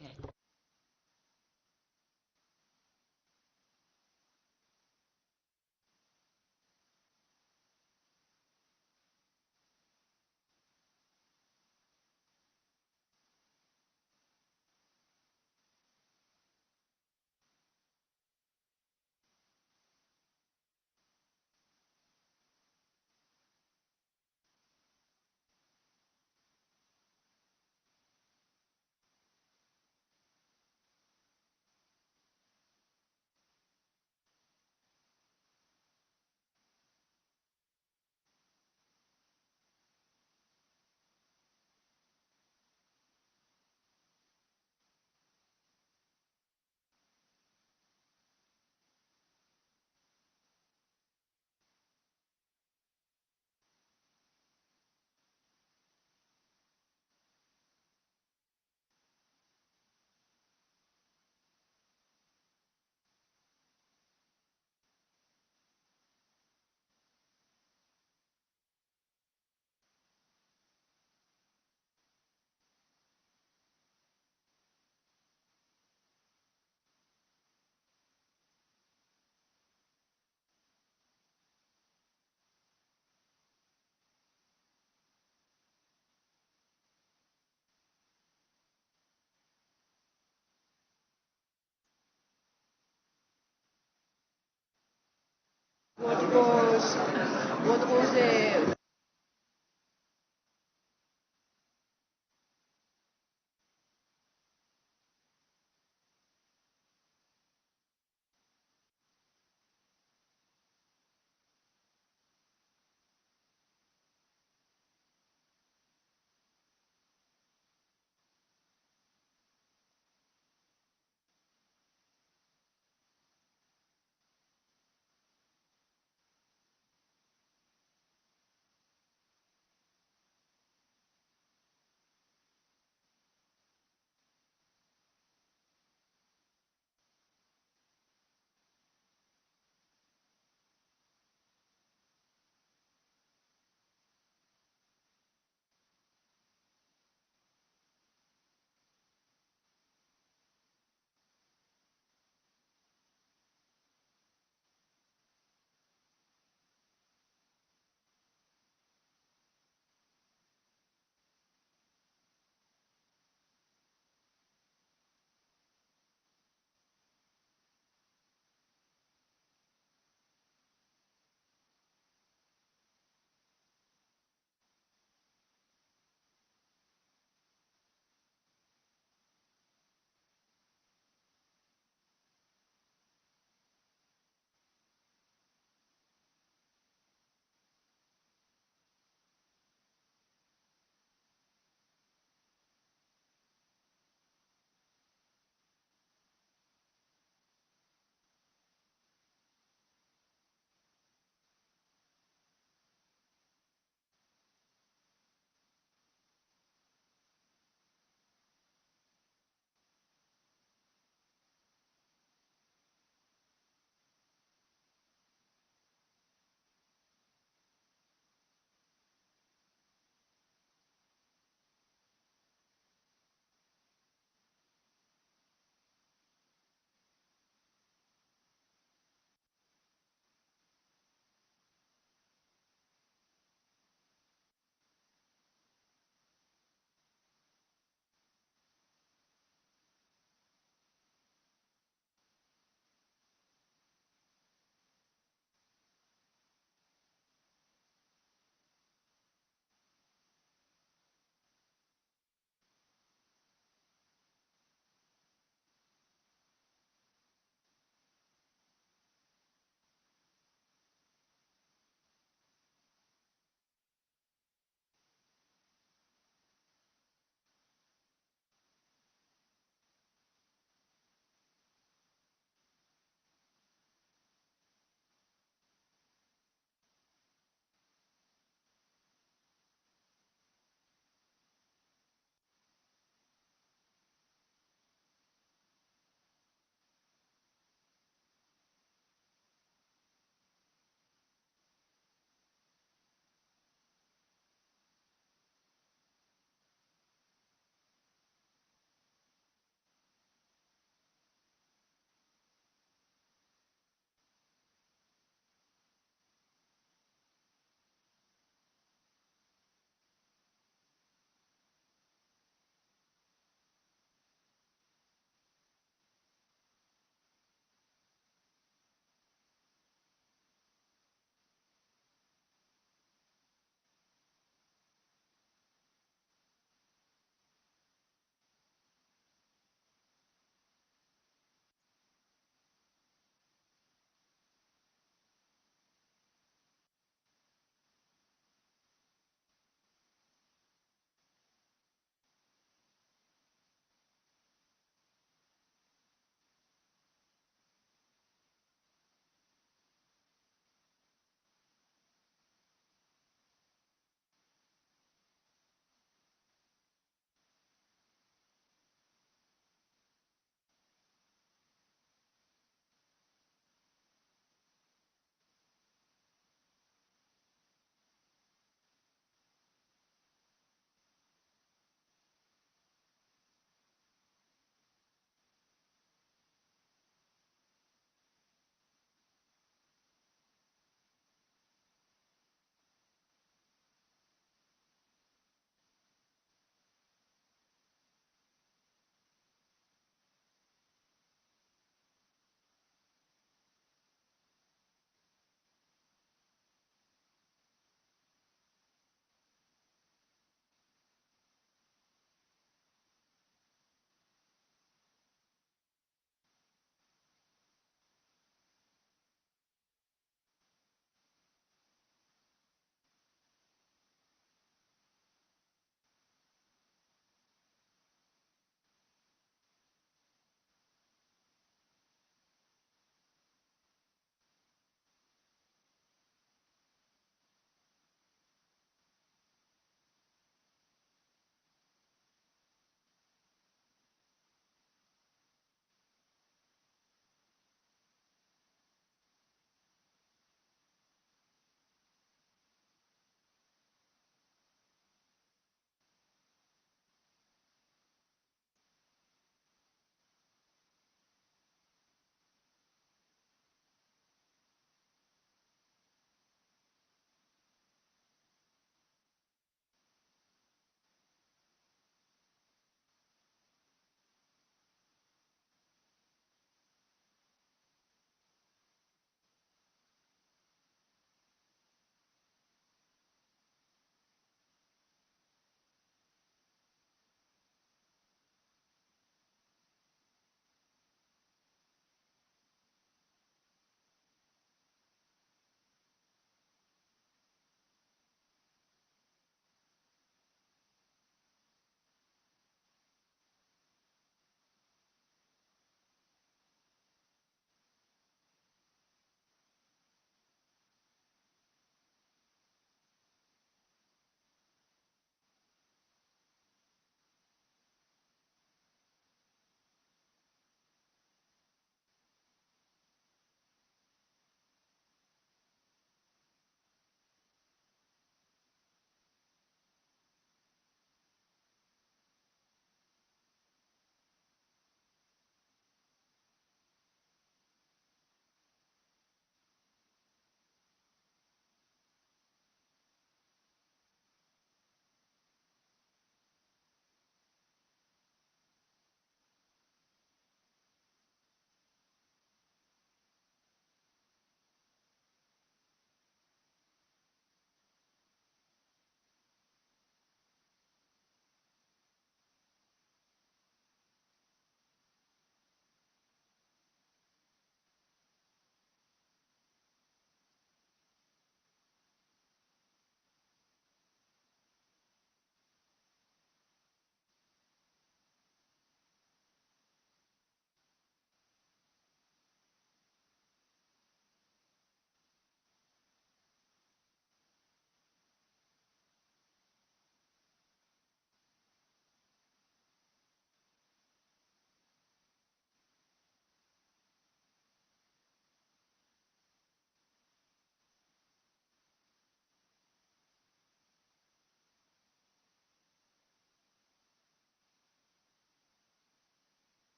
What was what was the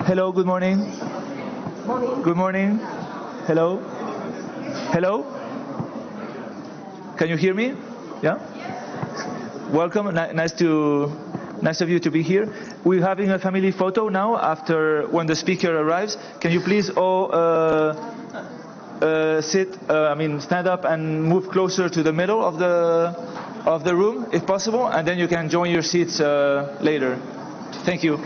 Hello, good morning. Good morning. Hello. Hello. Can you hear me? Yeah. Welcome. Nice of you to be here. We're having a family photo now after when the speaker arrives. Can you please all stand up and move closer to the middle of the room, if possible, and then you can join your seats later. Thank you.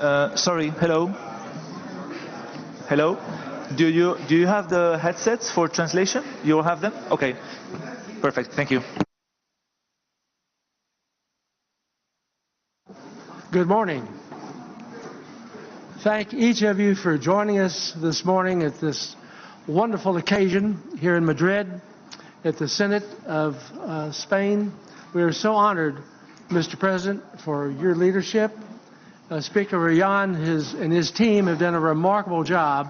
Sorry, hello? Hello? Do you have the headsets for translation? You will have them? Okay. Perfect. Thank you. Good morning. Thank each of you for joining us this morning at this wonderful occasion here in Madrid at the Senate of Spain. We are so honored, Mr. President, for your leadership. Speaker Rayan and his team have done a remarkable job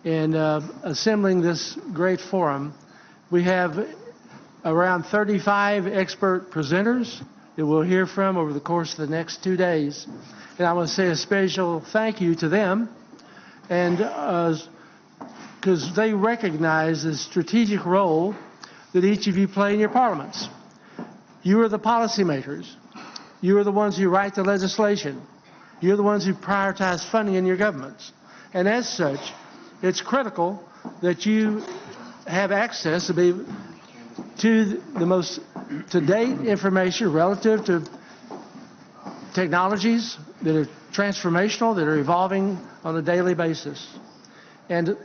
in assembling this great forum. We have around 35 expert presenters that we'll hear from over the course of the next 2 days. And I want to say a special thank you to them, and because they recognize the strategic role that each of you play in your parliaments. You are the policymakers. You are the ones who write the legislation. You're the ones who prioritize funding in your governments. And as such, it's critical that you have access to the most to-date information relative to technologies that are transformational, that are evolving on a daily basis. And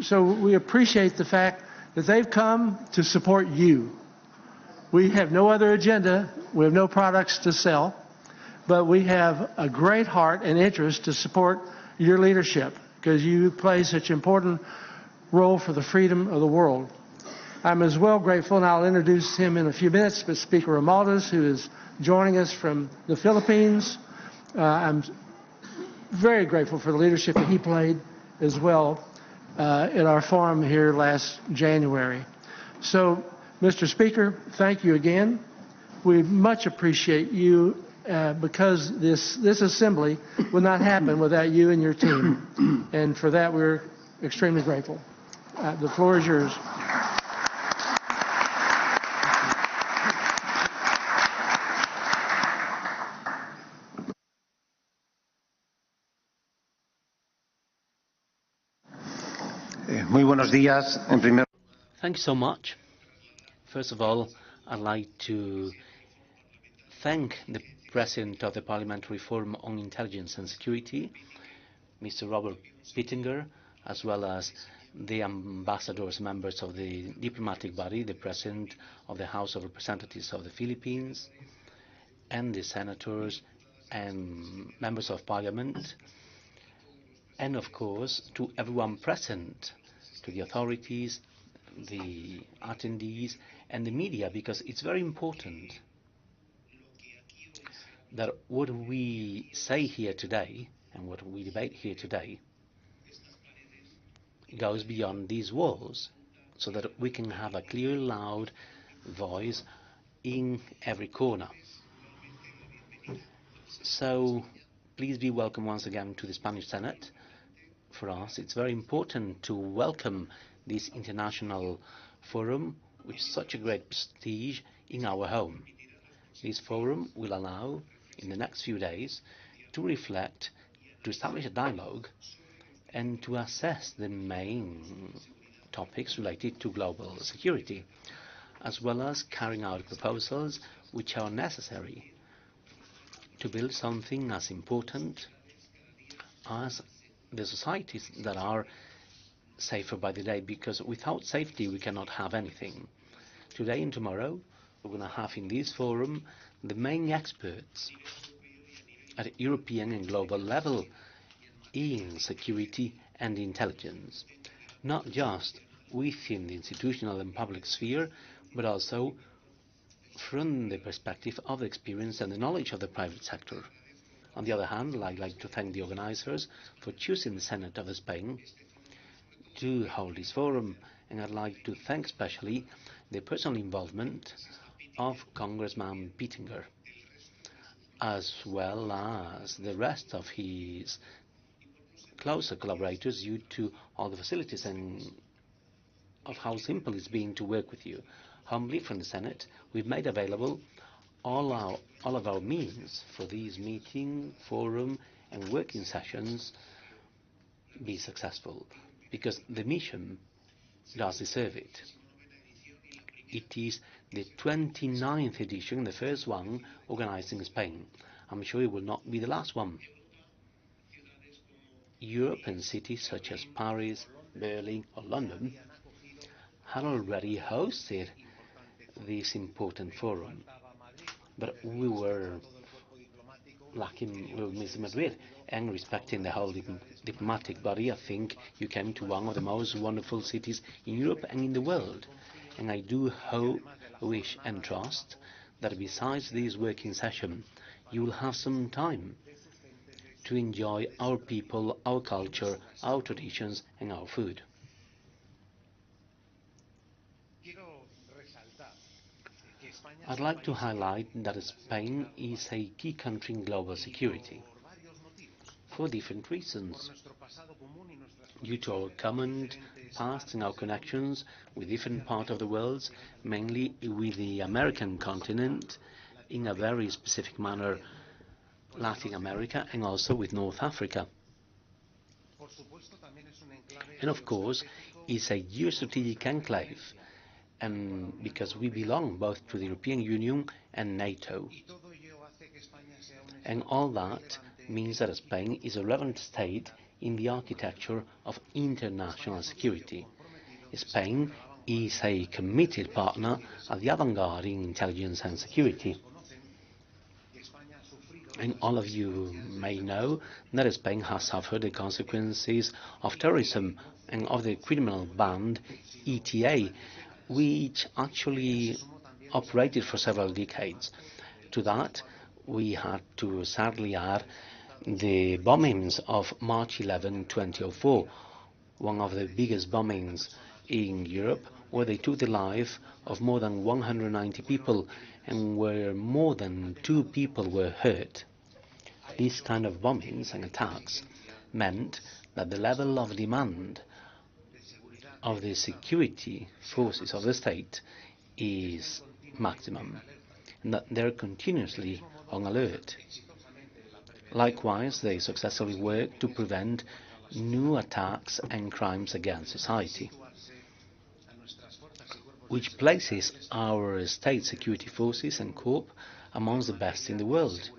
so we appreciate the fact that they've come to support you. We have no other agenda. We have no products to sell. But we have a great heart and interest to support your leadership because you play such an important role for the freedom of the world. I'm as well grateful, and I'll introduce him in a few minutes, but Speaker Romualdez, who is joining us from the Philippines. I'm very grateful for the leadership that he played as well at our forum here last January. So, Mr. Speaker, thank you again. We much appreciate you because this assembly would not happen without you and your team. And for that, we're extremely grateful. The floor is yours. Muy buenos días. Thank you so much. First of all, I'd like to thank the President of the Parliamentary Forum on Intelligence and Security, Mr. Robert Pittenger, as well as the ambassadors, members of the diplomatic body, the President of the House of Representatives of the Philippines, and the senators and members of Parliament, and of course to everyone present, to the authorities, the attendees, and the media, because it's very important that what we say here today and what we debate here today goes beyond these walls, so that we can have a clear, loud voice in every corner. So please be welcome once again to the Spanish Senate. For us, it's very important to welcome this international forum with such a great prestige in our home. This forum will allow, in the next few days, to reflect, to establish a dialogue, and to assess the main topics related to global security, as well as carrying out proposals which are necessary to build something as important as the societies that are safer by the day, because without safety we cannot have anything. Today and tomorrow we're going to have in this forum the main experts at European and global level in security and intelligence, not just within the institutional and public sphere, but also from the perspective of the experience and the knowledge of the private sector. On the other hand, I'd like to thank the organizers for choosing the Senate of Spain to hold this forum, and I'd like to thank especially the personal involvement of Congressman Pittenger, as well as the rest of his closer collaborators, due to all the facilities and of how simple it's been to work with you. Humbly from the Senate, we've made available all of our means for these meeting, forum, and working sessions be successful, because the mission does deserve it. It is the 29th edition, the first one organized in Spain. I'm sure it will not be the last one. European cities such as Paris, Berlin or London had already hosted this important forum, but we were missing Madrid, and respecting the whole diplomatic body, I think you came to one of the most wonderful cities in Europe and in the world. And I do hope, wish and trust that besides this working session, you will have some time to enjoy our people, our culture, our traditions and our food. I'd like to highlight that Spain is a key country in global security for different reasons. Due to our common past and our connections with different parts of the world, mainly with the American continent, in a very specific manner Latin America and also with North Africa. And of course, it's a geostrategic enclave, and because we belong both to the European Union and NATO. And all that means that Spain is a relevant state in the architecture of international security. Spain is a committed partner at the avant-garde in intelligence and security. And all of you may know that Spain has suffered the consequences of terrorism and of the criminal band ETA, which actually operated for several decades. To that, we had to sadly add the bombings of March 11, 2004, one of the biggest bombings in Europe, where they took the life of more than 190 people and where more than 2 people were hurt. These kind of bombings and attacks meant that the level of demand of the security forces of the state is maximum, and that they're continuously on alert. Likewise, they successfully work to prevent new attacks and crimes against society, which places our state security forces and corps amongst the best in the world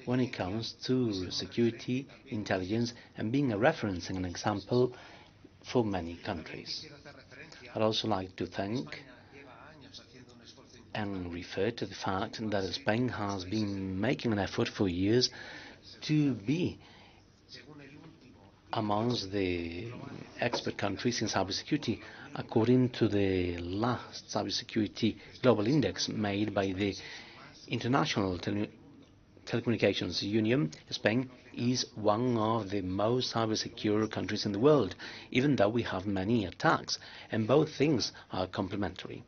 when it comes to security, intelligence, and being a reference and an example for many countries. I'd also like to thank and refer to the fact that Spain has been making an effort for years to be amongst the expert countries in cybersecurity. According to the last cybersecurity global index made by the International Telecommunications Union, Spain is one of the most cybersecure countries in the world, even though we have many attacks, and both things are complementary.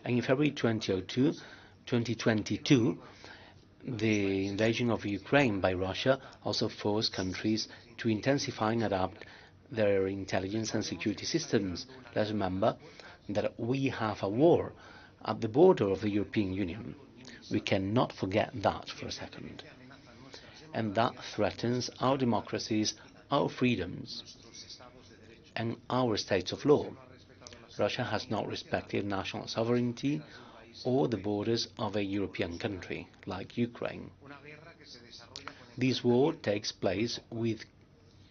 And in February 2022, the invasion of Ukraine by Russia also forced countries to intensify and adapt their intelligence and security systems. Let's remember that we have a war at the border of the European Union. We cannot forget that for a second. And that threatens our democracies, our freedoms, and our states of law. Russia has not respected national sovereignty or the borders of a European country, like Ukraine. This war takes place with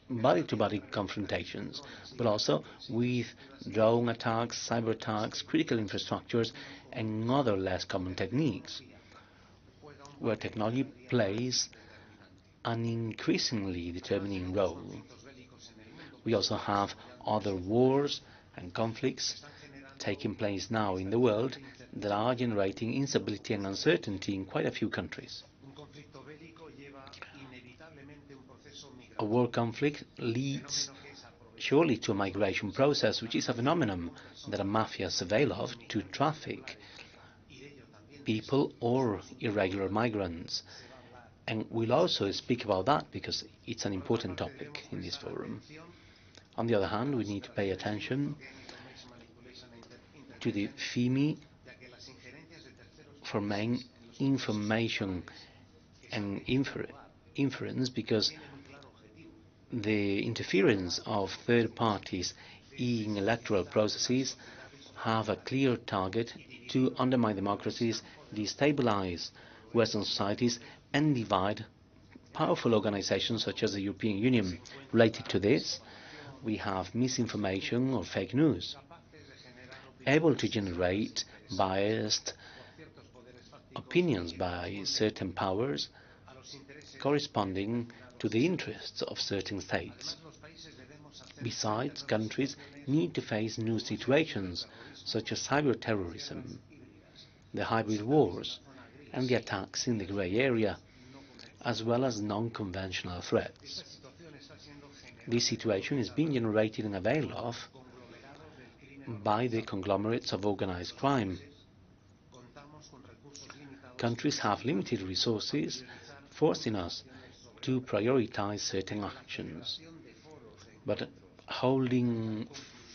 body-to-body confrontations, but also with drone attacks, cyber attacks, critical infrastructures, and other less common techniques, where technology plays an increasingly determining role. We also have other wars and conflicts taking place now in the world that are generating instability and uncertainty in quite a few countries. A war conflict leads surely to a migration process, which is a phenomenon that mafias avail of to traffic people or irregular migrants. And we'll also speak about that because it's an important topic in this forum. On the other hand, we need to pay attention to the FIMI for main information and inference, because the interference of third parties in electoral processes have a clear target to undermine democracies, destabilize Western societies, and divide powerful organizations such as the European Union. Related to this, we have misinformation or fake news, able to generate biased opinions by certain powers corresponding to the interests of certain states. Besides, countries need to face new situations such as cyber terrorism, the hybrid wars, and the attacks in the grey area, as well as non-conventional threats. This situation is being generated and availed of by the conglomerates of organized crime. Countries have limited resources, forcing us to prioritize certain actions. But holding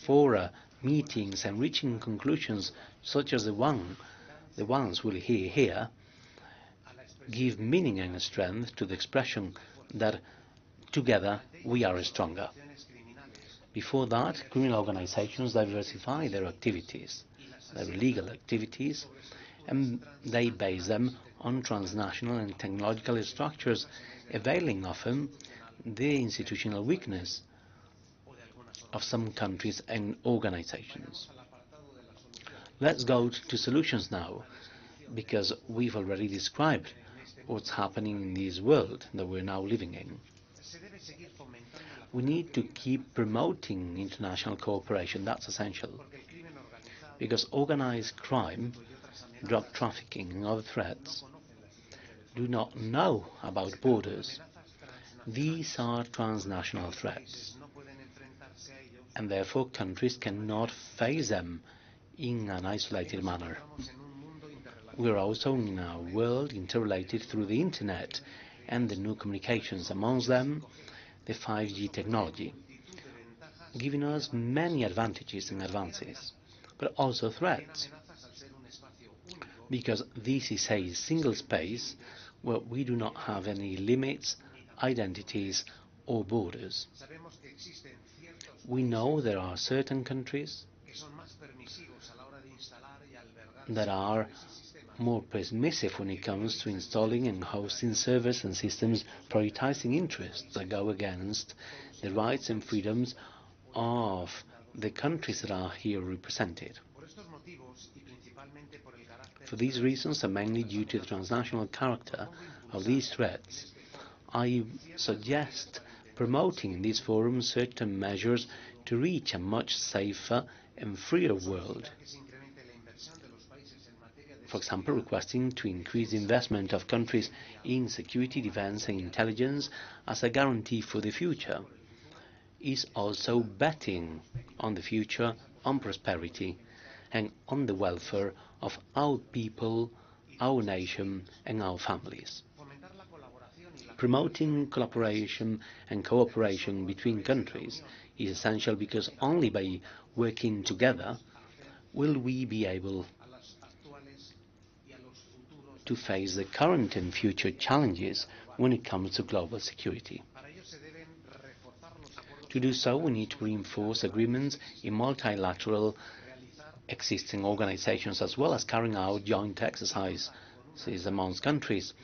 fora, meetings, and reaching conclusions such as the ones we'll hear here, give meaning and strength to the expression that together we are stronger. Before that, criminal organizations diversify their activities, their illegal activities, and they base them on transnational and technological structures, availing often the institutional weakness of some countries and organizations. Let's go to solutions now, because we've already described what's happening in this world that we're now living in. We need to keep promoting international cooperation. That's essential, because organized crime, drug trafficking and other threats do not know about borders. These are transnational threats, and therefore countries cannot face them in an isolated manner. We are also in a world interrelated through the internet and the new communications, amongst them the 5G technology, giving us many advantages and advances, but also threats, because this is a single space where we do not have any limits, identities or borders. We know there are certain countries that are more permissive when it comes to installing and hosting servers and systems, prioritizing interests that go against the rights and freedoms of the countries that are here represented. For these reasons, and mainly due to the transnational character of these threats, I suggest promoting in this forum certain measures to reach a much safer and freer world. For example, requesting to increase investment of countries in security, defense and intelligence as a guarantee for the future is also betting on the future, on prosperity and on the welfare of our people, our nation and our families. Promoting collaboration and cooperation between countries is essential, because only by working together will we be able to face the current and future challenges when it comes to global security. To do so, we need to reinforce agreements in multilateral existing organizations, as well as carrying out joint exercises amongst countries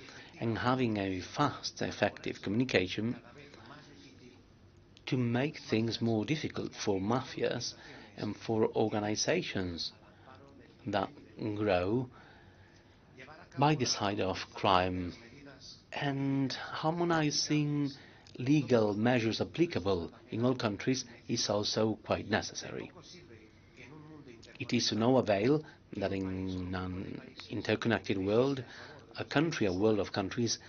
and having a fast, effective communication to make things more difficult for mafias and for organizations that grow by the side of crime, and harmonizing legal measures applicable in all countries is also quite necessary. It is to no avail that in an interconnected world, a world of countries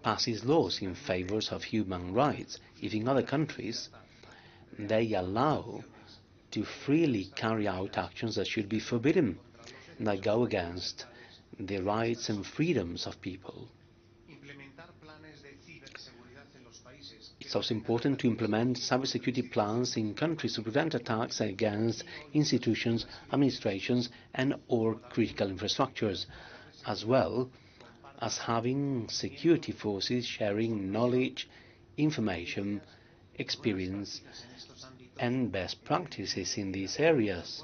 passes laws in favor of human rights, if in other countries they allow to freely carry out actions that should be forbidden and that go against the rights and freedoms of people. It's also important to implement cybersecurity plans in countries to prevent attacks against institutions, administrations and or critical infrastructures, as well as having security forces sharing knowledge, information, experience and best practices in these areas.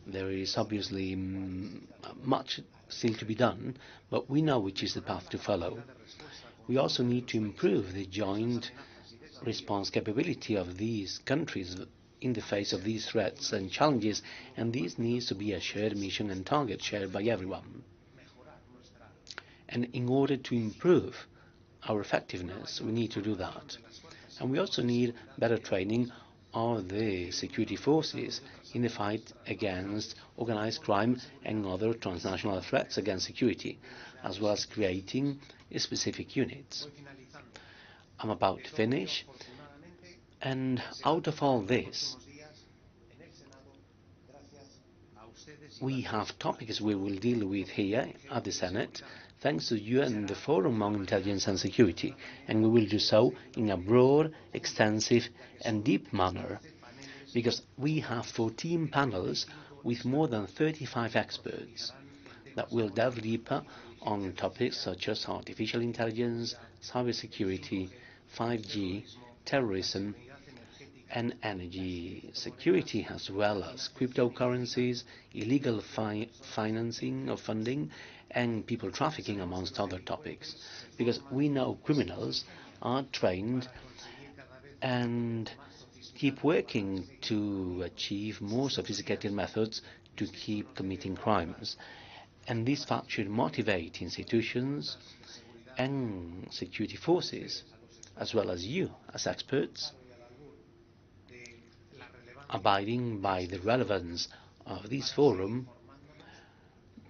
There is obviously much still to be done, but we know which is the path to follow. We also need to improve the joint response capability of these countries in the face of these threats and challenges, and this needs to be a shared mission and target shared by everyone. And in order to improve our effectiveness, we need to do that. And we also need better training of the security forces in the fight against organized crime and other transnational threats against security, as well as creating specific units. I'm about to finish, and out of all this, we have topics we will deal with here at the Senate, thanks to you and the Forum on Intelligence and Security, and we will do so in a broad, extensive and deep manner, because we have 14 panels with more than 35 experts that will delve deeper on topics such as artificial intelligence, cybersecurity, 5G, terrorism, and energy security, as well as cryptocurrencies, illegal financing of funding, and people trafficking, amongst other topics. Because we know criminals are trained and keep working to achieve more sophisticated methods to keep committing crimes. And this fact should motivate institutions and security forces, as well as you as experts, abiding by the relevance of this forum,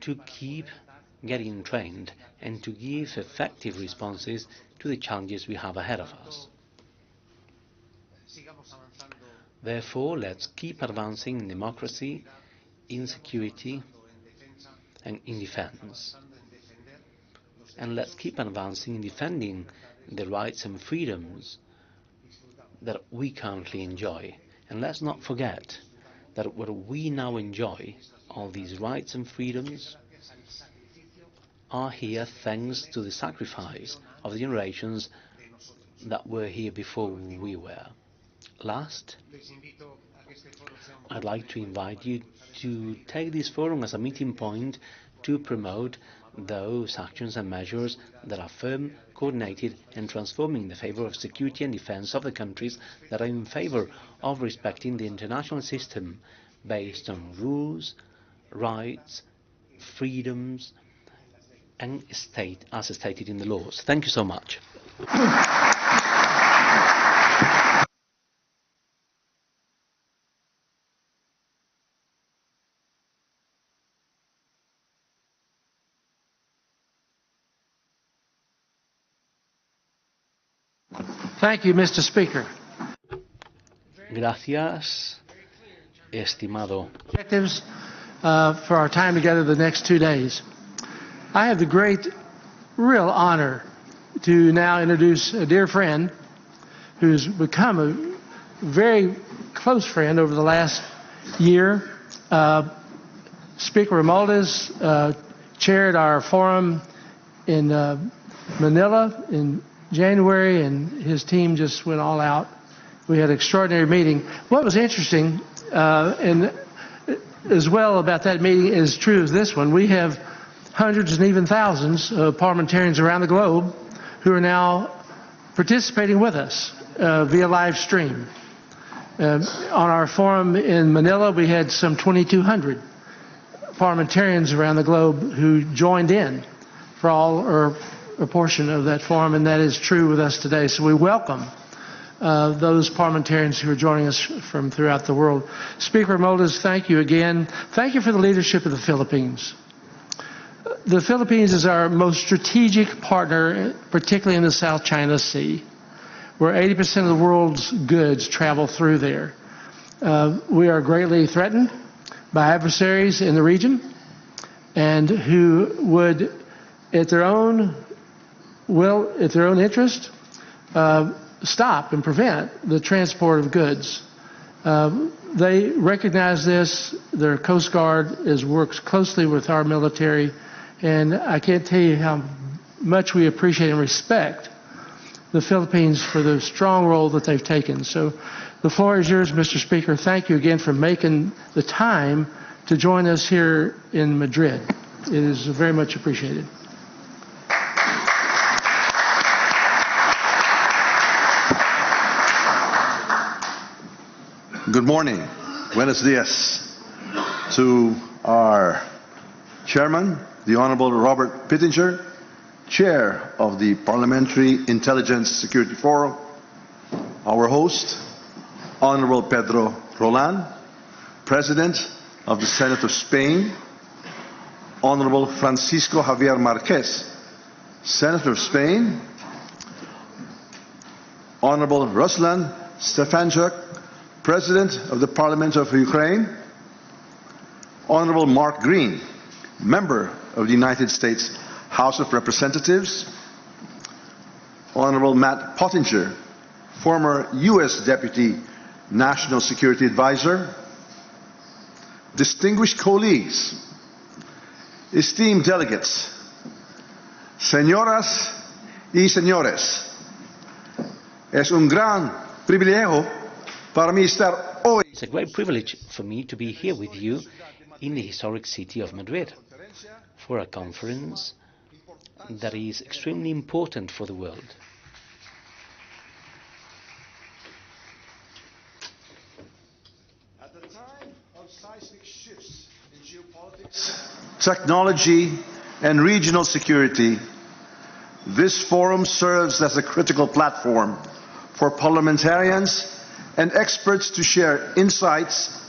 to keep getting trained and to give effective responses to the challenges we have ahead of us. Therefore, let's keep advancing in democracy, in security, and in defense. And let's keep advancing in defending the rights and freedoms that we currently enjoy. And let's not forget that what we now enjoy, all these rights and freedoms, are here thanks to the sacrifice of the generations that were here before we were. Last, I'd like to invite you to take this forum as a meeting point to promote those actions and measures that are firm, coordinated and transforming in the favor of security and defense of the countries that are in favor of respecting the international system based on rules, rights, freedoms and as stated in the laws. Thank you so much. Thank you, Mr. Speaker. Gracias, estimado. Objectives for our time together the next 2 days. I have the great, real honor to now introduce a dear friend who's become a very close friend over the last year. Speaker Romualdez chaired our forum in Manila in January, and his team just went all out. We had an extraordinary meeting. What was interesting, and as well about that meeting is true as this one, we have hundreds and even thousands of parliamentarians around the globe who are now participating with us via live stream. On our forum in Manila, we had some 2,200 parliamentarians around the globe who joined in for all or a portion of that forum, and that is true with us today. So we welcome those parliamentarians who are joining us from throughout the world. Speaker Romualdez, thank you again. Thank you for the leadership of the Philippines. The Philippines is our most strategic partner, particularly in the South China Sea, where 80% of the world's goods travel through there. We are greatly threatened by adversaries in the region and who would, at their own will, at their own interest, stop and prevent the transport of goods. They recognize this. Their Coast Guard works closely with our military, and I can't tell you how much we appreciate and respect the Philippines for the strong role that they've taken. So the floor is yours, Mr. Speaker. Thank you again for making the time to join us here in Madrid. It is very much appreciated. Good morning. Buenos dias to our chairman, the Honorable Robert Pittenger, chair of the Parliamentary Intelligence Security Forum, our host, Honorable Pedro Roland, President of the Senate of Spain, Honorable Francisco Javier Marquez, Senator of Spain, Honorable Ruslan Stefanchuk, President of the Parliament of Ukraine, Honorable Mark Green, Member of the United States House of Representatives, Honorable Matt Pottinger, former U.S. Deputy National Security Advisor, distinguished colleagues, esteemed delegates, señoras y señores, es un gran privilegio para mí estar hoy. It's a great privilege for me to be here with you in the historic city of Madrid for a conference that is extremely important for the world. At the time of seismic shifts in geopolitics, technology, and regional security, this forum serves as a critical platform for parliamentarians and experts to share insights,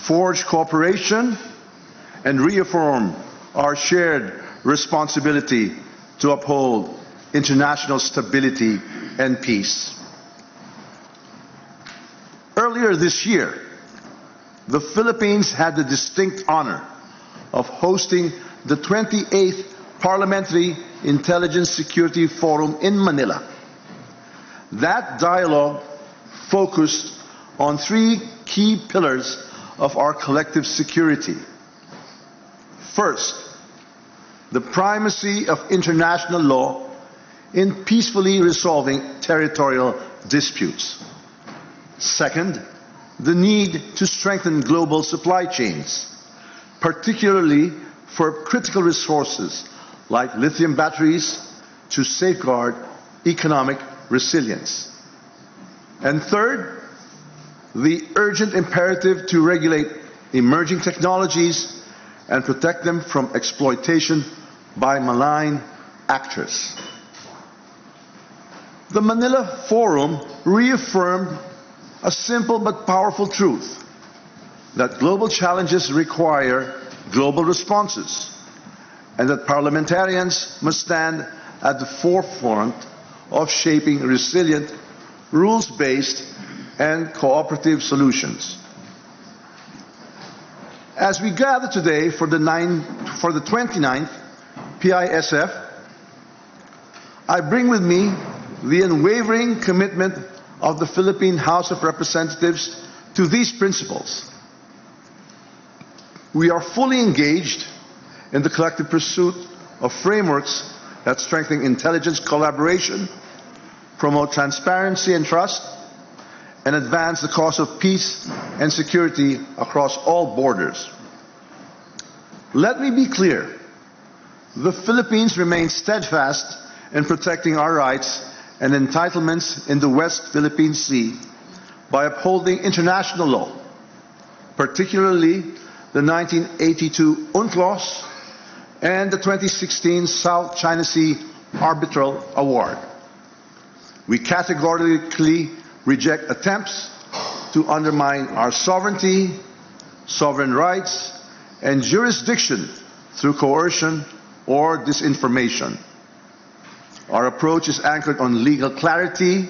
forge cooperation, and reaffirm our shared responsibility to uphold international stability and peace. Earlier this year, the Philippines had the distinct honor of hosting the 28th Parliamentary Intelligence Security Forum in Manila. That dialogue focused on three key pillars of our collective security. First, the primacy of international law in peacefully resolving territorial disputes. Second, the need to strengthen global supply chains, particularly for critical resources like lithium batteries, to safeguard economic resilience. And third, the urgent imperative to regulate emerging technologies and protect them from exploitation by malign actors. The Manila Forum reaffirmed a simple but powerful truth, that global challenges require global responses, and that parliamentarians must stand at the forefront of shaping resilient, rules-based, and cooperative solutions. As we gather today for the 29th PISF, I bring with me the unwavering commitment of the Philippine House of Representatives to these principles. We are fully engaged in the collective pursuit of frameworks that strengthen intelligence collaboration, promote transparency and trust, and advance the cause of peace and security across all borders. Let me be clear. The Philippines remains steadfast in protecting our rights and entitlements in the West Philippine Sea by upholding international law, particularly the 1982 UNCLOS and the 2016 South China Sea Arbitral Award. We categorically reject attempts to undermine our sovereignty, sovereign rights, and jurisdiction through coercion or disinformation. Our approach is anchored on legal clarity,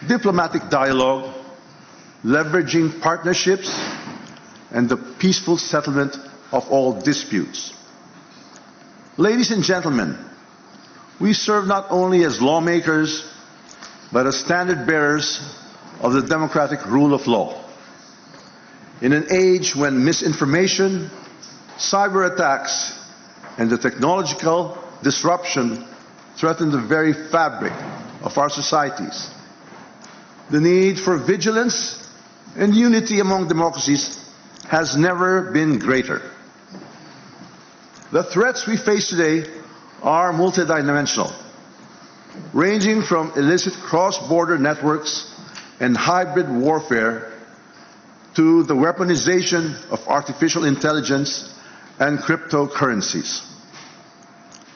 diplomatic dialogue, leveraging partnerships, and the peaceful settlement of all disputes. Ladies and gentlemen, we serve not only as lawmakers, but as standard bearers of the democratic rule of law. In an age when misinformation, cyber attacks, and the technological disruption threaten the very fabric of our societies, the need for vigilance and unity among democracies has never been greater. The threats we face today are multidimensional, ranging from illicit cross-border networks and hybrid warfare to the weaponization of artificial intelligence and cryptocurrencies.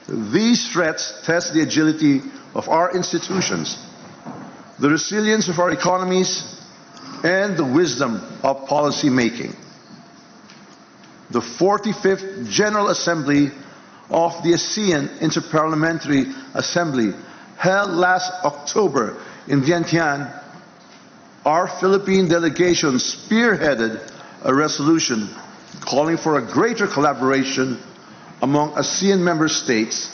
These threats test the agility of our institutions, the resilience of our economies, and the wisdom of policy making. The 45th General Assembly of the ASEAN Interparliamentary Assembly, held last October in Vientiane, our Philippine delegation spearheaded a resolution calling for a greater collaboration among ASEAN member states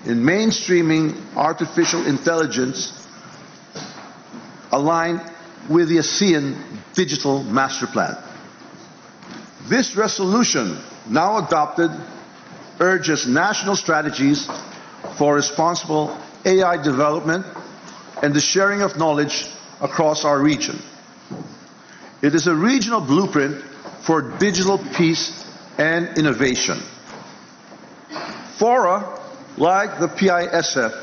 in mainstreaming artificial intelligence aligned with the ASEAN Digital Master Plan. This resolution, now adopted, urges national strategies for responsible AI development and the sharing of knowledge across our region. It is a regional blueprint for digital peace and innovation. Fora, like the PISF,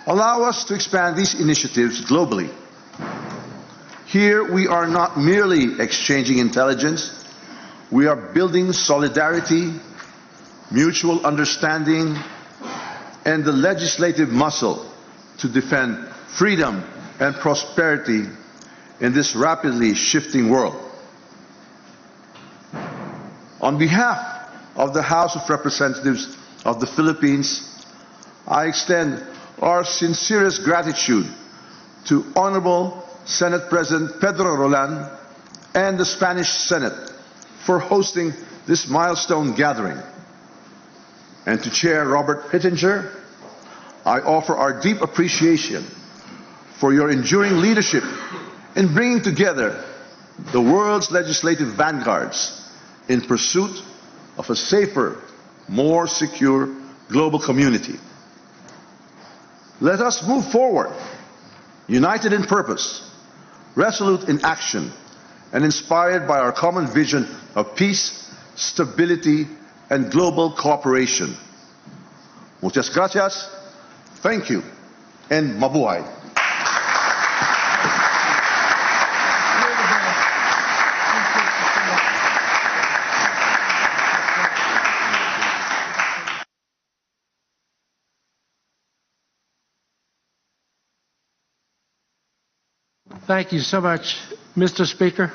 allow us to expand these initiatives globally. Here we are not merely exchanging intelligence, we are building solidarity, mutual understanding, and the legislative muscle to defend freedom and prosperity in this rapidly shifting world. On behalf of the House of Representatives of the Philippines, I extend our sincerest gratitude to Honorable Senate President Pedro Rolan and the Spanish Senate for hosting this milestone gathering. And to Chair Robert Pittenger, I offer our deep appreciation for your enduring leadership in bringing together the world's legislative vanguards in pursuit of a safer, more secure global community. Let us move forward, united in purpose, resolute in action, and inspired by our common vision of peace, stability, and global cooperation. Muchas gracias, thank you, and mabuhay. Thank you so much, Mr. Speaker.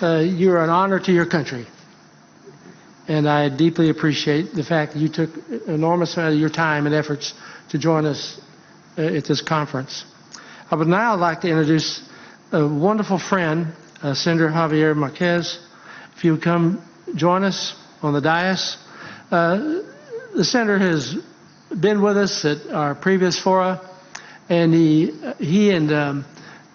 You are an honor to your country. And I deeply appreciate the fact that you took an enormous amount of your time and efforts to join us at this conference. I would now like to introduce a wonderful friend, Senator Javier Marquez. If you would come join us on the dais. The senator has been with us at our previous fora, and he and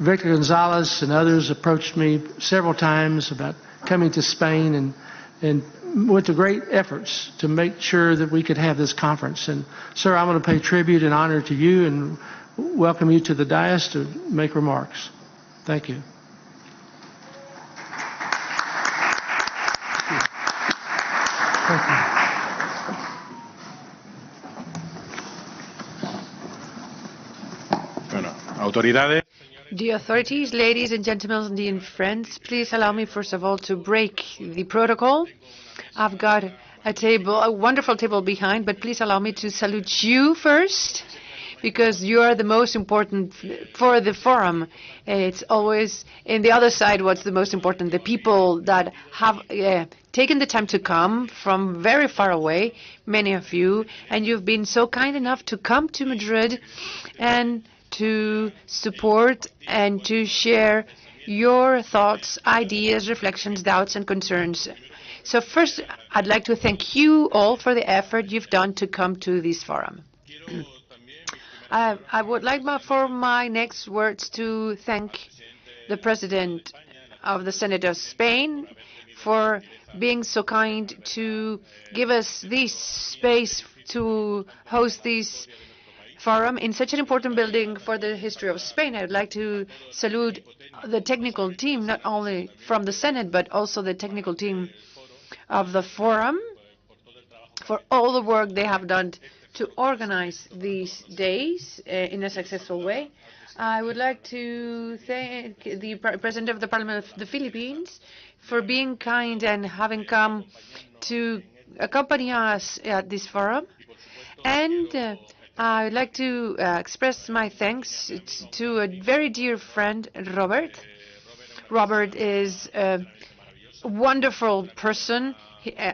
Victor Gonzalez and others approached me several times about coming to Spain and went to great efforts to make sure that we could have this conference. And, sir, I want to pay tribute and honor to you and welcome you to the dais to make remarks. Thank you. Thank you. Bueno, autoridades. The authorities, ladies and gentlemen, dear friends, please allow me first of all to break the protocol. I've got a table, a wonderful table behind, but please allow me to salute you first, because you are the most important for the forum. It's always in the other side what's the most important, the people that have taken the time to come from very far away, many of you, and you've been so kind enough to come to Madrid and to support and to share your thoughts, ideas, reflections, doubts, and concerns. So first, I'd like to thank you all for the effort you've done to come to this forum. I would like for my next words to thank the President of the Senate of Spain for being so kind to give us this space to host this forum in such an important building for the history of Spain. I would like to salute the technical team, not only from the Senate, but also the technical team of the forum for all the work they have done to organize these days in a successful way. I would like to thank the President of the Parliament of the Philippines for being kind and having come to accompany us at this forum. And I would like to express my thanks to a very dear friend, Robert. Robert is a wonderful person.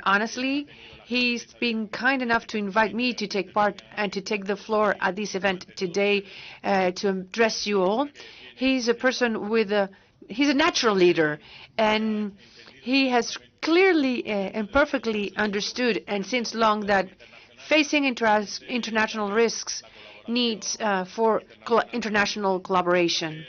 Honestly, he's been kind enough to invite me to take part and to take the floor at this event today to address you all. He's a person he's a natural leader, and he has clearly and perfectly understood and since long that facing international risks needs for international collaboration.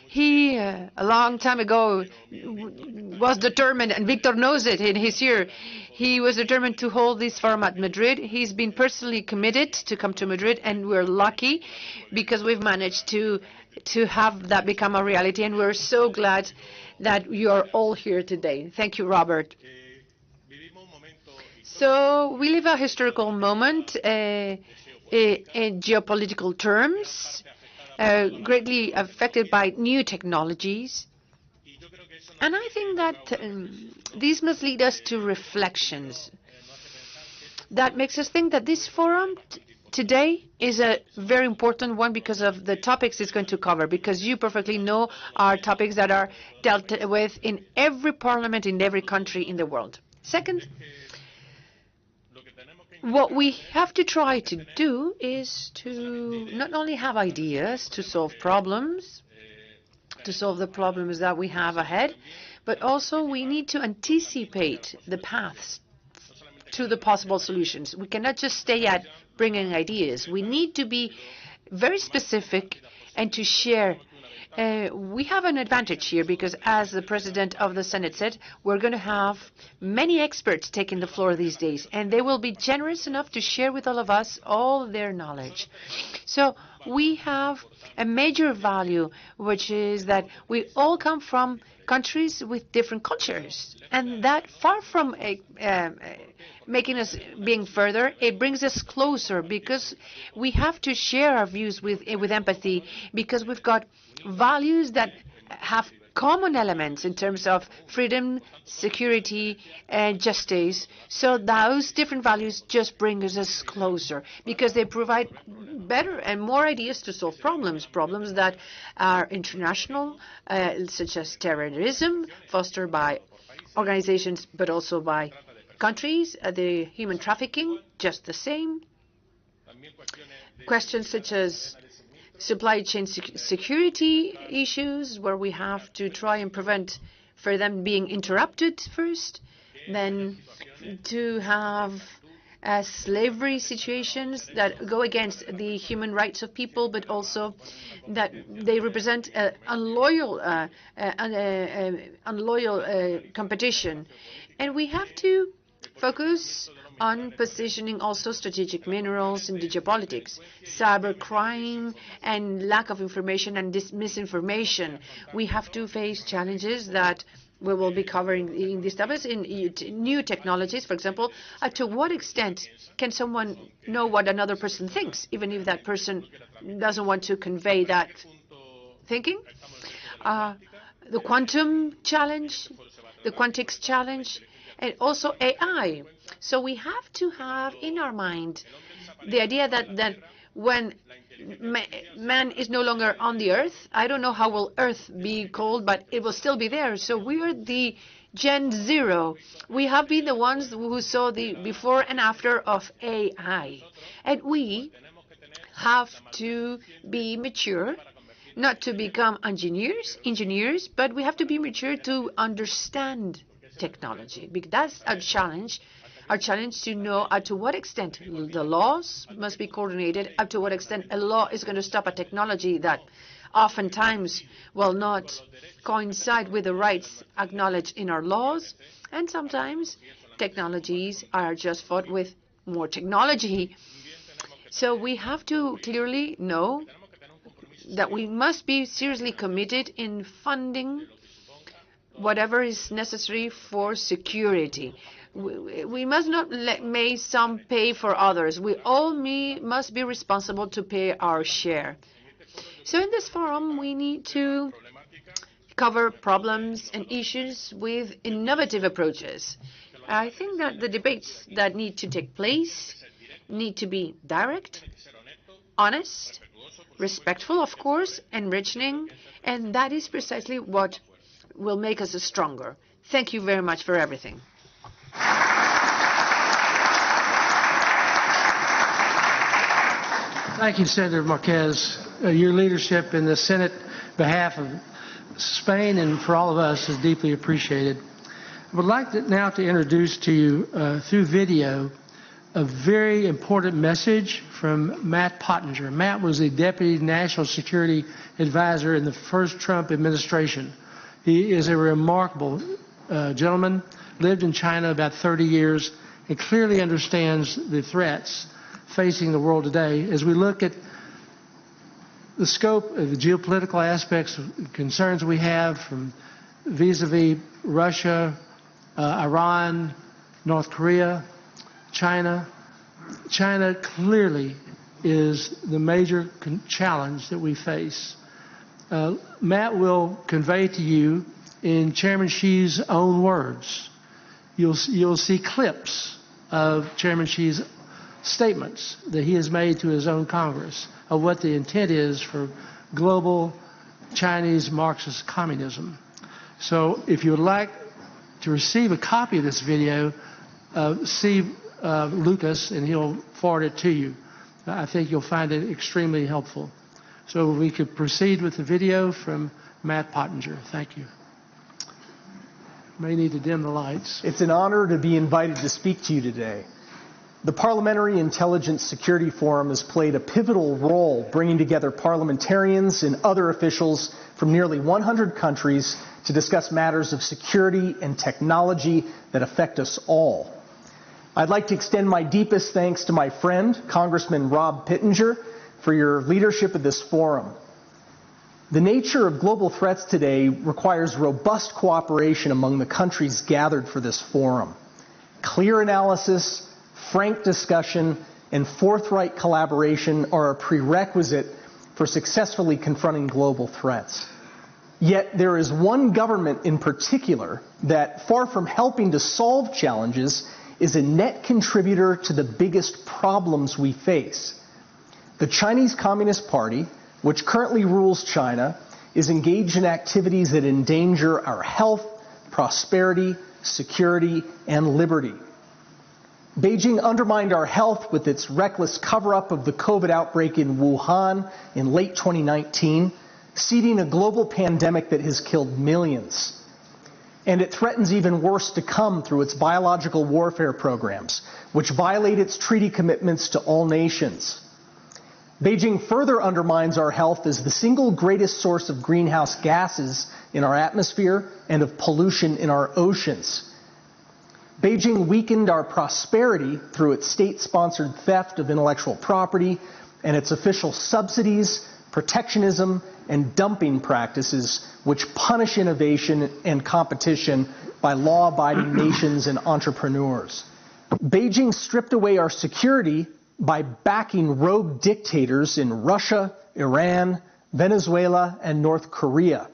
He, a long time ago, was determined, and Victor knows it, and he's here. He was determined to hold this forum at Madrid. He's been personally committed to come to Madrid, and we're lucky because we've managed to have that become a reality, and we're so glad that you're all here today. Thank you, Robert. So we live a historical moment in geopolitical terms, greatly affected by new technologies. And I think that these must lead us to reflections. That makes us think that this forum today is a very important one because of the topics it's going to cover, because you perfectly know are topics that are dealt with in every parliament in every country in the world. Second, what we have to try to do is to not only have ideas to solve problems, to solve the problems that we have ahead, but also we need to anticipate the paths to the possible solutions. We cannot just stay at bringing ideas. We need to be very specific and to share. We have an advantage here because, as the President of the Senate said, we're going to have many experts taking the floor these days, and they will be generous enough to share with all of us all their knowledge. So we have a major value, which is that we all come from countries with different cultures, and that far from making us being further, it brings us closer because we have to share our views with empathy, because we've got values that have common elements in terms of freedom, security, and justice. So those different values just bring us closer because they provide better and more ideas to solve problems that are international, such as terrorism, fostered by organizations, but also by countries, the human trafficking, just the same. Questions such as supply chain security issues, where we have to try and prevent for them being interrupted first, then to have slavery situations that go against the human rights of people, but also that they represent unloyal competition. And we have to focus on positioning also strategic minerals in the geopolitics, cybercrime and lack of information and misinformation. We have to face challenges that we will be covering in these topics in new technologies. For example, to what extent can someone know what another person thinks, even if that person doesn't want to convey that thinking? The quantum challenge, the quantics challenge, and also AI. So we have to have in our mind the idea that when man is no longer on the earth, I don't know how will earth be called, but it will still be there. So we are the Gen Zero. We have been the ones who saw the before and after of AI. And we have to be mature, not to become engineers, but we have to be mature to understand technology, because that's our challenge. Our challenge to know to what extent the laws must be coordinated, up to what extent a law is going to stop a technology that oftentimes will not coincide with the rights acknowledged in our laws, and sometimes technologies are just fought with more technology. So we have to clearly know that we must be seriously committed in funding whatever is necessary for security. We must not make some pay for others. We all must be responsible to pay our share. So in this forum, we need to cover problems and issues with innovative approaches. I think that the debates that need to take place need to be direct, honest, respectful, of course, enriching, and that is precisely what will make us stronger. Thank you very much for everything. Thank you, Senator Marquez. Your leadership in the Senate behalf of Spain and for all of us is deeply appreciated. I would like now to introduce to you through video a very important message from Matt Pottinger. Matt was the Deputy National Security Advisor in the first Trump administration. He is a remarkable gentleman, lived in China about 30 years, and clearly understands the threats facing the world today. As we look at the scope of the geopolitical aspects, concerns we have from vis-a-vis Russia, Iran, North Korea, China. China clearly is the major challenge that we face. Matt will convey to you in Chairman Xi's own words. You'll see clips of Chairman Xi's statements that he has made to his own Congress of what the intent is for global Chinese Marxist communism. So if you would like to receive a copy of this video, see Lucas and he'll forward it to you. I think you'll find it extremely helpful. So we could proceed with the video from Matt Pottinger. Thank you. May need to dim the lights. It's an honor to be invited to speak to you today. The Parliamentary Intelligence Security Forum has played a pivotal role bringing together parliamentarians and other officials from nearly 100 countries to discuss matters of security and technology that affect us all. I'd like to extend my deepest thanks to my friend, Congressman Rob Pittenger, for your leadership of this forum. The nature of global threats today requires robust cooperation among the countries gathered for this forum. Clear analysis, frank discussion, and forthright collaboration are a prerequisite for successfully confronting global threats. Yet there is one government in particular that, far from helping to solve challenges, is a net contributor to the biggest problems we face. The Chinese Communist Party, which currently rules China, is engaged in activities that endanger our health, prosperity, security, and liberty. Beijing undermined our health with its reckless cover-up of the COVID outbreak in Wuhan in late 2019, seeding a global pandemic that has killed millions. And it threatens even worse to come through its biological warfare programs, which violate its treaty commitments to all nations. Beijing further undermines our health as the single greatest source of greenhouse gases in our atmosphere and of pollution in our oceans. Beijing weakened our prosperity through its state-sponsored theft of intellectual property and its official subsidies, protectionism, and dumping practices which punish innovation and competition by law-abiding nations and entrepreneurs. Beijing stripped away our security by backing rogue dictators in Russia, Iran, Venezuela, and North Korea.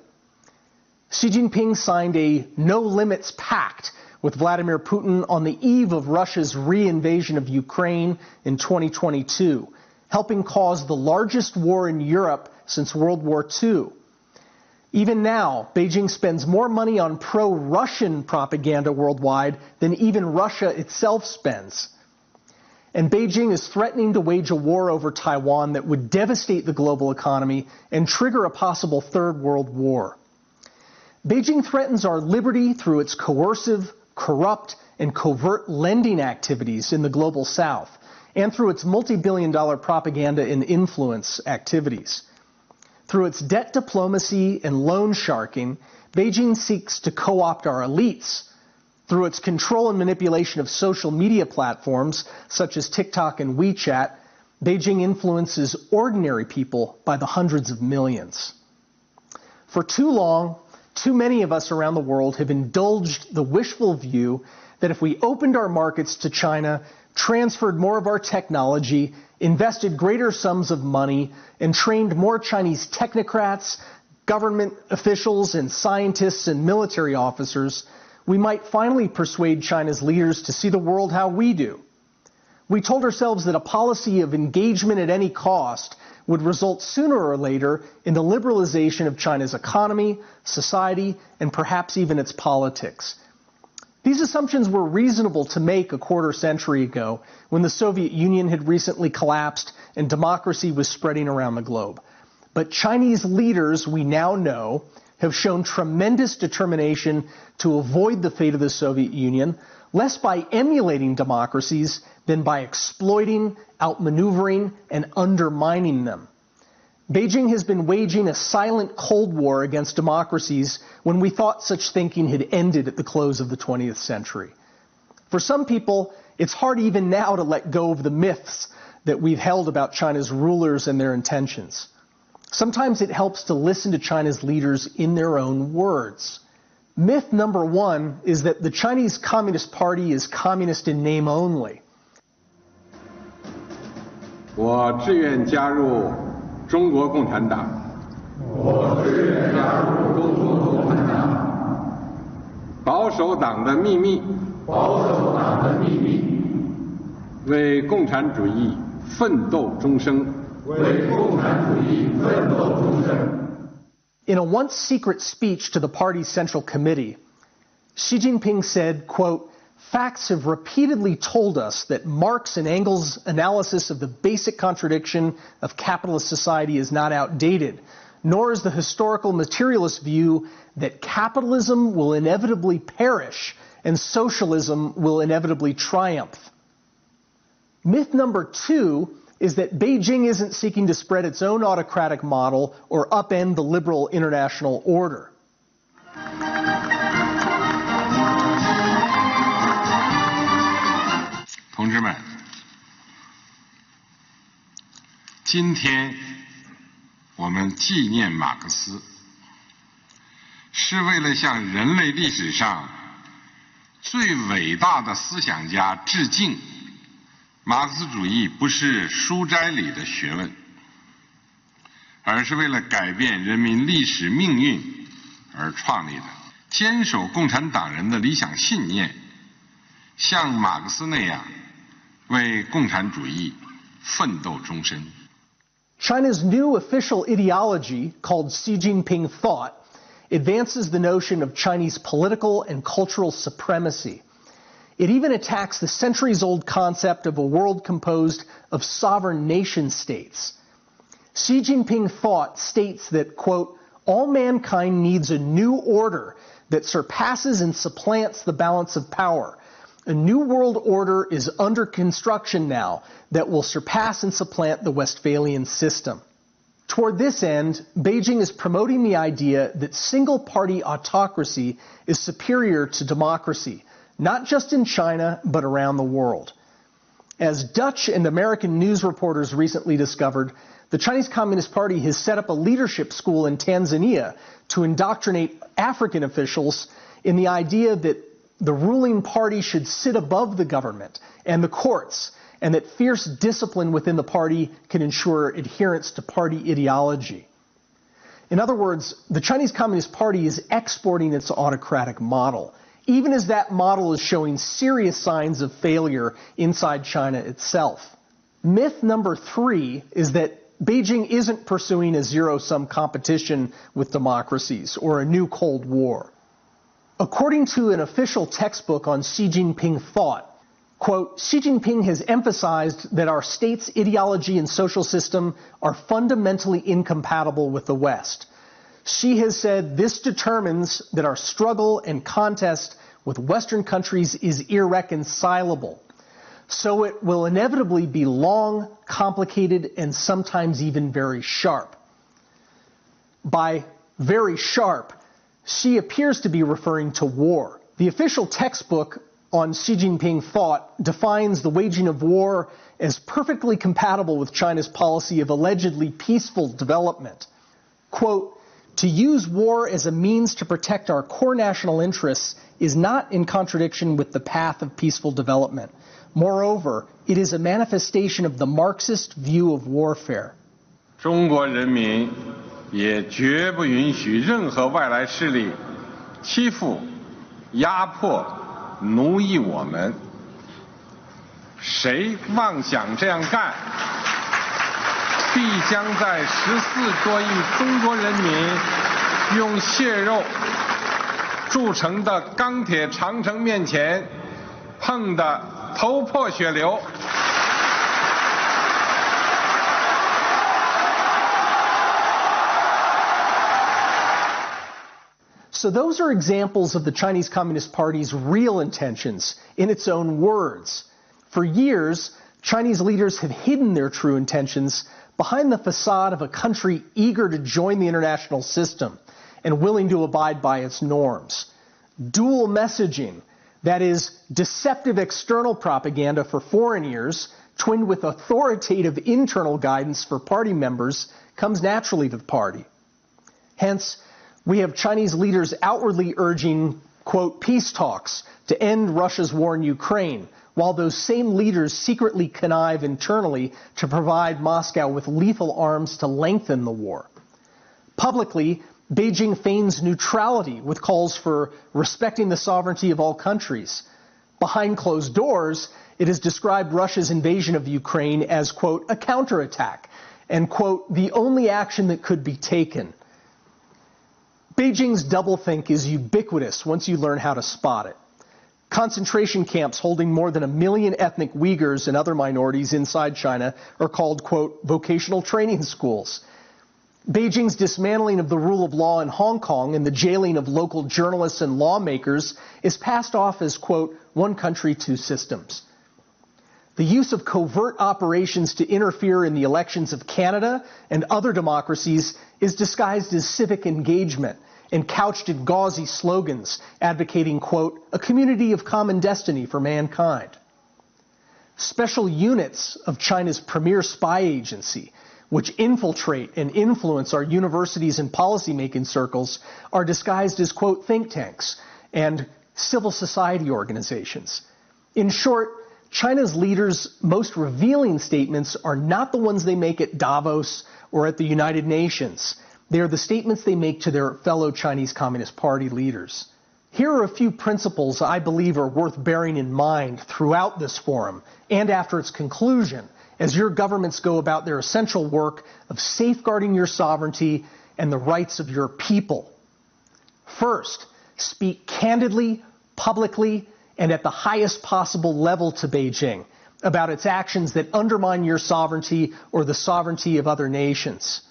Xi Jinping signed a no-limits pact with Vladimir Putin on the eve of Russia's re-invasion of Ukraine in 2022, helping cause the largest war in Europe since World War II. Even now, Beijing spends more money on pro-Russian propaganda worldwide than even Russia itself spends. And Beijing is threatening to wage a war over Taiwan that would devastate the global economy and trigger a possible third world war. Beijing threatens our liberty through its coercive, corrupt, and covert lending activities in the global south, and through its multi-billion-dollar propaganda and influence activities. Through its debt diplomacy and loan sharking, Beijing seeks to co-opt our elites. Through its control and manipulation of social media platforms, such as TikTok and WeChat, Beijing influences ordinary people by the hundreds of millions. For too long, too many of us around the world have indulged the wishful view that if we opened our markets to China, transferred more of our technology, invested greater sums of money, and trained more Chinese technocrats, government officials, and scientists and military officers, we might finally persuade China's leaders to see the world how we do. We told ourselves that a policy of engagement at any cost would result sooner or later in the liberalization of China's economy, society, and perhaps even its politics. These assumptions were reasonable to make a quarter century ago when the Soviet Union had recently collapsed and democracy was spreading around the globe. But Chinese leaders, we now know, have shown tremendous determination to avoid the fate of the Soviet Union, less by emulating democracies than by exploiting, outmaneuvering, and undermining them. Beijing has been waging a silent Cold War against democracies when we thought such thinking had ended at the close of the 20th century. For some people, it's hard even now to let go of the myths that we've held about China's rulers and their intentions. Sometimes it helps to listen to China's leaders in their own words. Myth number one is that the Chinese Communist Party is communist in name only. 我志愿加入中国共产党。我志愿加入中国共产党。保守党的秘密。保守党的秘密。为共产主义奋斗终生。为共产主义奋斗终生。In a once secret speech to the party's Central Committee, Xi Jinping said, quote, "Facts have repeatedly told us that Marx and Engels' analysis of the basic contradiction of capitalist society is not outdated, nor is the historical materialist view that capitalism will inevitably perish and socialism will inevitably triumph." Myth number two is that Beijing isn't seeking to spread its own autocratic model or upend the liberal international order. 同志们，今天我们纪念马克思，是为了向人类历史上最伟大的思想家致敬。马克思主义不是书斋里的学问，而是为了改变人民历史命运而创立的。坚守共产党人的理想信念，像马克思那样为共产主义奋斗终身。 China's new official ideology, called Xi Jinping thought, advances the notion of Chinese political and cultural supremacy. It even attacks the centuries-old concept of a world composed of sovereign nation-states. Xi Jinping thought states that, quote, "All mankind needs a new order that surpasses and supplants the balance of power. A new world order is under construction now that will surpass and supplant the Westphalian system." Toward this end, Beijing is promoting the idea that single-party autocracy is superior to democracy, not just in China, but around the world. As Dutch and American news reporters recently discovered, the Chinese Communist Party has set up a leadership school in Tanzania to indoctrinate African officials in the idea that the ruling party should sit above the government and the courts, and that fierce discipline within the party can ensure adherence to party ideology. In other words, the Chinese Communist Party is exporting its autocratic model, even as that model is showing serious signs of failure inside China itself. Myth number 3 is that Beijing isn't pursuing a zero-sum competition with democracies or a new Cold War. According to an official textbook on Xi Jinping thought, quote, "Xi Jinping has emphasized that our state's ideology and social system are fundamentally incompatible with the West. Xi has said this determines that our struggle and contest with Western countries is irreconcilable. So it will inevitably be long, complicated, and sometimes even very sharp." By very sharp, Xi appears to be referring to war. The official textbook on Xi Jinping thought defines the waging of war as perfectly compatible with China's policy of allegedly peaceful development. Quote, "To use war as a means to protect our core national interests is not in contradiction with the path of peaceful development. Moreover, it is a manifestation of the Marxist view of warfare. 中国人民也绝不允许任何外来势力欺负、压迫、奴役我们。谁妄想这样干，必将在14多亿中国人民用血肉铸成的钢铁长城面前碰得头破血流。So those are examples of the Chinese Communist Party's real intentions in its own words. For years, Chinese leaders have hidden their true intentions behind the facade of a country eager to join the international system and willing to abide by its norms. Dual messaging, that is, deceptive external propaganda for foreign ears, twinned with authoritative internal guidance for party members, comes naturally to the party. Hence, we have Chinese leaders outwardly urging, quote, peace talks to end Russia's war in Ukraine, while those same leaders secretly connive internally to provide Moscow with lethal arms to lengthen the war. Publicly, Beijing feigns neutrality with calls for respecting the sovereignty of all countries. Behind closed doors, it has described Russia's invasion of Ukraine as, quote, a counterattack, and, quote, the only action that could be taken. Beijing's doublethink is ubiquitous once you learn how to spot it. Concentration camps holding more than 1 million ethnic Uyghurs and other minorities inside China are called, quote, vocational training schools. Beijing's dismantling of the rule of law in Hong Kong and the jailing of local journalists and lawmakers is passed off as, quote, one country, two systems. The use of covert operations to interfere in the elections of Canada and other democracies is disguised as civic engagement and couched in gauzy slogans advocating, quote, a community of common destiny for mankind. Special units of China's premier spy agency, which infiltrate and influence our universities and policymaking circles, are disguised as, quote, think tanks and civil society organizations. In short, China's leaders' most revealing statements are not the ones they make at Davos or at the United Nations. They are the statements they make to their fellow Chinese Communist Party leaders. Here are a few principles I believe are worth bearing in mind throughout this forum and after its conclusion as your governments go about their essential work of safeguarding your sovereignty and the rights of your people. First, speak candidly, publicly, and at the highest possible level to Beijing about its actions that undermine your sovereignty or the sovereignty of other nations.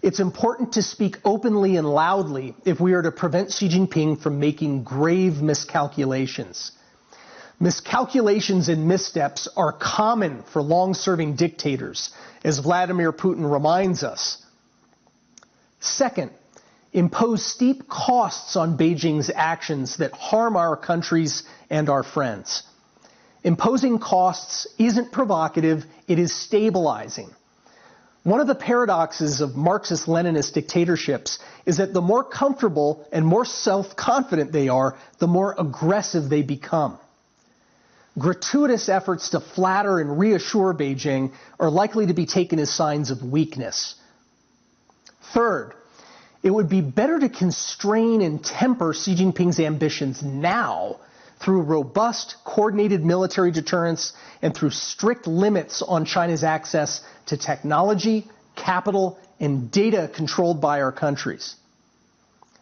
It's important to speak openly and loudly if we are to prevent Xi Jinping from making grave miscalculations. Miscalculations and missteps are common for long-serving dictators, as Vladimir Putin reminds us. Second, impose steep costs on Beijing's actions that harm our countries and our friends. Imposing costs isn't provocative, it is stabilizing. One of the paradoxes of Marxist-Leninist dictatorships is that the more comfortable and more self-confident they are, the more aggressive they become. Gratuitous efforts to flatter and reassure Beijing are likely to be taken as signs of weakness. Third, it would be better to constrain and temper Xi Jinping's ambitions now through robust, coordinated military deterrence and through strict limits on China's access to technology, capital, and data controlled by our countries.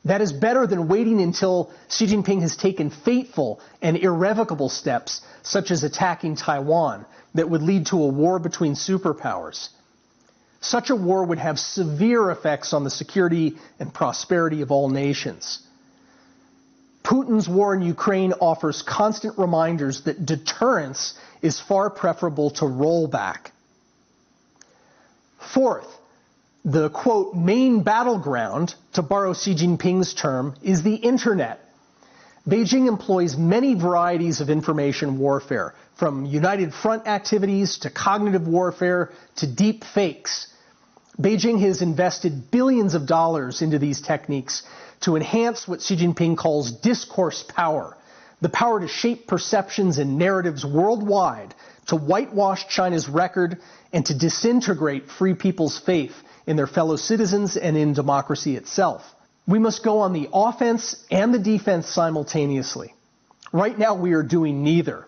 That is better than waiting until Xi Jinping has taken fateful and irrevocable steps, such as attacking Taiwan, that would lead to a war between superpowers. Such a war would have severe effects on the security and prosperity of all nations. Putin's war in Ukraine offers constant reminders that deterrence is far preferable to rollback. Fourth, the, quote, main battleground, to borrow Xi Jinping's term, is the Internet. Beijing employs many varieties of information warfare, from united front activities to cognitive warfare to deep fakes. Beijing has invested billions of dollars into these techniques to enhance what Xi Jinping calls discourse power the power to shape perceptions and narratives worldwide, to whitewash China's record, and to disintegrate free people's faith in their fellow citizens and in democracy itself. We must go on the offense and the defense simultaneously. Right now, we are doing neither.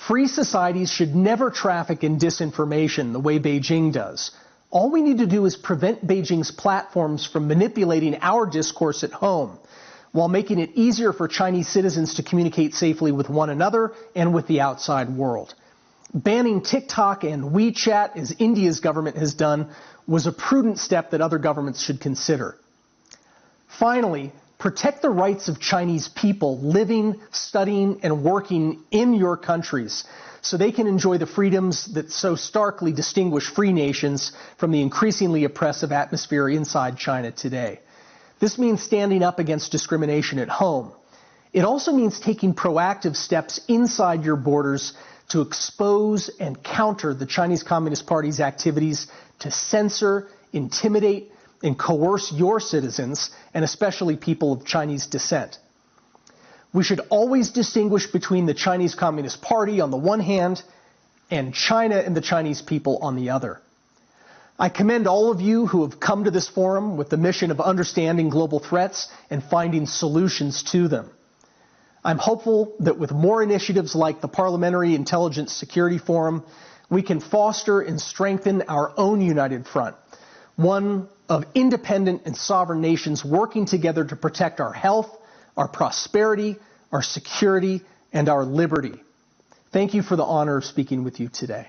Free societies should never traffic in disinformation the way Beijing does. All we need to do is prevent Beijing's platforms from manipulating our discourse at home, while making it easier for Chinese citizens to communicate safely with one another and with the outside world. Banning TikTok and WeChat, as India's government has done, was a prudent step that other governments should consider. Finally, protect the rights of Chinese people living, studying, and working in your countries so they can enjoy the freedoms that so starkly distinguish free nations from the increasingly oppressive atmosphere inside China today. This means standing up against discrimination at home. It also means taking proactive steps inside your borders to expose and counter the Chinese Communist Party's activities to censor, intimidate, and coerce your citizens, and especially people of Chinese descent. We should always distinguish between the Chinese Communist Party on the one hand and China and the Chinese people on the other. I commend all of you who have come to this forum with the mission of understanding global threats and finding solutions to them. I'm hopeful that with more initiatives like the Parliamentary Intelligence Security Forum, we can foster and strengthen our own united front, one of independent and sovereign nations working together to protect our health, our prosperity, our security, and our liberty. Thank you for the honor of speaking with you today.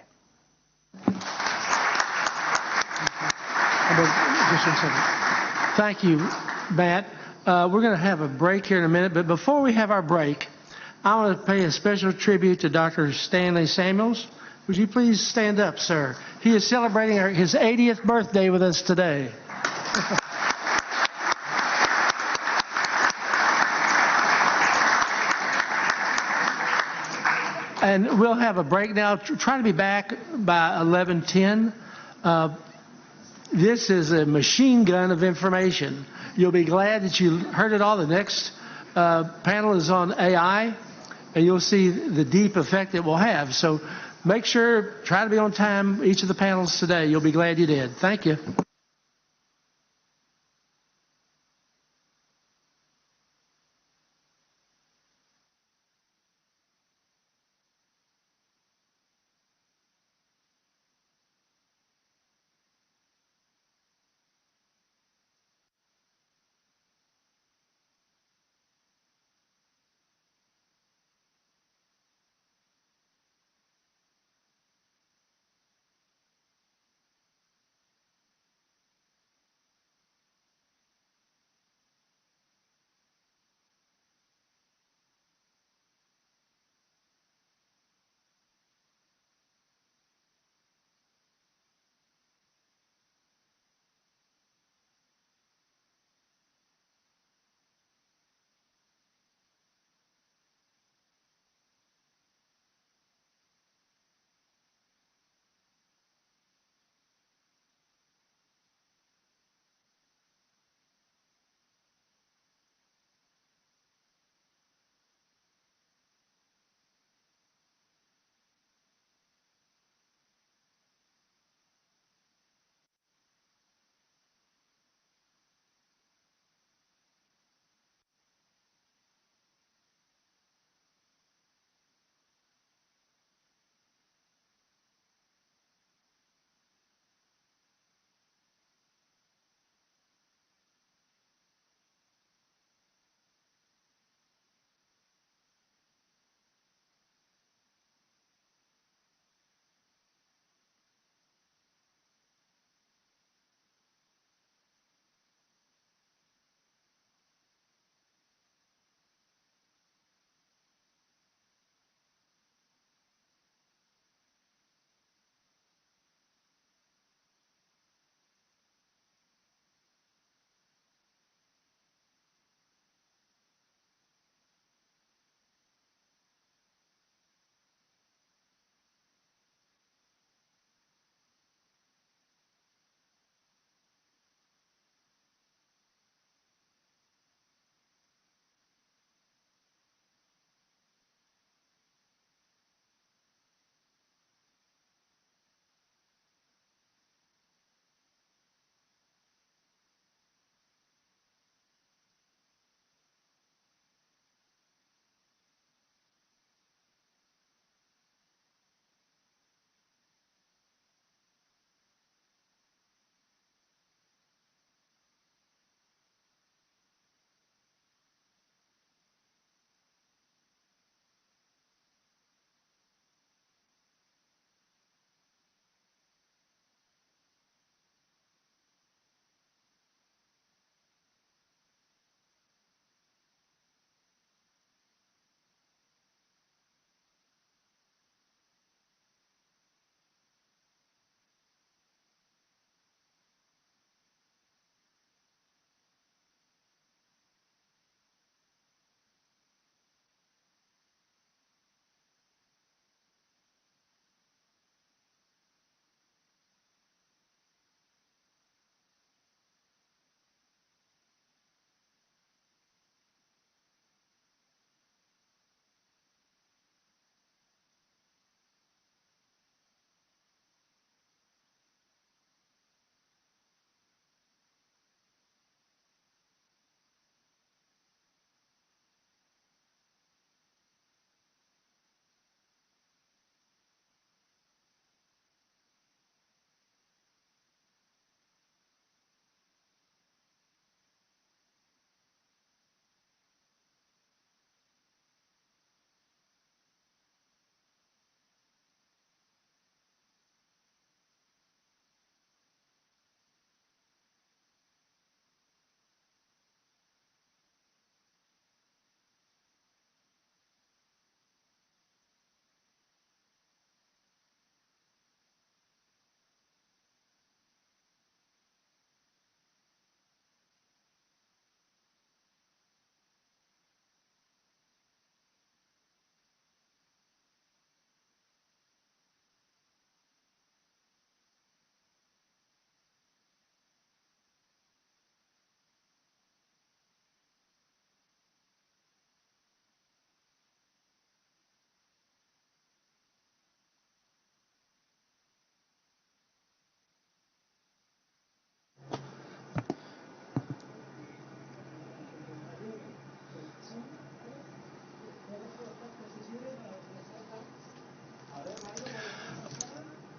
Thank you, Matt. We're going to have a break here in a minute, but before we have our break, I want to pay a special tribute to Dr. Stanley Samuels. Would you please stand up, sir? He is celebrating his 80th birthday with us today. And we'll have a break now. Try to be back by 11:10. This is a machine gun of information. You'll be glad that you heard it all. The next panel is on AI, and you'll see the deep effect it will have. So make sure, try to be on time each of the panels today. You'll be glad you did. Thank you.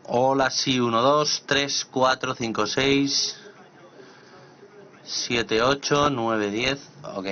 Hola, sí, 1, 2, 3, 4, 5, 6, 7, 8, 9, 10. Ok.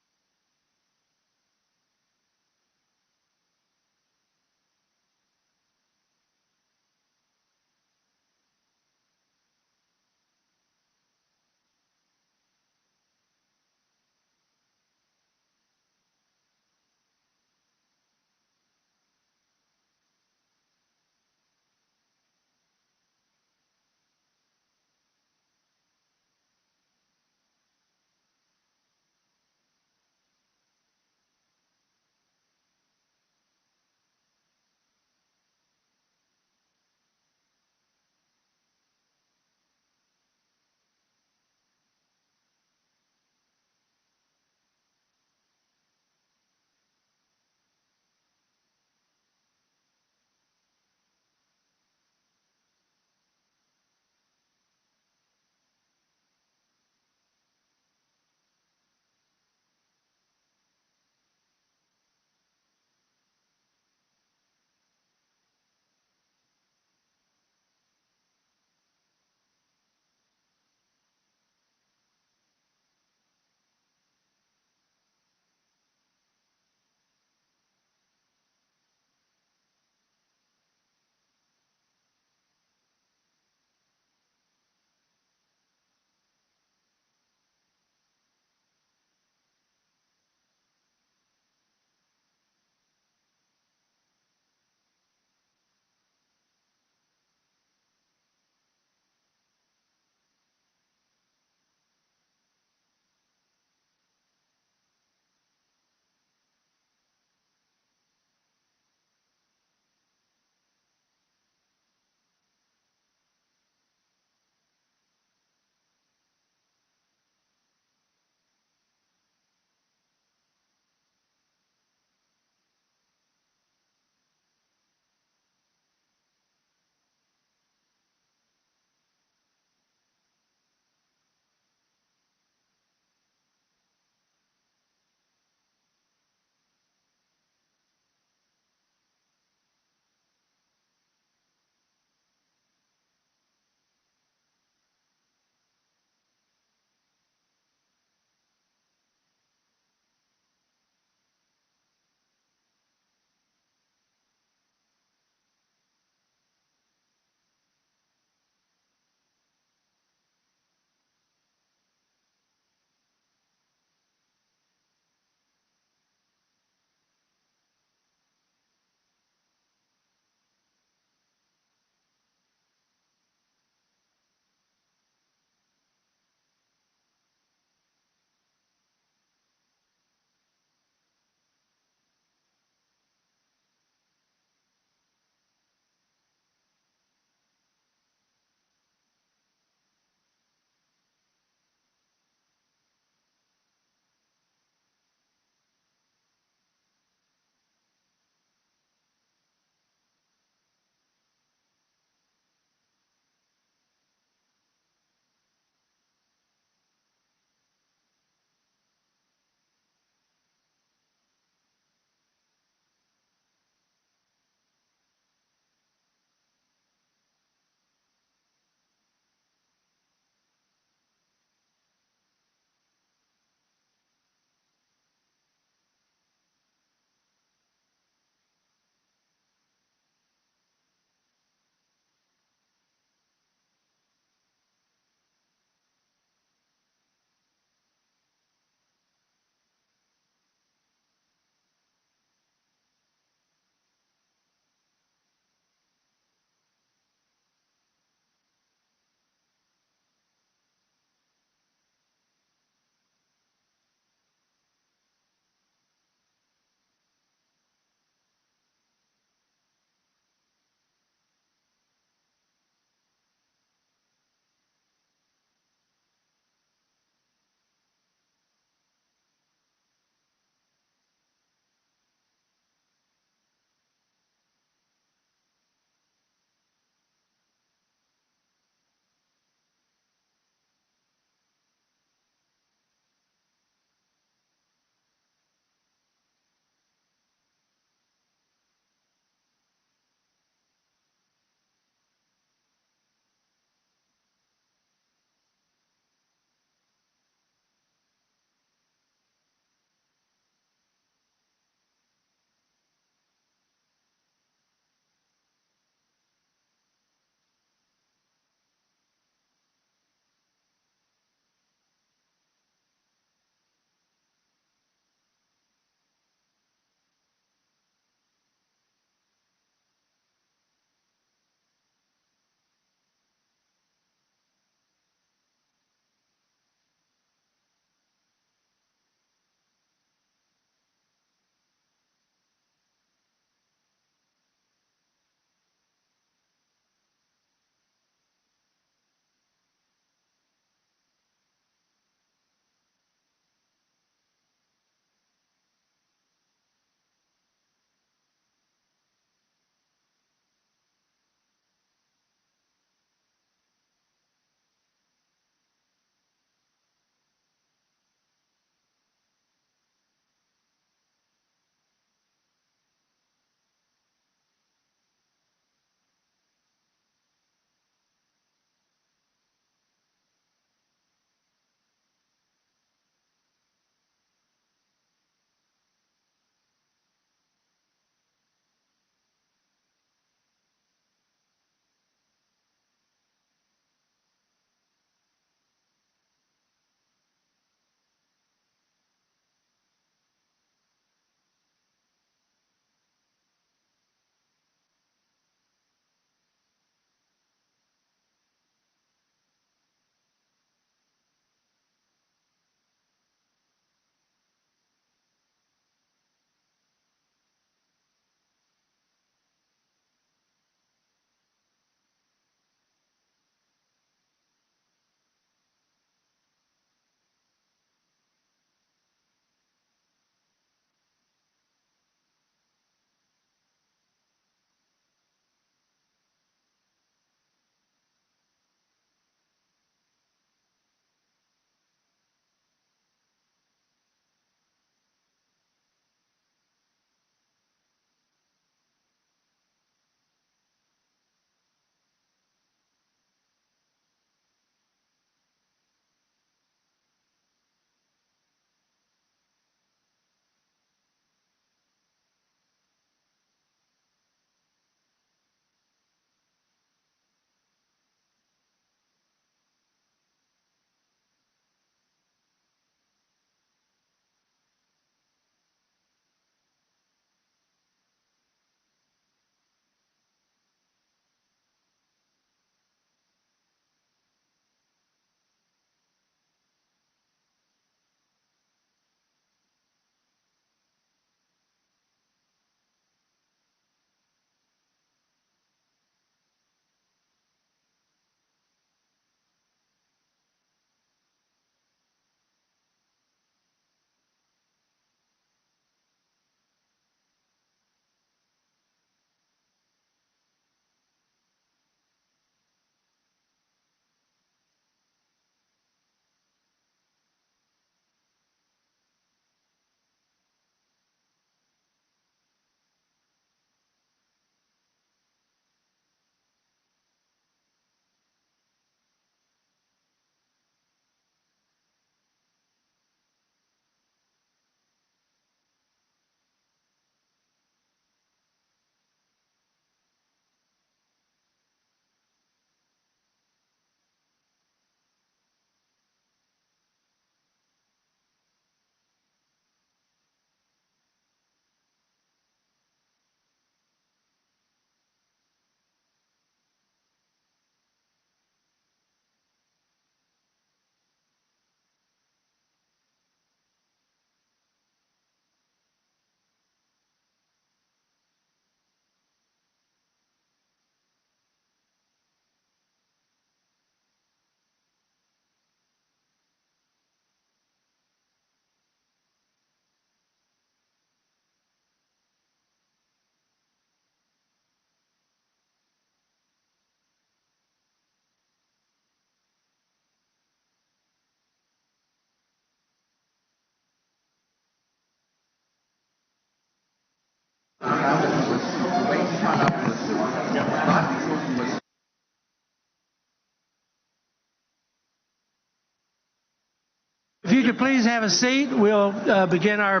If you could please have a seat, we'll begin our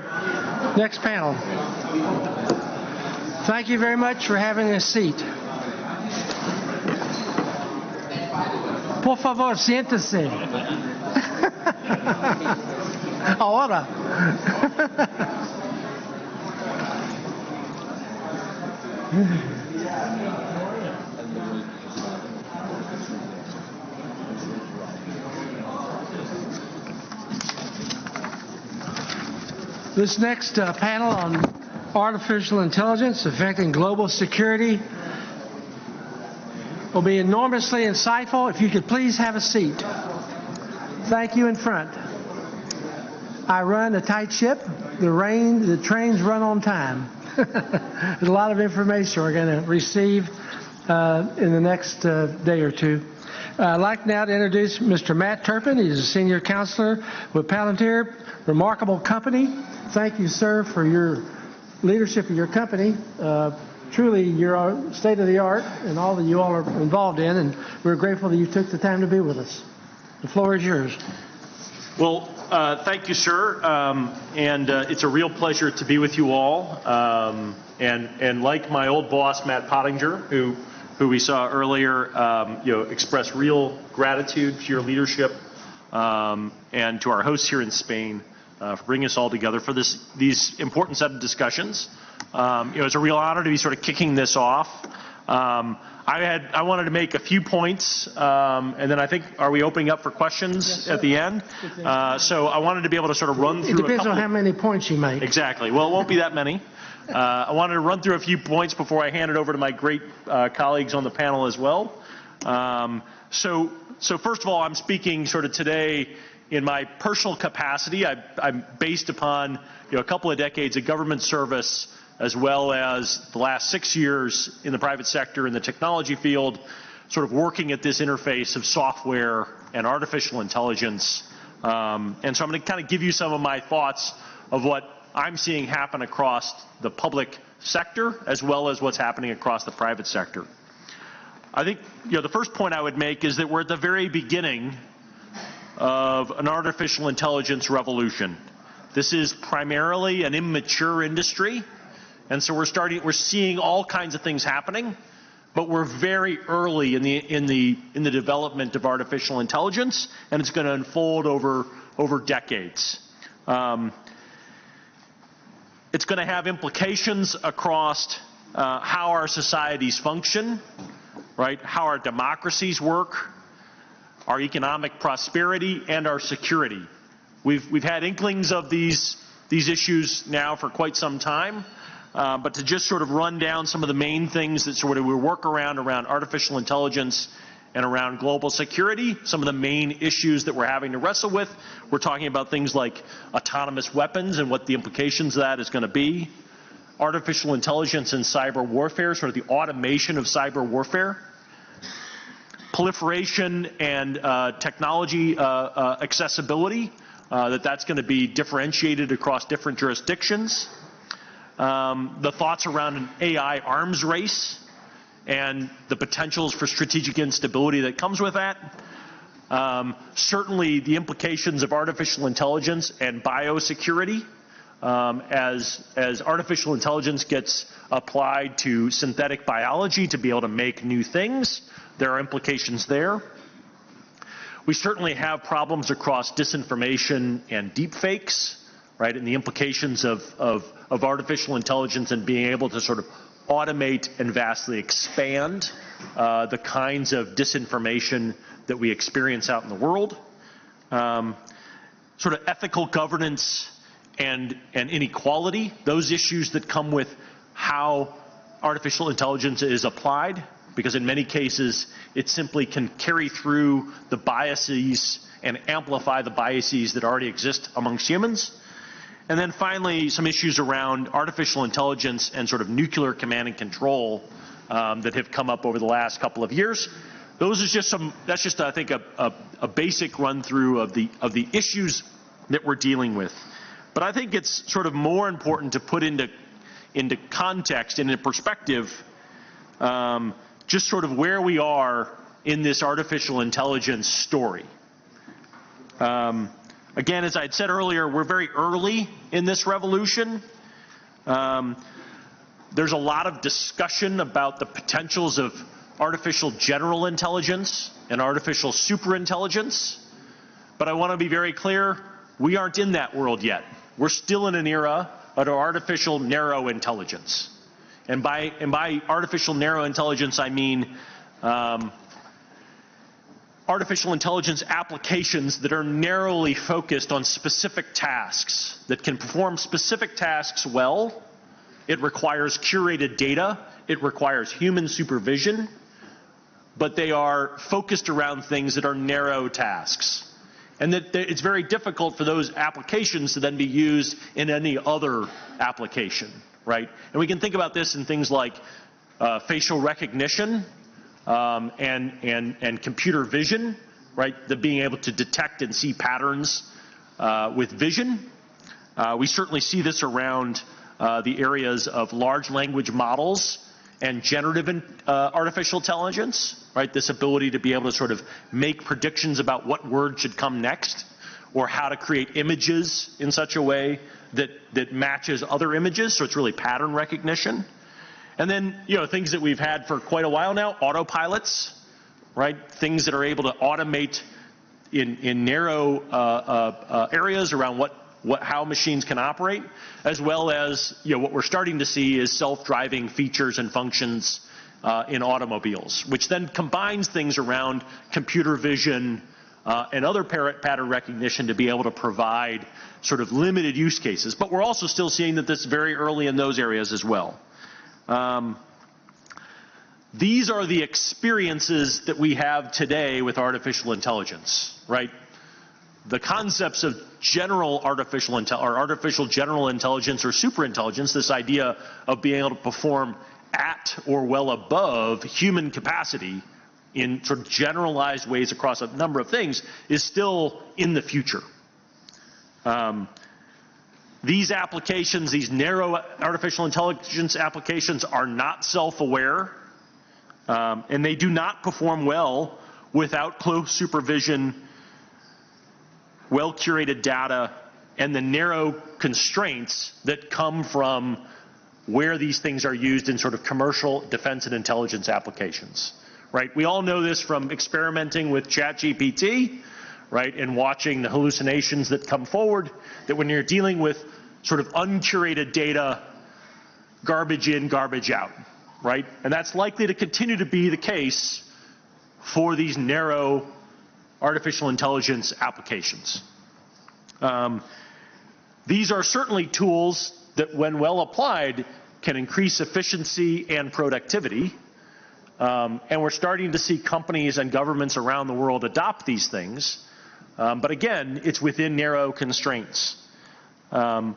next panel. Thank you very much for having a seat. Por favor, siéntese. Ahora. This next panel on artificial intelligence affecting global security will be enormously insightful. If you could please have a seat. Thank you in front. I run a tight ship. The trains run on time. There's a lot of information we're going to receive in the next day or two. I'd like now to introduce Mr. Matt Turpin. He's a senior counselor with Parliamentary. Remarkable company. Thank you, sir, for your leadership of your company. Truly, you're state of the art and all that you all are involved in, and we're grateful that you took the time to be with us. The floor is yours. Well, thank you, sir, and it's a real pleasure to be with you all. And like my old boss, Matt Pottinger, who we saw earlier, express real gratitude to your leadership and to our hosts here in Spain for bringing us all together for these important set of discussions. It's a real honor to be sort of kicking this off. I wanted to make a few points, and then I think, are we opening up for questions at the end? So I wanted to be able to sort of run through. It depends on how many points you make. Exactly. Well, it won't be that many. I wanted to run through a few points before I hand it over to my great colleagues on the panel as well. So first of all, I'm speaking sort of today in my personal capacity. I'm based upon a couple of decades of government service, as well as the last 6 years in the private sector in the technology field, sort of working at this interface of software and artificial intelligence. And so I'm going to kind of give you some of my thoughts of what I'm seeing happen across the public sector, as well as what's happening across the private sector. I think the first point I would make is that we're at the very beginning of an artificial intelligence revolution. This is primarily an immature industry, and so we're seeing all kinds of things happening, but we're very early in the development of artificial intelligence, and it's going to unfold over decades. It's going to have implications across how our societies function, right? How our democracies work, our economic prosperity, and our security. We've had inklings of these issues now for quite some time, but to just sort of run down some of the main things that sort of we work around artificial intelligence and around global security, some of the main issues that we're having to wrestle with. We're talking about things like autonomous weapons and what the implications of that is going to be, artificial intelligence and cyber warfare, sort of the automation of cyber warfare, proliferation and technology accessibility, that's going to be differentiated across different jurisdictions, the thoughts around an AI arms race and the potentials for strategic instability that comes with that. Certainly the implications of artificial intelligence and biosecurity as artificial intelligence gets applied to synthetic biology to be able to make new things. There are implications there. We certainly have problems across disinformation and deepfakes, right, and the implications of artificial intelligence and being able to sort of automate and vastly expand the kinds of disinformation that we experience out in the world. Sort of ethical governance and inequality, those issues that come with how artificial intelligence is applied, because in many cases it simply can carry through the biases and amplify the biases that already exist amongst humans. And then finally, some issues around artificial intelligence and sort of nuclear command and control that have come up over the last couple of years. Those is just that's just, I think, a basic run through of the issues that we're dealing with. But I think it's sort of more important to put into into context and into perspective just sort of where we are in this artificial intelligence story. Again, as I had said earlier, we're very early in this revolution. There's a lot of discussion about the potentials of artificial general intelligence and artificial superintelligence. But I want to be very clear, we aren't in that world yet. We're still in an era of artificial narrow intelligence. And by artificial narrow intelligence, I mean artificial intelligence applications that are narrowly focused on specific tasks, that can perform specific tasks well. It requires curated data. It requires human supervision. But they are focused around things that are narrow tasks. And that it's very difficult for those applications to then be used in any other application, right? And we can think about this in things like facial recognition and computer vision, right? The being able to detect and see patterns with vision. We certainly see this around the areas of large language models and generative artificial intelligence, right? This ability to be able to sort of make predictions about what word should come next, or how to create images in such a way that matches other images. So it's really pattern recognition. And then, things that we've had for quite a while now, autopilots, right? Things that are able to automate in narrow areas around how machines can operate, as well as what we're starting to see is self-driving features and functions in automobiles, which then combines things around computer vision and other pattern recognition to be able to provide sort of limited use cases. But we're also still seeing that this is very early in those areas as well. These are the experiences that we have today with artificial intelligence, right? The concepts of general artificial general intelligence or superintelligence, this idea of being able to perform at or well above human capacity in sort of generalized ways across a number of things, is still in the future. These applications, these narrow artificial intelligence applications, are not self-aware, and they do not perform well without close supervision, well-curated data, and the narrow constraints that come from where these things are used in sort of commercial defense and intelligence applications, right? We all know this from experimenting with ChatGPT, right, and watching the hallucinations that come forward, that when you're dealing with sort of uncurated data, garbage in, garbage out, right? And that's likely to continue to be the case for these narrow artificial intelligence applications. These are certainly tools that, when well applied, can increase efficiency and productivity. And we're starting to see companies and governments around the world adopt these things. But again, it's within narrow constraints. I'll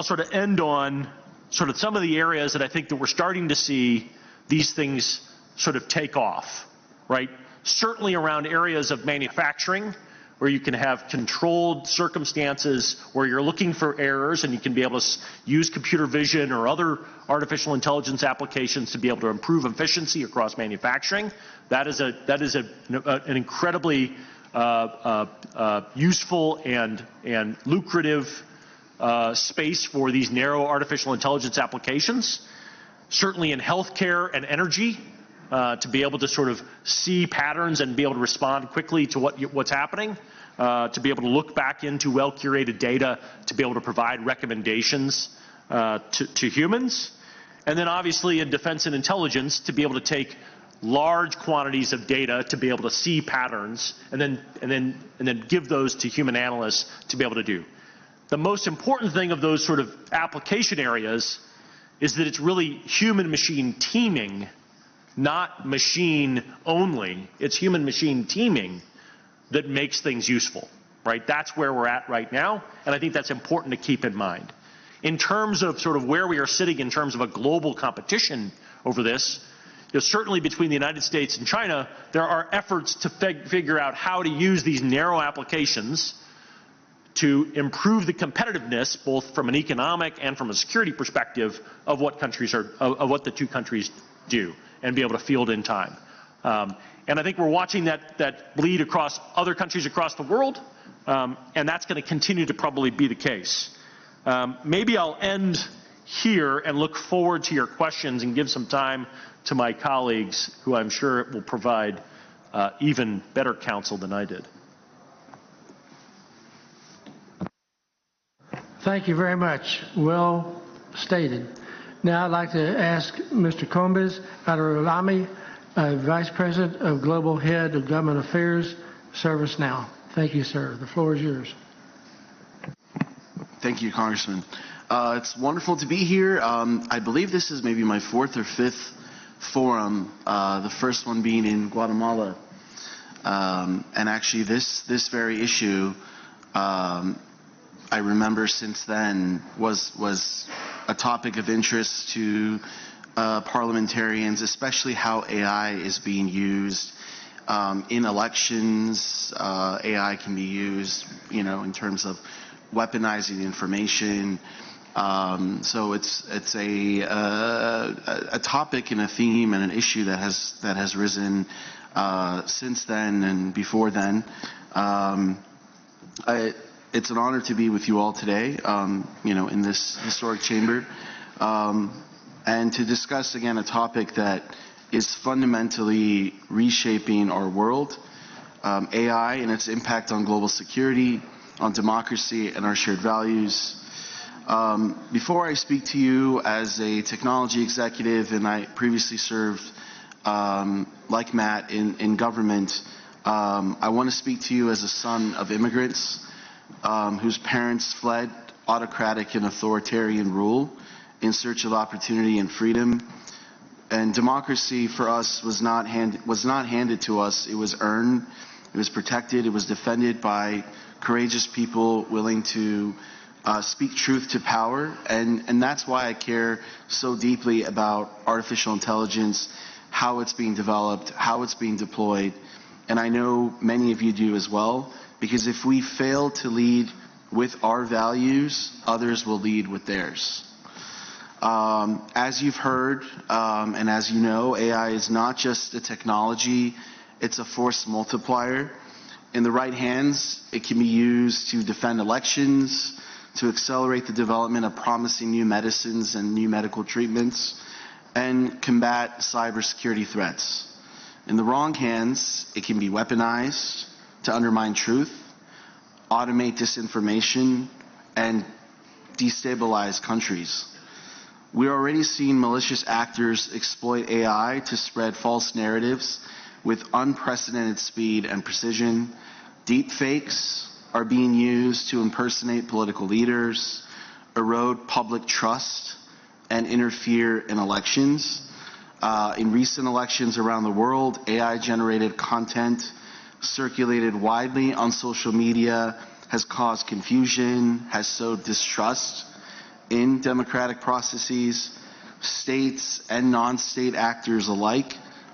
sort of end on sort of some of the areas that I think that we're starting to see these things sort of take off, right? Certainly around areas of manufacturing, where you can have controlled circumstances where you're looking for errors, and you can be able to use computer vision or other artificial intelligence applications to be able to improve efficiency across manufacturing. That is an incredibly useful and lucrative space for these narrow artificial intelligence applications. Certainly in healthcare and energy, to be able to sort of see patterns and be able to respond quickly to what's happening, to be able to look back into well-curated data, to be able to provide recommendations to humans. And then obviously in defense and intelligence, to be able to take large quantities of data to be able to see patterns and then give those to human analysts to be able to do. The most important thing of those sort of application areas is that it's really human-machine teaming, not machine only. It's human-machine teaming that makes things useful, right? That's where we're at right now, and I think that's important to keep in mind. In terms of sort of where we are sitting in terms of a global competition over this, certainly between the United States and China, there are efforts to figure out how to use these narrow applications to improve the competitiveness, both from an economic and from a security perspective, of what the two countries do, and be able to field in time. And I think we're watching that bleed across other countries across the world, and that's going to continue to probably be the case. Maybe I'll end here and look forward to your questions and give some time to my colleagues, who I'm sure will provide even better counsel than I did. Thank you very much. Well stated. Now I'd like to ask Mr. Combes Adarulami, Vice President of Global Head of Government Affairs, ServiceNow. Thank you, sir. The floor is yours. Thank you, Congressman. It's wonderful to be here. I believe this is maybe my fourth or fifth forum, the first one being in Guatemala. And actually this very issue, I remember since then was a topic of interest to parliamentarians, especially how AI is being used in elections. AI can be used, in terms of weaponizing information. So it's a topic and a theme and an issue that has risen since then and before then. It's an honor to be with you all today, in this historic chamber, and to discuss again a topic that is fundamentally reshaping our world, AI and its impact on global security, on democracy, and our shared values. Before I speak to you as a technology executive, and I previously served, like Matt, in government, I want to speak to you as a son of immigrants whose parents fled autocratic and authoritarian rule in search of opportunity and freedom. And democracy for us was not handed to us. It was earned. It was protected. It was defended by courageous people willing to speak truth to power. And that's why I care so deeply about artificial intelligence, how it's being developed, how it's being deployed. And I know many of you do as well, because if we fail to lead with our values, others will lead with theirs. As you've heard, and as you know, AI is not just a technology, it's a force multiplier. In the right hands, it can be used to defend elections, to accelerate the development of promising new medicines and new medical treatments, and combat cybersecurity threats. In the wrong hands, it can be weaponized to undermine truth, automate disinformation, and destabilize countries. We're already seeing malicious actors exploit AI to spread false narratives with unprecedented speed and precision. Deepfakes are being used to impersonate political leaders, erode public trust, and interfere in elections. In recent elections around the world, AI-generated content circulated widely on social media has caused confusion, has sowed distrust in democratic processes. States and non-state actors alike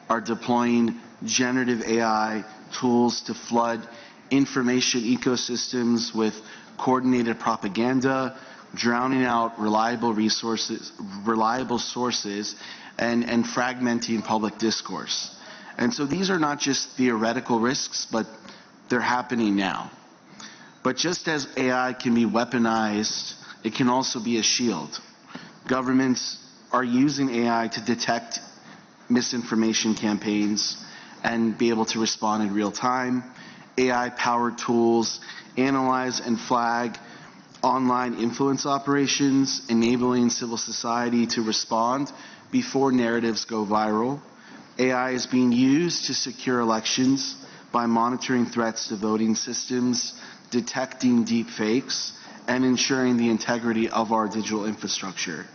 are deploying generative AI tools to flood information ecosystems with coordinated propaganda, drowning out reliable sources, and fragmenting public discourse. And so these are not just theoretical risks, but they're happening now. But just as AI can be weaponized, it can also be a shield. Governments are using AI to detect misinformation campaigns and be able to respond in real time. AI-powered tools analyze and flag online influence operations, enabling civil society to respond before narratives go viral. AI is being used to secure elections by monitoring threats to voting systems, detecting deep fakes, and ensuring the integrity of our digital infrastructure.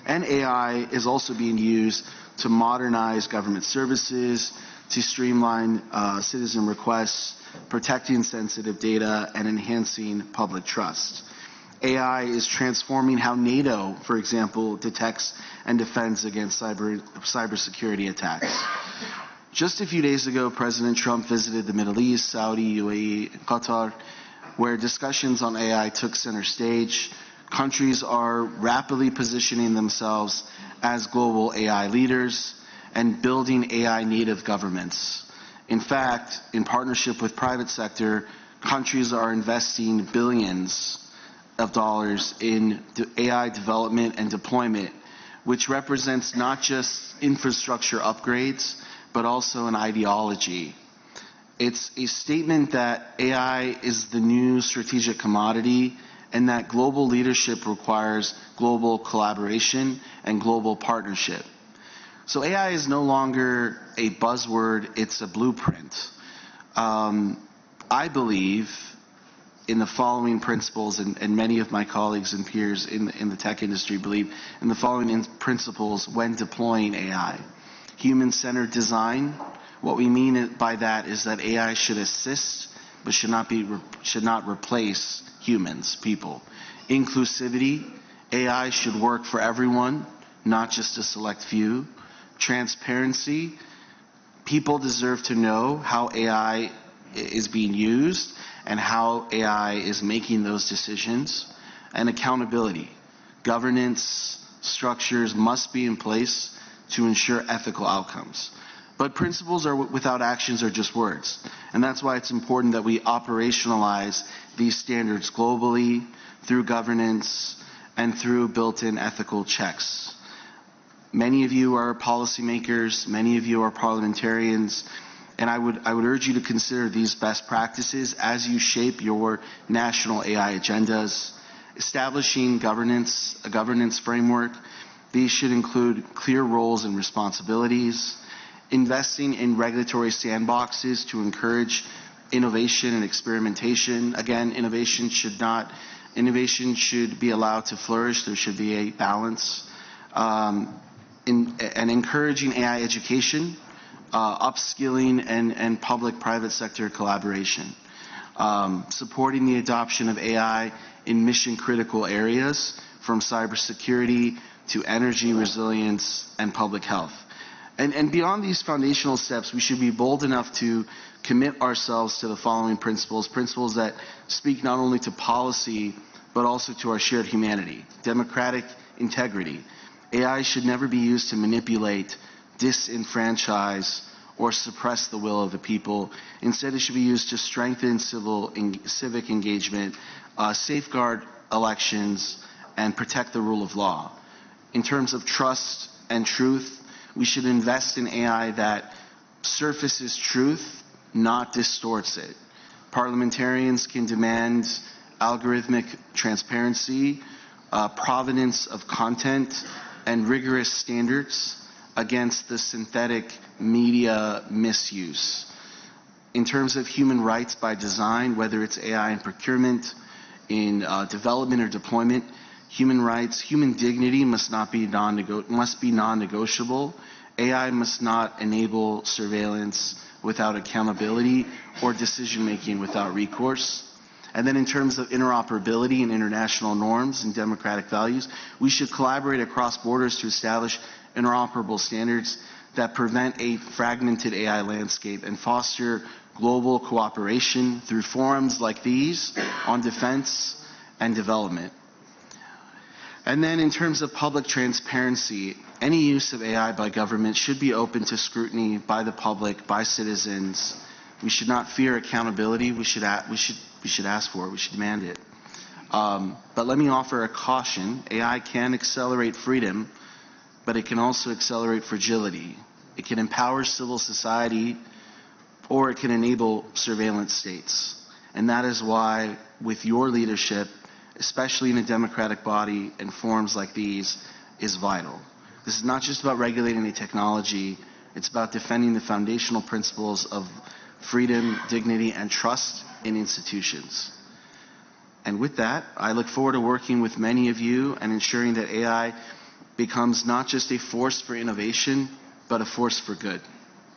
And AI is also being used to modernize government services, to streamline citizen requests, protecting sensitive data, and enhancing public trust. AI is transforming how NATO, for example, detects and defends against cybersecurity attacks. Just a few days ago, President Trump visited the Middle East, Saudi, UAE, and Qatar, where discussions on AI took center stage. Countries are rapidly positioning themselves as global AI leaders and building AI native governments. In fact, in partnership with private sector, countries are investing billions of dollars in AI development and deployment, which represents not just infrastructure upgrades, but also an ideology. It's a statement that AI is the new strategic commodity and that global leadership requires global collaboration and global partnership. So AI is no longer a buzzword, it's a blueprint. I believe in the following principles, and many of my colleagues and peers in the tech industry believe in the following principles when deploying AI. Human-centered design. What we mean by that is that AI should assist, but should not replace humans, people. Inclusivity. AI should work for everyone, not just a select few. Transparency. People deserve to know how AI is being used and how AI is making those decisions. And accountability. Governance structures must be in place to ensure ethical outcomes. But principles without actions are just words. And that's why it's important that we operationalize these standards globally through governance and through built-in ethical checks. Many of you are policymakers, many of you are parliamentarians, and I would urge you to consider these best practices as you shape your national AI agendas. Establishing a governance framework. These should include clear roles and responsibilities. Investing in regulatory sandboxes to encourage innovation and experimentation. Again, innovation should be allowed to flourish. There should be a balance. And encouraging AI education, upskilling, and public-private sector collaboration. Supporting the adoption of AI in mission-critical areas, from cybersecurity to energy resilience and public health. And beyond these foundational steps, we should be bold enough to commit ourselves to the following principles that speak not only to policy, but also to our shared humanity. Democratic integrity. AI should never be used to manipulate, disenfranchise, or suppress the will of the people. Instead, it should be used to strengthen civic engagement, safeguard elections, and protect the rule of law. In terms of trust and truth, we should invest in AI that surfaces truth, not distorts it. Parliamentarians can demand algorithmic transparency, provenance of content, and rigorous standards against the synthetic media misuse. In terms of human rights by design, whether it's AI in procurement, in development or deployment, human rights, human dignity must be non-negotiable. AI must not enable surveillance without accountability or decision-making without recourse. And then in terms of interoperability and international norms and democratic values, we should collaborate across borders to establish interoperable standards that prevent a fragmented AI landscape and foster global cooperation through forums like these on defense and development. And then in terms of public transparency, any use of AI by government should be open to scrutiny by the public, by citizens. We should not fear accountability. We should ask for it. We should demand it. But let me offer a caution. AI can accelerate freedom, but it can also accelerate fragility. It can empower civil society, or it can enable surveillance states. And that is why, with your leadership, especially in a democratic body and forums like these, is vital. This is not just about regulating the technology. It's about defending the foundational principles of freedom, dignity, and trust in institutions. And with that, I look forward to working with many of you and ensuring that AI becomes not just a force for innovation, but a force for good.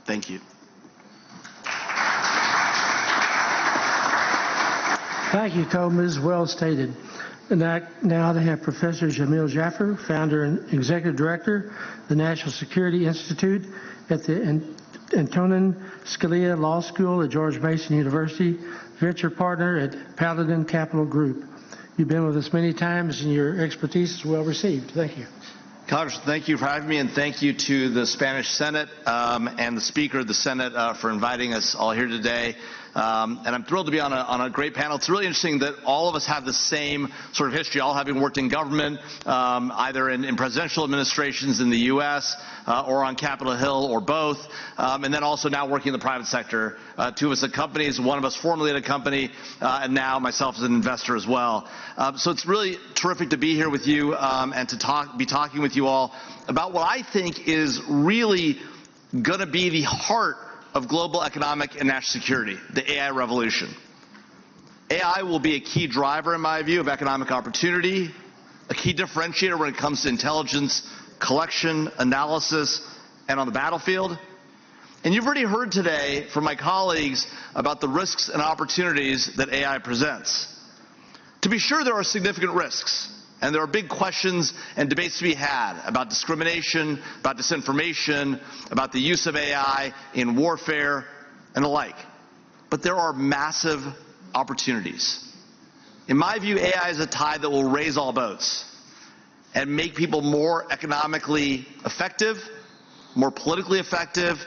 Thank you. Thank you, Thomas. Well stated. And now they have Professor Jamil Jaffer, founder and executive director of the National Security Institute at the Antonin Scalia Law School at George Mason University, venture partner at Paladin Capital Group. You've been with us many times, and your expertise is well received. Thank you. Congressman, thank you for having me, and thank you to the Spanish Senate and the Speaker of the Senate for inviting us all here today. And I'm thrilled to be on a great panel. It's really interesting that all of us have the same sort of history, all having worked in government, either in presidential administrations in the U.S. Or on Capitol Hill, or both, and then also now working in the private sector. Two of us at companies, one of us formerly at a company, and now myself as an investor as well. So it's really terrific to be here with you and to be talking with you all about what I think is really going to be the heart of global economic and national security, the AI revolution. AI will be a key driver, in my view, of economic opportunity, a key differentiator when it comes to intelligence collection, analysis, and on the battlefield. And you've already heard today from my colleagues about the risks and opportunities that AI presents. To be sure, there are significant risks, and there are big questions and debates to be had about discrimination, about disinformation, about the use of AI in warfare, and the like. But there are massive opportunities. In my view, AI is a tide that will raise all boats and make people more economically effective, more politically effective,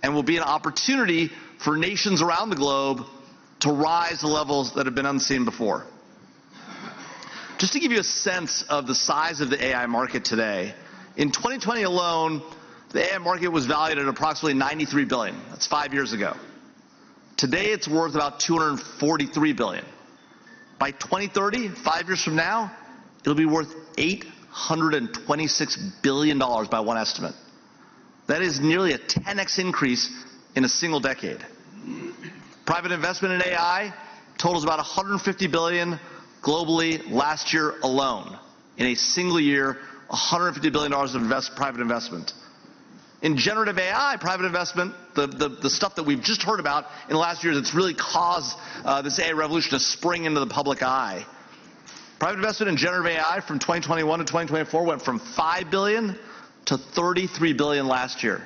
and will be an opportunity for nations around the globe to rise to levels that have been unseen before. Just to give you a sense of the size of the AI market today, in 2020 alone, the AI market was valued at approximately $93 billion. That's 5 years ago. Today, it's worth about $243 billion. By 2030, 5 years from now, it'll be worth $826 billion by one estimate. That is nearly a 10x increase in a single decade. Private investment in AI totals about $150 billion globally last year alone. In a single year, $150 billion of private investment. In generative AI, private investment, the stuff that we've just heard about in the last years, it's really caused this AI revolution to spring into the public eye. Private investment in generative AI from 2021 to 2024 went from $5 billion to $33 billion last year.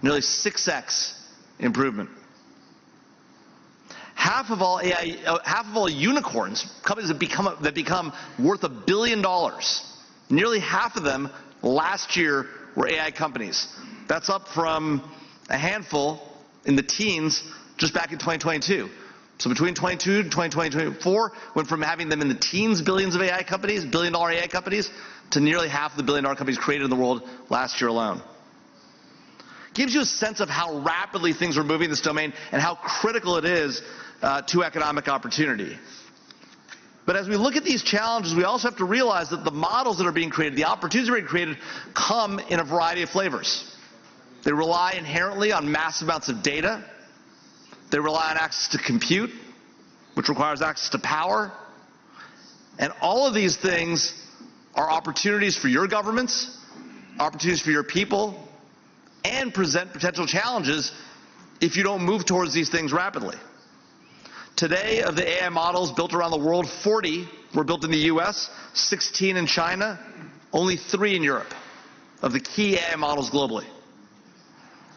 Nearly 6x improvement. Half of all unicorns, companies that become worth $1 billion, nearly half of them last year were AI companies. That's up from a handful in the teens just back in 2022. So between 2022 and 2024, went from having them in the teens billions of AI companies, billion-dollar AI companies, to nearly half of the billion-dollar companies created in the world last year alone. Gives you a sense of how rapidly things are moving in this domain and how critical it is to economic opportunity. But as we look at these challenges, we also have to realize that the models that are being created, the opportunities that are being created, come in a variety of flavors. They rely inherently on massive amounts of data. They rely on access to compute, which requires access to power. And all of these things are opportunities for your governments, opportunities for your people, and present potential challenges if you don't move towards these things rapidly. Today, of the AI models built around the world, 40 were built in the US, 16 in China, only 3 in Europe, of the key AI models globally.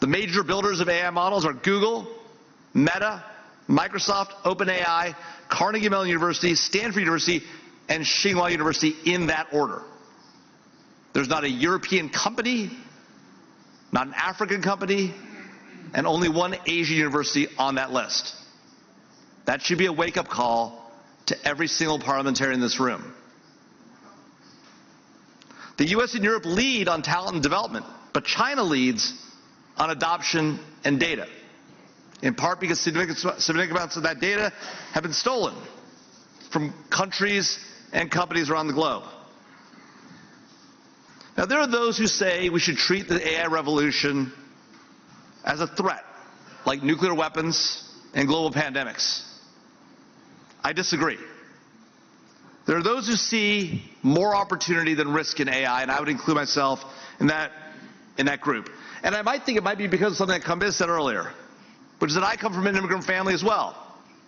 The major builders of AI models are Google, Meta, Microsoft, OpenAI, Carnegie Mellon University, Stanford University, and Tsinghua University in that order. There's not a European company, not an African company, and only one Asian university on that list. That should be a wake-up call to every single parliamentarian in this room. The US and Europe lead on talent and development, but China leads on adoption and data, in part because significant amounts of that data have been stolen from countries and companies around the globe. Now, there are those who say we should treat the AI revolution as a threat, like nuclear weapons and global pandemics. I disagree. There are those who see more opportunity than risk in AI, and I would include myself in that group. And I might think it might be because of something that Kambiz said earlier, which is that I come from an immigrant family as well.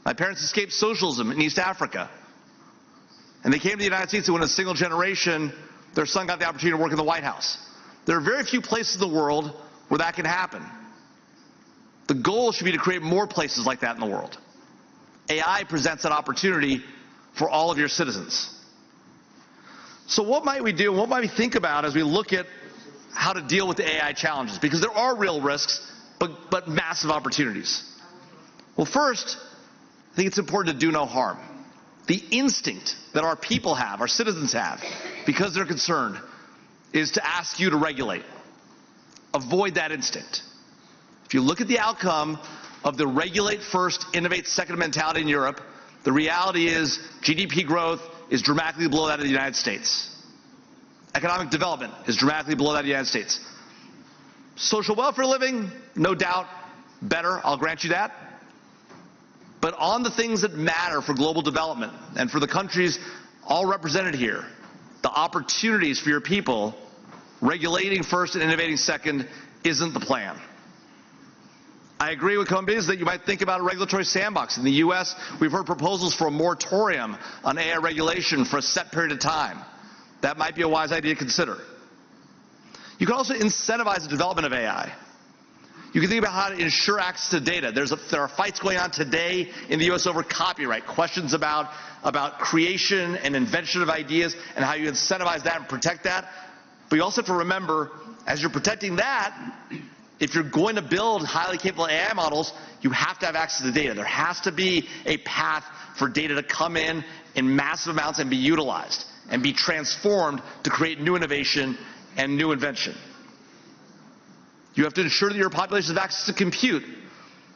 My parents escaped socialism in East Africa. And they came to the United States, and in a single generation, their son got the opportunity to work in the White House. There are very few places in the world where that can happen. The goal should be to create more places like that in the world. AI presents an opportunity for all of your citizens. So what might we do, and what might we think about as we look at how to deal with the AI challenges? Because there are real risks, but massive opportunities. Well, first, I think it's important to do no harm. The instinct that our people have, our citizens have, because they're concerned, is to ask you to regulate. Avoid that instinct. If you look at the outcome of the regulate first, innovate second mentality in Europe, the reality is GDP growth is dramatically below that of the United States. Economic development is dramatically below that of the United States. Social welfare living, no doubt, better, I'll grant you that. But on the things that matter for global development and for the countries all represented here, the opportunities for your people, regulating first and innovating second isn't the plan. I agree with Columbia's that you might think about a regulatory sandbox. In the U.S., we've heard proposals for a moratorium on AI regulation for a set period of time. That might be a wise idea to consider. You can also incentivize the development of AI. You can think about how to ensure access to data. There are fights going on today in the U.S. over copyright, questions about creation and invention of ideas and how you incentivize that and protect that. But you also have to remember, as you're protecting that, if you're going to build highly capable AI models, you have to have access to data. There has to be a path for data to come in massive amounts and be utilized and be transformed to create new innovation and new invention. You have to ensure that your population has access to compute.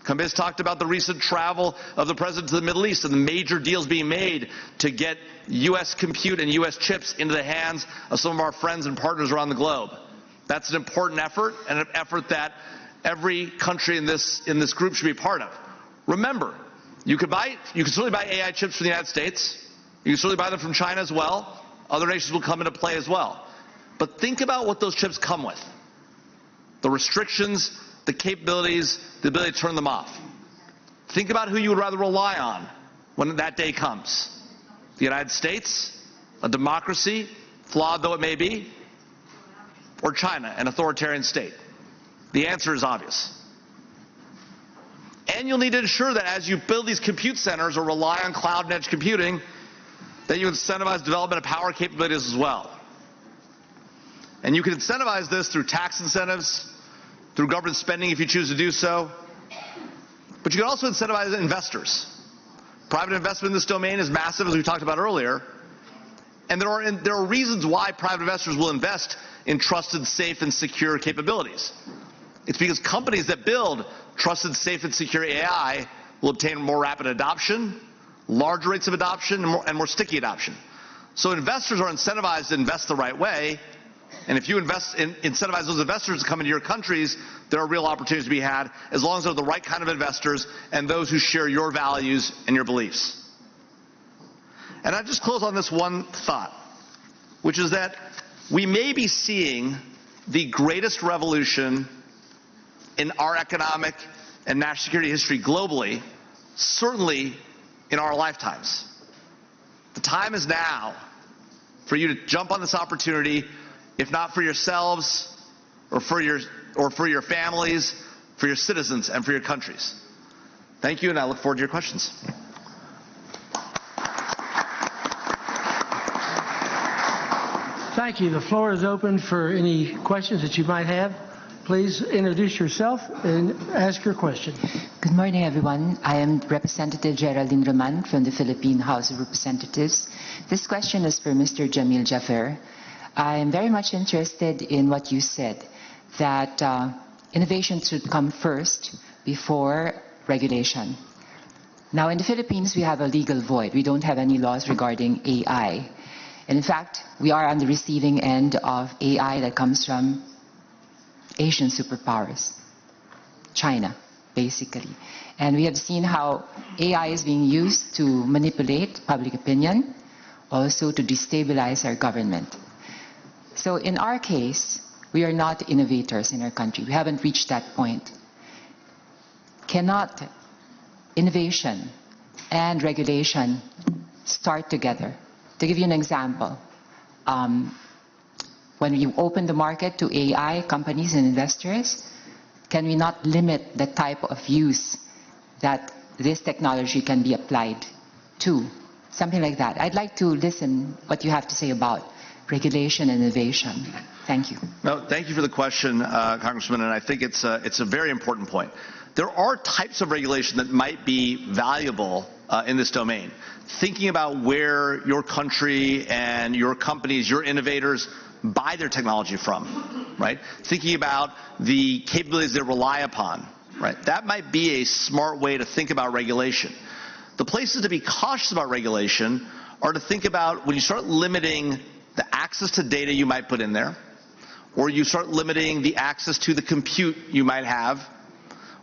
Kambiz talked about the recent travel of the president to the Middle East and the major deals being made to get U.S. compute and U.S. chips into the hands of some of our friends and partners around the globe. That's an important effort, and an effort that every country in this group should be part of. Remember, you can certainly buy AI chips from the United States. You can certainly buy them from China as well. Other nations will come into play as well. But think about what those chips come with. The restrictions, the capabilities, the ability to turn them off. Think about who you would rather rely on when that day comes. The United States, a democracy, flawed though it may be, or China, an authoritarian state? The answer is obvious. And you'll need to ensure that as you build these compute centers or rely on cloud and edge computing, that you incentivize development of power capabilities as well. And you can incentivize this through tax incentives, through government spending if you choose to do so. But you can also incentivize investors. Private investment in this domain is massive, as we talked about earlier. And there are reasons why private investors will invest in trusted, safe, and secure capabilities. It's because companies that build trusted, safe, and secure AI will obtain more rapid adoption, larger rates of adoption, and more sticky adoption. So investors are incentivized to invest the right way. And if you incentivize those investors to come into your countries, there are real opportunities to be had, as long as they're the right kind of investors and those who share your values and your beliefs. And I just close on this one thought, which is that we may be seeing the greatest revolution in our economic and national security history globally, certainly in our lifetimes. The time is now for you to jump on this opportunity, if not for yourselves or for your families, for your citizens and for your countries. Thank you, and I look forward to your questions. Thank you. The floor is open for any questions that you might have. Please introduce yourself and ask your question. Good morning, everyone. I am Representative Geraldine Roman from the Philippine House of Representatives. This question is for Mr. Jamil Jaffer. I am very much interested in what you said, that innovation should come first before regulation. Now, in the Philippines, we have a legal void. We don't have any laws regarding AI. And in fact, we are on the receiving end of AI that comes from Asian superpowers, China, basically. And we have seen how AI is being used to manipulate public opinion, also to destabilize our government. So in our case, we are not innovators in our country. We haven't reached that point. Cannot innovation and regulation start together? To give you an example, when you open the market to AI companies and investors, can we not limit the type of use that this technology can be applied to? Something like that. I'd like to listen what you have to say about regulation and innovation. Thank you. No, thank you for the question, Congressman, and I think it's a very important point. There are types of regulation that might be valuable in this domain. Thinking about where your country and your companies, your innovators buy their technology from, right? Thinking about the capabilities they rely upon, right? That might be a smart way to think about regulation. The places to be cautious about regulation are to think about when you start limiting the access to data you might put in there, or you start limiting the access to the compute you might have,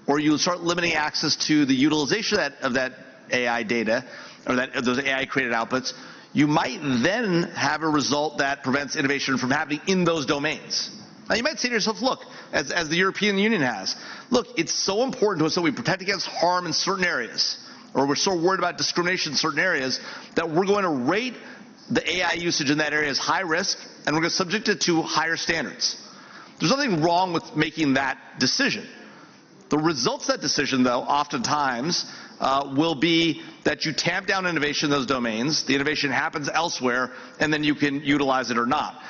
or you start limiting access to the utilization of that AI data, or those AI created outputs, you might then have a result that prevents innovation from happening in those domains. Now you might say to yourself, look, as the European Union has, look, it's so important to us that we protect against harm in certain areas, or we're so worried about discrimination in certain areas that we're going to rate the AI usage in that area as high risk, and we're going to subject it to higher standards. There's nothing wrong with making that decision. The results of that decision, though, oftentimes will be that you tamp down innovation in those domains, the innovation happens elsewhere, and then you can utilize it or not.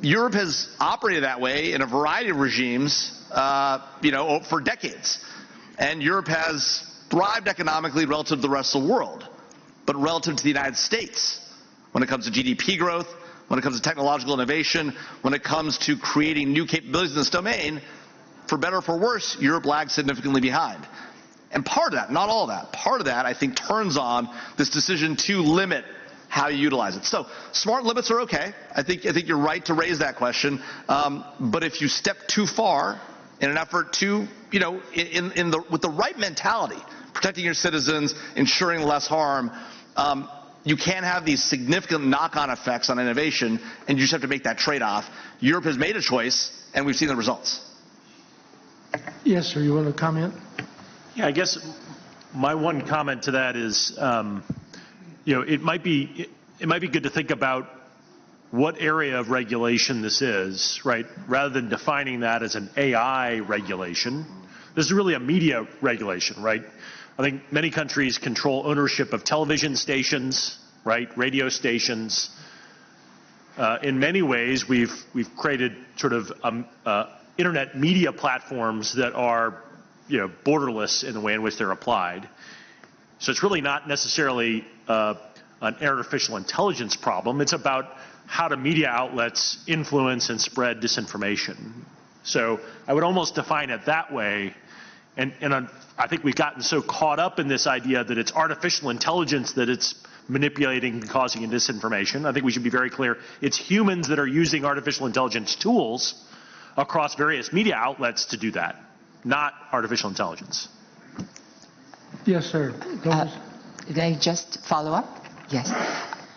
Europe has operated that way in a variety of regimes, for decades. And Europe has thrived economically relative to the rest of the world. But relative to the United States, when it comes to GDP growth, when it comes to technological innovation, when it comes to creating new capabilities in this domain, for better or for worse, Europe lags significantly behind. And part of that, not all of that, part of that I think turns on this decision to limit how you utilize it. So smart limits are okay. I think you're right to raise that question. But if you step too far in an effort to, with the right mentality, protecting your citizens, ensuring less harm, you can have these significant knock-on effects on innovation, and you just have to make that trade-off. Europe has made a choice, and we've seen the results. Yes, sir. You want to comment? Yeah, I guess my one comment to that is, it might be good to think about what area of regulation this is, right? Rather than defining that as an AI regulation, this is really a media regulation, right? I think many countries control ownership of television stations, right? Radio stations. In many ways, we've created sort of internet media platforms that are, borderless in the way in which they're applied. So it's really not necessarily an artificial intelligence problem. It's about how do media outlets influence and spread disinformation. So I would almost define it that way. And I think we've gotten so caught up in this idea that it's artificial intelligence that it's manipulating and causing disinformation. I think we should be very clear. It's humans that are using artificial intelligence tools across various media outlets to do that, not artificial intelligence. Yes, sir. Can I just follow up? Yes.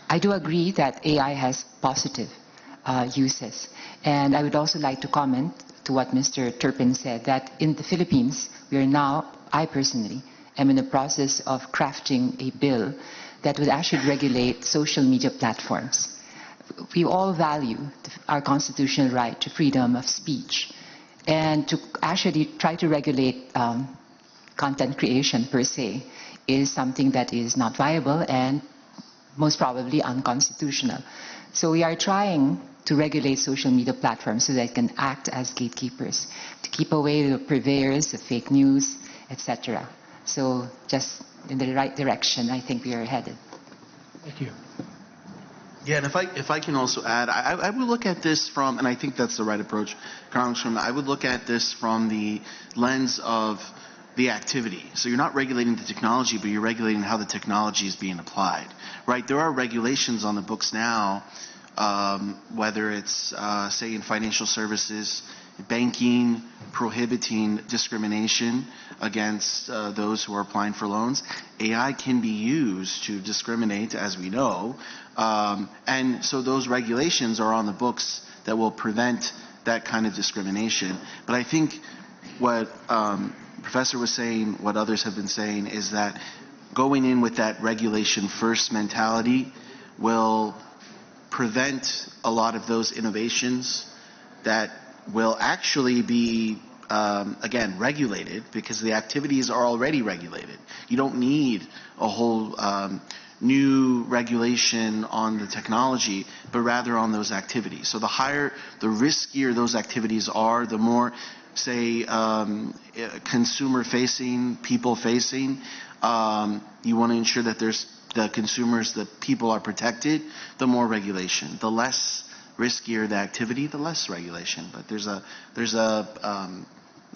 I do agree that AI has positive uses. And I would also like to comment to what Mr. Turpin said, that in the Philippines, I personally am in the process of crafting a bill that would actually regulate social media platforms. We all value our constitutional right to freedom of speech, and to actually try to regulate content creation per se is something that is not viable and most probably unconstitutional. So we are trying to regulate social media platforms so that they can act as gatekeepers, to keep away the purveyors of fake news, etc. So just in the right direction, I think we are headed. Thank you. Yeah, and if I can also add, I would look at this from, and I think that's the right approach, Congressman, I would look at this from the lens of the activity. So you're not regulating the technology, but you're regulating how the technology is being applied, right? There are regulations on the books now, whether it's, say, in financial services, banking, prohibiting discrimination against those who are applying for loans. AI can be used to discriminate, as we know, and so those regulations are on the books that will prevent that kind of discrimination. But I think what Professor was saying, what others have been saying, is that going in with that regulation first mentality will prevent a lot of those innovations that will actually be again, regulated, because the activities are already regulated. You don't need a whole new regulation on the technology, but rather on those activities. So the riskier those activities are, the more, say, consumer-facing, people-facing, you want to ensure that the consumers, the people are protected, the more regulation. The less riskier the activity, the less regulation. But there's a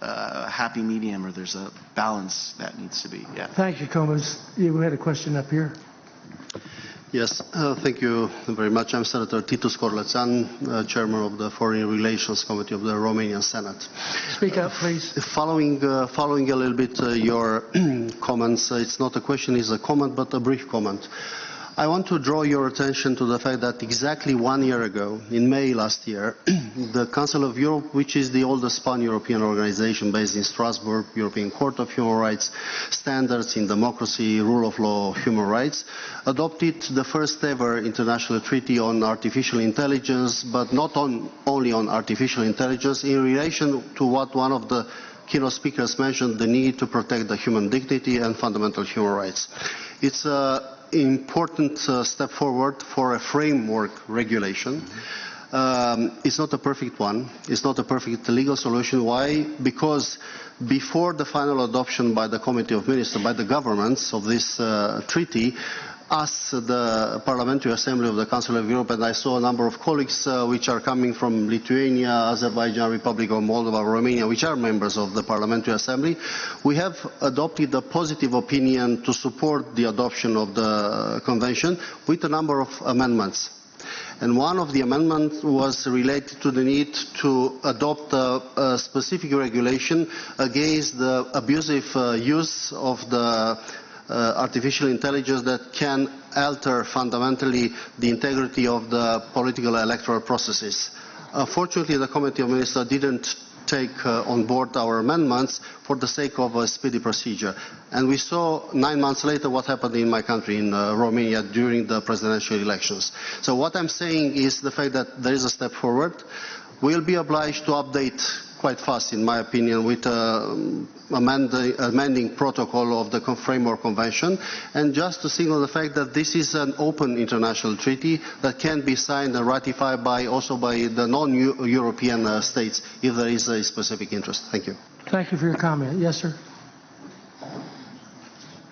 happy medium, or there's a balance that needs to be. Yeah. Thank you, Comas. We had a question up here. Yes, thank you very much. I'm Senator Titus Corlețan, Chairman of the Foreign Relations Committee of the Romanian Senate. Speak up, please. Following a little bit your comments, it's not a question, it's a comment, but a brief comment. I want to draw your attention to the fact that exactly 1 year ago, in May last year, the Council of Europe, which is the oldest pan-European organization based in Strasbourg, European Court of Human Rights, standards in democracy, rule of law, human rights, adopted the first ever international treaty on artificial intelligence, but not only on artificial intelligence, in relation to what one of the keynote speakers mentioned, the need to protect the human dignity and fundamental human rights. It's an important step forward for a framework regulation. It's not a perfect one. It's not a perfect legal solution. Why? Because before the final adoption by the Committee of Ministers, by the governments of this treaty, us, the Parliamentary Assembly of the Council of Europe, and I saw a number of colleagues which are coming from Lithuania, Azerbaijan, Republic of Moldova, Romania, which are members of the Parliamentary Assembly, we have adopted a positive opinion to support the adoption of the Convention with a number of amendments. And one of the amendments was related to the need to adopt a specific regulation against the abusive use of the artificial intelligence that can alter fundamentally the integrity of the political electoral processes. Fortunately, the Committee of Ministers didn't take on board our amendments for the sake of a speedy procedure. And we saw 9 months later what happened in my country, in Romania, during the presidential elections. So what I'm saying is the fact that there is a step forward. We'll be obliged to update quite fast, in my opinion, with amending protocol of the Framework Convention, and just to signal the fact that this is an open international treaty that can be signed and ratified also by the non-European states if there is a specific interest. Thank you. Thank you for your comment. Yes, sir.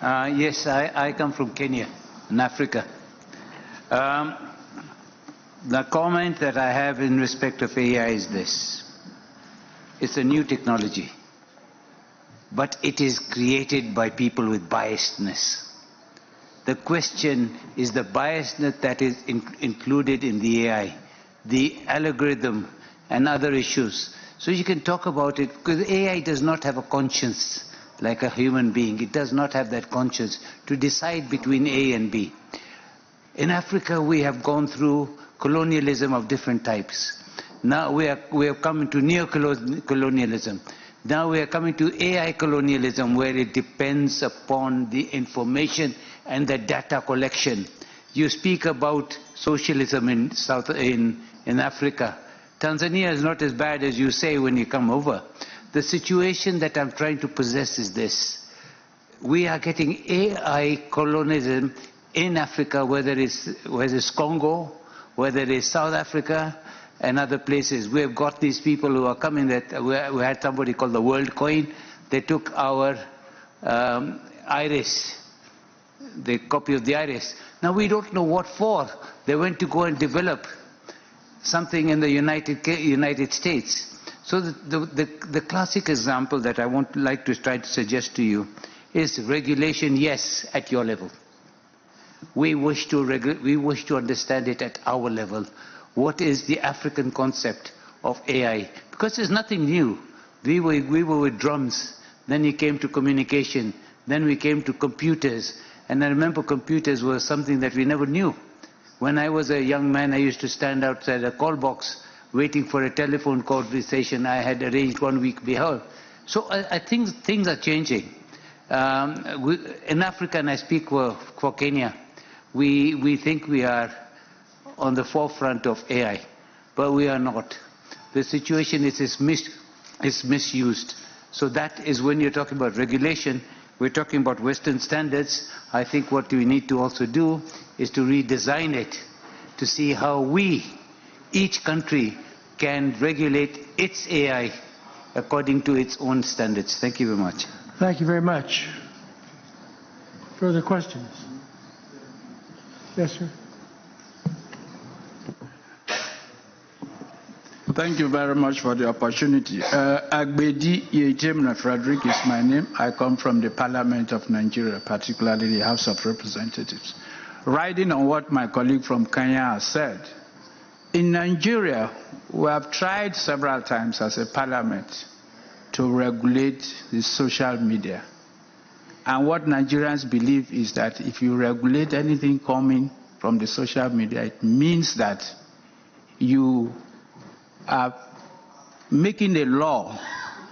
Yes, I come from Kenya, in Africa. The comment that I have in respect of AI is this. It's a new technology, but it is created by people with biasedness. The question is the biasness that is included in the AI, the algorithm and other issues. So you can talk about it, because AI does not have a conscience like a human being. It does not have that conscience to decide between A and B. In Africa, we have gone through colonialism of different types. Now we have come into neo-colonialism. Now we are coming to AI colonialism, where it depends upon the information and the data collection. You speak about socialism in Africa. Tanzania is not as bad as you say when you come over. The situation that I'm trying to possess is this. We are getting AI colonialism in Africa, whether it's Congo, whether it's South Africa, and other places. We have got these people who are coming that we had somebody called the World Coin. They took our iris, the copy of the iris. Now we don't know what for. They went to go and develop something in the United States. So the classic example that I like to try to suggest to you is regulation, yes, at your level. We wish to understand it at our level. What is the African concept of AI? Because there's nothing new. We were with drums, then we came to communication, then we came to computers, and I remember computers were something that we never knew. When I was a young man, I used to stand outside a call box waiting for a telephone conversation I had arranged 1 week before. So I think things are changing. In Africa, and I speak for Kenya, we think we are on the forefront of AI, but we are not. The situation is this is misused. So that is when you're talking about regulation, we're talking about Western standards. I think what we need to also do is to redesign it to see how we, each country, can regulate its AI according to its own standards. Thank you very much. Thank you very much. Further questions? Yes, sir. Thank you very much for the opportunity. Agbedi Yejemna Frederick is my name. I come from the Parliament of Nigeria, particularly the House of Representatives. Riding on what my colleague from Kenya has said, in Nigeria, we have tried several times as a parliament to regulate the social media. And what Nigerians believe is that if you regulate anything coming from the social media, it means that you are making a law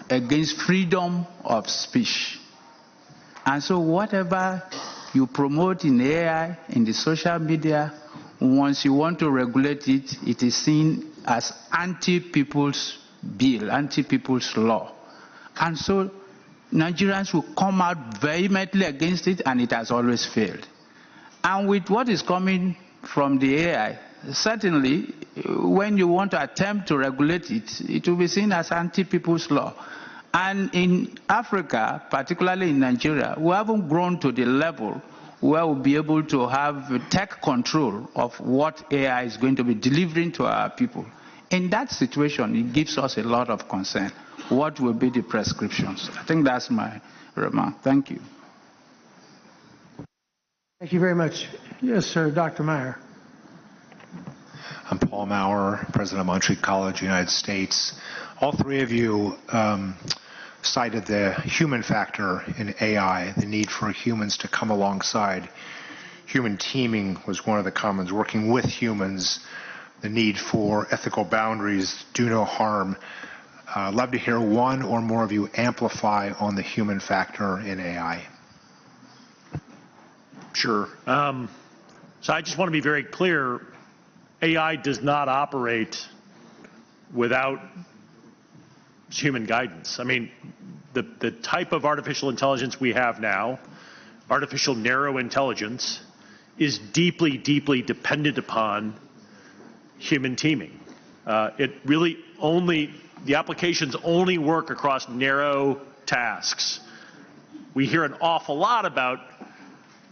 against freedom of speech. And so whatever you promote in AI, in the social media, once you want to regulate it, it is seen as anti-people's bill, anti-people's law. And so Nigerians will come out vehemently against it, and it has always failed. And with what is coming from the AI, certainly when you want to attempt to regulate it, it will be seen as anti-people's law. And in Africa, particularly in Nigeria, we haven't grown to the level where we'll be able to have tech control of what AI is going to be delivering to our people. In that situation, it gives us a lot of concern. What will be the prescriptions? I think that's my remark. Thank you. Thank you very much. Yes, sir. Dr. Meyer. I'm Paul Maurer, president of Monterey College, United States. All three of you cited the human factor in AI, the need for humans to come alongside. Human teaming was one of the comments, working with humans, the need for ethical boundaries, do no harm. I'd love to hear one or more of you amplify on the human factor in AI. Sure. So I just want to be very clear. AI does not operate without human guidance. I mean, the type of artificial intelligence we have now, artificial narrow intelligence, is deeply, deeply dependent upon human teaming. It really only, the applications only work across narrow tasks. We hear an awful lot about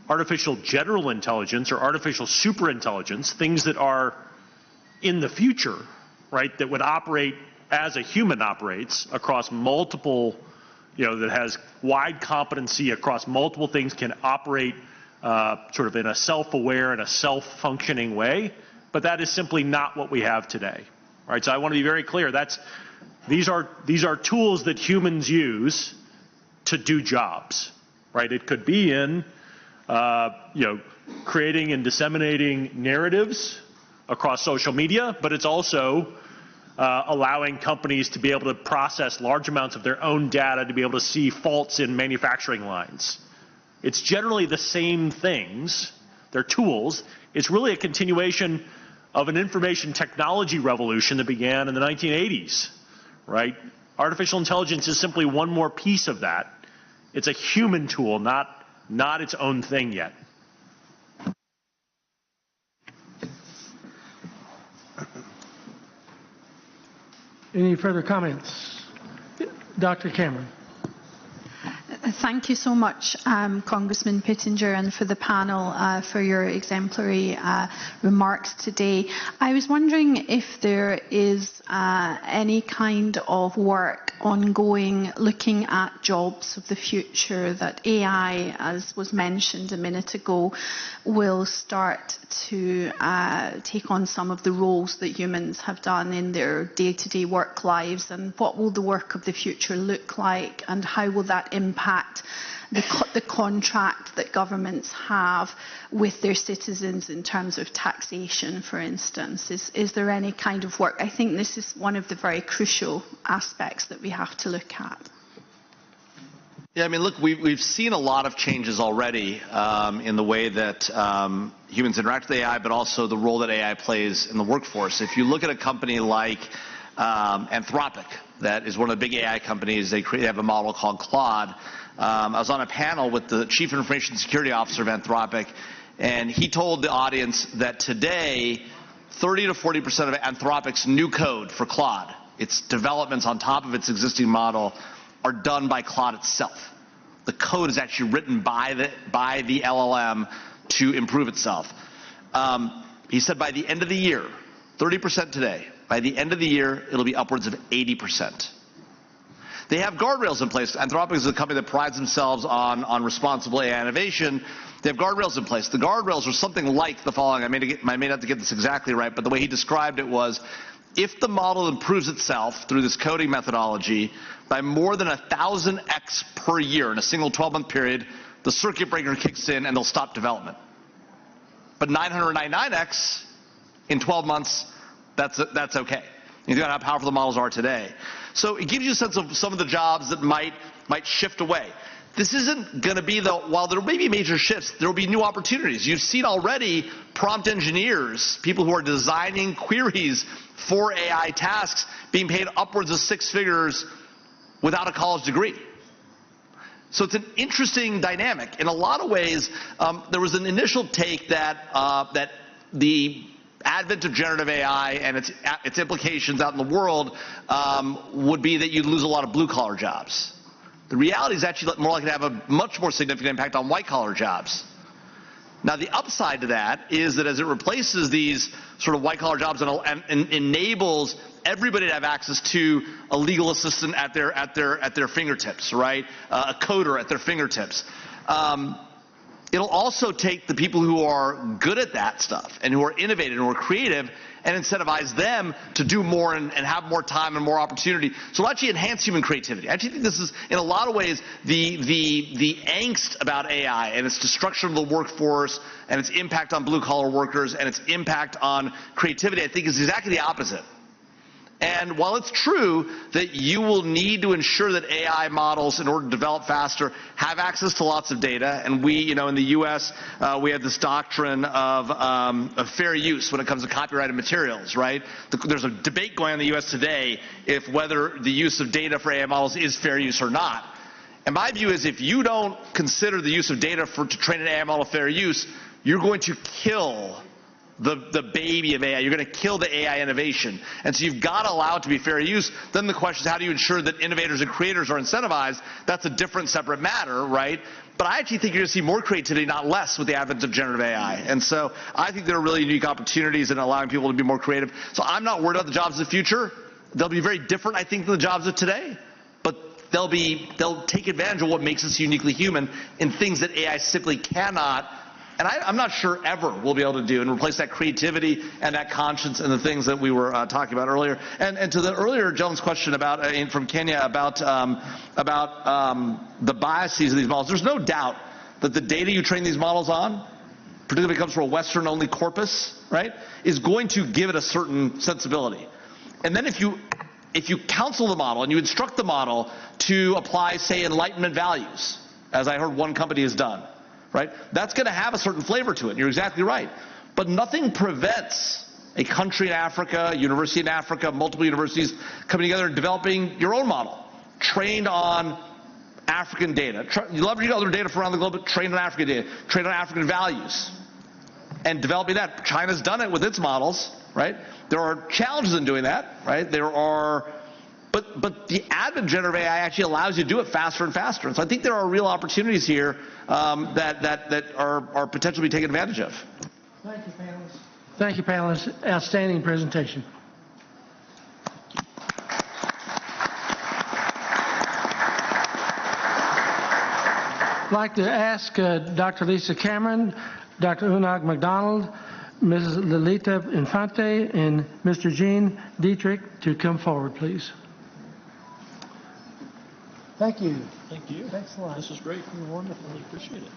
artificial general intelligence or artificial superintelligence, things that are in the future, right, that would operate as a human operates across multiple, that has wide competency across multiple things, can operate sort of in a self-aware and a self-functioning way, but that is simply not what we have today, right? So I want to be very clear. These are tools that humans use to do jobs, right? It could be in creating and disseminating narratives across social media, but it's also allowing companies to be able to process large amounts of their own data to be able to see faults in manufacturing lines. It's generally the same things. They're tools. It's really a continuation of an information technology revolution that began in the 1980s, right? Artificial intelligence is simply one more piece of that. It's a human tool, not its own thing yet. Any further comments? Dr. Cameron. Thank you so much, Congressman Pittenger, and for the panel for your exemplary remarks today. I was wondering if there is any kind of work ongoing looking at jobs of the future that AI, as was mentioned a minute ago, will start to take on some of the roles that humans have done in their day-to-day work lives, and what will the work of the future look like, and how will that impact the contract that governments have with their citizens in terms of taxation, for instance? Is there any kind of work? I think this is one of the very crucial aspects that we have to look at. Yeah, I mean, look, we've seen a lot of changes already in the way that humans interact with AI, but also the role that AI plays in the workforce. If you look at a company like Anthropic, that is one of the big AI companies. They have a model called Claude. I was on a panel with the Chief Information Security Officer of Anthropic, and he told the audience that today 30 to 40% of Anthropic's new code for Claude, its developments on top of its existing model, are done by Claude itself. The code is actually written by the LLM to improve itself. He said by the end of the year, 30% today, by the end of the year, it'll be upwards of 80%. They have guardrails in place. Anthropic is a company that prides themselves on responsible AI innovation. They have guardrails in place. The guardrails are something like the following. I may not have to get this exactly right, but the way he described it was, if the model improves itself through this coding methodology by more than 1,000x per year in a single 12-month period, the circuit breaker kicks in and they'll stop development. But 999x in 12 months, that's okay. You think about how powerful the models are today. So it gives you a sense of some of the jobs that might shift away. This isn't going to be while there may be major shifts, there will be new opportunities. You've seen already prompt engineers, people who are designing queries for AI tasks, being paid upwards of 6 figures without a college degree. So it's an interesting dynamic. In a lot of ways, there was an initial take that the advent of generative AI and its implications out in the world would be that you'd lose a lot of blue-collar jobs. The reality is actually more likely to have a much more significant impact on white-collar jobs. Now, the upside to that is that as it replaces these sort of white-collar jobs and enables everybody to have access to a legal assistant at their fingertips, right? A coder at their fingertips. It'll also take the people who are good at that stuff and who are innovative and who are creative and incentivize them to do more and have more time and more opportunity. So it'll actually enhance human creativity. I actually think this is, in a lot of ways, the angst about AI and its destruction of the workforce and its impact on blue-collar workers and its impact on creativity, I think is exactly the opposite. And while it's true that you will need to ensure that AI models, in order to develop faster, have access to lots of data, and we, in the U.S., we have this doctrine of fair use when it comes to copyrighted materials, right? There's a debate going on in the U.S. today if whether the use of data for AI models is fair use or not. And my view is if you don't consider the use of data to train an AI model fair use, you're going to kill the baby of AI. You're going to kill the AI innovation. And so you've got to allow it to be fair use. Then the question is, how do you ensure that innovators and creators are incentivized? That's a different, separate matter, right? But I actually think you're going to see more creativity, not less, with the advent of generative AI. And so I think there are really unique opportunities in allowing people to be more creative. So I'm not worried about the jobs of the future. They'll be very different, I think, than the jobs of today. But they'll take advantage of what makes us uniquely human in things that AI simply cannot, and I'm not sure ever we'll be able to do, and replace that creativity and that conscience and the things that we were talking about earlier. And to the earlier gentleman's question about from Kenya about the biases of these models, there's no doubt that the data you train these models on, particularly if it comes from a Western-only corpus, right, is going to give it a certain sensibility. And then if you counsel the model and you instruct the model to apply, say, Enlightenment values, as I heard one company has done, right? That's going to have a certain flavor to it. You're exactly right. But nothing prevents a country in Africa, a university in Africa, multiple universities coming together and developing your own model, trained on African data. You leverage other data from around the globe, but trained on African data, trained on African values, and developing that. China's done it with its models, right? There are challenges in doing that, right? But the advent of generative AI actually allows you to do it faster and faster. And so I think there are real opportunities here that are potentially taken advantage of. Thank you, panelists. Thank you, panelists. Outstanding presentation. I'd like to ask Dr. Lisa Cameron, Dr. Unag MacDonald, Mrs. Lilita Infante, and Mr. Gene Dietrich to come forward, please. Thank you. Thank you. Thanks a lot. This is great. You're wonderful. We appreciate it.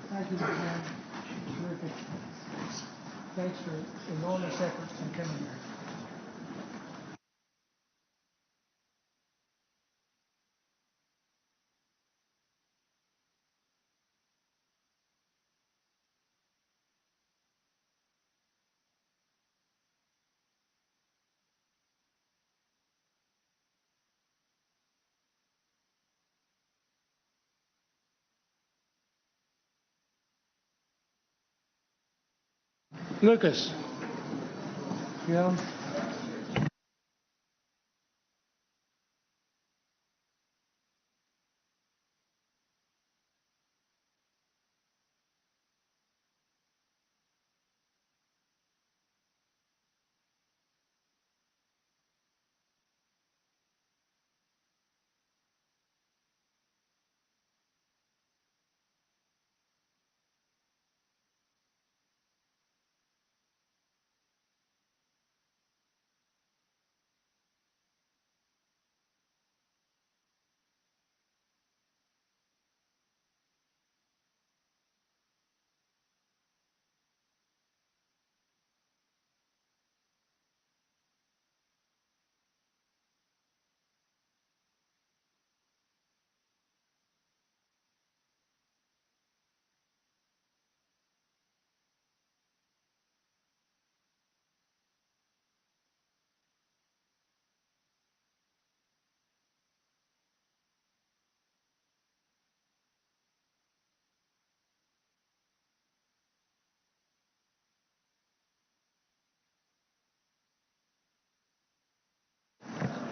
Thank you, man. Terrific. Thanks for enormous efforts in coming here. Lucas. Yeah.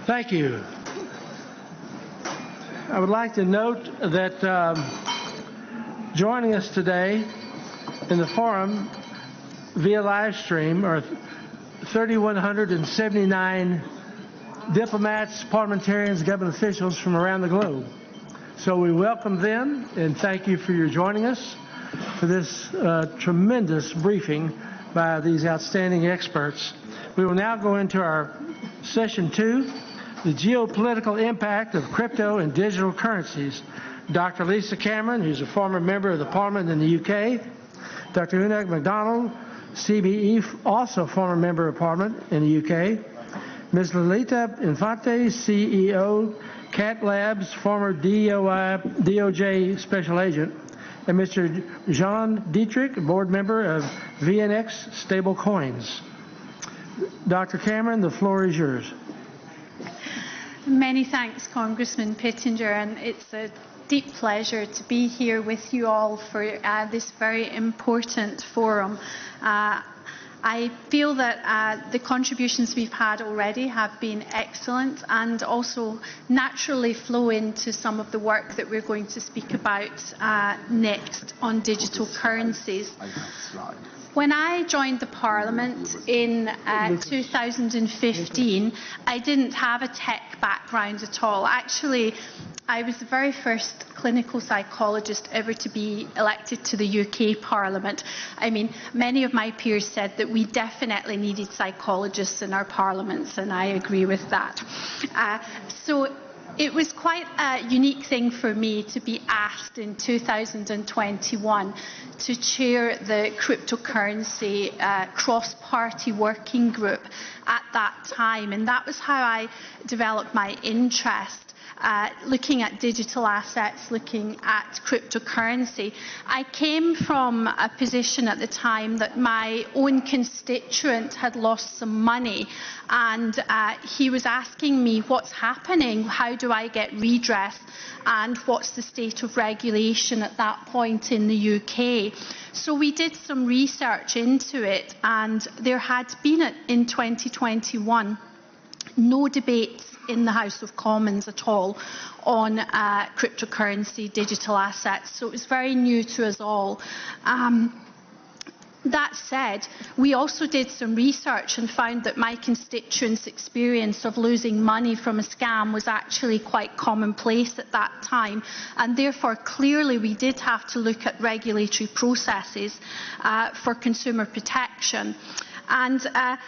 Thank you. I would like to note that joining us today in the forum via live stream are 3,179 diplomats, parliamentarians, government officials from around the globe. So we welcome them and thank you for your joining us for this tremendous briefing by these outstanding experts. We will now go into our session 2. The geopolitical impact of crypto and digital currencies. Dr. Lisa Cameron, who's a former member of the Parliament in the UK. Dr. Una MacDonald, CBE, also former member of Parliament in the UK. Ms. Lolita Infante, CEO, CAT Labs, former DOJ special agent. And Mr. John Dietrich, board member of VNX Stablecoins. Dr. Cameron, the floor is yours. Many thanks, Congressman Pittenger, and it's a deep pleasure to be here with you all for this very important forum. I feel that the contributions we've had already have been excellent and also naturally flow into some of the work that we're going to speak about next on digital currencies. When I joined the Parliament in 2015, I didn't have a tech background at all. Actually, I was the very first clinical psychologist ever to be elected to the UK Parliament. I mean, many of my peers said that we definitely needed psychologists in our parliaments, and I agree with that. So it was quite a unique thing for me to be asked in 2021 to chair the cryptocurrency cross-party working group at that time. And that was how I developed my interest. Looking at digital assets, looking at cryptocurrency. I came from a position at the time that my own constituent had lost some money, and he was asking me what's happening, how do I get redress, and what's the state of regulation at that point in the UK. So we did some research into it, and there had been in 2021 no debates in the House of Commons at all on cryptocurrency, digital assets, so it was very new to us all. That said, we also did some research and found that my constituents' experience of losing money from a scam was actually quite commonplace at that time, and therefore clearly we did have to look at regulatory processes for consumer protection. And at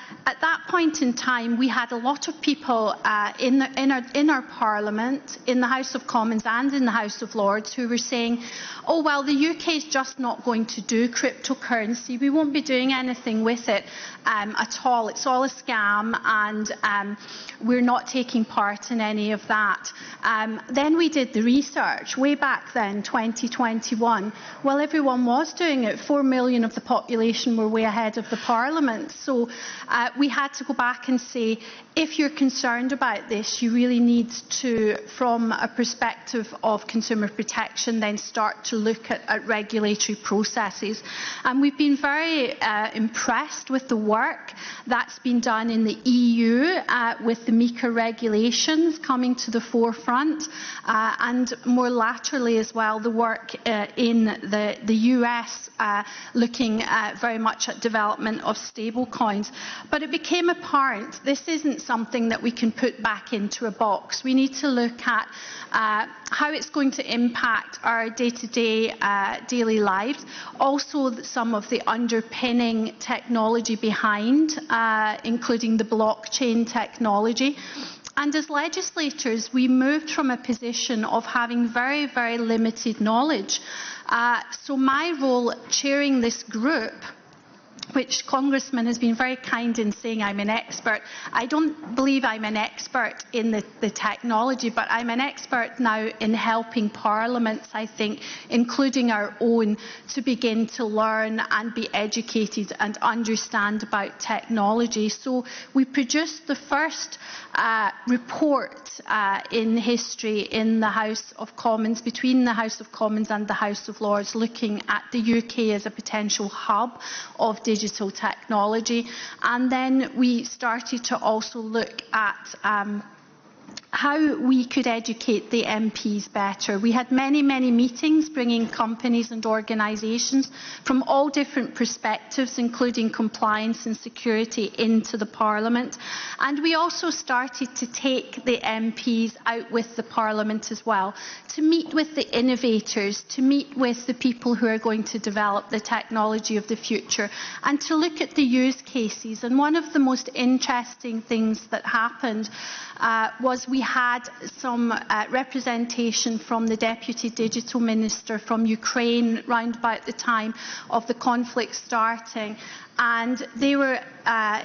that point in time, we had a lot of people in our Parliament, in the House of Commons and in the House of Lords, who were saying, oh, well, the UK is just not going to do cryptocurrency. We won't be doing anything with it at all. It's all a scam, and we're not taking part in any of that. Then we did the research way back then, 2021. Well, everyone was doing it. 4 million of the population were way ahead of the Parliament. Parliament. So we had to go back and say, if you're concerned about this, you really need to, from a perspective of consumer protection, then start to look at regulatory processes. And we've been very impressed with the work that's been done in the EU with the MiCA regulations coming to the forefront, and more laterally as well, the work in the US looking very much at development of stablecoins. But it became apparent this isn't something that we can put back into a box. We need to look at how it's going to impact our day-to-day daily lives, also some of the underpinning technology behind, including the blockchain technology. And as legislators, we moved from a position of having very, very limited knowledge. So my role chairing this group, which Congressman has been very kind in saying I'm an expert. I don't believe I'm an expert in the technology, but I'm an expert now in helping parliaments, I think, including our own, to begin to learn and be educated and understand about technology. So we produced the first report in history in the House of Commons, between the House of Commons and the House of Lords, looking at the UK as a potential hub of digital technology. And then we started to also look at how we could educate the MPs better. We had many, many meetings bringing companies and organisations from all different perspectives, including compliance and security, into the Parliament. And we also started to take the MPs out with the Parliament as well, to meet with the innovators, to meet with the people who are going to develop the technology of the future, and to look at the use cases. And one of the most interesting things that happened was we had some representation from the Deputy Digital Minister from Ukraine round about the time of the conflict starting. And they were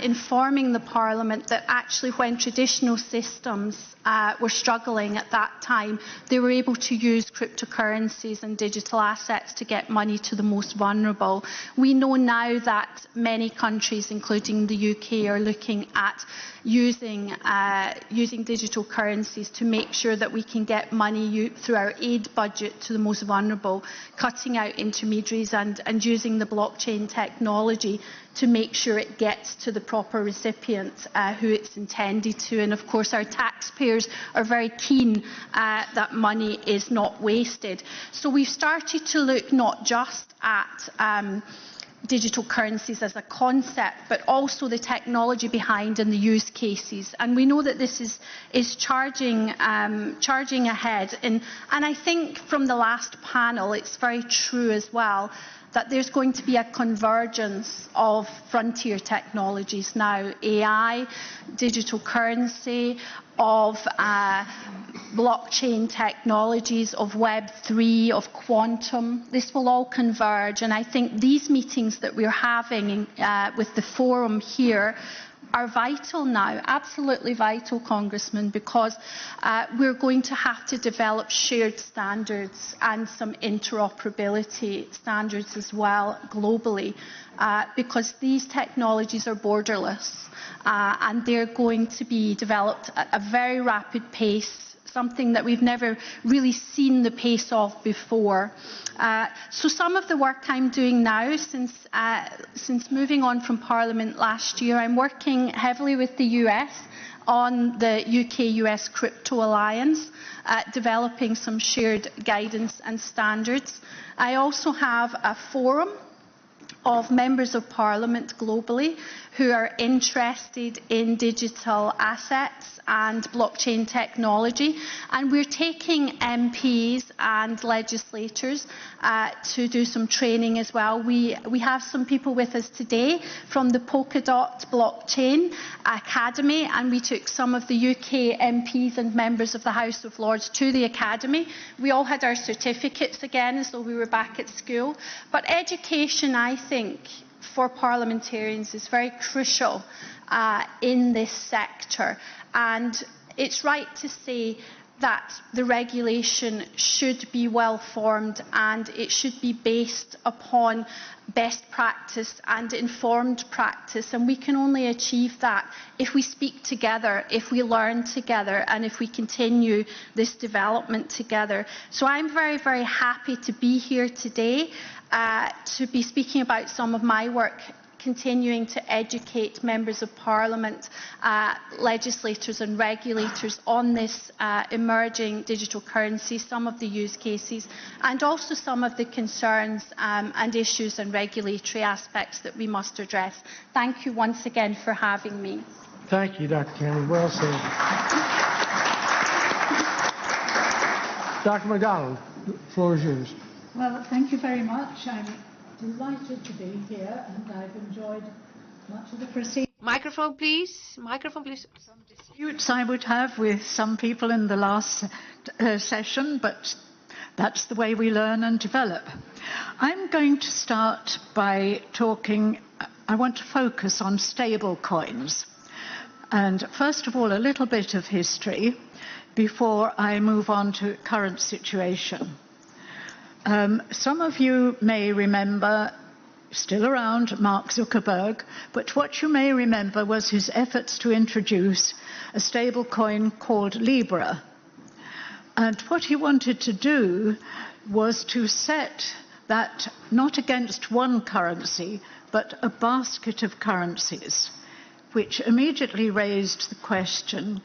informing the Parliament that actually when traditional systems were struggling at that time, they were able to use cryptocurrencies and digital assets to get money to the most vulnerable. We know now that many countries, including the UK, are looking at using digital currencies to make sure that we can get money through our aid budget to the most vulnerable, cutting out intermediaries and using the blockchain technology to make sure it gets to the proper recipients who it's intended to. And of course our taxpayers are very keen that money is not wasted. So we've started to look not just at digital currencies as a concept, but also the technology behind and the use cases. And we know that this is charging ahead. And I think from the last panel, it's very true as well that there's going to be a convergence of frontier technologies now, AI, digital currency, of blockchain technologies, of Web3, of quantum. This will all converge, and I think these meetings that we're having with the forum here are vital now, absolutely vital, Congressman, because we're going to have to develop shared standards and some interoperability standards as well globally, because these technologies are borderless and they're going to be developed at a very rapid pace, something that we've never really seen the pace of before. So some of the work I'm doing now, since moving on from Parliament last year, I'm working heavily with the US on the UK-US Crypto Alliance, developing some shared guidance and standards. I also have a forum of members of Parliament globally who are interested in digital assets and blockchain technology, and we're taking MPs and legislators to do some training as well. We have some people with us today from the Polkadot Blockchain Academy, and we took some of the UK MPs and members of the House of Lords to the Academy. We all had our certificates again as though we were back at school. But education, I think, for parliamentarians is very crucial in this sector. And it's right to say that the regulation should be well formed and it should be based upon best practice and informed practice, and we can only achieve that if we speak together, if we learn together, and if we continue this development together. So I'm very, very happy to be here today to be speaking about some of my work, continuing to educate members of Parliament, legislators and regulators on this emerging digital currency, some of the use cases, and also some of the concerns and issues and regulatory aspects that we must address. Thank you once again for having me. Thank you, Dr. Kennedy. Well said. Dr. McDonald, the floor is yours. Well, thank you very much. I'm delighted to be here, and I've enjoyed much of the proceedings. Microphone, please. Microphone, please. Some disputes I would have with some people in the last session, but that's the way we learn and develop. I'm going to start by talking, I want to focus on stable coins. And first of all, a little bit of history before I move on to current situation. Some of you may remember, still around, Mark Zuckerberg, but what you may remember was his efforts to introduce a stable coin called Libra. And what he wanted to do was to set that not against one currency, but a basket of currencies, which immediately raised the question,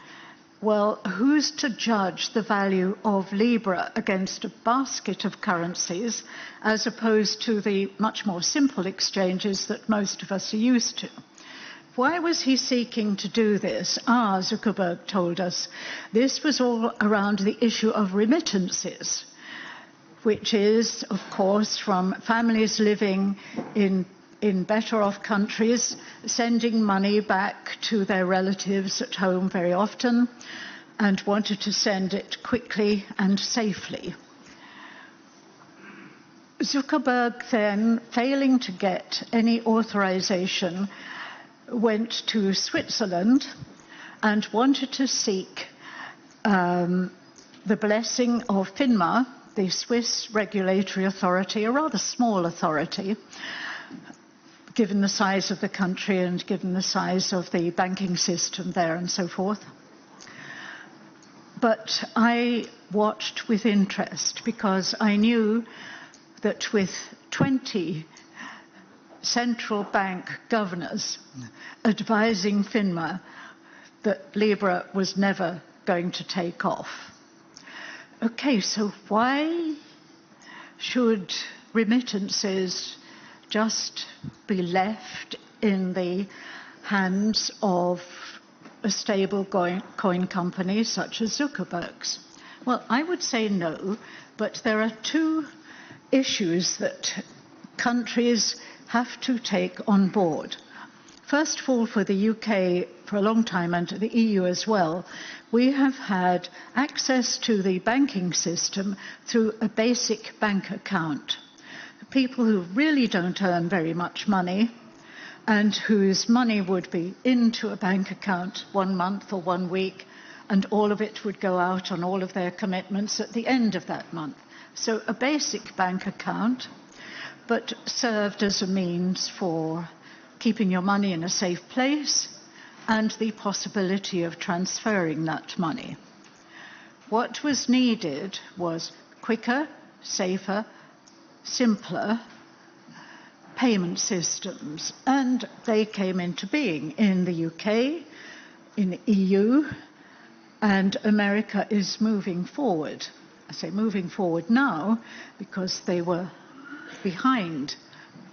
well, who's to judge the value of Libra against a basket of currencies as opposed to the much more simple exchanges that most of us are used to? Why was he seeking to do this? Zuckerberg told us this was all around the issue of remittances, which is, of course, from families living in better off countries, sending money back to their relatives at home very often, and wanted to send it quickly and safely. Zuckerberg then, failing to get any authorization, went to Switzerland and wanted to seek the blessing of FINMA, the Swiss regulatory authority, a rather small authority, given the size of the country and given the size of the banking system there and so forth. But I watched with interest because I knew that with 20 central bank governors advising FINMA that Libra was never going to take off. Okay, so why should remittances just be left in the hands of a stable coin company such as Zuckerberg's? Well, I would say no, but there are two issues that countries have to take on board. First of all, for the UK for a long time, and the EU as well, we have had access to the banking system through a basic bank account. People who really don't earn very much money and whose money would be into a bank account 1 month or 1 week, and all of it would go out on all of their commitments at the end of that month. So a basic bank account, but served as a means for keeping your money in a safe place and the possibility of transferring that money. What was needed was quicker, safer, simpler payment systems, and they came into being in the UK, in the EU, and America is moving forward. I say moving forward now because they were behind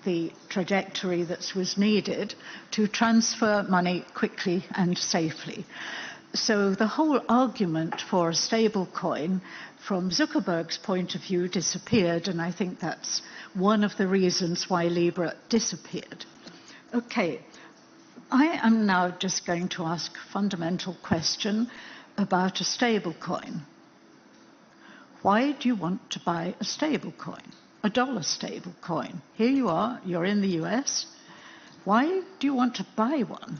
the trajectory that was needed to transfer money quickly and safely. So the whole argument for a stable coin from Zuckerberg's point of view disappeared, and I think that's one of the reasons why Libra disappeared. Okay, I am now just going to ask a fundamental question about a stable coin. Why do you want to buy a stable coin, a dollar stable coin? Here you are, you're in the US. Why do you want to buy one?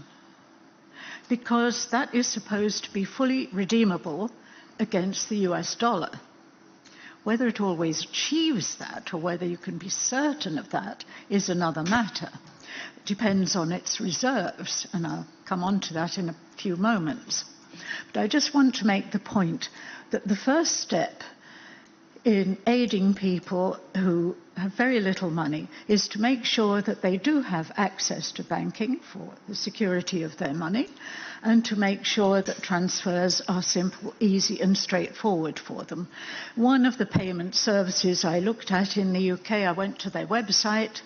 Because that is supposed to be fully redeemable against the US dollar. Whether it always achieves that or whether you can be certain of that is another matter. It depends on its reserves, and I'll come on to that in a few moments. But I just want to make the point that the first step in aiding people who have very little money is to make sure that they do have access to banking for the security of their money, and to make sure that transfers are simple, easy and straightforward for them. One of the payment services I looked at in the UK, I went to their website,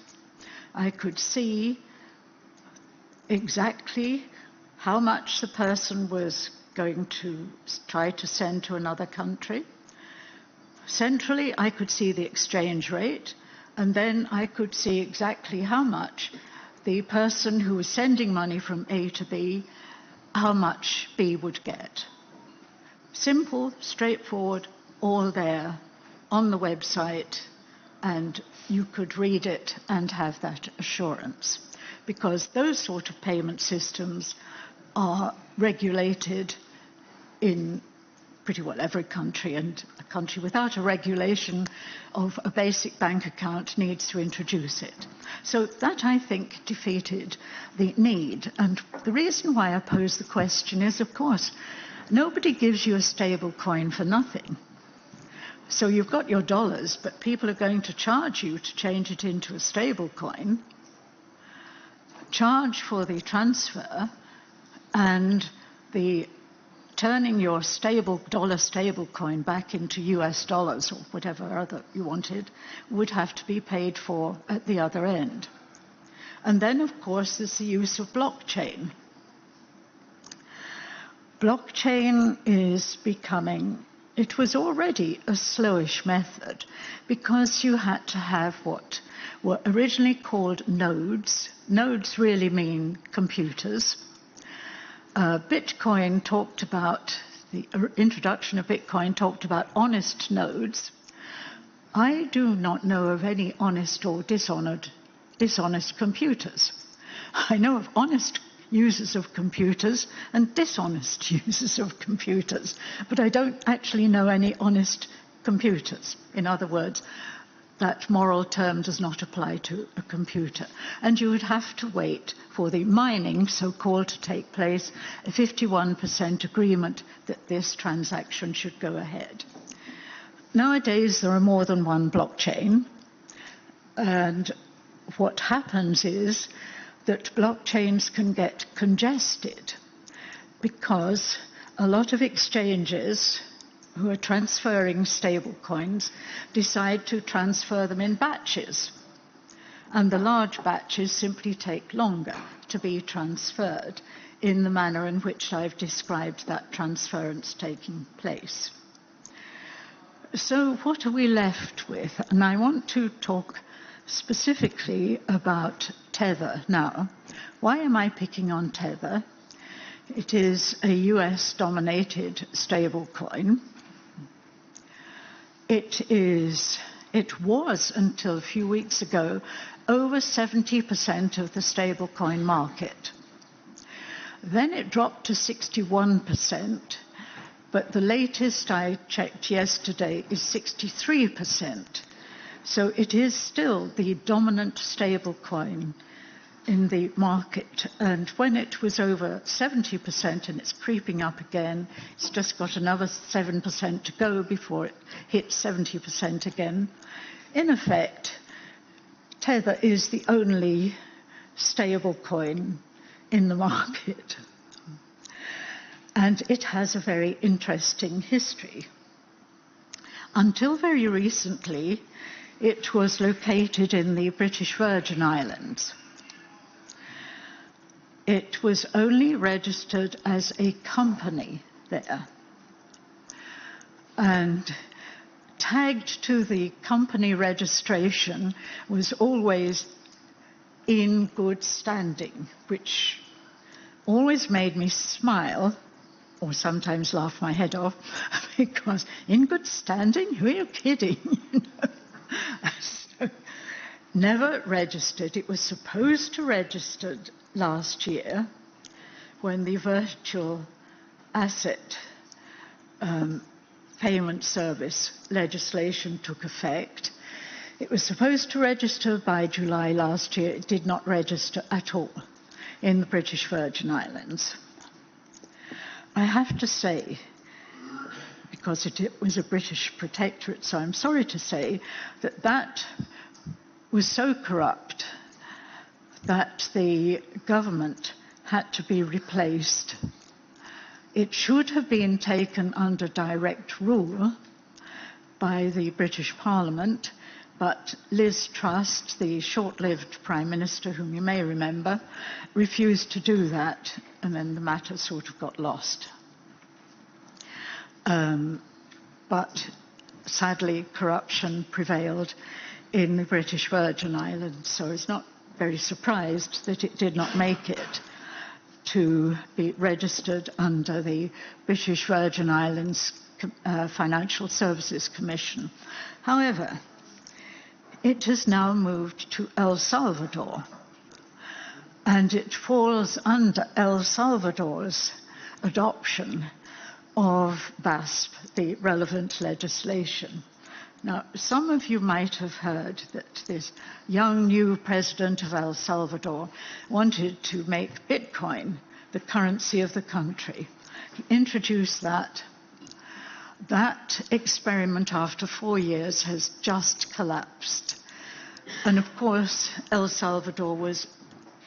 I could see exactly how much the person was going to try to send to another country. Centrally, I could see the exchange rate, and then I could see exactly how much the person who was sending money from A to B, how much B would get. Simple, straightforward, all there on the website, and you could read it and have that assurance. Because those sort of payment systems are regulated in pretty well every country, and a country without a regulation of a basic bank account needs to introduce it. So that, I think, defeated the need. And the reason why I pose the question is, of course, nobody gives you a stable coin for nothing. So you've got your dollars, but people are going to charge you to change it into a stable coin, charge for the transfer, and the turning your dollar stable coin back into US dollars or whatever other you wanted would have to be paid for at the other end. And then, of course, there's the use of blockchain. Blockchain is becoming, it was already a slowish method because you had to have what were originally called nodes. Nodes really mean computers. Bitcoin talked about, the introduction of Bitcoin talked about honest nodes. I do not know of any honest or dishonest computers. I know of honest users of computers and dishonest users of computers, but I don't actually know any honest computers. In other words, that moral term does not apply to a computer. And you would have to wait for the mining, so-called, to take place, a 51% agreement that this transaction should go ahead. Nowadays, there are more than one blockchain, and what happens is that blockchains can get congested because a lot of exchanges who are transferring stable coins decide to transfer them in batches. And the large batches simply take longer to be transferred in the manner in which I've described that transference taking place. So what are we left with? And I want to talk specifically about Tether now. Why am I picking on Tether? It is a US-dominated stablecoin. It was, until a few weeks ago, over 70% of the stablecoin market. Then it dropped to 61%, but the latest I checked yesterday is 63%. So it is still the dominant stablecoin in the market. And when it was over 70%, and it's creeping up again, it's just got another 7% to go before it hits 70% again. In effect, Tether is the only stable coin in the market. And it has a very interesting history. Until very recently, it was located in the British Virgin Islands. It was only registered as a company there. And tagged to the company registration was always in good standing, which always made me smile, or sometimes laugh my head off, because in good standing? Who are you kidding? So, never registered. It was supposed to register last year when the virtual asset payment service legislation took effect. It was supposed to register by July last year. It did not register at all in the British Virgin Islands. I have to say, because it was a British protectorate, so I'm sorry to say that that was so corrupt that the government had to be replaced. It should have been taken under direct rule by the British Parliament, but Liz Truss, the short-lived Prime Minister, whom you may remember, refused to do that, and then the matter sort of got lost. But sadly, corruption prevailed in the British Virgin Islands, so it's not very surprised that it did not make it to be registered under the British Virgin Islands Financial Services Commission. However, it has now moved to El Salvador, and it falls under El Salvador's adoption of BASP, the relevant legislation. Now, some of you might have heard that this young new president of El Salvador wanted to make Bitcoin the currency of the country. He introduced that. That experiment, after 4 years, has just collapsed. And of course, El Salvador was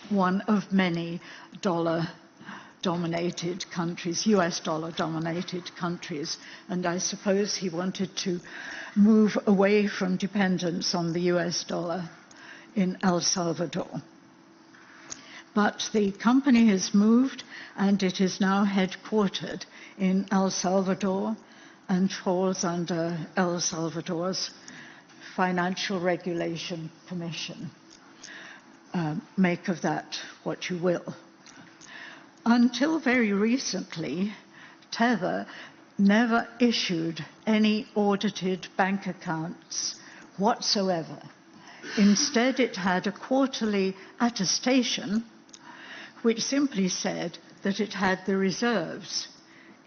one of many dollar-dominated countries, US dollar-dominated countries, and I suppose he wanted to move away from dependence on the US dollar in El Salvador. But the company has moved, and it is now headquartered in El Salvador and falls under El Salvador's Financial Regulation Commission. Make of that what you will. Until very recently, Tether never issued any audited bank accounts whatsoever. Instead, it had a quarterly attestation which simply said that it had the reserves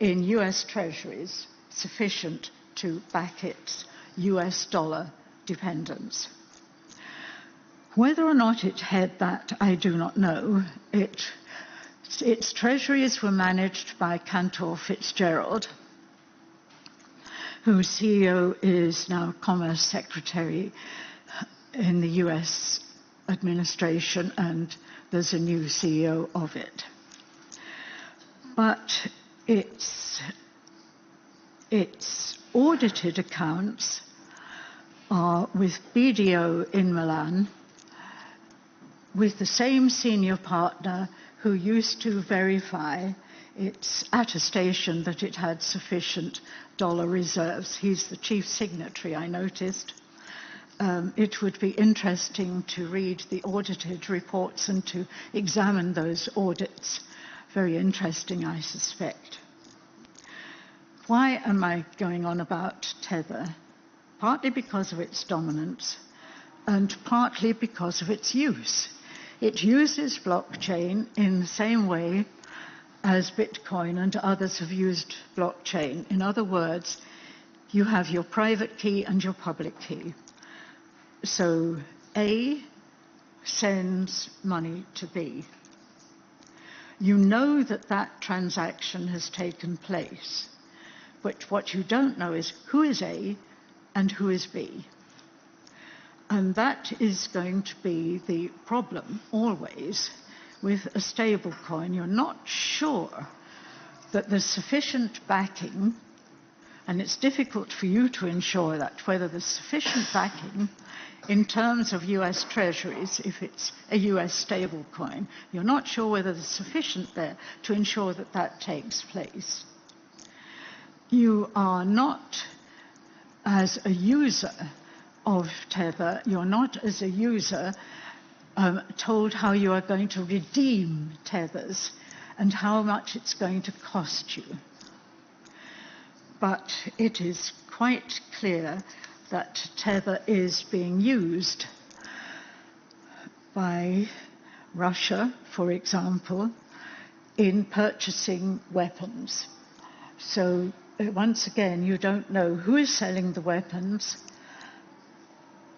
in US treasuries sufficient to back its US dollar dependence. Whether or not it had that, I do not know. Its treasuries were managed by Cantor Fitzgerald, whose CEO is now Commerce Secretary in the US administration, and there's a new CEO of it. But its audited accounts are with BDO in Milan, with the same senior partner who used to verify its attestation that it had sufficient dollar reserves. He's the chief signatory, I noticed. It would be interesting to read the audited reports and to examine those audits. Very interesting, I suspect. Why am I going on about Tether? Partly because of its dominance and partly because of its use. It uses blockchain in the same way as Bitcoin and others have used blockchain. In other words, you have your private key and your public key. So A sends money to B. You know that that transaction has taken place, but what you don't know is who is A and who is B. And that is going to be the problem always with a stable coin. You're not sure that there's sufficient backing, and it's difficult for you to ensure that, whether there's sufficient backing in terms of US treasuries, if it's a US stable coin. You're not sure whether there's sufficient there to ensure that that takes place. You are not, as a user of Tether, you're not, as a user, told how you are going to redeem Tethers and how much it's going to cost you. But it is quite clear that Tether is being used by Russia, for example, in purchasing weapons. So once again, you don't know who is selling the weapons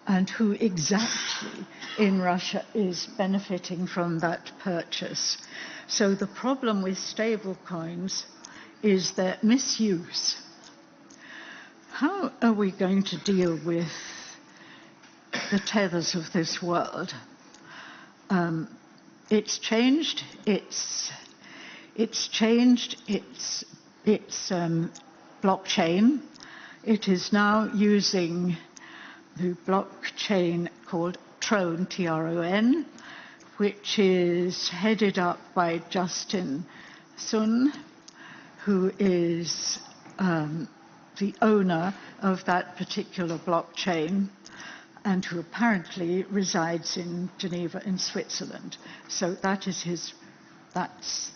and who exactly in Russia is benefiting from that purchase. So the problem with stablecoins is their misuse. How are we going to deal with the tethers of this world? It's changed. It's changed its blockchain. It is now using the blockchain called Tron, T-R-O-N, which is headed up by Justin Sun, who is the owner of that particular blockchain and who apparently resides in Geneva in Switzerland. So that's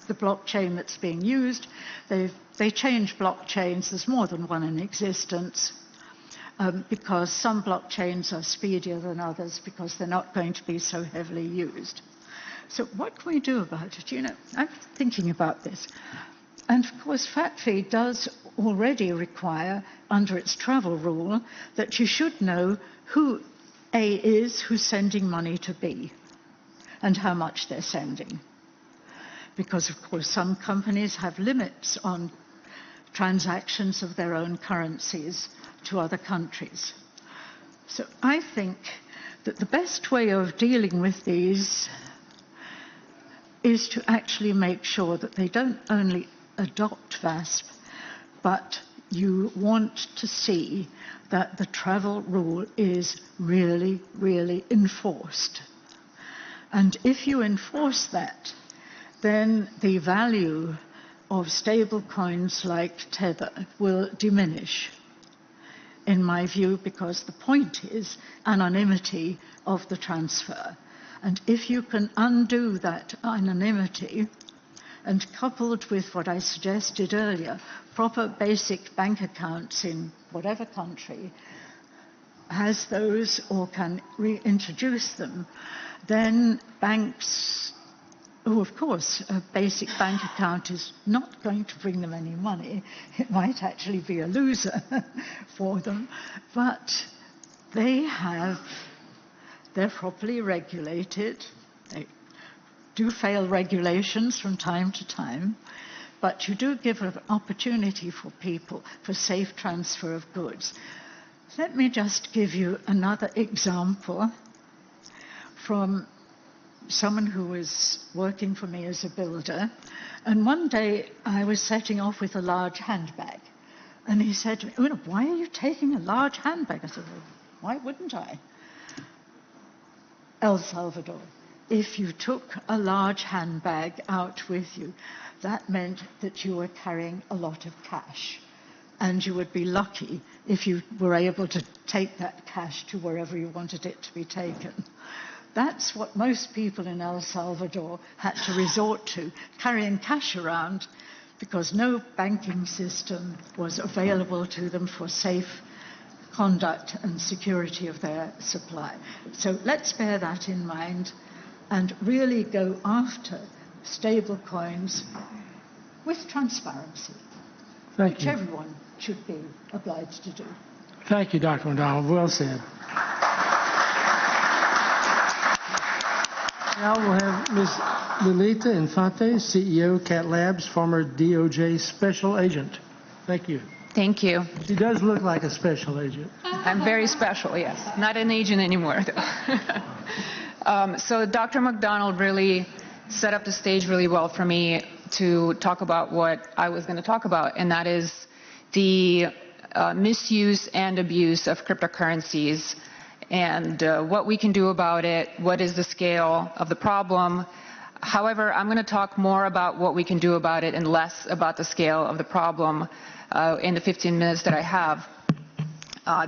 the blockchain that's being used. They change blockchains. There's more than one in existence because some blockchains are speedier than others because they're not going to be so heavily used. So what can we do about it? You know, I'm thinking about this. And of course, FATFI does already require, under its travel rule, that you should know who A is, who's sending money to B, and how much they're sending. Because, of course, some companies have limits on transactions of their own currencies to other countries. So I think that the best way of dealing with these is to actually make sure that they don't only adopt VASP, but you want to see that the travel rule is really, really enforced. And if you enforce that, then the value of stable coins like Tether will diminish, in my view, because the point is anonymity of the transfer. And if you can undo that anonymity, and coupled with what I suggested earlier, proper basic bank accounts in whatever country has those or can reintroduce them, then banks, who of course a basic bank account is not going to bring them any money, it might actually be a loser for them, but they're properly regulated. They do fail regulations from time to time, but you do give an opportunity for people for safe transfer of goods. Let me just give you another example from someone who was working for me as a builder. And one day I was setting off with a large handbag. And he said to me, "Why are you taking a large handbag?" I said, "Well, why wouldn't I?" El Salvador. If you took a large handbag out with you, that meant that you were carrying a lot of cash. And you would be lucky if you were able to take that cash to wherever you wanted it to be taken. That's what most people in El Salvador had to resort to, carrying cash around, because no banking system was available to them for safe conduct and security of their supply. So let's bear that in mind and really go after stable coins with transparency, which everyone should be obliged to do. Thank you, Dr. McDonald. Well said. Now we'll have Ms. Lolita Infante, CEO, Cat Labs, former DOJ special agent. Thank you. Thank you. She does look like a special agent. I'm very special, yes. Not an agent anymore, though. So Dr. McDonald really set up the stage really well for me to talk about what I was going to talk about, and that is the misuse and abuse of cryptocurrencies and what we can do about it, what is the scale of the problem. However, I'm going to talk more about what we can do about it and less about the scale of the problem in the 15 minutes that I have,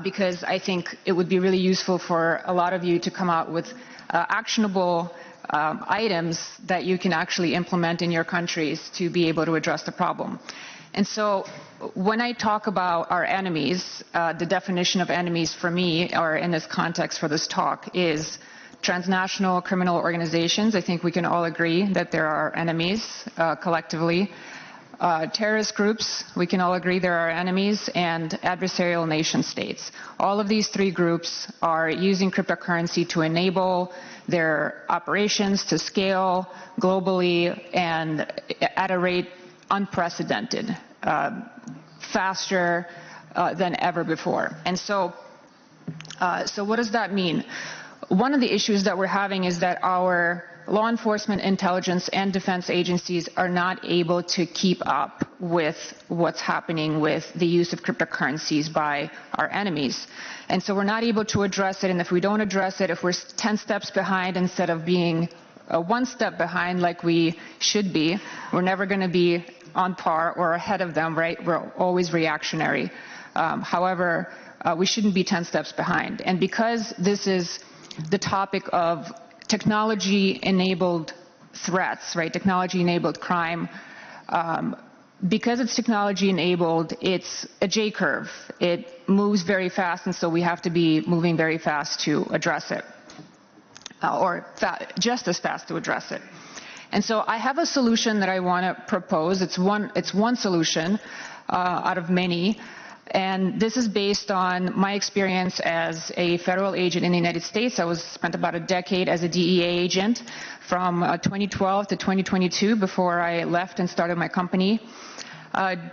because I think it would be really useful for a lot of you to come out with actionable items that you can actually implement in your countries to be able to address the problem. And so when I talk about our enemies, the definition of enemies for me, or in this context for this talk, is transnational criminal organizations. I think we can all agree that there are enemies collectively. terrorist groups, we can all agree they're our enemies, and adversarial nation states. All of these three groups are using cryptocurrency to enable their operations to scale globally and at a rate unprecedented, faster than ever before. And so what does that mean? One of the issues that we're having is that our law enforcement, intelligence, and defense agencies are not able to keep up with what's happening with the use of cryptocurrencies by our enemies. And so we're not able to address it, and if we don't address it, if we're 10 steps behind instead of being one step behind like we should be, we're never going to be on par or ahead of them, right? We're always reactionary. However, we shouldn't be 10 steps behind. And because this is the topic of technology-enabled threats, right? Technology-enabled crime. Because it's technology-enabled, it's a J-curve. It moves very fast, and so we have to be moving very fast to address it, or just as fast to address it. And so I have a solution that I want to propose. It's one solution out of many. And this is based on my experience as a federal agent in the United States. I spent about a decade as a DEA agent from 2012 to 2022 before I left and started my company.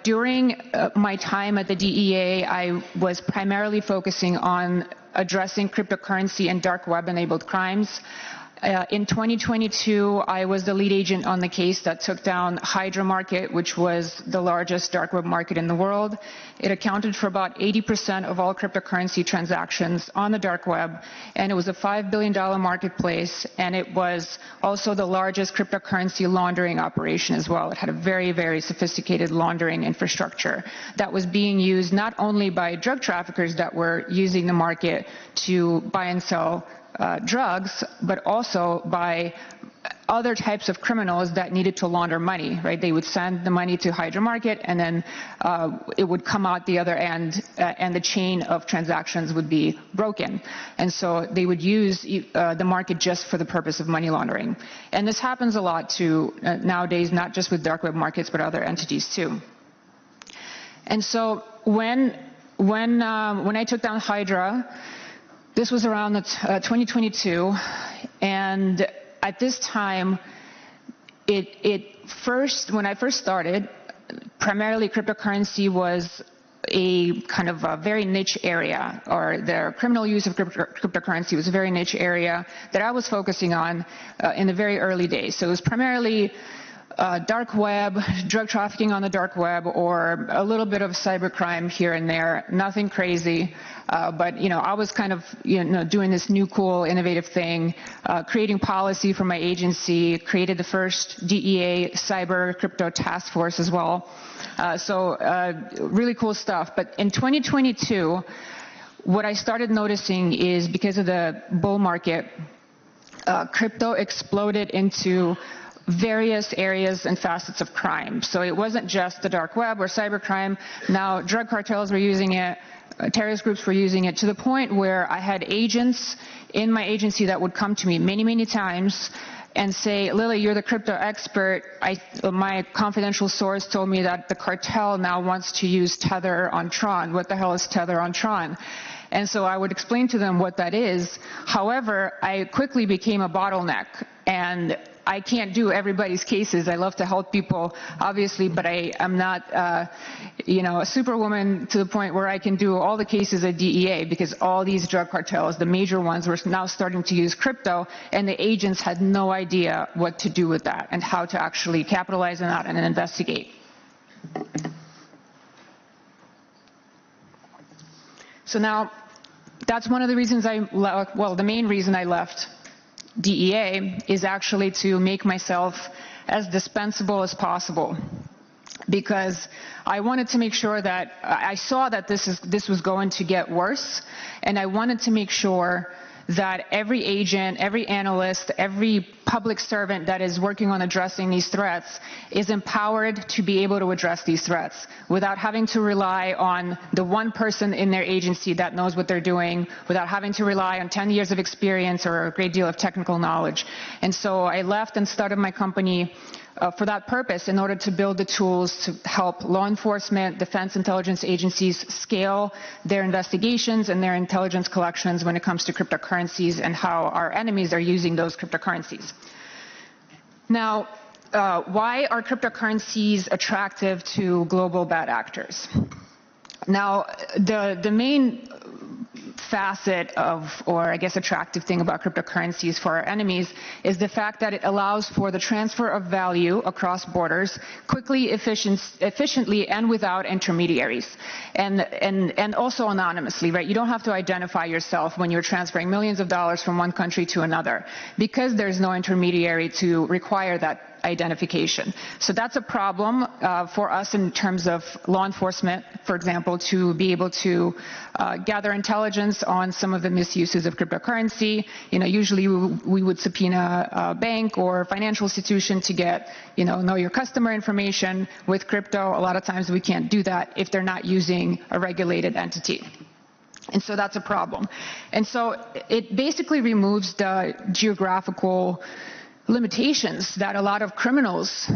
During my time at the DEA, I was primarily focusing on addressing cryptocurrency and dark web-enabled crimes. In 2022, I was the lead agent on the case that took down Hydra Market, which was the largest dark web market in the world. It accounted for about 80% of all cryptocurrency transactions on the dark web, and it was a $5 billion marketplace, and it was also the largest cryptocurrency laundering operation as well. It had a very, very sophisticated laundering infrastructure that was being used not only by drug traffickers that were using the market to buy and sell drugs, but also by other types of criminals that needed to launder money, right? They would send the money to Hydra Market, and then it would come out the other end, and the chain of transactions would be broken. And so they would use the market just for the purpose of money laundering. And this happens a lot too nowadays, not just with dark web markets, but other entities too. And so when I took down Hydra, this was around 2022, and at this time, when I first started, primarily cryptocurrency was a kind of a very niche area, or the criminal use of cryptocurrency was a very niche area that I was focusing on in the very early days. So it was primarily dark web, drug trafficking on the dark web, or a little bit of cybercrime here and there, nothing crazy. But I was kind of doing this new, cool, innovative thing, creating policy for my agency, created the first DEA cyber crypto task force as well. So really cool stuff. But in 2022, what I started noticing is because of the bull market, crypto exploded into various areas and facets of crime. So it wasn't just the dark web or cybercrime. Now drug cartels were using it, terrorist groups were using it, to the point where I had agents in my agency that would come to me many, many times and say, Lily, you're the crypto expert. My confidential source told me that the cartel now wants to use Tether on Tron. What the hell is Tether on Tron? And so I would explain to them what that is. However, I quickly became a bottleneck, and I can't do everybody's cases. I love to help people, obviously, but I'm not, a superwoman to the point where I can do all the cases at DEA, because all these drug cartels, the major ones, were now starting to use crypto, and the agents had no idea what to do with that and how to actually capitalize on that and investigate. So now, that's one of the reasons the main reason I left DEA is actually to make myself as dispensable as possible, because I wanted to make sure that I saw that this was going to get worse, and I wanted to make sure that every agent, every analyst, every public servant that is working on addressing these threats is empowered to be able to address these threats without having to rely on the one person in their agency that knows what they're doing, without having to rely on 10 years of experience or a great deal of technical knowledge. And so I left and started my company for that purpose in order to build the tools to help law enforcement, defense intelligence agencies scale their investigations and their intelligence collections when it comes to cryptocurrencies and how our enemies are using those cryptocurrencies. Now, why are cryptocurrencies attractive to global bad actors? Now, the main facet of, or I guess attractive thing about cryptocurrencies for our enemies is the fact that it allows for the transfer of value across borders quickly, efficiently, and without intermediaries, and also anonymously, right? You don't have to identify yourself when you're transferring millions of dollars from one country to another because there's no intermediary to require that identification. So that's a problem for us in terms of law enforcement, for example, to be able to gather intelligence on some of the misuses of cryptocurrency. Usually we would subpoena a bank or financial institution to get, know your customer information. With crypto, a lot of times we can't do that if they're not using a regulated entity. And so that's a problem. And so it basically removes the geographical limitations that a lot of criminals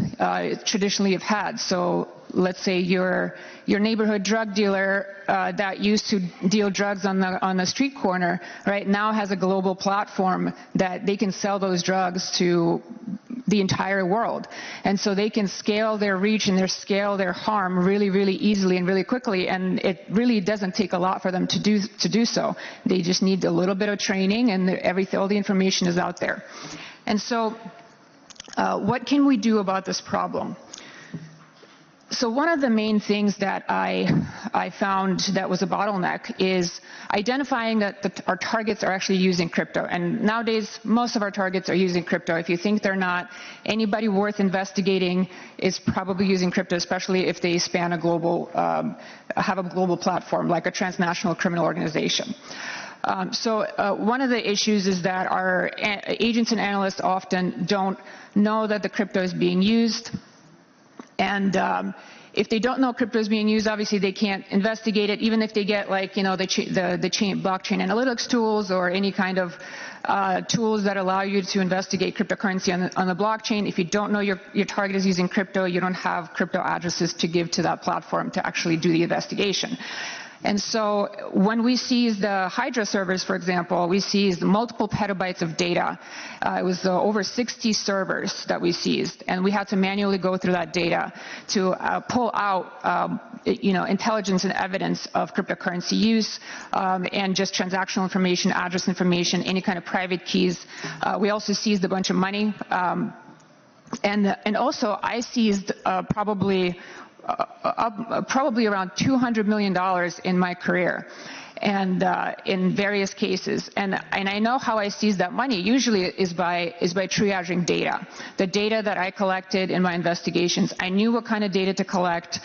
traditionally have had. So let's say your neighborhood drug dealer that used to deal drugs on the street corner, right, now has a global platform that they can sell those drugs to the entire world. And so they can scale their reach and scale their harm really, really easily and really quickly. And it really doesn't take a lot for them to do so. They just need a little bit of training, and all the information is out there. And so what can we do about this problem? So one of the main things that I found that was a bottleneck is identifying that our targets are actually using crypto. And nowadays, most of our targets are using crypto. If you think they're not, anybody worth investigating is probably using crypto, especially if they span a global, have a global platform like a transnational criminal organization. So one of the issues is that our agents and analysts often don't know that the crypto is being used. And if they don't know crypto is being used, obviously they can't investigate it, even if they get the blockchain analytics tools or any kind of tools that allow you to investigate cryptocurrency on the blockchain. If you don't know your target is using crypto, you don't have crypto addresses to give to that platform to actually do the investigation. And so when we seized the Hydra servers, for example, we seized multiple petabytes of data. It was over 60 servers that we seized, and we had to manually go through that data to pull out intelligence and evidence of cryptocurrency use and just transactional information, address information, any kind of private keys. We also seized a bunch of money. And also I seized probably around $200 million in my career, and in various cases. And I know how I seize that money. Usually is by triaging data. The data that I collected in my investigations, I knew what kind of data to collect,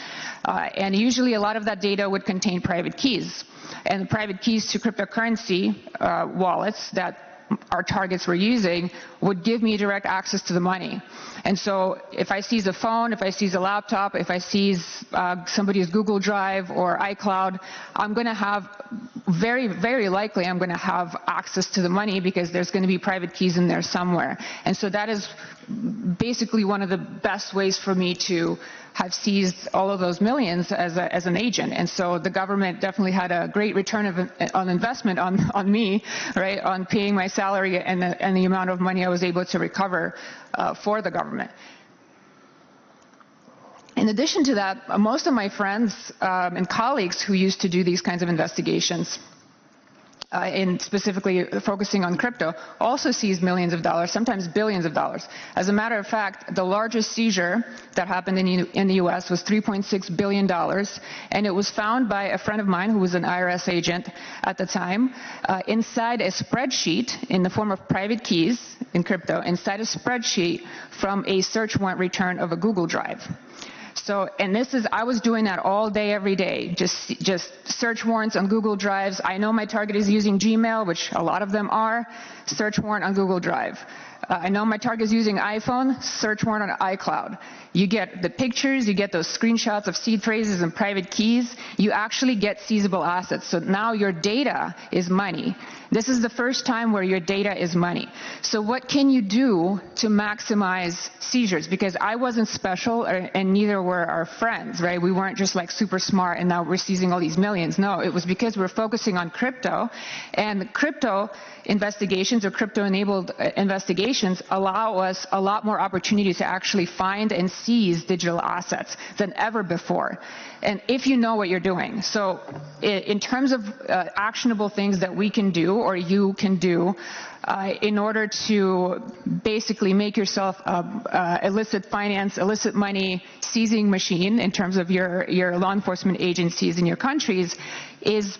and usually a lot of that data would contain private keys. And the private keys to cryptocurrency wallets that our targets were using would give me direct access to the money. And so if I seize a phone, if I seize a laptop, if I seize somebody's Google Drive or iCloud, I'm going to have, very, very likely, I'm going to have access to the money because there's going to be private keys in there somewhere. And so that is basically one of the best ways for me to have seized all of those millions as an agent. And so the government definitely had a great return on investment on me, right, on paying my salary and the amount of money I was able to recover for the government. In addition to that, most of my friends and colleagues who used to do these kinds of investigations, and specifically focusing on crypto, also seized millions of dollars, sometimes billions of dollars. As a matter of fact, the largest seizure that happened in the U.S. was $3.6 billion, and it was found by a friend of mine who was an IRS agent at the time, inside a spreadsheet in the form of private keys in crypto, inside a spreadsheet from a search warrant return of a Google Drive. So, and I was doing that all day, every day, just search warrants on Google Drives. I know my target is using Gmail, which a lot of them are, search warrant on Google Drive. I know my target is using iPhone, search warrant on iCloud. You get the pictures, you get those screenshots of seed phrases and private keys, you actually get seizable assets. So now your data is money. This is the first time where your data is money. So what can you do to maximize seizures? Because I wasn't special, and neither were our friends, right? We weren't just like super smart and now we're seizing all these millions. No, it was because we're focusing on crypto, and crypto investigations or crypto-enabled investigations allow us a lot more opportunity to actually find and seize digital assets than ever before. And if you know what you're doing. So in terms of actionable things that we can do or you can do in order to basically make yourself illicit finance, illicit money seizing machine in terms of your law enforcement agencies in your countries is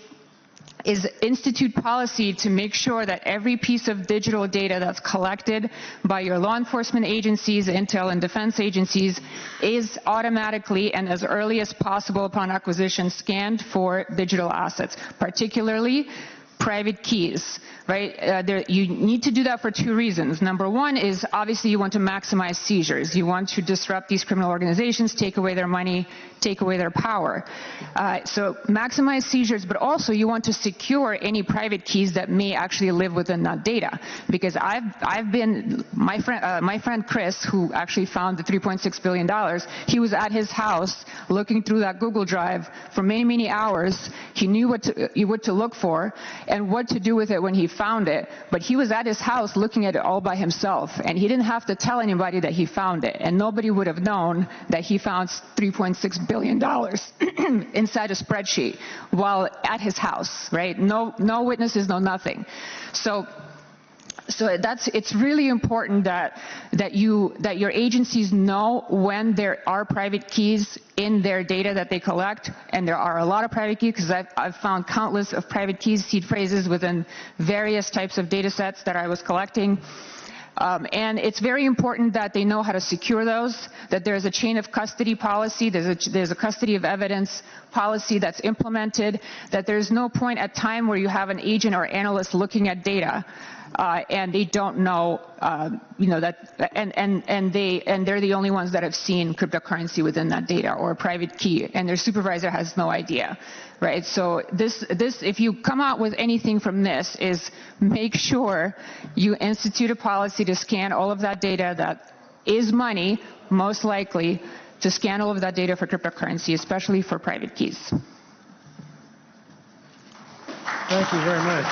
institute policy to make sure that every piece of digital data that's collected by your law enforcement agencies, intel and defense agencies is automatically and as early as possible upon acquisition scanned for digital assets, particularly private keys, right? You need to do that for two reasons. Number one is obviously you want to maximize seizures. You want to disrupt these criminal organizations, take away their money, take away their power. So maximize seizures, but also you want to secure any private keys that may actually live within that data. Because I've been, my friend Chris, who actually found the $3.6 billion, he was at his house looking through that Google Drive for many, many hours. He knew what to look for and what to do with it when he found it. But he was at his house looking at it all by himself, and he didn't have to tell anybody that he found it, and nobody would have known that he found $3.6 billion inside a spreadsheet while at his house, right? No witnesses, no nothing. So it's really important that your agencies know when there are private keys in their data that they collect, and there are a lot of private keys because I've found countless of private keys, seed phrases within various types of data sets that I was collecting. And it's very important that they know how to secure those, that there's a chain of custody policy, there's a custody of evidence policy that's implemented, that there's no point at time where you have an agent or analyst looking at data and they don't know, that, and they're the only ones that have seen cryptocurrency within that data or a private key, and their supervisor has no idea, right? So this, if you come out with anything from this, is make sure you institute a policy to scan all of that data that is money, most likely, to scan all of that data for cryptocurrency, especially for private keys. Thank you very much.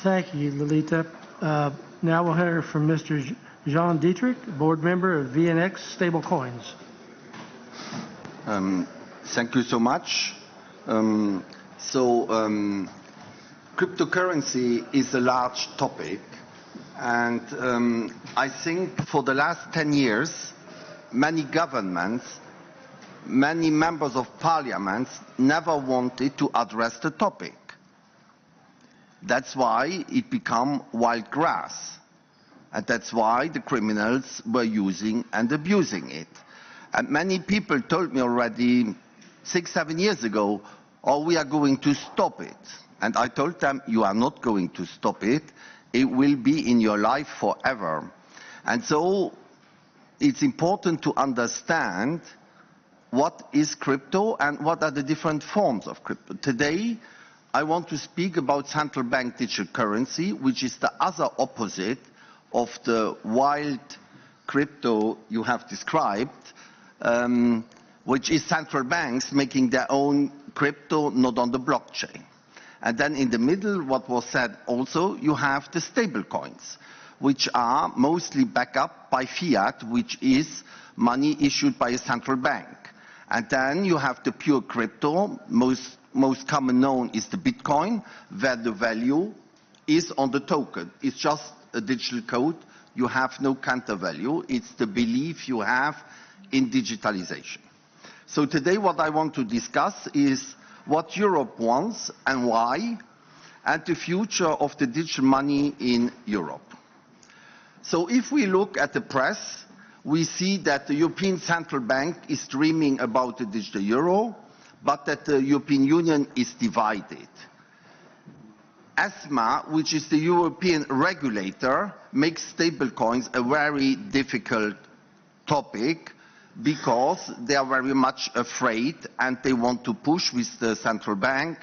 Thank you, Lolita. Now we'll hear from Mr. Jean Dietrich, board member of VNX Stablecoins. Thank you so much. Cryptocurrency is a large topic, and I think for the last 10 years, many governments, many members of parliament never wanted to address the topic. That's why it became wild grass. And that's why the criminals were using and abusing it. And many people told me already 6-7 years ago, oh, we are going to stop it. And I told them, you are not going to stop it. It will be in your life forever. And so it's important to understand what is crypto and what are the different forms of crypto. Today, I want to speak about central bank digital currency, which is the other opposite of the wild crypto you have described, which is central banks making their own crypto, not on the blockchain. And then in the middle, what was said also, you have the stable coins, which are mostly backed up by fiat, which is money issued by a central bank. And then you have the pure crypto, most common known is the Bitcoin, where the value is on the token. It's just a digital code. You have no counter value. It's the belief you have in digitalization. So today what I want to discuss is what Europe wants and why, and the future of the digital money in Europe. So if we look at the press, we see that the European Central Bank is dreaming about the digital euro, but that the European Union is divided. ESMA, which is the European regulator, makes stablecoins a very difficult topic because they are very much afraid and they want to push with the central bank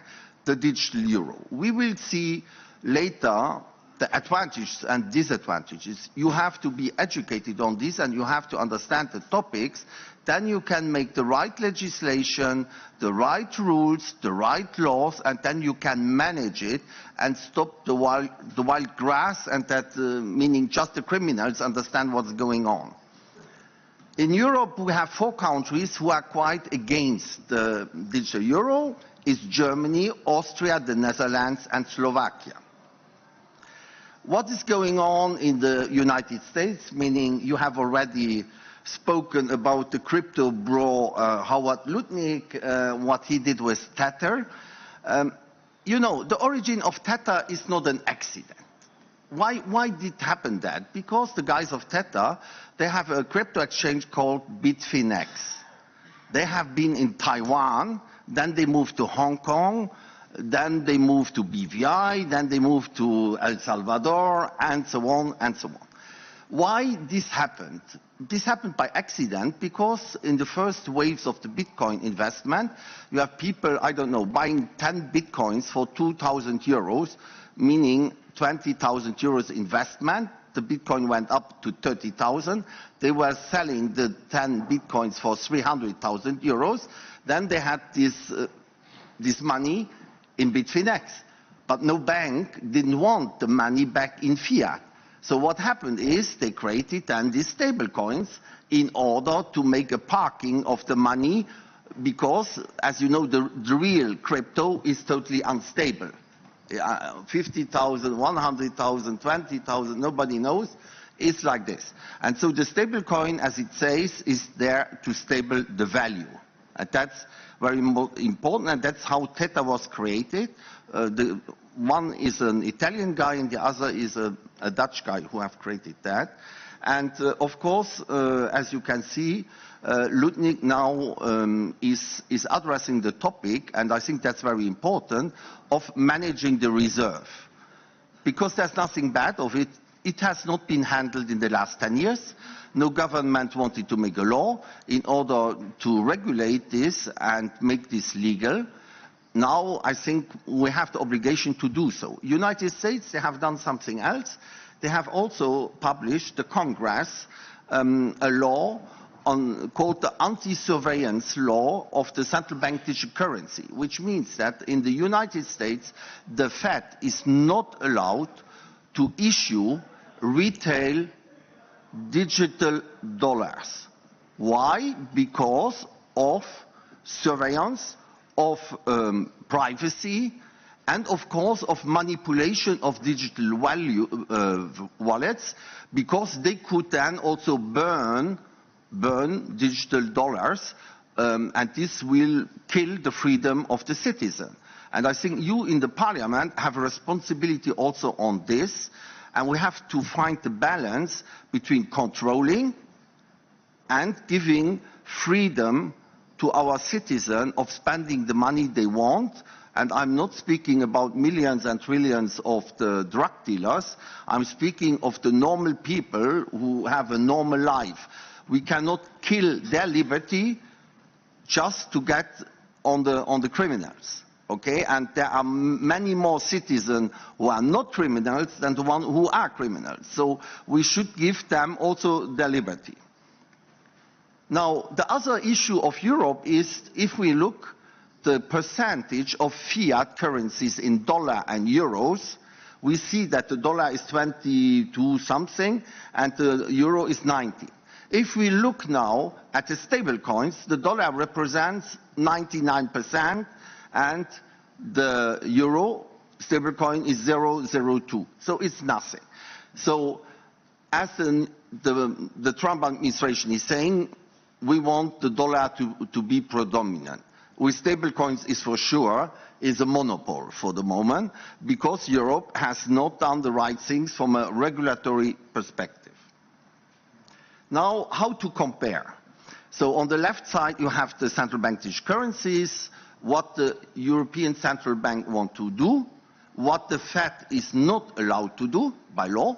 the digital euro. We will see later the advantages and disadvantages. You have to be educated on this and you have to understand the topics. Then you can make the right legislation, the right rules, the right laws, and then you can manage it and stop the wild grass, and that meaning just the criminals understand what's going on. In Europe, we have 4 countries who are quite against the digital euro. It's Germany, Austria, the Netherlands, and Slovakia. What is going on in the United States, meaning you have already spoken about the crypto bro Howard Lutnick, what he did with Tether. You know, the origin of Tether is not an accident. Why did it happen that? Because the guys of Tether, they have a crypto exchange called Bitfinex. They have been in Taiwan, then they moved to Hong Kong, then they moved to BVI, then they moved to El Salvador, and so on and so on. Why this happened? This happened by accident because in the first waves of the Bitcoin investment, you have people, I don't know, buying 10 Bitcoins for 2,000 euros, meaning 20,000 euros investment. The Bitcoin went up to 30,000. They were selling the 10 Bitcoins for 300,000 euros. Then they had this money in Bitfinex. But no bank didn't want the money back in fiat. So what happened is they created then these stable coins in order to make a parking of the money because, as you know, the real crypto is totally unstable. 50,000, 100,000, 20,000, nobody knows. It's like this. And so the stable coin, as it says, is there to stable the value. And that's very important, and that's how Tether was created. One is an Italian guy and the other is a Dutch guy who have created that. And of course, as you can see, Lutnick now is addressing the topic, and I think that's very important, of managing the reserve. Because there's nothing bad of it. It has not been handled in the last 10 years. No government wanted to make a law in order to regulate this and make this legal. Now I think we have the obligation to do so. United States, they have done something else. They have also published, the Congress, a law called the anti-surveillance law of the central bank digital currency, which means that in the United States, the Fed is not allowed to issue retail digital dollars. Why? Because of surveillance, of privacy, and of course of manipulation of digital wallets, because they could then also burn digital dollars, and this will kill the freedom of the citizen. And I think you in the Parliament have a responsibility also on this, and we have to find the balance between controlling and giving freedom to our citizens of spending the money they want. And I'm not speaking about millions and trillions of the drug dealers. I'm speaking of the normal people who have a normal life. We cannot kill their liberty just to get on the criminals. Okay? And there are many more citizens who are not criminals than the ones who are criminals. So we should give them also their liberty. Now, the other issue of Europe is, if we look the percentage of fiat currencies in dollar and euros, we see that the dollar is 22 something and the euro is 90. If we look now at the stable coins, the dollar represents 99% and the euro stable coin is 0.02. So it's nothing. So as the Trump administration is saying, we want the dollar to be predominant. With stable coins is for sure is a monopoly for the moment, because Europe has not done the right things from a regulatory perspective. Now, how to compare? So on the left side, you have the central bank digital currencies, what the European Central Bank want to do. what the Fed is not allowed to do by law,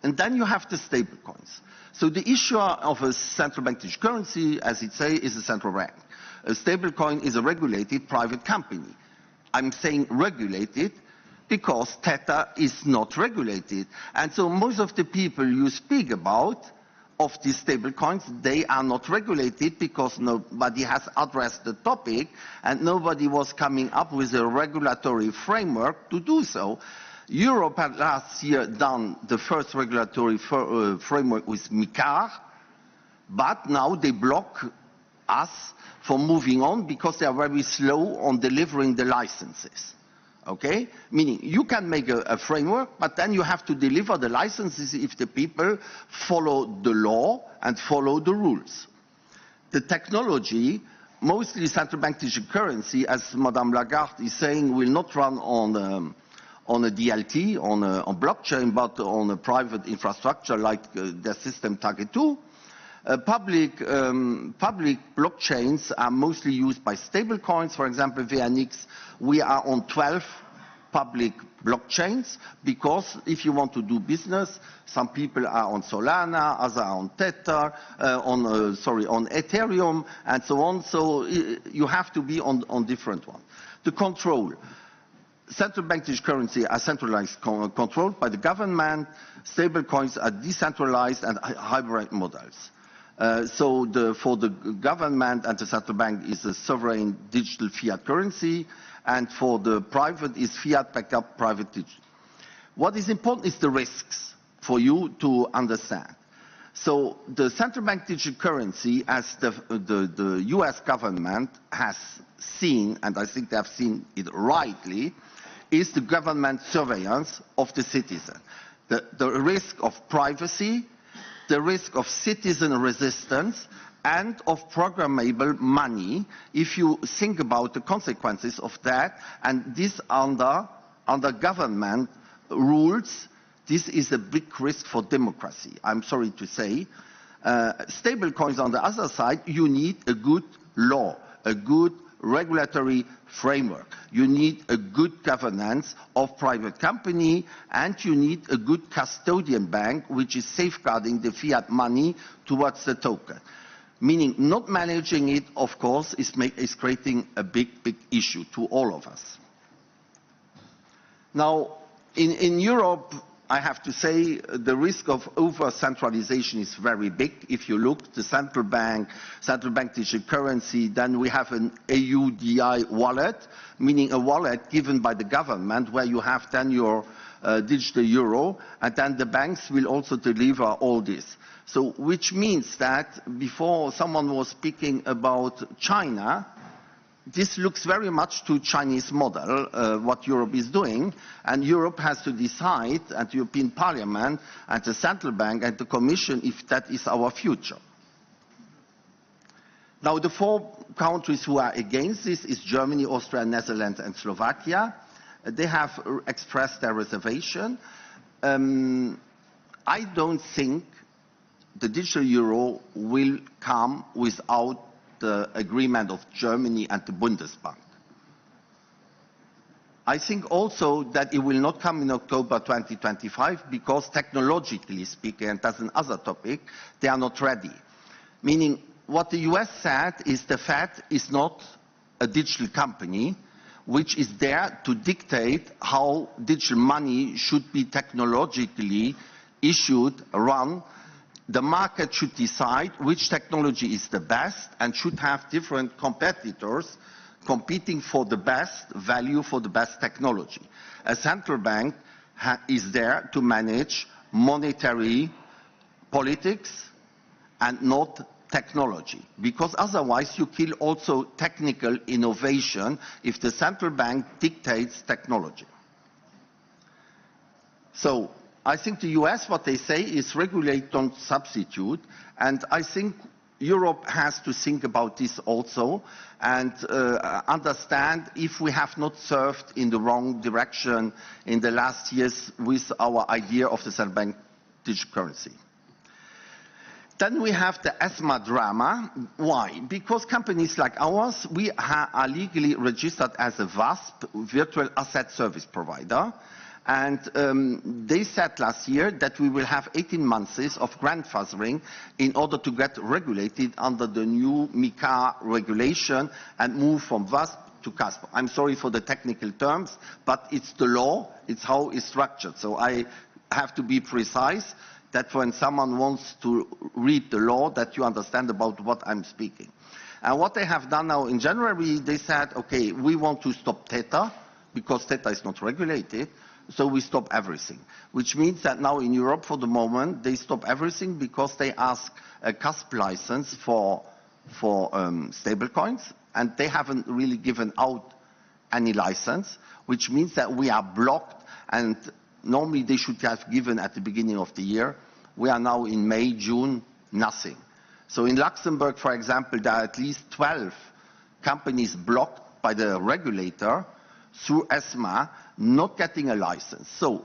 and then you have the stable coins. So the issuer of a central bank digital currency, as it says, is a central bank. A stable coin is a regulated private company. I'm saying regulated because Tether is not regulated. And so most of the people you speak about of these stable coins, they are not regulated because nobody has addressed the topic and nobody was coming up with a regulatory framework to do so. Europe had last year done the first regulatory framework with MiCAR, but now they block us from moving on because they are very slow on delivering the licenses. Okay? Meaning you can make a framework, but then you have to deliver the licenses if the people follow the law and follow the rules. The technology, mostly central bank digital currency, as Madame Lagarde is saying, will not run on a DLT, on blockchain, but on a private infrastructure like the system Target 2. Public blockchains are mostly used by stable coins. For example, VNX, we are on 12 public blockchains because if you want to do business, some people are on Solana, others are on Tether, on Ethereum, and so on. So you have to be on different ones. The control. Central bank digital currency are centralized, controlled by the government. Stable coins are decentralized and hybrid models. So for the government and the central bank is a sovereign digital fiat currency, and for the private is fiat backed up private digital. What is important is the risks for you to understand. So the central bank digital currency, as the US government has seen, and I think they have seen it rightly, is the government surveillance of the citizen. The risk of privacy, the risk of citizen resistance, and of programmable money, if you think about the consequences of that, and this under government rules, this is a big risk for democracy, I'm sorry to say. Stable coins on the other side, you need a good law, a good regulatory framework. You need a good governance of private company, and you need a good custodian bank which is safeguarding the fiat money towards the token. Meaning not managing it, of course, is creating a big issue to all of us. Now, in Europe, I have to say the risk of over-centralization is very big. If you look, the central bank digital currency, then we have an EUDI wallet, meaning a wallet given by the government where you have then your digital euro, and then the banks will also deliver all this. So, which means that before someone was speaking about China, this looks very much to Chinese model, what Europe is doing, and Europe has to decide at the European Parliament, at the Central Bank, and the Commission, if that is our future. Now, the 4 countries who are against this is Germany, Austria, Netherlands, and Slovakia. They have expressed their reservation. I don't think the digital euro will come without the agreement of Germany and the Bundesbank. I think also that it will not come in October 2025 because technologically speaking, and that's another topic, they are not ready. Meaning what the US said is the Fed is not a digital company which is there to dictate how digital money should be technologically issued, run. The market should decide which technology is the best and should have different competitors competing for the best value, for the best technology. A central bank is there to manage monetary politics and not technology, because otherwise you kill also technical innovation if the central bank dictates technology. So I think the US, what they say is regulate, don't substitute, and I think Europe has to think about this also and understand if we have not served in the wrong direction in the last years with our idea of the central bank digital currency. Then we have the ESMA drama. Why? Because companies like ours, we are legally registered as a VASP, Virtual Asset Service Provider. And they said last year that we will have 18 months of grandfathering in order to get regulated under the new MiCA regulation and move from VASP to CASP. I'm sorry for the technical terms, but it's the law, it's how it's structured. So I have to be precise that when someone wants to read the law, that you understand about what I'm speaking. And what they have done now in January, they said, okay, we want to stop Theta, because Theta is not regulated, so we stop everything. Which means that now in Europe, for the moment, they stop everything because they ask a CASP license for stablecoins, and they haven't really given out any license, which means that we are blocked, and normally they should have given at the beginning of the year. We are now in May, June, nothing. So in Luxembourg, for example, there are at least 12 companies blocked by the regulator through ESMA, not getting a license. So,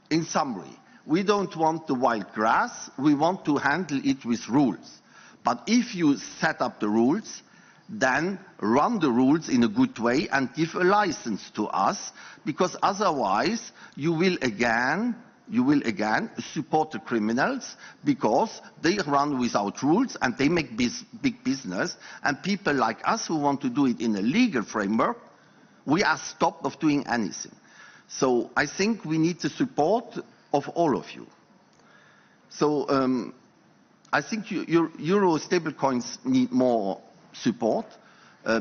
in summary, we don't want the wild grass, we want to handle it with rules. But if you set up the rules, then run the rules in a good way and give a license to us, because otherwise you will again support the criminals, because they run without rules and they make big business, and people like us who want to do it in a legal framework, we are stopped of doing anything. So I think we need the support of all of you. So I think Euro stablecoins need more support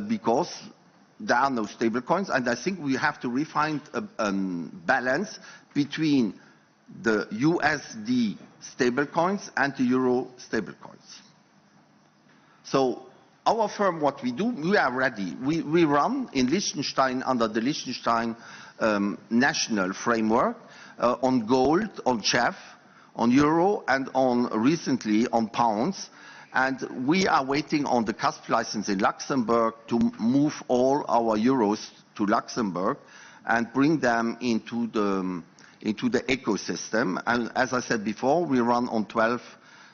because there are no stablecoins, and I think we have to refine a balance between the USD stablecoins and the Euro stablecoins. So our firm, what we do, we are ready. We run in Liechtenstein under the Liechtenstein national framework on gold, on CHF, on euro, and on recently on pounds. And we are waiting on the CASP license in Luxembourg to move all our euros to Luxembourg and bring them into the ecosystem. And as I said before, we run on 12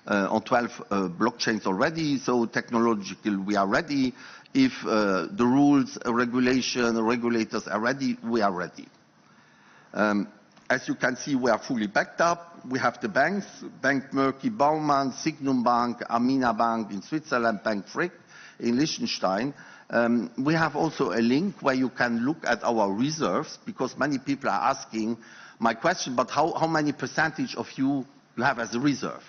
blockchains already, so technologically we are ready. If the rules, regulators are ready, we are ready. As you can see, we are fully backed up. We have the banks, Bank Merki Baumann, Signum Bank, Amina Bank in Switzerland, Bank Frick in Liechtenstein. We have also a link where you can look at our reserves, because many people are asking my question, but how many percentage of you have as a reserve?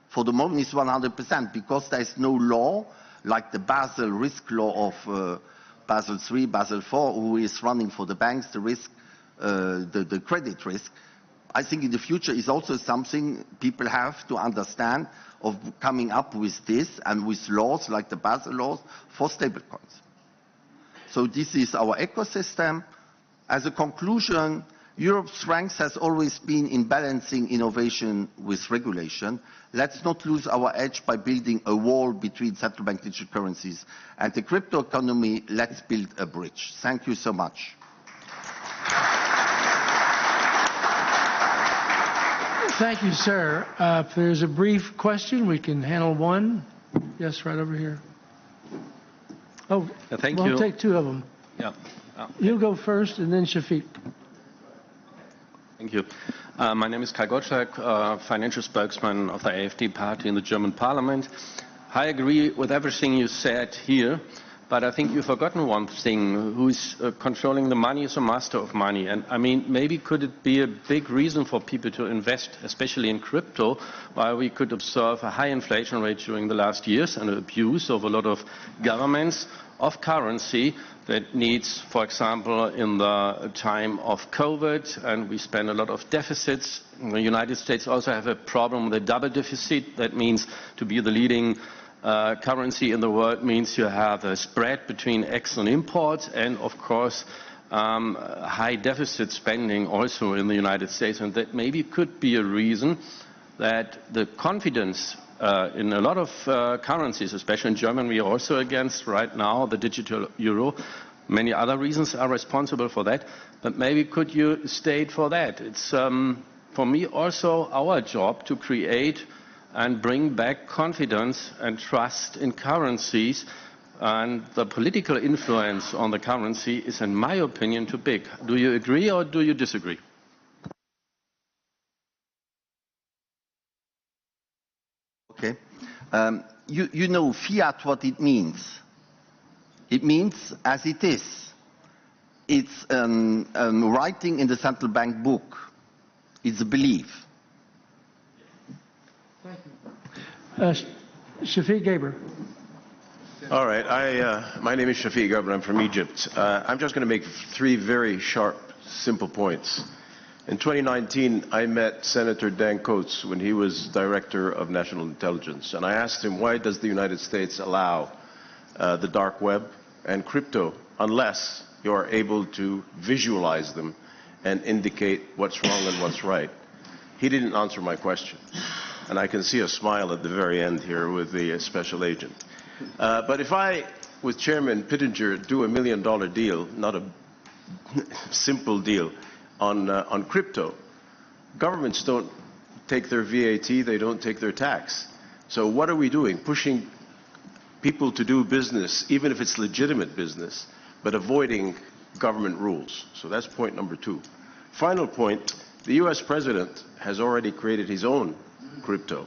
For the moment it's 100%, because there is no law like the Basel risk law of Basel III, Basel IV, who is running for the banks, the risk, the credit risk. I think in the future is also something people have to understand, of coming up with this and with laws like the Basel laws for stablecoins. So this is our ecosystem. As a conclusion, Europe's strength has always been in balancing innovation with regulation. Let's not lose our edge by building a wall between central bank digital currencies and the crypto economy. Let's build a bridge. Thank you so much. Thank you, sir. If there's a brief question, we can handle one. Yes, right over here. Oh, thank you. We'll take two of them. Yeah. You go first, and then Shafiq. Thank you. My name is Kai Gottschalk, financial spokesman of the AfD party in the German parliament. I agree with everything you said here, but I think you've forgotten one thing. Who's controlling the money is a master of money. And I mean, maybe could it be a big reason for people to invest, especially in crypto, while we could observe a high inflation rate during the last years and abuse of a lot of governments of currency that needs, for example, in the time of COVID, and we spend a lot of deficits. The United States also have a problem with a double deficit. That means to be the leading currency in the world means you have a spread between ex and imports, and of course high deficit spending also in the United States, and that maybe could be a reason that the confidence in a lot of currencies, especially in Germany, we are also against right now the digital euro. Many other reasons are responsible for that, but maybe could you state for that? It's for me also our job to create and bring back confidence and trust in currencies. And the political influence on the currency is, in my opinion, too big. Do you agree or do you disagree? Okay. You know fiat, what it means. It means as it is. It's writing in the central bank book. It's a belief. Thank you. Shafiq Gaber. All right. My name is Shafiq Gaber. I'm from Egypt. I'm just going to make 3 very sharp, simple points. In 2019, I met Senator Dan Coates when he was Director of National Intelligence, and I asked him, why does the United States allow the dark web and crypto unless you're able to visualize them and indicate what's wrong and what's right? He didn't answer my question, and I can see a smile at the very end here with the special agent. But if I, with Chairman Pittenger, do $1 million deal, not a simple deal, on crypto, governments don't take their VAT, they don't take their tax. So what are we doing? Pushing people to do business, even if it's legitimate business, but avoiding government rules. So that's point number 2. Final point, the US president has already created his own crypto.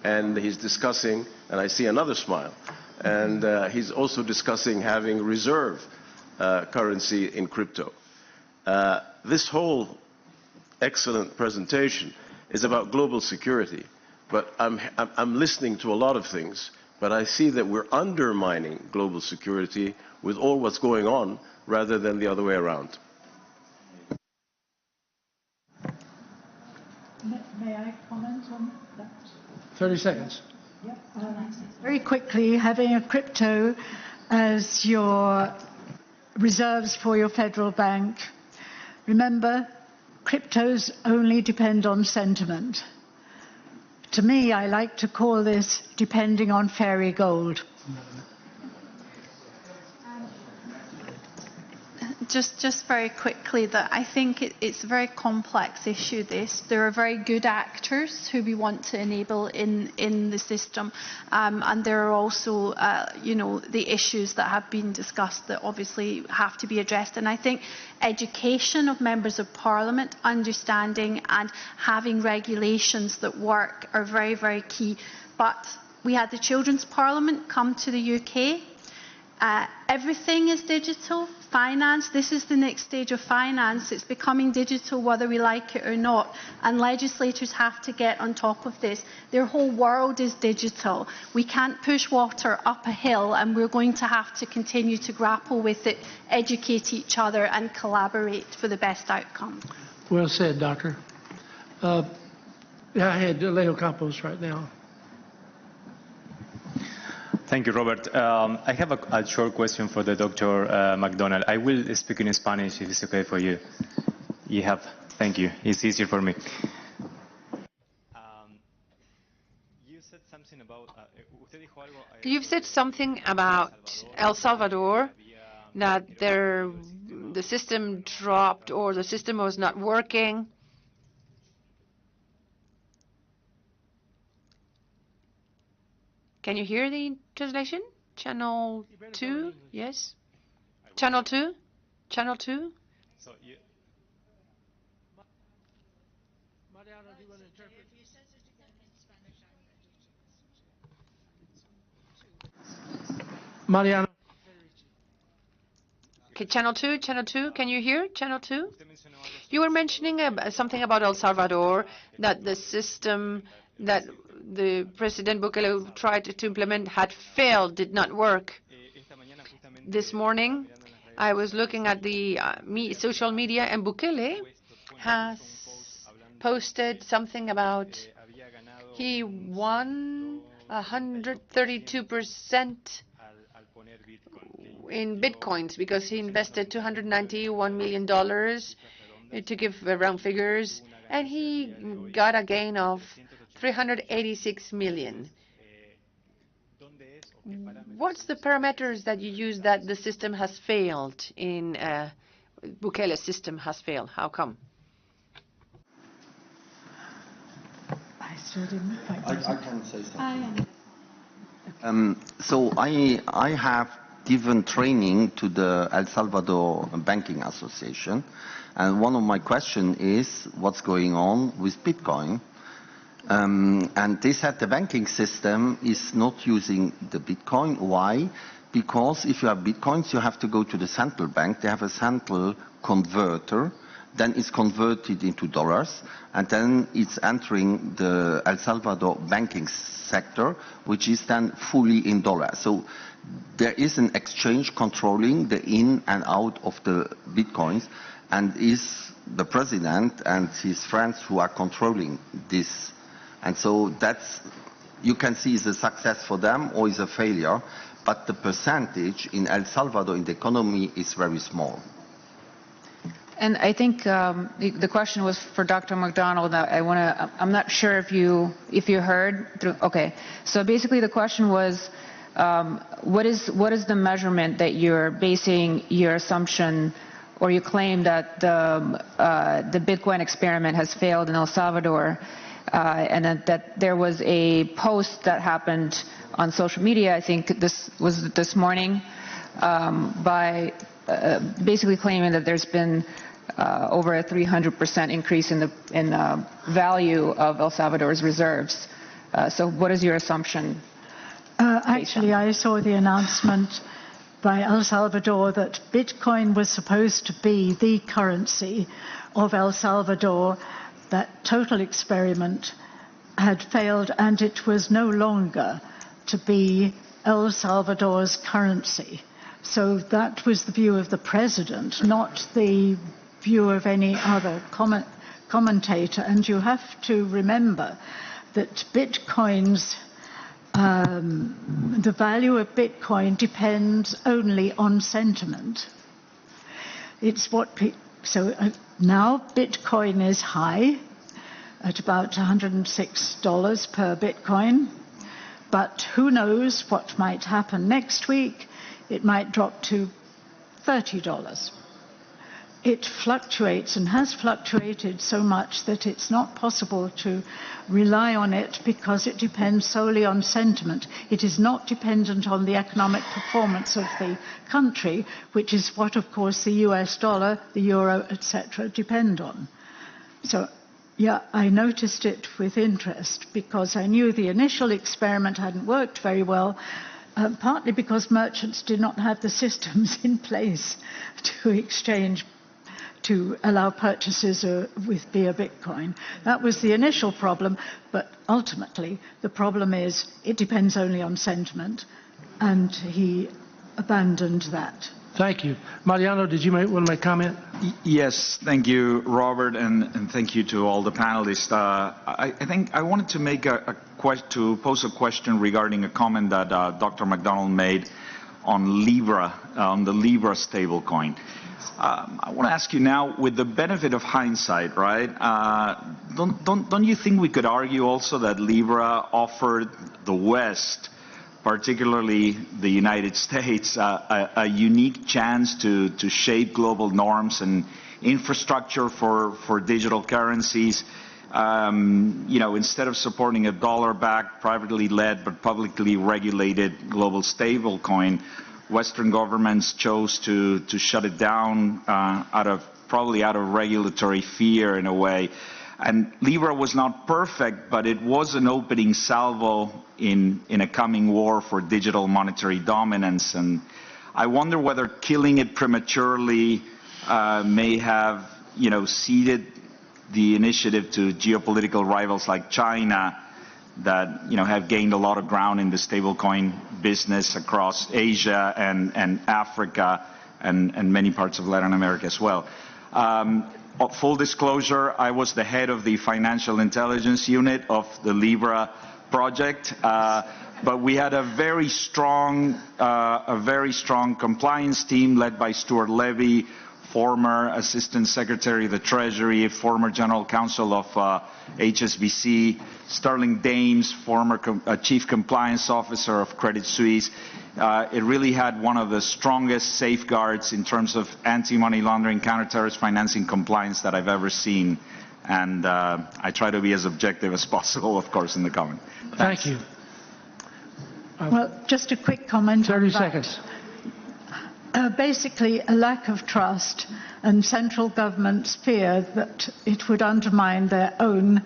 And he's discussing, and I see another smile, and he's also discussing having reserve currency in crypto. This whole excellent presentation is about global security, but I'm listening to a lot of things, but I see that we're undermining global security with all what's going on rather than the other way around. May I comment on that? 30 seconds. Yep. Very quickly, having a crypto as your reserves for your federal bank. Remember, cryptos only depend on sentiment. To me, I like to call this depending on fairy gold. Just very quickly, that I think it's a very complex issue, this. There are very good actors who we want to enable in the system, and there are also, the issues that have been discussed that obviously have to be addressed. And I think education of members of parliament, understanding and having regulations that work are very, very key. But we had the Children's Parliament come to the UK. Everything is digital. Finance, this is the next stage of finance. It's becoming digital whether we like it or not. And legislators have to get on top of this. Their whole world is digital. We can't push water up a hill, and we're going to have to continue to grapple with it, educate each other and collaborate for the best outcome. Well said, Doctor. I had Leo Campos right now. Thank you, Robert. I have a short question for the Dr. McDonald. I will speak in Spanish if it's okay for you. Thank you. It's easier for me. You've said something about El Salvador, that the system dropped or the system was not working. Can you hear the translation? Channel 2? Yes? Channel 2? Channel 2? Mariano. Okay, Channel 2, Channel 2, can you hear? Channel 2? You were mentioning something about El Salvador, that the system that the President Bukele tried to implement had failed, did not work. This morning, I was looking at the social media, and Bukele has posted something about he won 132% in bitcoins because he invested $291 million to give round figures, and he got a gain of 386 million. What's the parameters that you use that the system has failed in Bukele's system has failed? How come? I can say something. So I have given training to the El Salvador Banking Association, and one of my questions is what's going on with Bitcoin. And they said the banking system is not using the Bitcoin. Why? Because if you have Bitcoins, you have to go to the central bank. They have a central converter. Then it's converted into dollars. And then it's entering the El Salvador banking sector, which is then fully in dollars. So there is an exchange controlling the in and out of the Bitcoins. And is the president and his friends who are controlling this. And so that's, you can see is a success for them or is a failure, but the percentage in El Salvador in the economy is very small. And I think the question was for Dr. McDonald. I'm not sure if you heard. Okay, so basically the question was, what is the measurement that you're basing your assumption or you claim that the Bitcoin experiment has failed in El Salvador? And that there was a post that happened on social media, I think this was this morning, by basically claiming that there's been over a 300% increase in the value of El Salvador's reserves. So what is your assumption? Actually, I saw the announcement by El Salvador that Bitcoin was supposed to be the currency of El Salvador. That total experiment had failed and it was no longer to be El Salvador's currency. So that was the view of the president, not the view of any other commentator. And you have to remember that Bitcoin's, the value of Bitcoin depends only on sentiment. It's what now Bitcoin is high at about $106 per Bitcoin, but who knows what might happen next week. It might drop to $30. It fluctuates and has fluctuated so much that it's not possible to rely on it because it depends solely on sentiment. It is not dependent on the economic performance of the country, which is what, of course, the US dollar, the euro, etc. depend on. So, yeah, I noticed it with interest because I knew the initial experiment hadn't worked very well, partly because merchants did not have the systems in place to exchange, to allow purchases via Bitcoin. That was the initial problem, but ultimately the problem is it depends only on sentiment, and he abandoned that. Thank you. Mariano, did you want to make a comment? Yes, thank you, Robert, and thank you to all the panelists. I think I wanted to make pose a question regarding a comment that Dr. McDonald made on Libra, on the Libra stablecoin. I want to ask you now, with the benefit of hindsight, right? Don't you think we could argue also that Libra offered the West, particularly the United States, a unique chance to shape global norms and infrastructure for digital currencies? Instead of supporting a dollar-backed, privately led but publicly regulated global stablecoin, Western governments chose to shut it down probably out of regulatory fear in a way. And Libra was not perfect, but it was an opening salvo in a coming war for digital monetary dominance. And I wonder whether killing it prematurely may have, ceded the initiative to geopolitical rivals like China that, have gained a lot of ground in the stablecoin business across Asia and Africa and many parts of Latin America as well. Full disclosure, I was the head of the financial intelligence unit of the Libra project, but we had a very strong compliance team led by Stuart Levy, former Assistant Secretary of the Treasury, former General Counsel of HSBC, Sterling Dames, former Chief Compliance Officer of Credit Suisse. It really had one of the strongest safeguards in terms of anti-money laundering, counter-terrorist financing compliance that I've ever seen And I try to be as objective as possible, of course, in the comment. Thank you. Well, just a quick comment. 30 seconds. Basically, a lack of trust and central government's fear that it would undermine their own,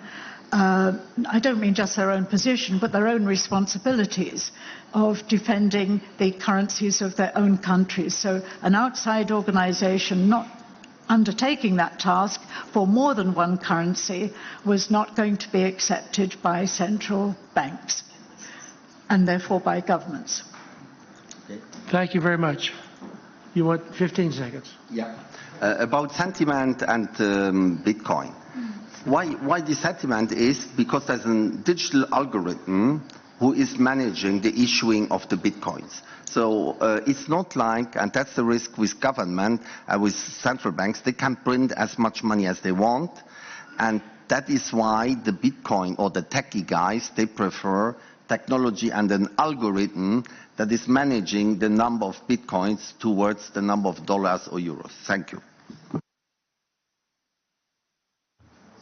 I don't mean just their own position, but their own responsibilities of defending the currencies of their own countries. So an outside organization not undertaking that task for more than one currency was not going to be accepted by central banks and therefore by governments. Thank you very much. You want 15 seconds? Yeah. About sentiment and Bitcoin. Why the sentiment is because there's a digital algorithm who is managing the issuing of the Bitcoins. So it's not like, and that's the risk with government, with central banks, they can print as much money as they want. And that is why the Bitcoin or the techie guys, they prefer technology and an algorithm that is managing the number of Bitcoins towards the number of dollars or euros. Thank you.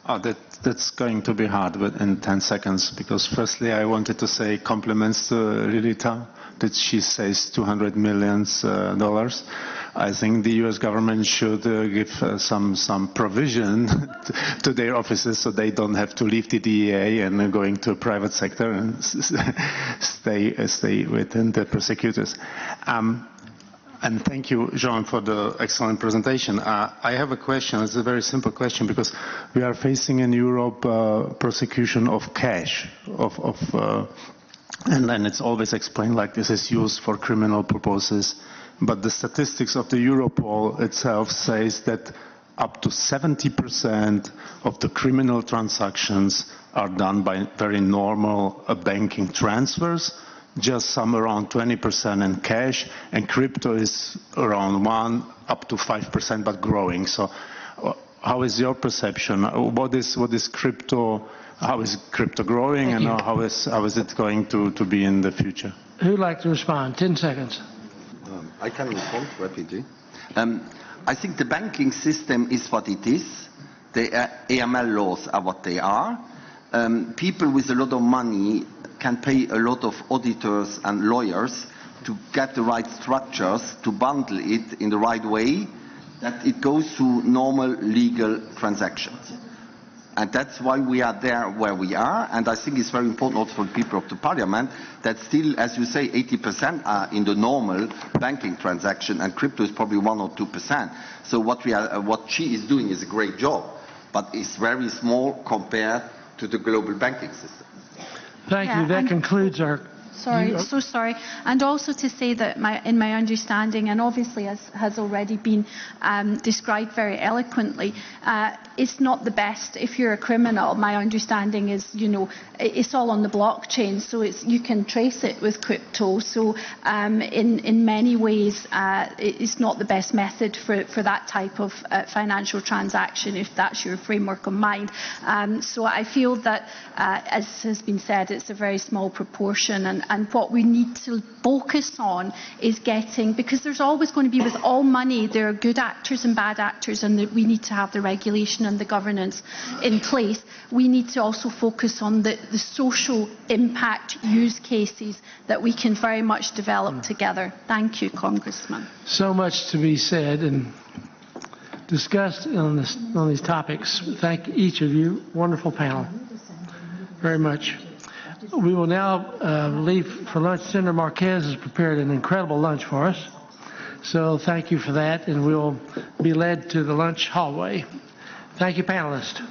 Oh, that's going to be hard but in 10 seconds, because firstly I wanted to say compliments to Rilita that she says $200 million. I think the U.S. government should give some provision to their offices so they don't have to leave the DEA and going to private sector and stay within the prosecutors. And thank you, Jean, for the excellent presentation. I have a question. It's a very simple question because we are facing in Europe prosecution of cash, and then it's always explained like this is used for criminal purposes. But the statistics of the Europol itself says that up to 70% of the criminal transactions are done by very normal banking transfers, just some around 20% in cash, and crypto is around 1 up to 5%, but growing. So how is your perception? What is crypto? How is crypto growing, and how is it going to be in the future? Who'd like to respond? 10 seconds. I can respond rapidly. I think the banking system is what it is. The AML laws are what they are. People with a lot of money can pay a lot of auditors and lawyers to get the right structures, to bundle it in the right way, that it goes through normal legal transactions. And that's why we are there where we are. And I think it's very important also for the people of the Parliament that still, as you say, 80% are in the normal banking transaction, and crypto is probably 1 or 2%. So what she is doing is a great job, but it's very small compared to the global banking system. Thank you. That concludes our... Sorry, so sorry. And also to say that in my understanding, and obviously as has already been described very eloquently, it's not the best if you're a criminal. My understanding is, it's all on the blockchain, so you can trace it with crypto. So in many ways, it's not the best method for that type of financial transaction, if that's your framework of mind. So I feel that, as has been said, it's a very small proportion, and what we need to focus on is getting, because there's always going to be, with all money, there are good actors and bad actors, and we need to have the regulation and the governance in place. We need to also focus on the social impact use cases that we can very much develop together. Thank you, Congressman. So much to be said and discussed on these topics. Thank each of you. Wonderful panel. Very much. We will now leave for lunch. Senator Marquez has prepared an incredible lunch for us. So thank you for that, and we'll be led to the lunch hallway. Thank you, panelists.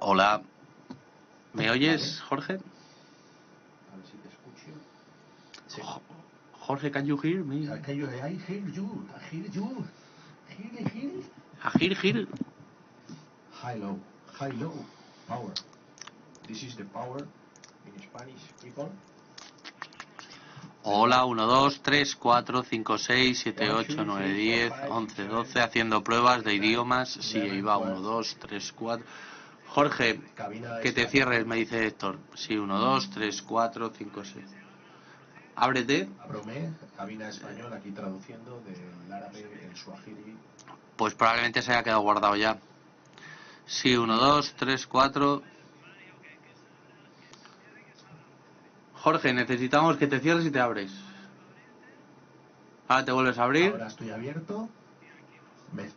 Hola, ¿me oyes, Jorge? Jorge, can you hear me? I hear you. I hear you. Hear. Agir. High low. Power. This is the power in Spanish, people. Hola, 1, 2, 3, 4, 5, 6, 7, 8, 9, 10, 11, 12, haciendo pruebas de idiomas. Sí, ahí va, 1, 2, 3, 4. Jorge, que te cierres, me dice Héctor. Sí, 1, 2, 3, 4, 5, 6. Ábrete. Ábrome, cabina española aquí traduciendo del árabe, el suajili. Pues probablemente se haya quedado guardado ya. Sí, 1, 2, 3, 4. Jorge, necesitamos que te cierres y te abres. Ahora te vuelves a abrir. Ahora estoy abierto. Vale.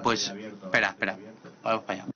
Pues espera. Vamos para allá.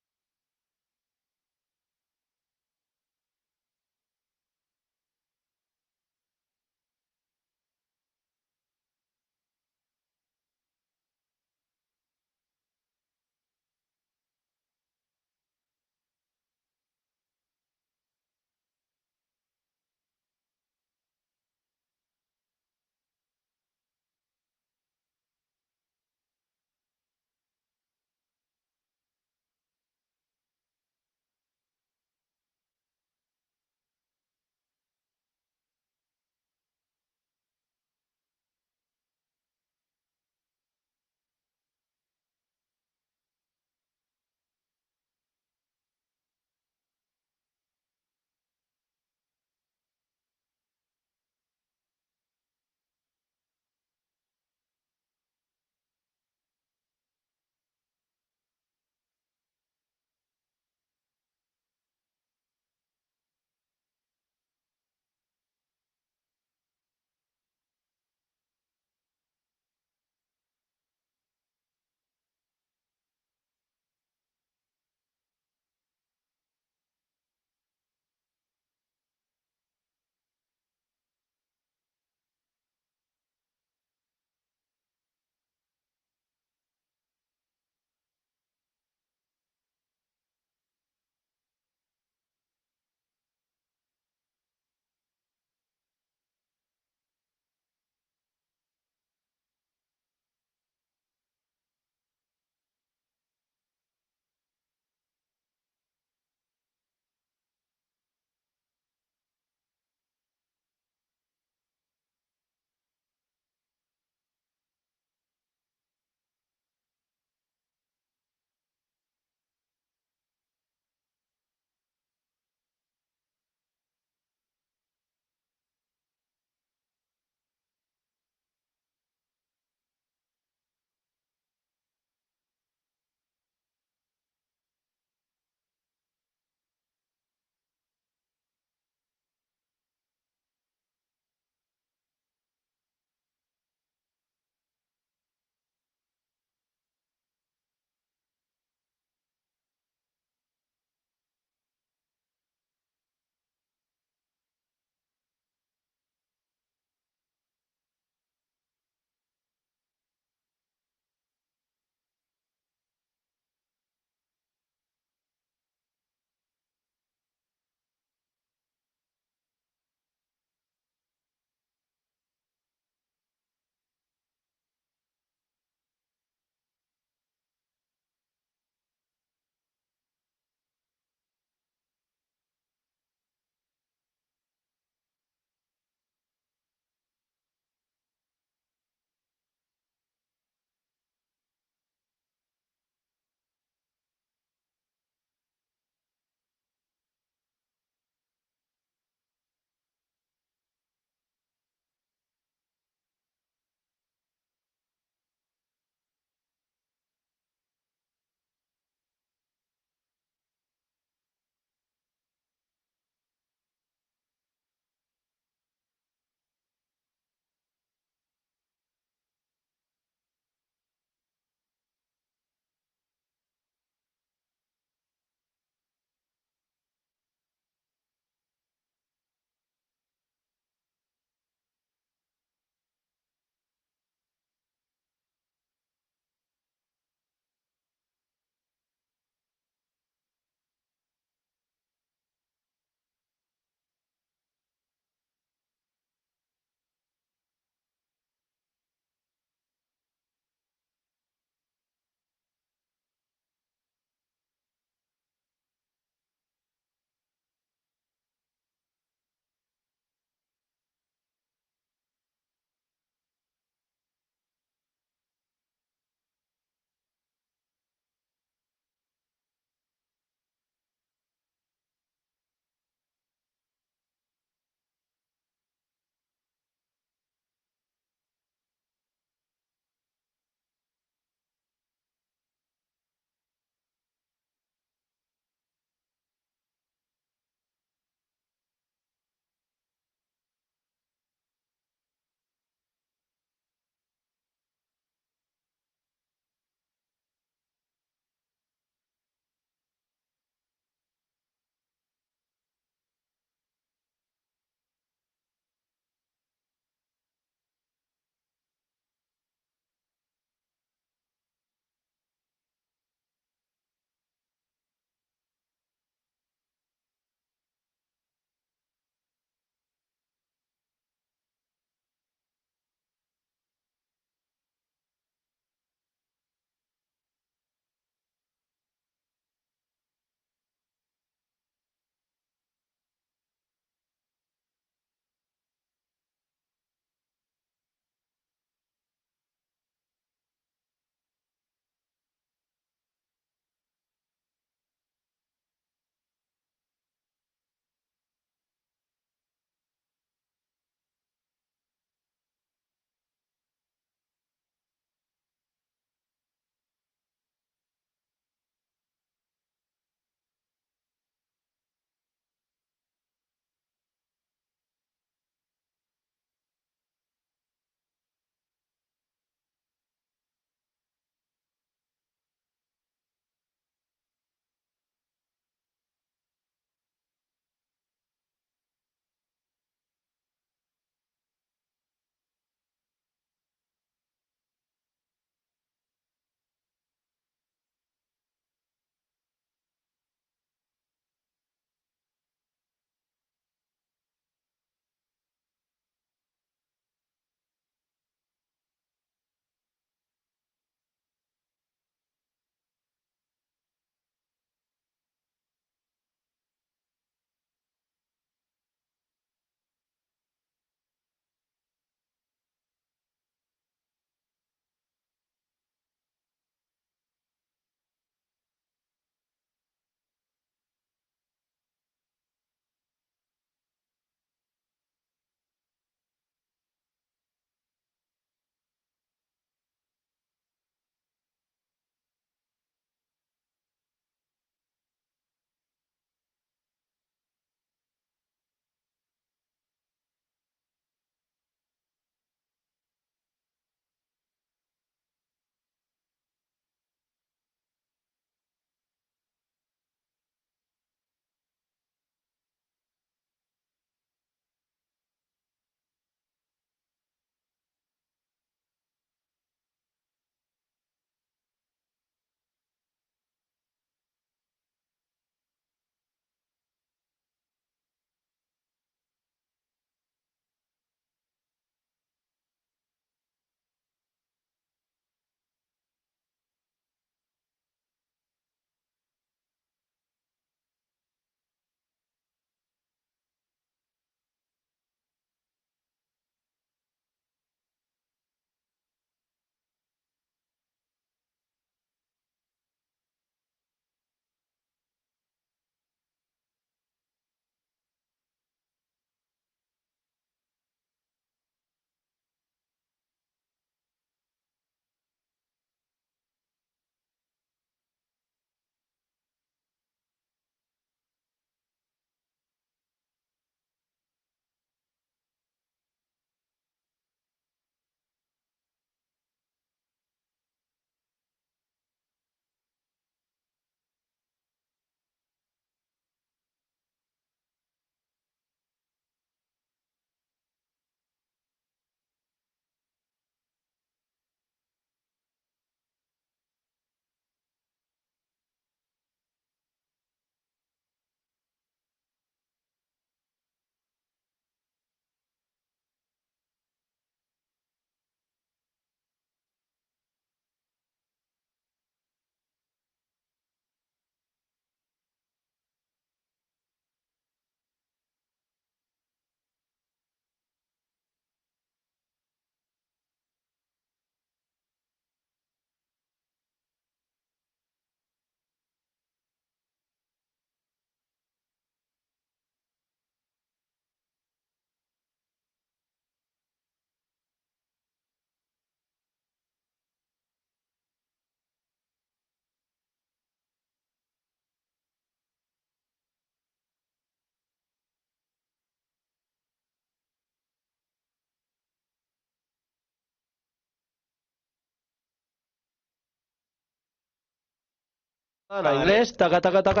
inglés, taca, taca, taca.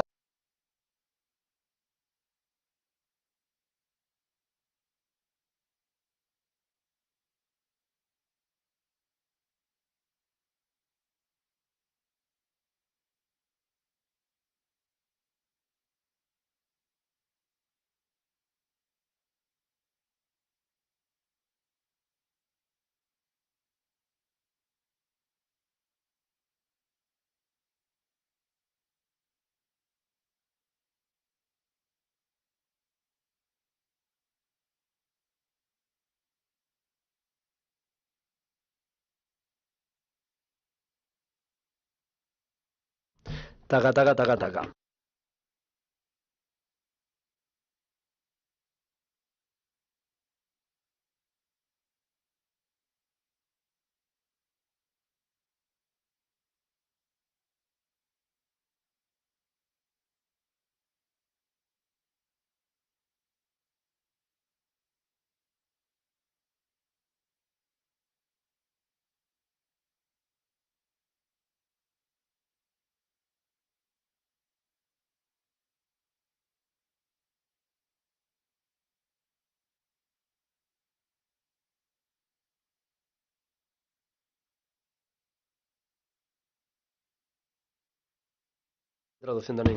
Taca, taca, taca, taca. Traduciendo en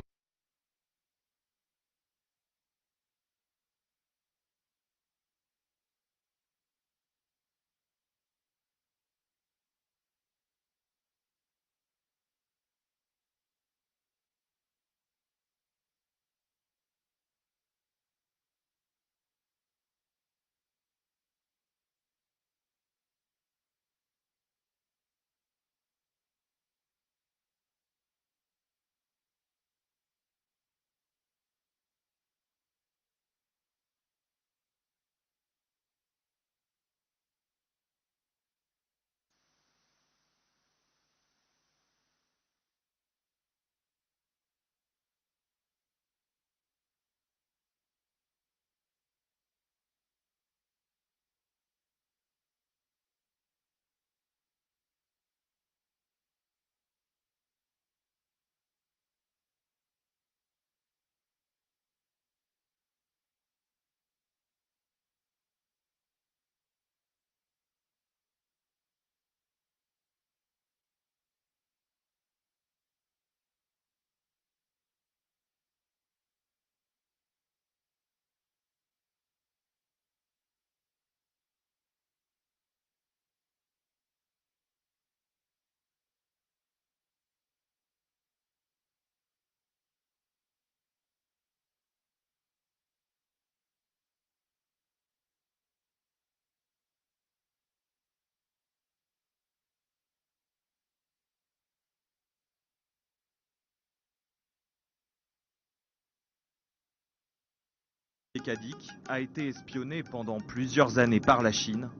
Cadic a été espionné pendant plusieurs années par la Chine.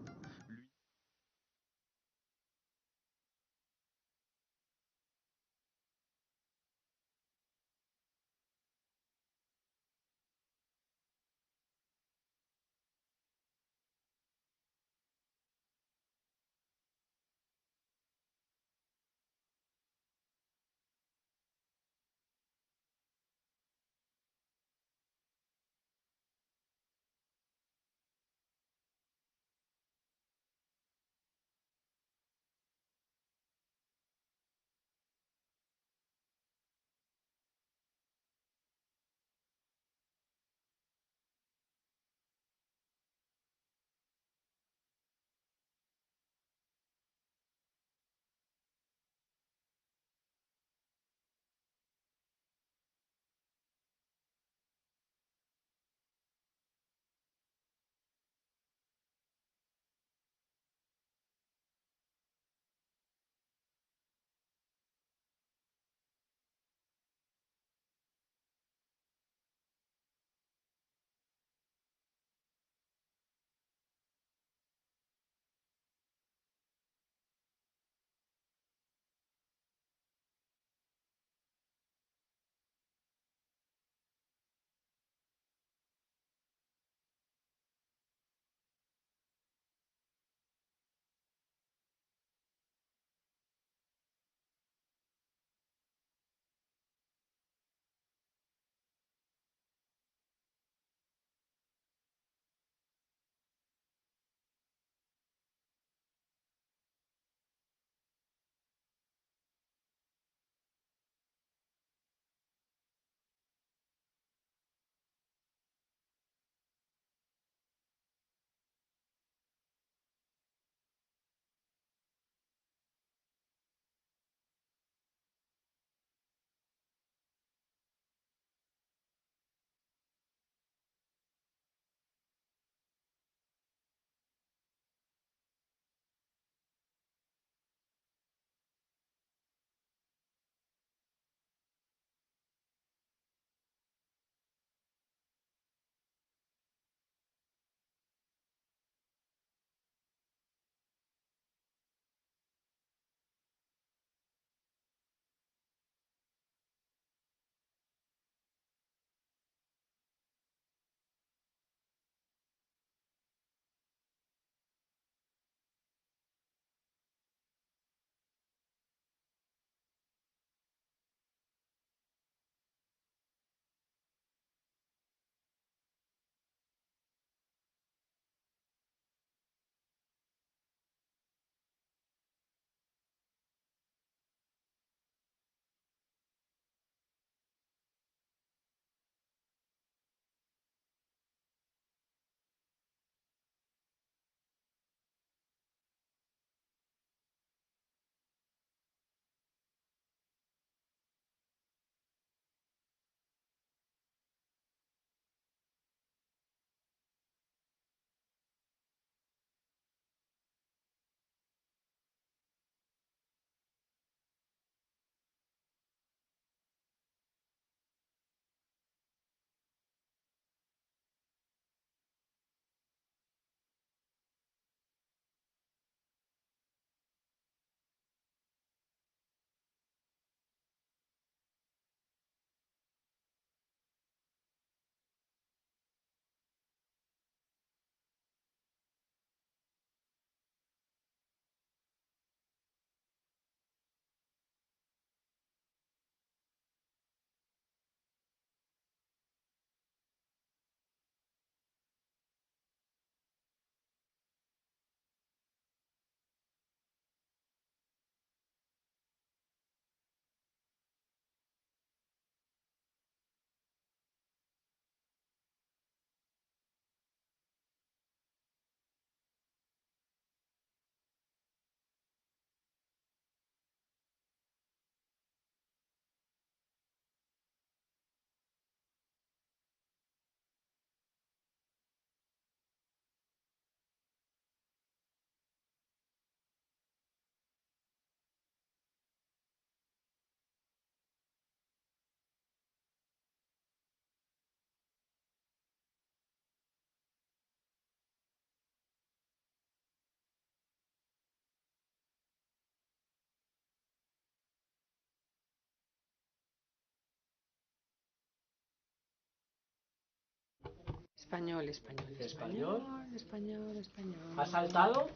Español, español, ¿Español? español, español. ¿Ha saltado?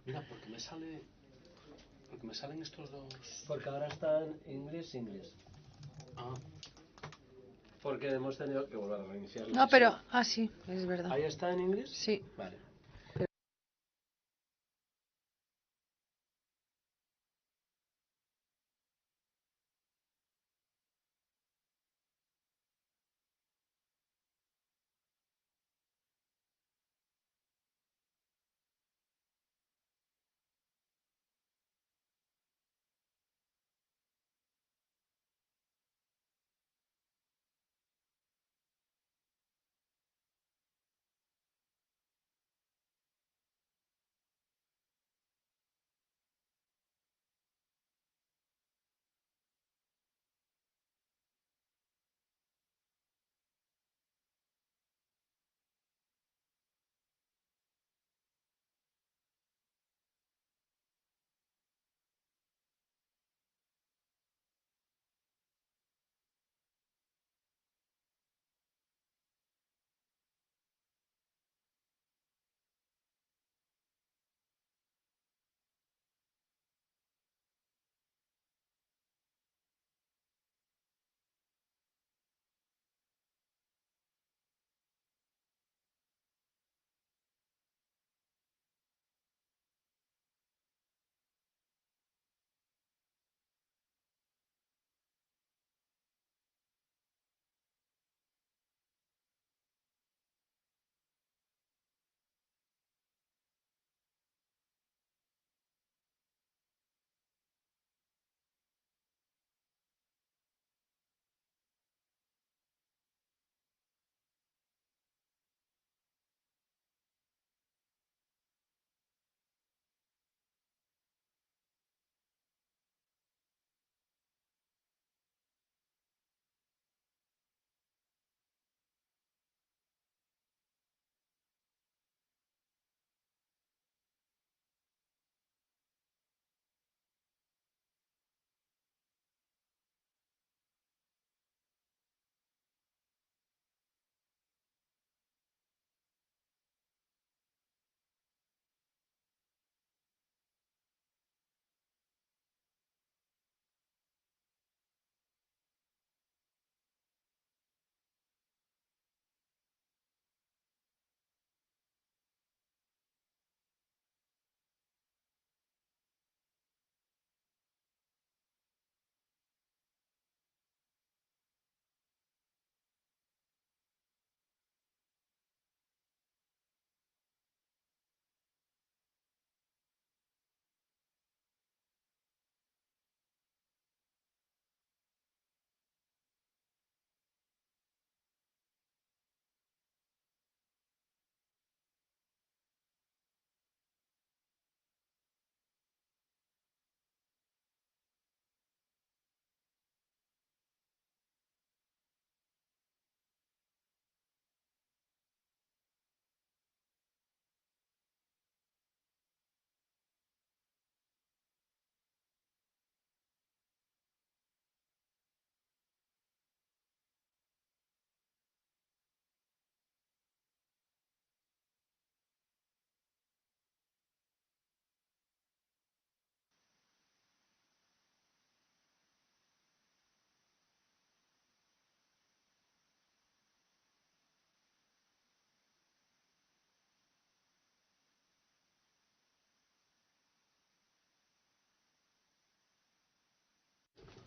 Mira, porque me salen estos dos. Porque ahora está en inglés, inglés. Ah. Porque hemos tenido que volver a reiniciar la No, pero... sesión. Ah, sí, es verdad. ¿Ahí está en inglés? Sí. Vale.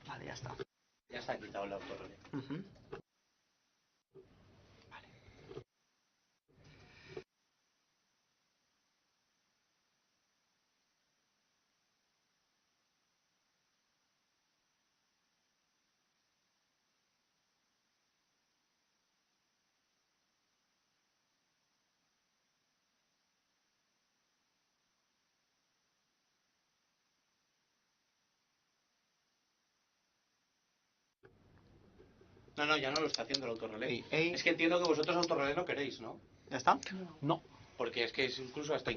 Vale, ya está. Ya está quitado el autorrelé. No, no, ya no lo está haciendo el autorrelé. Es que entiendo que vosotros autorrelé no queréis, ¿no? ¿Ya está? No. Porque es que es incluso hasta...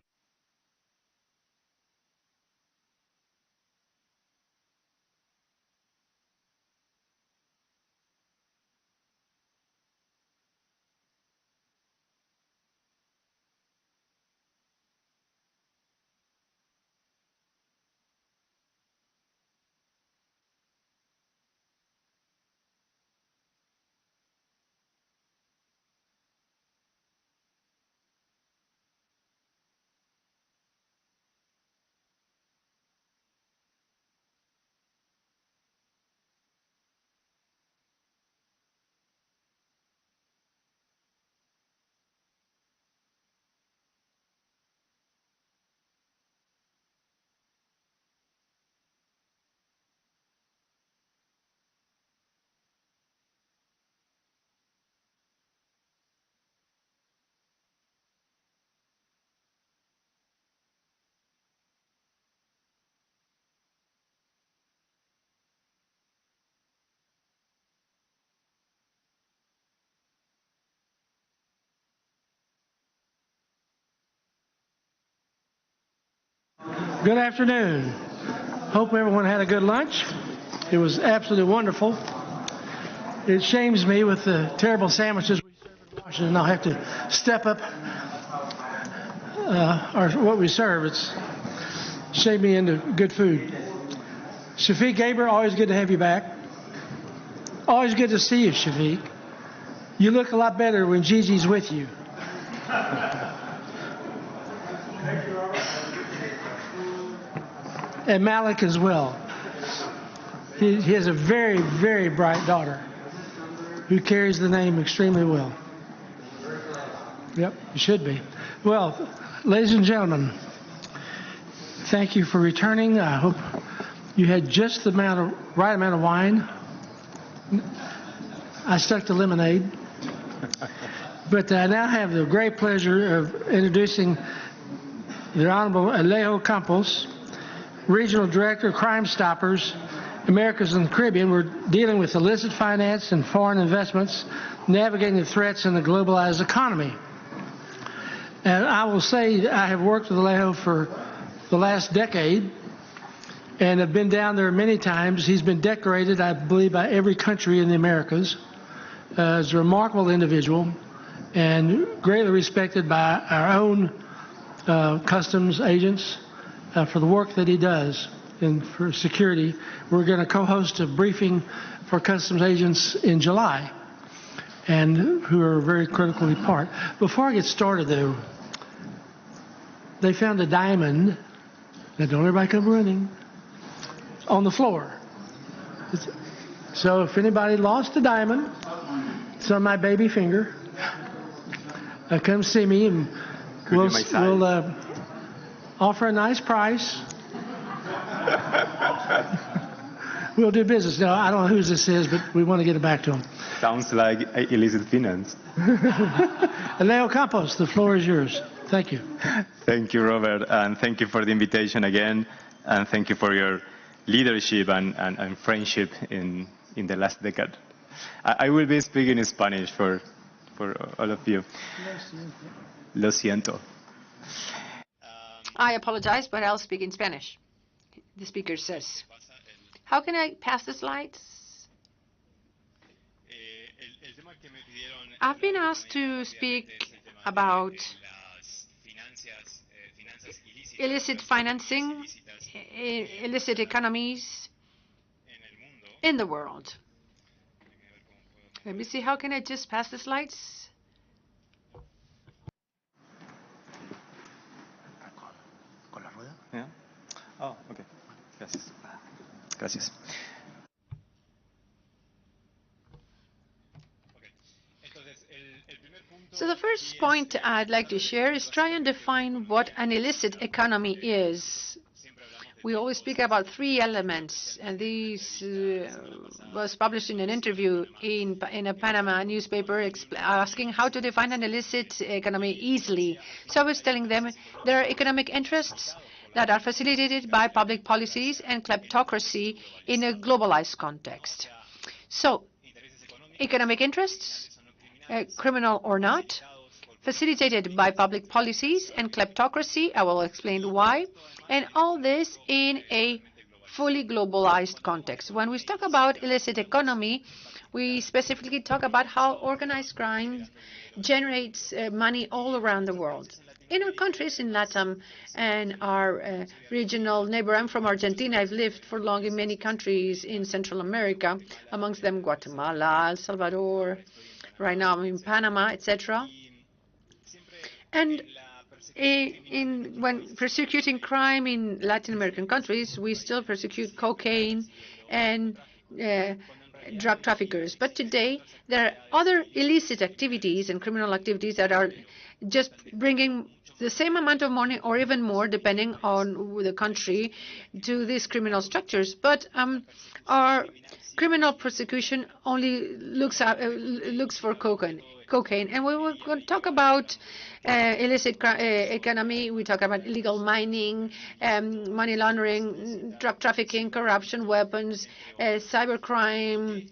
Good afternoon. Hope everyone had a good lunch. It was absolutely wonderful. It shames me with the terrible sandwiches we serve in Washington. I'll have to step up what we serve. It's shamed me into good food. Shafiq Gaber, always good to have you back. Always good to see you, Shafiq. You look a lot better when Gigi's with you. And Malik as well. He has a very, very bright daughter who carries the name extremely well. Yep, you should be. Well, ladies and gentlemen, thank you for returning. I hope you had just the right amount of wine. I stuck to lemonade. But I now have the great pleasure of introducing the Honorable Alejo Campos, Regional Director of Crime Stoppers, Americas and the Caribbean. We're dealing with illicit finance and foreign investments, navigating the threats in the globalized economy. And I will say I have worked with Alejo for the last decade and have been down there many times. He's been decorated, I believe, by every country in the Americas as a remarkable individual and greatly respected by our own customs agents for the work that he does. And for security, we're going to co-host a briefing for customs agents in July, and who are very critically part. Before I get started, though, they found a diamond. Now, don't everybody come running. On the floor. So if anybody lost a diamond, it's on my baby finger. Come see me, and we'll offer a nice price. We'll do business. Now, I don't know whose this is, but we want to get it back to him. Sounds like illicit finance. Alejo Campos, the floor is yours. Thank you. Thank you, Robert, and thank you for the invitation again, and thank you for your leadership and friendship in the last decade. I will be speaking in Spanish for all of you. Lo siento. I apologize, but I'll speak in Spanish. The speaker says. How can I pass the slides? I've been asked to speak about illicit financing, illicit economies in the world. Let me see, how can I just pass the slides? Yeah? Oh, okay. Gracias. Gracias. So the first point I'd like to share is try and define what an illicit economy is. We always speak about three elements, and this was published in an interview in a Panama newspaper asking how to define an illicit economy easily. So I was telling them there are economic interests that are facilitated by public policies and kleptocracy in a globalized context. So, economic interests, criminal or not, facilitated by public policies and kleptocracy. I will explain why. And all this in a fully globalized context. When we talk about illicit economy, we specifically talk about how organized crime generates money all around the world. In our countries, in LATAM and our regional neighbor, I'm from Argentina. I've lived for long in many countries in Central America, amongst them Guatemala, El Salvador, right now I'm in Panama, etc. And when persecuting crime in Latin American countries, we still persecute cocaine and drug traffickers. But today, there are other illicit activities and criminal activities that are just bringing the same amount of money or even more, depending on the country, to these criminal structures. But our criminal prosecution only looks for cocaine. And we were going to talk about illicit economy. We talk about illegal mining, money laundering, drug trafficking, corruption, weapons, cybercrime,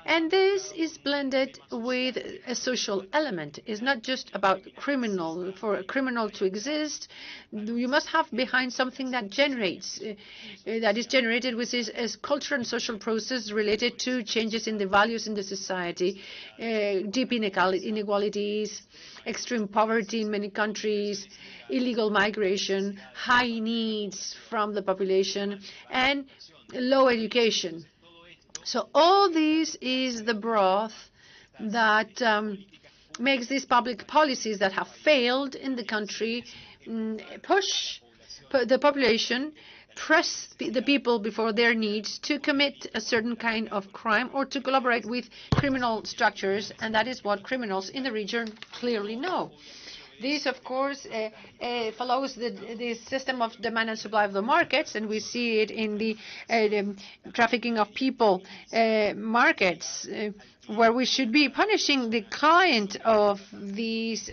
And this is blended with a social element. It's not just about criminal. For a criminal to exist, you must have behind something that generates, that is generated, which is a cultural and social process related to changes in the values in the society, deep inequalities, extreme poverty in many countries, illegal migration, high needs from the population, and low education. So all this is the broth that makes these public policies that have failed in the country push the population, press the people before their needs to commit a certain kind of crime or to collaborate with criminal structures, and that is what criminals in the region clearly know. This, of course, follows the system of demand and supply of the markets, and we see it in the trafficking of people markets, where we should be punishing the client of these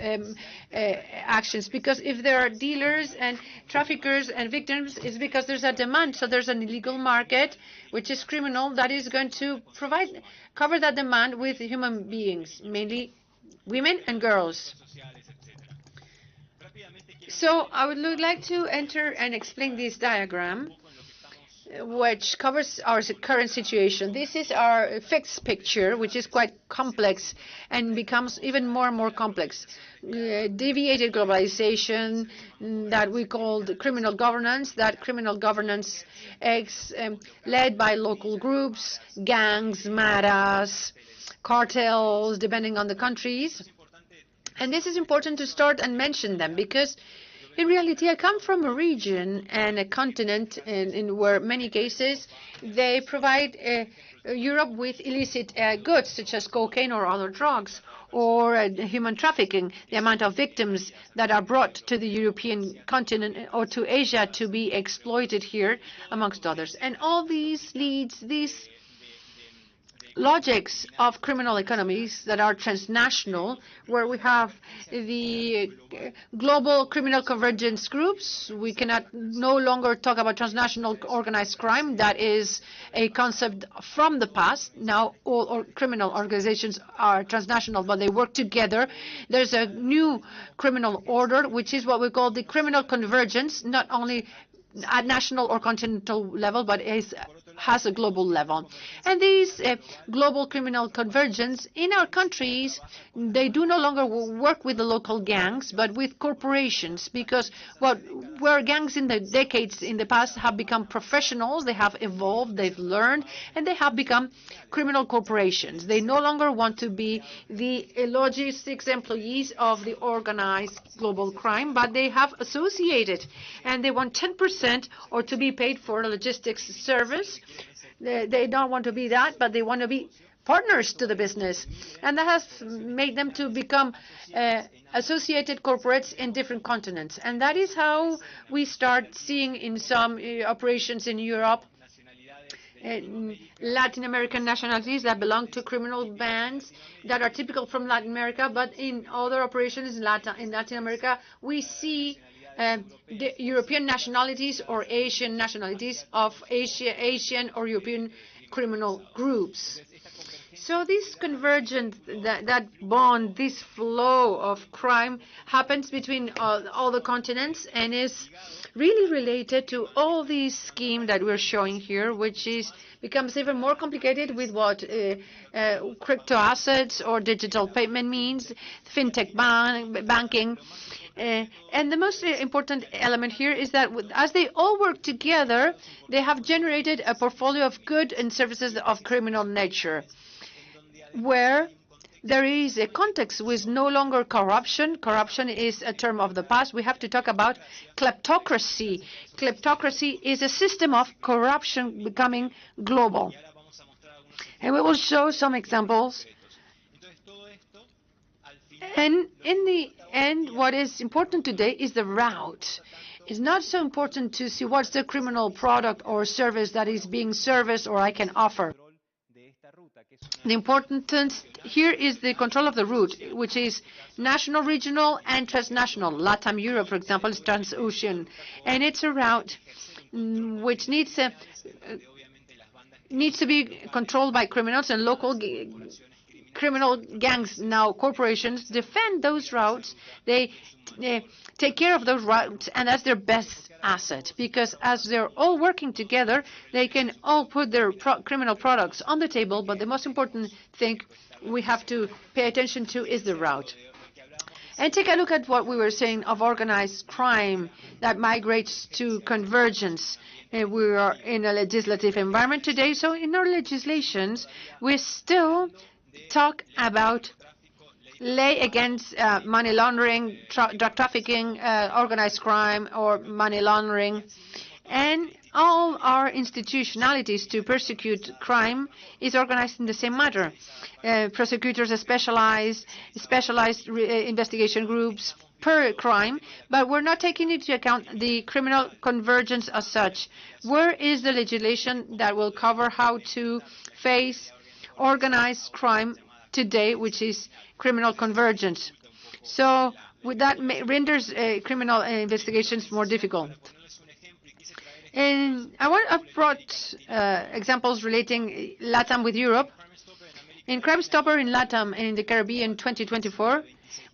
actions. Because if there are dealers and traffickers and victims, it's because there's a demand. So there's an illegal market, which is criminal, that is going to cover that demand with human beings, mainly women and girls. So I would like to enter and explain this diagram, which covers our current situation. This is our fixed picture, which is quite complex and becomes even more and more complex. Deviated globalization that we call criminal governance, led by local groups, gangs, maras, cartels, depending on the countries. And this is important to start and mention them because in reality, I come from a region and a continent in where many cases they provide Europe with illicit goods such as cocaine or other drugs or human trafficking, the amount of victims that are brought to the European continent or to Asia to be exploited here, amongst others. And all these leads, these logics of criminal economies that are transnational, where we have the global criminal convergence groups. We cannot no longer talk about transnational organized crime. That is a concept from the past. Now all criminal organizations are transnational, but they work together. There's a new criminal order, which is what we call the criminal convergence, not only at national or continental level, but has a global level. And these global criminal convergence in our countries, they do no longer work with the local gangs, but with corporations, because where gangs in the decades in the past have become professionals, they have evolved, they've learned, and they have become criminal corporations. They no longer want to be the logistics employees of the organized global crime, but they have associated, and they want 10% or to be paid for a logistics service. They don't want to be that, but they want to be partners to the business. And that has made them to become associated corporates in different continents. And that is how we start seeing in some operations in Europe, Latin American nationalities that belong to criminal bands that are typical from Latin America, but in other operations in Latin America, we see the European nationalities or Asian nationalities of Asian or European criminal groups. So this convergence, that bond, this flow of crime happens between all the continents and is really related to all these schemes that we're showing here, which becomes even more complicated with what crypto assets or digital payment means, fintech banking. And the most important element here is that as they all work together, they have generated a portfolio of goods and services of criminal nature, where there is a context with no longer corruption. Corruption is a term of the past. We have to talk about kleptocracy. Kleptocracy is a system of corruption becoming global. And we will show some examples. And in the end, what is important today is the route. It's not so important to see what's the criminal product or service that is being serviced or I can offer. The importance here is the control of the route, which is national, regional, and transnational. LATAM Europe, for example, is transocean, and it's a route which needs needs to be controlled by criminals, and local criminal gangs, now corporations, defend those routes. They take care of those routes, and that's their best asset, because as they're all working together, they can all put their criminal products on the table, but the most important thing we have to pay attention to is the route. And take a look at what we were saying of organized crime that migrates to convergence. We are in a legislative environment today, so in our legislations, we still talk about lay against money laundering, drug trafficking, organized crime, or money laundering. And all our institutionalities to persecute crime is organized in the same manner. Prosecutors are specialized investigation groups per crime, but we're not taking into account the criminal convergence as such. Where is the legislation that will cover how to face organized crime today, which is criminal convergence? So with that renders criminal investigations more difficult. And I've brought examples relating LATAM with Europe. In Crime Stopper in LATAM and in the Caribbean 2024,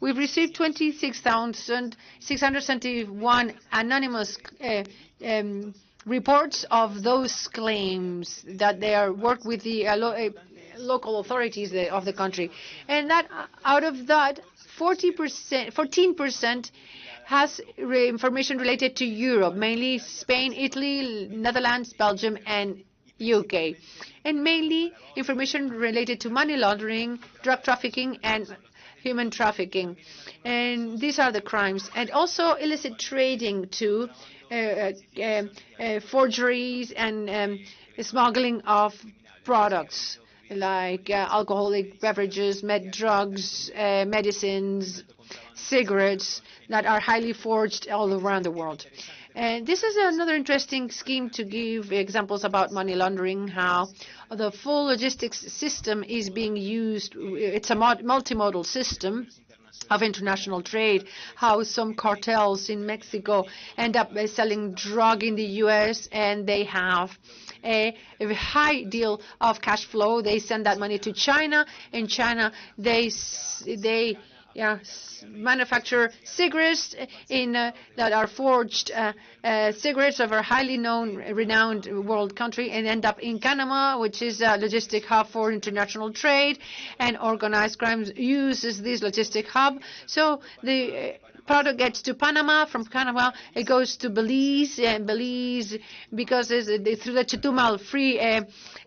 we've received 26,671 anonymous reports of those claims that they are work with the local authorities of the country. And that out of that, 14% has information related to Europe, mainly Spain, Italy, Netherlands, Belgium, and UK, and mainly information related to money laundering, drug trafficking, and human trafficking. And these are the crimes. And also illicit trading too, forgeries and smuggling of products like alcoholic beverages, drugs, medicines, cigarettes that are highly forged all around the world. And this is another interesting scheme to give examples about money laundering, how the full logistics system is being used. It's a multimodal system of international trade, how some cartels in Mexico end up selling drug in the U.S. and they have a high deal of cash flow. They send that money to China. In China, they manufacture cigarettes that are forged cigarettes of a highly renowned world country, and end up in Panama, which is a logistic hub for international trade, and organized crime uses this logistic hub. So the product gets to Panama. From Panama, it goes to Belize, and Belize, because through the Chetumal free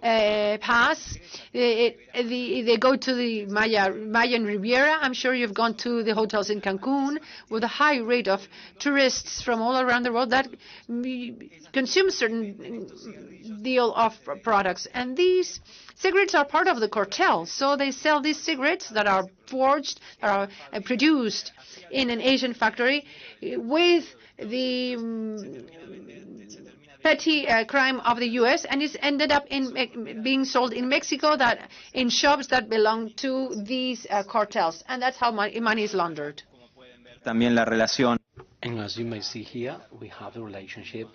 pass, they go to the Mayan Riviera. I'm sure you've gone to the hotels in Cancun with a high rate of tourists from all around the world that consume certain deal of products. And these cigarettes are part of the cartel. So they sell these cigarettes that are forged, that are produced in an Asian factory with the petty crime of the U.S., and it's ended up being sold in Mexico, that in shops that belong to these cartels, and that's how money is laundered. And as you may see here, we have the relationship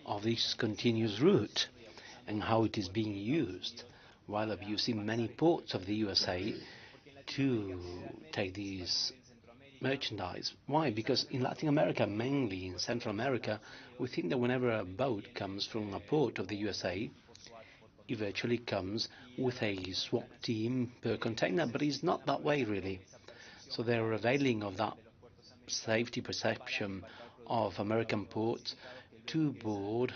of this continuous route and how it is being used, while abusing many ports of the USA to take these merchandise. Why? Because in Latin America, mainly in Central America, we think that whenever a boat comes from a port of the USA, it virtually comes with a SWAT team per container, but it's not that way really. So they're availing of that safety perception of American ports to board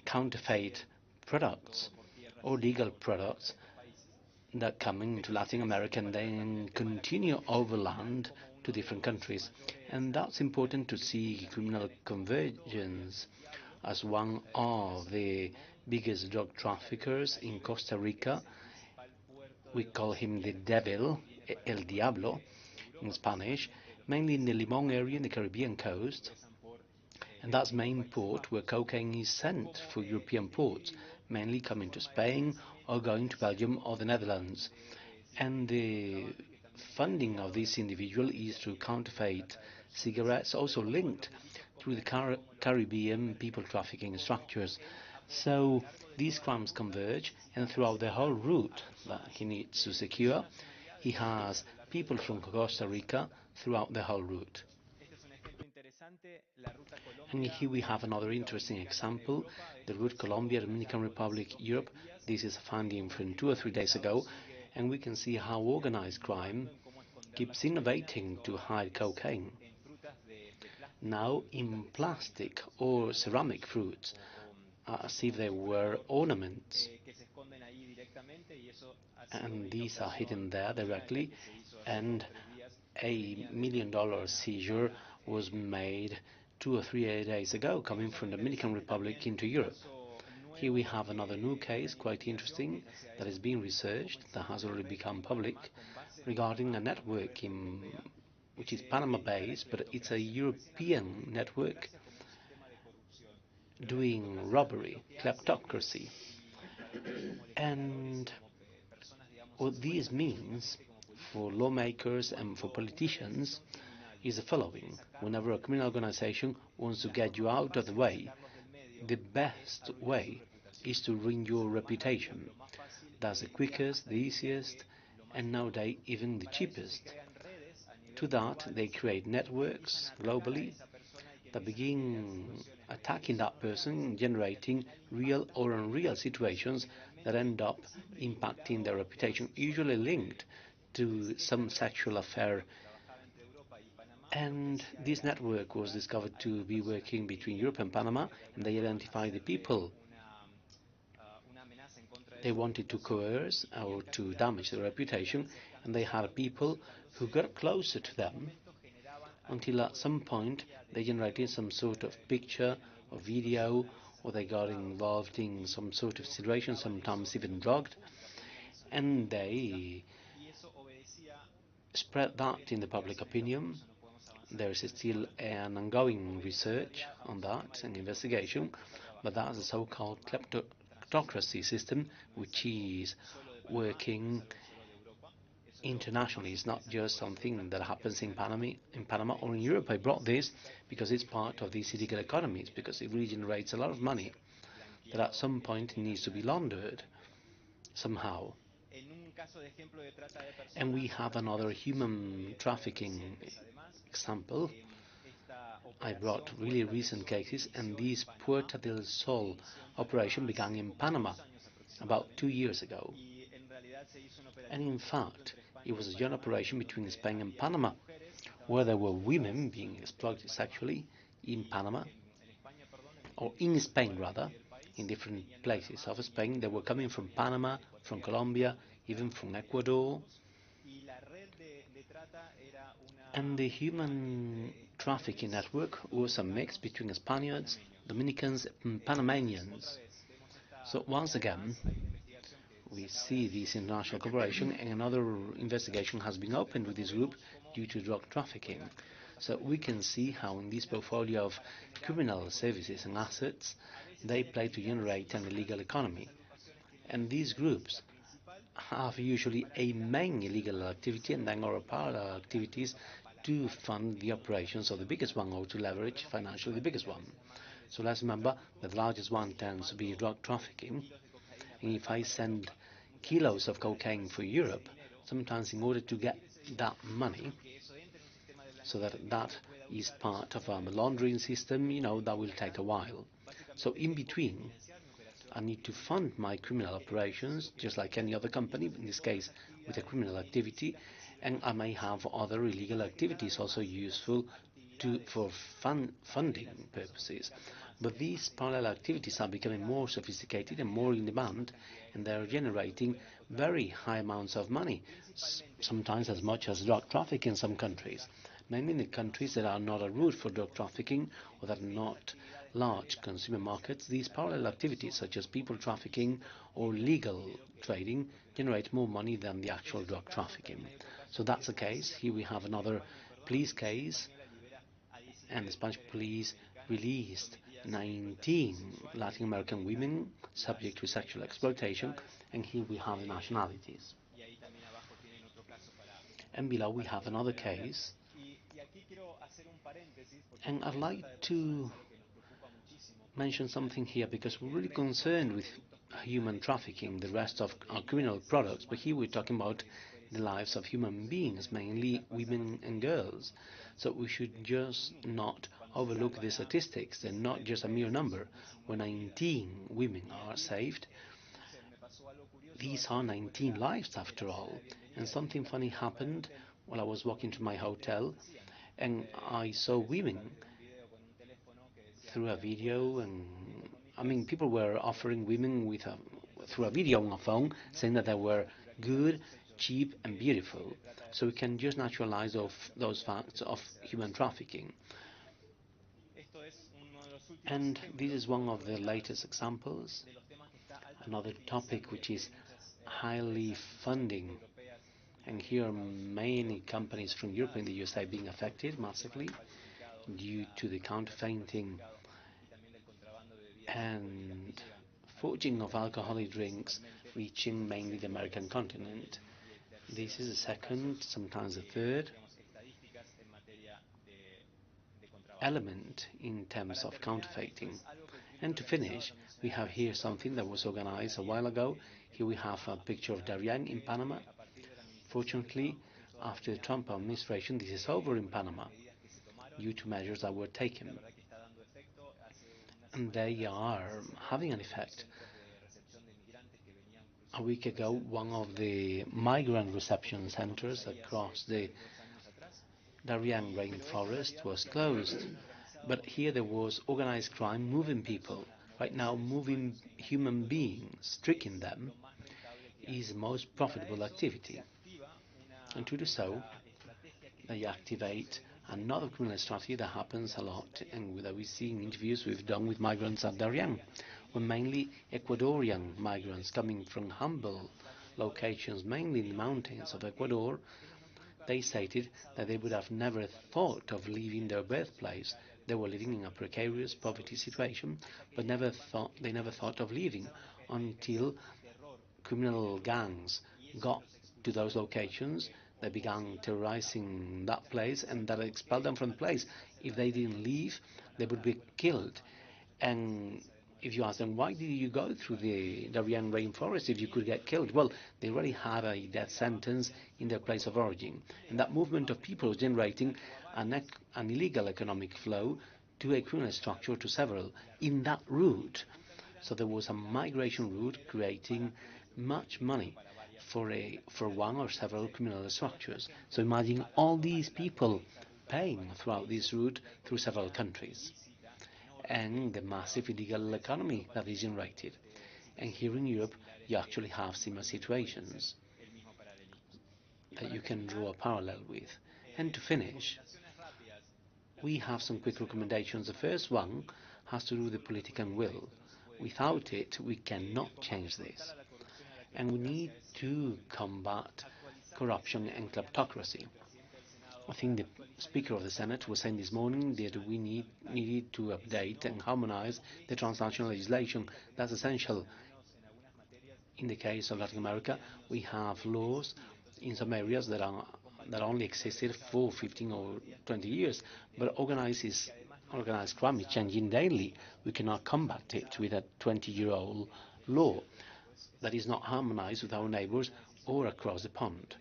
counterfeit products or legal products that come into Latin America and then continue overland to different countries. And that's important to see criminal convergence as one of the biggest drug traffickers in Costa Rica. We call him the devil, El Diablo in Spanish, mainly in the Limon area in the Caribbean coast. And that's main port where cocaine is sent for European ports, mainly coming to Spain or going to Belgium or the Netherlands. And the funding of this individual is through counterfeit cigarettes, also linked through the Caribbean people trafficking structures. So these crimes converge, and throughout the whole route that he needs to secure, he has people from Costa Rica throughout the whole route. And here we have another interesting example, the route Colombia, Dominican Republic, Europe. This is a finding from 2 or 3 days ago, and we can see how organized crime keeps innovating to hide cocaine. Now in plastic or ceramic fruits, as if they were ornaments. And these are hidden there directly, and $1 million seizure was made 2 or 3 days ago, coming from the Dominican Republic into Europe. Here we have another new case, quite interesting, that is being researched, that has already become public, regarding a network which is Panama-based, but it's a European network doing robbery, kleptocracy. And what this means for lawmakers and for politicians is the following. Whenever a criminal organization wants to get you out of the way, the best way is to ruin your reputation. That's the quickest, the easiest, and nowadays even the cheapest. To that, they create networks globally that begin attacking that person, generating real or unreal situations that end up impacting their reputation, usually linked to some sexual affair. And this network was discovered to be working between Europe and Panama, and they identified the people they wanted to coerce or to damage their reputation, and they had people who got closer to them until at some point they generated some sort of picture or video, or they got involved in some sort of situation, sometimes even drugged, and they spread that in the public opinion. There is still an ongoing research on that, an investigation, but that's a so-called kleptocracy system which is working internationally. It's not just something that happens in Panama or in Europe. I brought this because it's part of these illegal economies, because it really generates a lot of money that at some point needs to be laundered somehow. And we have another human trafficking example. I brought really recent cases, and this Puerta del Sol operation began in Panama about 2 years ago. And in fact, it was a joint operation between Spain and Panama, where there were women being exploited sexually in Panama, or in Spain rather, in different places of Spain. They were coming from Panama, from Colombia, even from Ecuador. And the human trafficking network was a mix between Spaniards, Dominicans, and Panamanians. So once again, we see this international cooperation, and another investigation has been opened with this group due to drug trafficking. So we can see how in this portfolio of criminal services and assets, they play to generate an illegal economy. And these groups have usually a main illegal activity and then other parallel activities to fund the operations of the biggest one, or to leverage financially the biggest one. So let's remember that the largest one tends to be drug trafficking. And if I send kilos of cocaine for Europe, sometimes in order to get that money, so that is part of a laundering system, that will take a while. So in between, I need to fund my criminal operations, just like any other company, in this case with a criminal activity, and I may have other illegal activities also useful for funding purposes. But these parallel activities are becoming more sophisticated and more in demand, and they are generating very high amounts of money, sometimes as much as drug trafficking in some countries. Mainly in the countries that are not a route for drug trafficking or that are not large consumer markets, these parallel activities such as people trafficking or legal trading generate more money than the actual drug trafficking. So that's the case. Here we have another police case, and the Spanish police released 19 Latin American women subject to sexual exploitation, and here we have the nationalities. And below we have another case, and I'd like to mention something here because we're really concerned with human trafficking, the rest of our criminal products, but here we're talking about the lives of human beings, mainly women and girls. So we should just not overlook the statistics. They're not just a mere number. When 19 women are saved, these are 19 lives after all. And something funny happened while I was walking to my hotel, and I saw women through a video, and I mean, people were offering women with through a video on a phone, saying that they were good, cheap, and beautiful. So we can just naturalize those facts of human trafficking. And this is one of the latest examples. Another topic which is highly funding, and here many companies from Europe and the USA being affected massively due to the counterfeiting and forging of alcoholic drinks reaching mainly the American continent. This is the second, sometimes the third element in terms of counterfeiting. And to finish, we have here something that was organized a while ago. Here we have a picture of Darien in Panama. Fortunately, after the Trump administration, this is over in Panama due to measures that were taken. And they are having an effect. A week ago, one of the migrant reception centers across the Darien rainforest was closed. But here there was organized crime moving people. Right now, moving human beings, tricking them, is the most profitable activity. And to do so, they activate another criminal strategy that happens a lot, and that we see in interviews we've done with migrants at Darien, were mainly Ecuadorian migrants coming from humble locations, mainly in the mountains of Ecuador. They stated that they would have never thought of leaving their birthplace. They were living in a precarious poverty situation, but they never thought of leaving until criminal gangs got to those locations. They began terrorizing that place, and that expelled them from the place. If they didn't leave, they would be killed. And if you ask them, why did you go through the Darien rainforest if you could get killed? Well, they already had a death sentence in their place of origin. And that movement of people was generating an illegal economic flow to a criminal structure, to several, in that route. So there was a migration route creating much money for one or several criminal structures. So imagine all these people paying throughout this route through several countries, and the massive illegal economy that is generated. And here in Europe, you actually have similar situations that you can draw a parallel with. And to finish, we have some quick recommendations. The first one has to do with the political will. Without it, we cannot change this. And we need to combat corruption and kleptocracy. I think the Speaker of the Senate was saying this morning that we needed to update and harmonize the transnational legislation. That's essential. In the case of Latin America, we have laws in some areas that only existed for 15 or 20 years, but organized crime is changing daily. We cannot combat it with a 20-year-old law that is not harmonized with our neighbors or across the pond.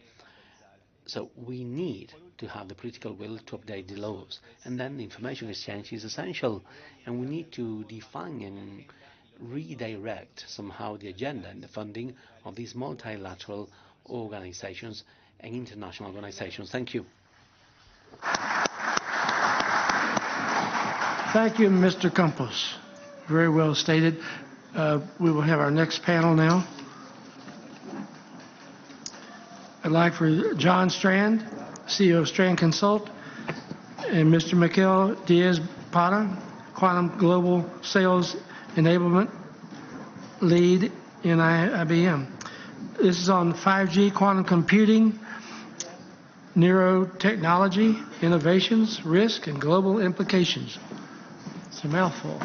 So we need to have the political will to update the laws. And then the information exchange is essential. And we need to define and redirect somehow the agenda and the funding of these multilateral organizations and international organizations. Thank you. Thank you, Mr. Campos. Very well stated. We will have our next panel now. I'd like for John Strand, CEO of Strand Consult, and Mr. Mikel Diaz-Pata, Quantum Global Sales Enablement Lead in IBM. This is on 5G, quantum computing, neurotechnology, innovations, risk, and global implications. It's a mouthful.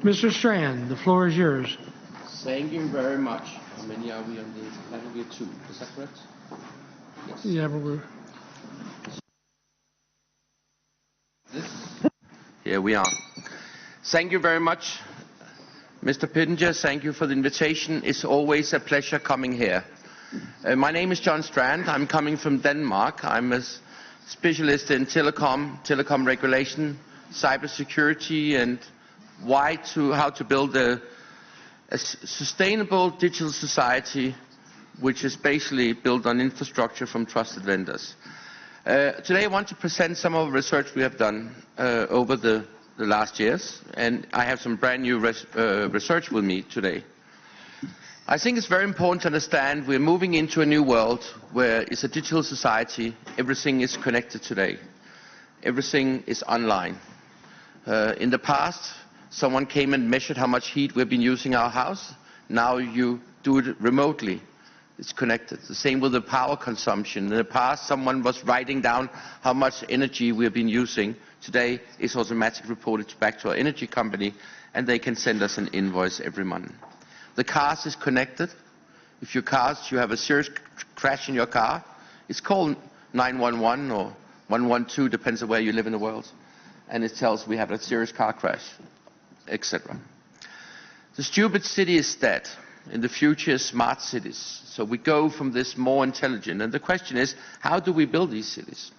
Mr. Strand, the floor is yours. Thank you very much. How many are we on the panel? We have 2. Is that correct? Yes. Yeah, but we're... Here we are. Thank you very much, Mr. Pittenger. Thank you for the invitation. It's always a pleasure coming here. My name is John Strand. I'm coming from Denmark. I'm a specialist in telecom regulation, cybersecurity, and how to build a sustainable digital society which is basically built on infrastructure from trusted vendors. Today I want to present some of the research we have done over the last years, and I have some brand new research with me today. I think it's very important to understand we're moving into a new world where it's a digital society. Everything is connected today. Everything is online. In the past, someone came and measured how much heat we've been using our house. Now you do it remotely. It's connected. The same with the power consumption. In the past, someone was writing down how much energy we've been using. Today, it's automatically reported back to our energy company, and they can send us an invoice every month. The cars is connected. If you have a serious crash in your car, it's called 911 or 112, depends on where you live in the world. And it tells we have a serious car crash, etc. The stupid city is dead. In the future, smart cities. So we go from this more intelligent. And the question is, how do we build these cities?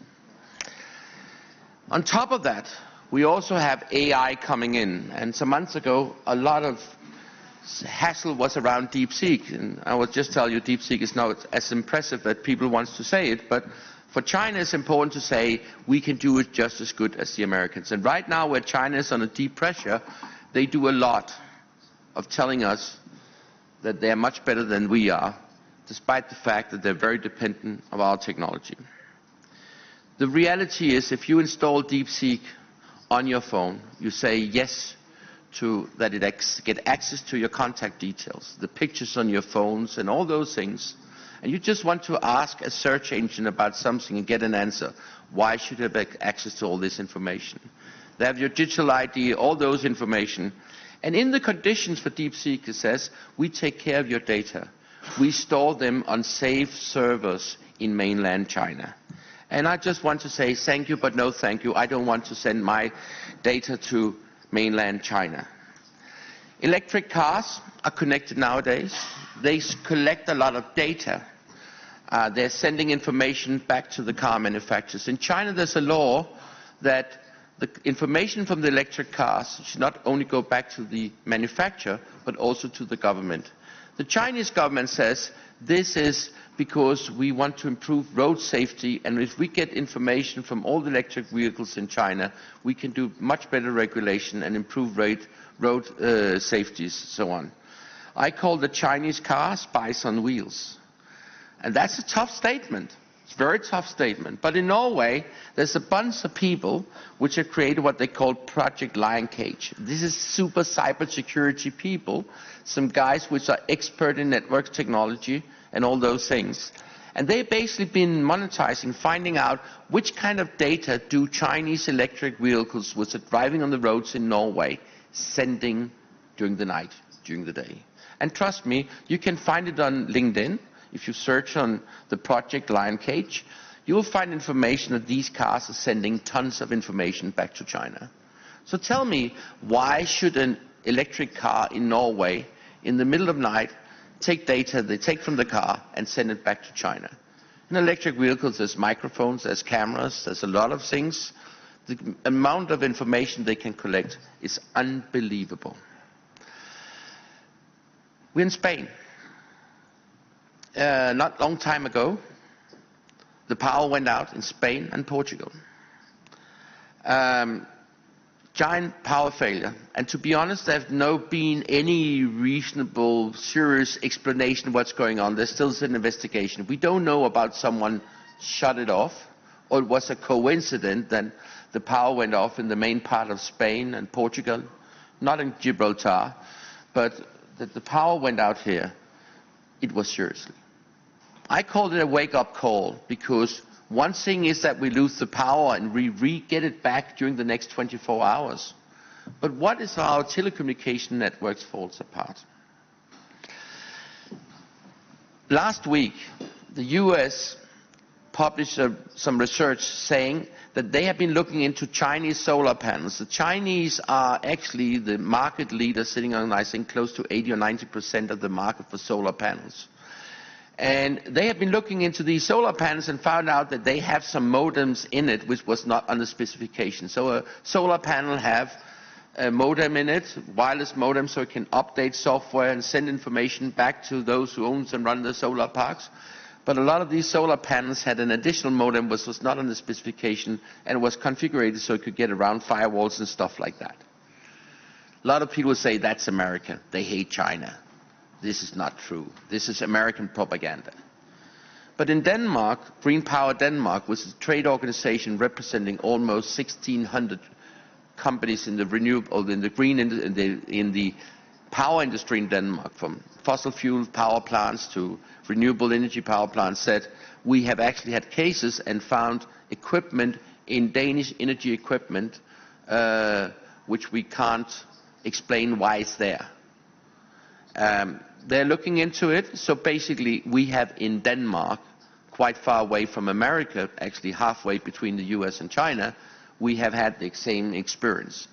On top of that, we also have AI coming in. And some months ago, a lot of hassle was around DeepSeek. And I will just tell you, DeepSeek is not as impressive as people want to say it. But for China, it's important to say we can do it just as good as the Americans. And right now, where China is under deep pressure, they do a lot of telling us that they are much better than we are, despite the fact that they're very dependent on our technology. The reality is, if you install DeepSeek on your phone, you say yes to that it get access to your contact details, the pictures on your phones and all those things, and you just want to ask a search engine about something and get an answer. Why should you have access to all this information? They have your digital ID, all those information. And in the conditions for DeepSeek, it says, we take care of your data. We store them on safe servers in mainland China. And I just want to say thank you, but no thank you. I don't want to send my data to mainland China. Electric cars are connected nowadays. They collect a lot of data. They're sending information back to the car manufacturers. In China, there's a law that the information from the electric cars should not only go back to the manufacturer, but also to the government. The Chinese government says this is because we want to improve road safety, and if we get information from all the electric vehicles in China, we can do much better regulation and improve road safety and so on. I call the Chinese car spies on wheels. And that's a tough statement. It's a very tough statement. But in Norway, there's a bunch of people which have created what they call Project Lion Cage. This is super cybersecurity people, some guys which are expert in network technology and all those things. And they've basically been monetizing, finding out which kind of data do Chinese electric vehicles which are driving on the roads in Norway sending during the night, during the day. And trust me, you can find it on LinkedIn. If you search on the Project Lion Cage, you will find information that these cars are sending tons of information back to China. So tell me, why should an electric car in Norway, in the middle of the night, take data they take from the car and send it back to China? In electric vehicles, there's microphones, there's cameras, there's a lot of things. The amount of information they can collect is unbelievable. We're in Spain. Not a long time ago, the power went out in Spain and Portugal. Giant power failure. And to be honest, there have not been any reasonable, serious explanation of what's going on. There's still an investigation. We don't know about someone shut it off, or it was a coincidence that the power went off in the main part of Spain and Portugal, not in Gibraltar, but that the power went out here. It was seriously. I called it a wake-up call because one thing is that we lose the power and we get it back during the next 24 hours. But what if our telecommunication networks falls apart? Last week, the US published some research saying that they have been looking into Chinese solar panels. The Chinese are actually the market leader, sitting on, I think, close to 80 or 90% of the market for solar panels. And they have been looking into these solar panels and found out that they have some modems in it which was not on the specification. So a solar panel have a modem in it, wireless modem, so it can update software and send information back to those who own and run the solar parks. But a lot of these solar panels had an additional modem which was not on the specification and was configured so it could get around firewalls and stuff like that. A lot of people say that's America. They hate China. This is not true. This is American propaganda. But in Denmark, Green Power Denmark was a trade organization representing almost 1,600 companies in the renewable, in the green, in the power industry in Denmark, from fossil fuel power plants to renewable energy power plants, said we have actually had cases and found equipment in Danish energy equipment which we can't explain why it's there. They're looking into it, so basically we have in Denmark, quite far away from America, actually halfway between the US and China, we have had the same experience.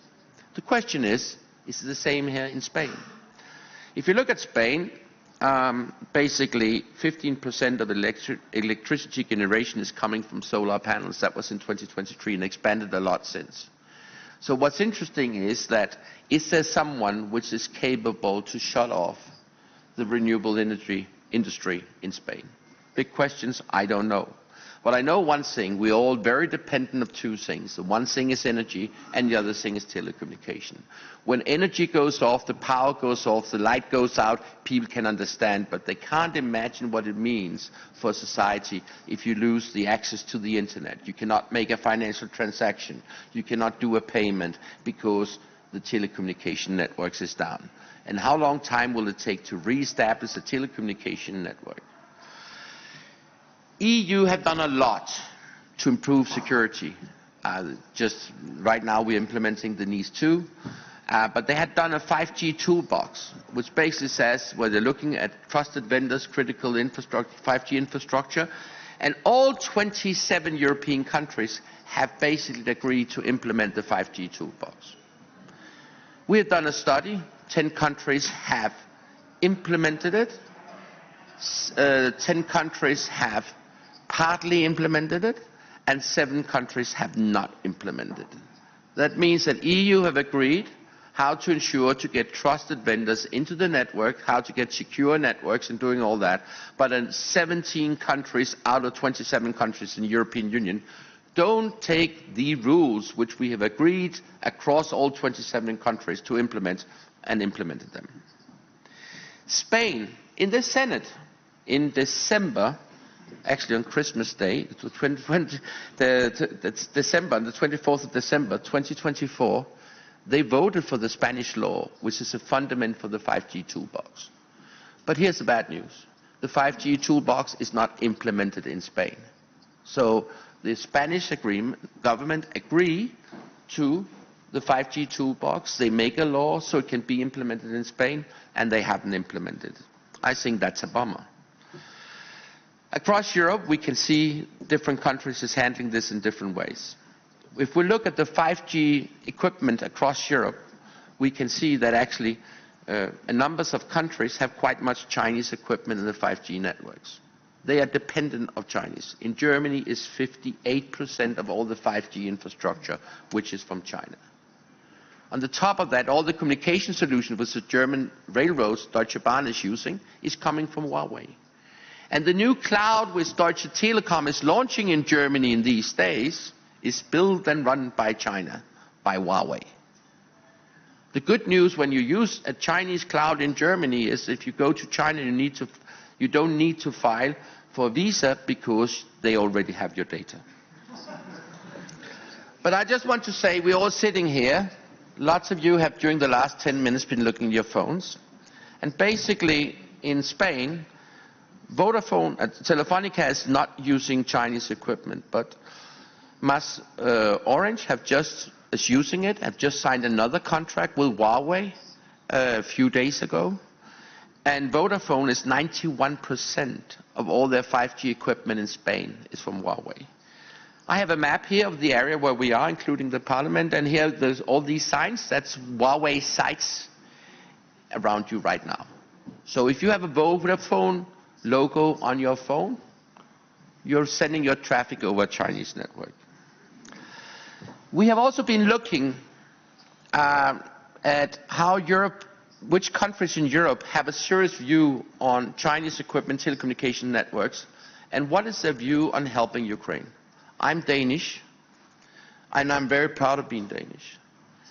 The question is it the same here in Spain? If you look at Spain, basically 15% of electricity generation is coming from solar panels. That was in 2023 and expanded a lot since. So what's interesting is that is there someone which is capable to shut off the renewable energy industry in Spain? Big questions, I don't know. But I know one thing, we're all very dependent of two things. The one thing is energy, and the other thing is telecommunication. When energy goes off, the power goes off, the light goes out, people can understand, but they can't imagine what it means for society if you lose the access to the internet. You cannot make a financial transaction. You cannot do a payment because the telecommunication networks is down. And how long time will it take to re-establish a telecommunication network? EU have done a lot to improve security. Just right now we're implementing the NIS 2, but they had done a 5G toolbox, which basically says where they're looking at trusted vendors, critical infrastructure, 5G infrastructure, and all 27 European countries have basically agreed to implement the 5G toolbox. We have done a study, 10 countries have implemented it, 10 countries have partly implemented it, and 7 countries have not implemented it. That means that EU have agreed how to ensure to get trusted vendors into the network, how to get secure networks and doing all that, but in 17 countries out of 27 countries in the European Union don't take the rules which we have agreed across all 27 countries to implement and implemented them. Spain, in the Senate, in December, actually on Christmas Day, the 24th of December 2024, they voted for the Spanish law, which is a fundament for the 5G toolbox. But here's the bad news. The 5G toolbox is not implemented in Spain. So the Spanish government agree to the 5G toolbox. They make a law so it can be implemented in Spain, and they haven't implemented it. I think that's a bummer. Across Europe, we can see different countries is handling this in different ways. If we look at the 5G equipment across Europe, we can see that actually a number of countries have quite much Chinese equipment in the 5G networks. They are dependent of Chinese. In Germany, it's 58% of all the 5G infrastructure, which is from China. On the top of that, all the communication solutions which the German railroads, Deutsche Bahn, is using, is coming from Huawei. And the new cloud which Deutsche Telekom is launching in Germany in these days is built and run by China, by Huawei. The good news when you use a Chinese cloud in Germany is if you go to China, you don't need to file for a visa because they already have your data. But I just want to say we're all sitting here. Lots of you have during the last 10 minutes been looking at your phones. And basically in Spain, Vodafone, Telefonica is not using Chinese equipment, but Orange have just is using it. I've just signed another contract with Huawei a few days ago. And Vodafone is 91% of all their 5G equipment in Spain is from Huawei. I have a map here of the area where we are, including the parliament, and here there's all these signs. That's Huawei sites around you right now. So if you have a Vodafone logo on your phone, you're sending your traffic over a Chinese network. We have also been looking at how Europe, which countries in Europe have a serious view on Chinese equipment telecommunication networks, and what is their view on helping Ukraine. I'm Danish, and I'm very proud of being Danish.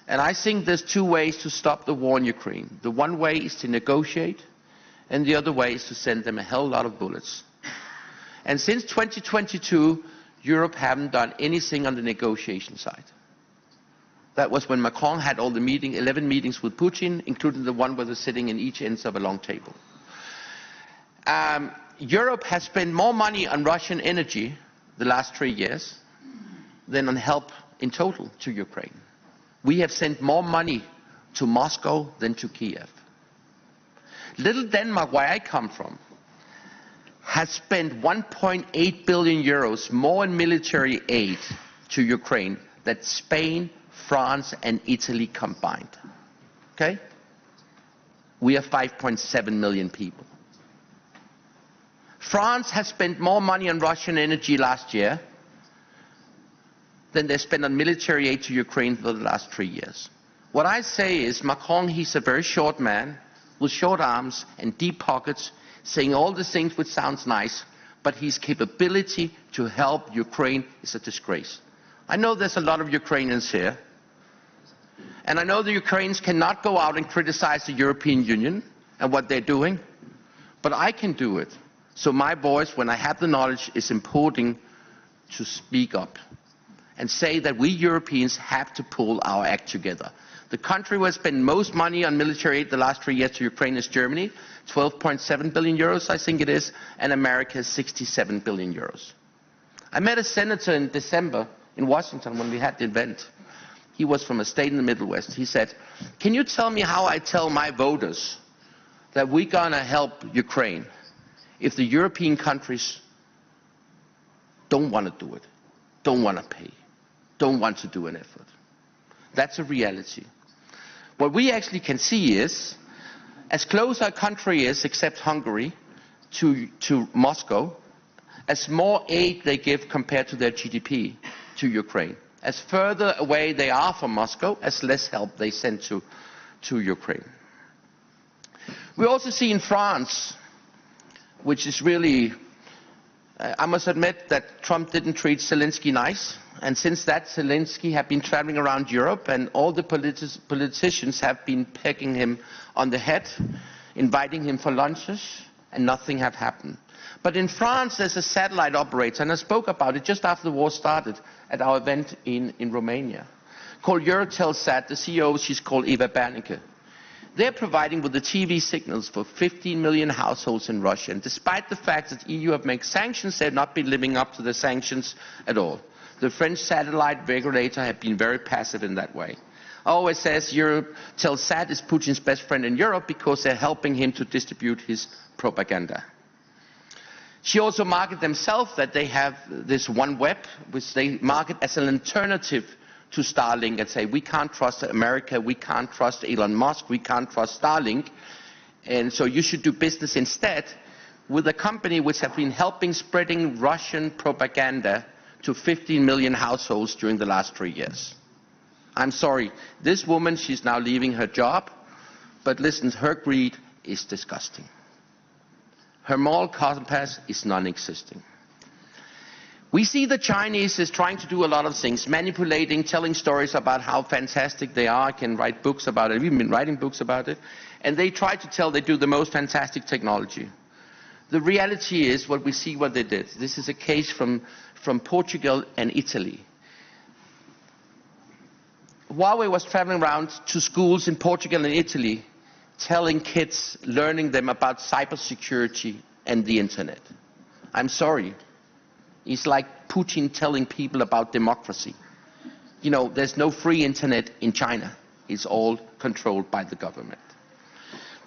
And I think there's two ways to stop the war in Ukraine. The one way is to negotiate, and the other way is to send them a hell lot of bullets. And since 2022, Europe haven't done anything on the negotiation side. That was when Macron had all the 11 meetings with Putin, including the one where they're sitting in each ends of a long table. Europe has spent more money on Russian energy the last 3 years than on help in total to Ukraine. We have sent more money to Moscow than to Kiev. Little Denmark, where I come from, has spent 1.8 billion euros more in military aid to Ukraine than Spain, France and Italy combined. Okay? We are 5.7 million people. France has spent more money on Russian energy last year than they spent on military aid to Ukraine for the last 3 years. What I say is Macron, he's a very short man with short arms and deep pockets, saying all the things which sounds nice, but his capability to help Ukraine is a disgrace. I know there's a lot of Ukrainians here, and I know the Ukrainians cannot go out and criticize the European Union and what they're doing, but I can do it. So my voice, when I have the knowledge, is important to speak up and say that we Europeans have to pull our act together. The country who has spent most money on military aid the last 3 years to Ukraine is Germany, 12.7 billion euros, I think it is, and America is 67 billion euros. I met a senator in December in Washington when we had the event. He was from a state in the Middle West. He said, can you tell me how I tell my voters that we're going to help Ukraine if the European countries don't want to do it, don't want to pay, don't want to do an effort? That's a reality. What we actually can see is, as close our country is, except Hungary, to Moscow, as more aid they give compared to their GDP to Ukraine. As further away they are from Moscow, as less help they send to Ukraine. We also see in France, which is really, I must admit that Trump didn't treat Zelensky nice. And since that, Zelensky have been traveling around Europe, and all the politicians have been pecking him on the head, inviting him for lunches, and nothing have happened. But in France, there's a satellite operator, and I spoke about it just after the war started at our event in Romania, called Eurotelsat. The CEO, she's called Eva Bernanke. They're providing with the TV signals for 15 million households in Russia. And despite the fact that the EU have made sanctions, they have not been living up to the sanctions at all. The French satellite regulator have been very passive in that way. I always say Eurotelsat is Putin's best friend in Europe because they're helping him to distribute his propaganda. She also market themselves that they have this OneWeb, which they market as an alternative to Starlink, and say we can't trust America, we can't trust Elon Musk, we can't trust Starlink, and so you should do business instead with a company which have been helping spreading Russian propaganda to 15 million households during the last 3 years. I'm sorry, this woman, she's now leaving her job, but listen, her greed is disgusting. Her moral compass is non-existing. We see the Chinese is trying to do a lot of things, manipulating, telling stories about how fantastic they are, can write books about it, we've been writing books about it, and they try to tell they do the most fantastic technology. The reality is what we see what they did. This is a case from Portugal and Italy. Huawei was traveling around to schools in Portugal and Italy, telling kids, learning them about cybersecurity and the internet. I'm sorry. It's like Putin telling people about democracy. there's no free internet in China. It's all controlled by the government.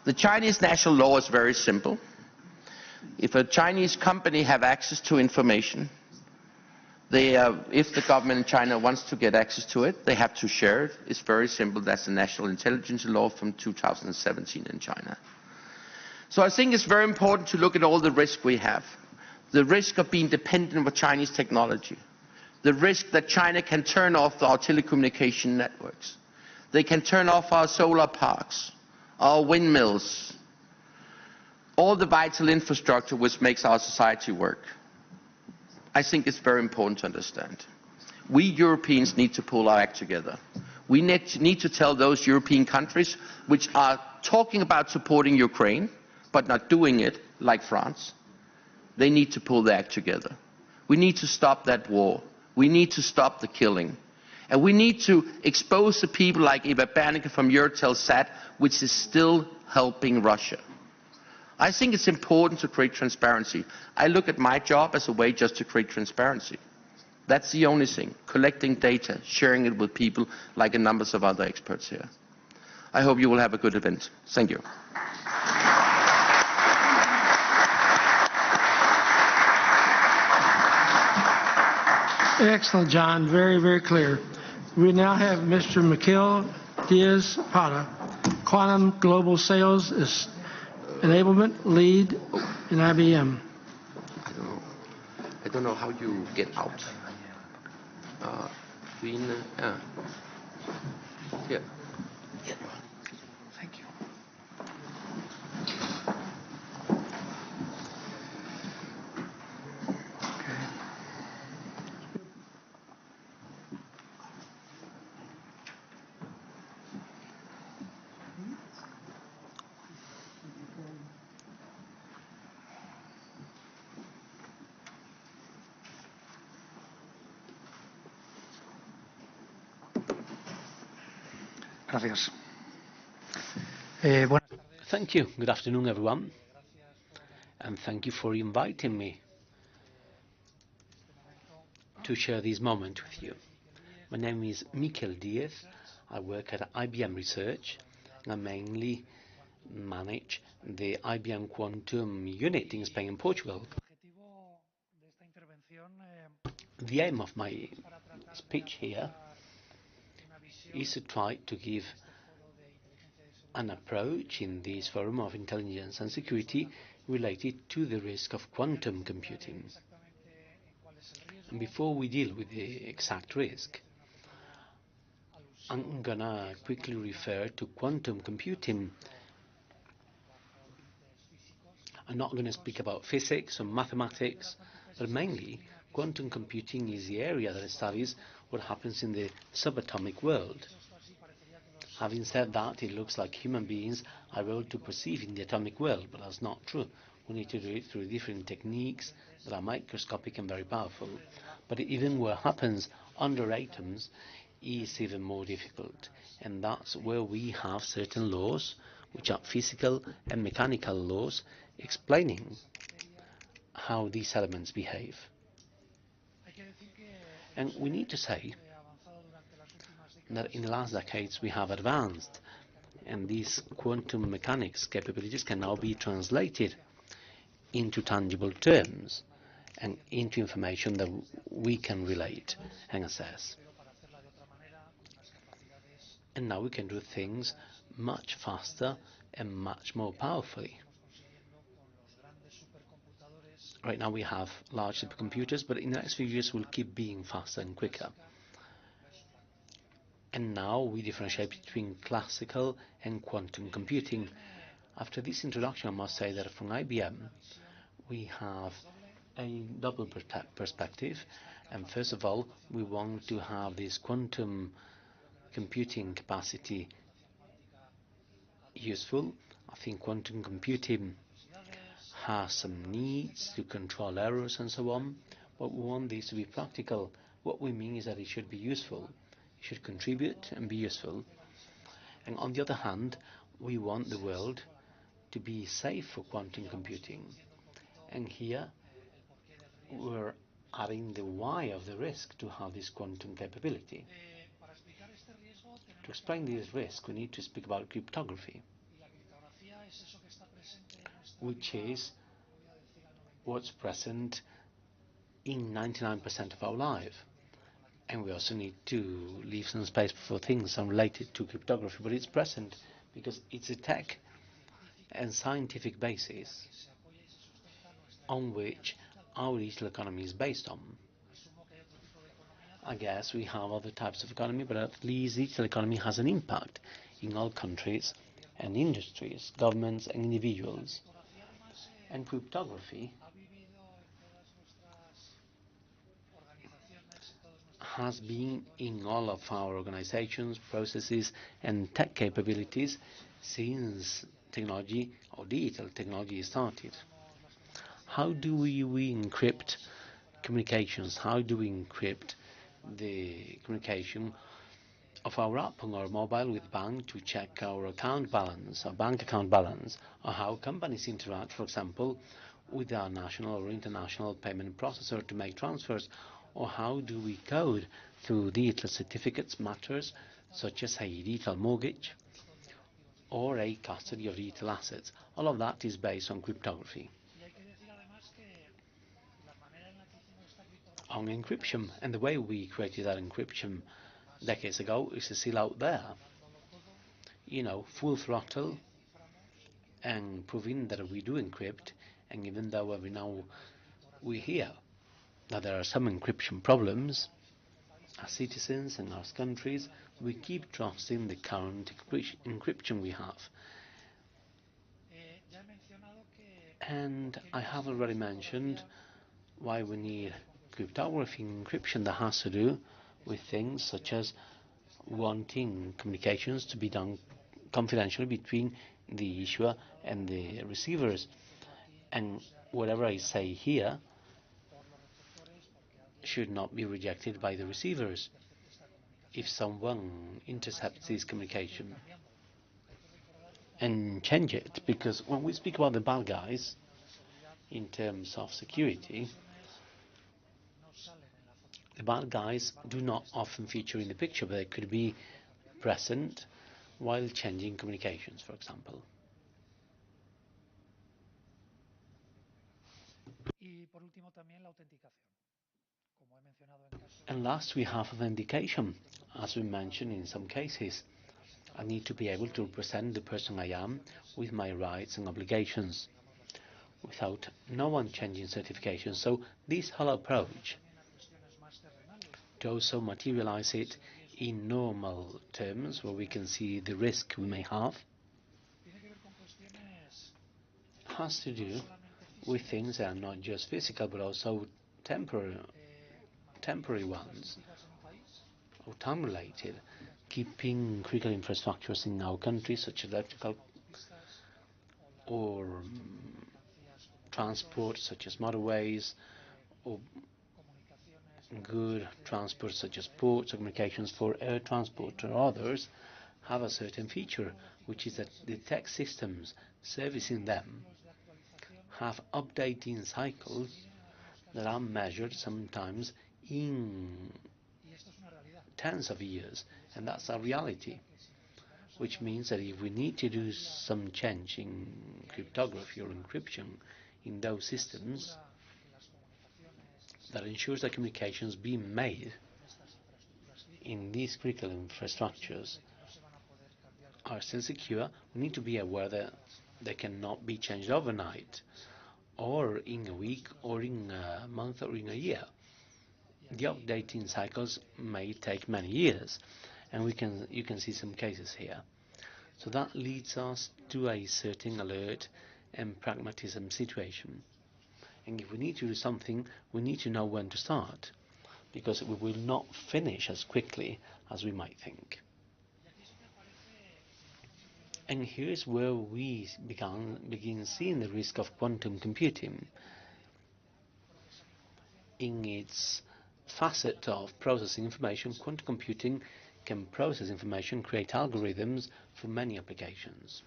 The Chinese national law is very simple. If a Chinese company have access to information, if the government in China wants to get access to it, they have to share it. It's very simple. That's the national intelligence law from 2017 in China. So I think it's very important to look at all the risk we have. The risk of being dependent on Chinese technology. The risk that China can turn off our telecommunication networks. They can turn off our solar parks, our windmills, all the vital infrastructure which makes our society work. I think it's very important to understand. We Europeans need to pull our act together. We need to tell those European countries which are talking about supporting Ukraine, but not doing it, like France, they need to pull their act together. We need to stop that war. We need to stop the killing. And we need to expose the people like Eva Berneke from Eutelsat, which is still helping Russia. I think it's important to create transparency. I look at my job as a way just to create transparency. That's the only thing, collecting data, sharing it with people like a number of other experts here. I hope you will have a good event. Thank you. Excellent, John. Very, very clear. We now have Mr. Mikel Diaz-Pata, Quantum Global Sales Enablement Lead in IBM. I don't know how you get out. Here. Thank you. Gracias. Thank you. Good afternoon, everyone. And thank you for inviting me to share this moment with you. My name is Mikel Diaz. I work at IBM Research. And I mainly manage the IBM Quantum unit in Spain and Portugal. The aim of my speech here is to try to give an approach in this forum of intelligence and security related to the risk of quantum computing. And before we deal with the exact risk, I'm gonna quickly refer to quantum computing. I'm not gonna speak about physics or mathematics, but mainly quantum computing is the area that studies what happens in the subatomic world. Having said that, it looks like human beings are able to perceive in the atomic world, but that's not true. We need to do it through different techniques that are microscopic and very powerful. But even what happens under atoms is even more difficult. And that's where we have certain laws, which are physical and mechanical laws, explaining how these elements behave. And we need to say that in the last decades we have advanced, and these quantum mechanics capabilities can now be translated into tangible terms and into information that we can relate and assess. And now we can do things much faster and much more powerfully. Right now we have large supercomputers, but in the next few years we'll keep being faster and quicker. And now we differentiate between classical and quantum computing. After this introduction, I must say that from IBM, we have a double perspective. And first of all, we want to have this quantum computing capacity useful. I think quantum computing has some needs to control errors and so on, but we want this to be practical. What we mean is that it should be useful. It should contribute and be useful. And on the other hand, we want the world to be safe for quantum computing. And here we're adding the why of the risk to have this quantum capability. To explain this risk, we need to speak about cryptography, which is what's present in 99% of our life. And we also need to leave some space for things unrelated to cryptography, but it's present because it's a tech and scientific basis on which our digital economy is based on. I guess we have other types of economy, but at least digital economy has an impact in all countries and industries, governments and individuals. And cryptography has been in all of our organizations, processes and tech capabilities since technology or digital technology started. How do we encrypt communications? How do we encrypt the communication of our app on our mobile with bank to check our account balance, our bank account balance, or how companies interact, for example, with our national or international payment processor to make transfers, or how do we code through digital certificates matters such as a digital mortgage or a custody of digital assets. All of that is based on cryptography. On encryption, and the way we created that encryption decades ago is still out there. You know, full throttle and proving that we do encrypt, and even though every now we hear that there are some encryption problems, as citizens and as countries, we keep trusting the current encryption we have. And I have already mentioned why we need cryptography and encryption that has to do with things such as wanting communications to be done confidentially between the issuer and the receivers. And whatever I say here should not be rejected by the receivers if someone intercepts this communication and change it. Because when we speak about the bad guys in terms of security, the bad guys do not often feature in the picture, but they could be present while changing communications, for example. And last, we have authentication. As we mentioned in some cases, I need to be able to represent the person I am with my rights and obligations without no one changing certification. So this whole approach to also materialize it in normal terms where we can see the risk we may have has to do with things that are not just physical but also temporary ones or time related, keeping critical infrastructures in our countries such as electrical or transport such as motorways or good transport such as ports or communications for air transport or others have a certain feature, which is that the tech systems servicing them have updating cycles that are measured sometimes in tens of years, and that's a reality, which means that if we need to do some change in cryptography or encryption in those systems, that ensures that communications being made in these critical infrastructures are still secure, we need to be aware that they cannot be changed overnight, or in a week, or in a month, or in a year. The updating cycles may take many years, and you can see some cases here. So that leads us to a certain alert and pragmatism situation. And if we need to do something, we need to know when to start, because we will not finish as quickly as we might think. And here's where we begin seeing the risk of quantum computing in its facet of processing information. Quantum computing can process information, create algorithms for many applications.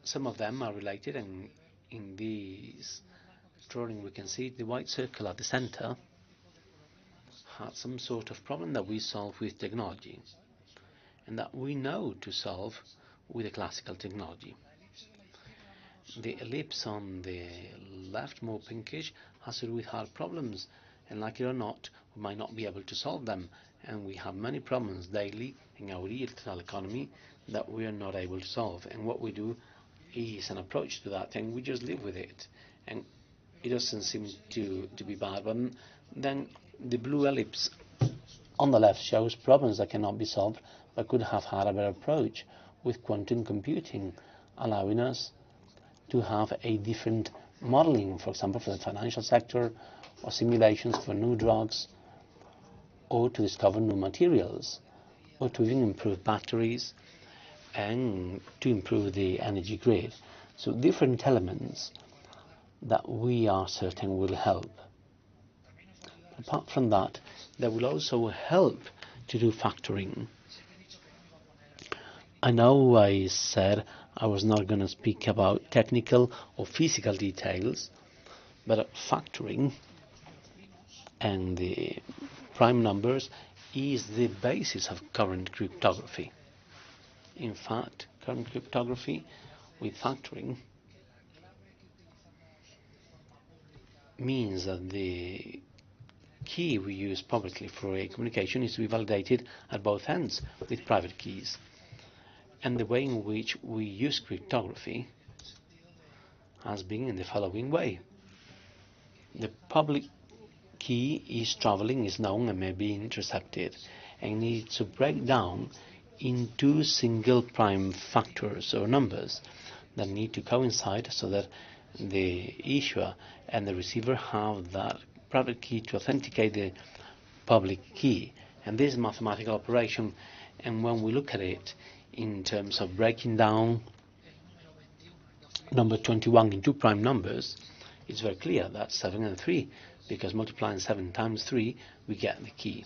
Some of them are related, and in this drawing we can see the white circle at the center had some sort of problem that we solve with technology and that we know to solve with a classical technology. The ellipse on the left, more pinkish, has to do with hard problems, and like it or not, we might not be able to solve them, and we have many problems daily in our digital economy that we are not able to solve. And what we do is an approach to that, and we just live with it, and it doesn't seem to be bad. But then the blue ellipse on the left shows problems that cannot be solved but could have had a better approach with quantum computing, allowing us to have a different modeling, for example, for the financial sector, or simulations for new drugs, or to discover new materials, or to even improve batteries and to improve the energy grid. So different elements that we are certain will help. Apart from that, they will also help to do factoring. I know I said I was not going to speak about technical or physical details, but factoring and the prime numbers is the basis of current cryptography. In fact, current cryptography with factoring means that the key we use publicly for a communication is to be validated at both ends with private keys. And the way in which we use cryptography has been in the following way. The public key is traveling, is known, and may be intercepted, and needs to break down into single prime factors or numbers that need to coincide so that the issuer and the receiver have that private key to authenticate the public key. And this is a mathematical operation, and when we look at it in terms of breaking down number 21 into prime numbers, it's very clear that's 7 and 3, because multiplying 7 times 3 we get the key.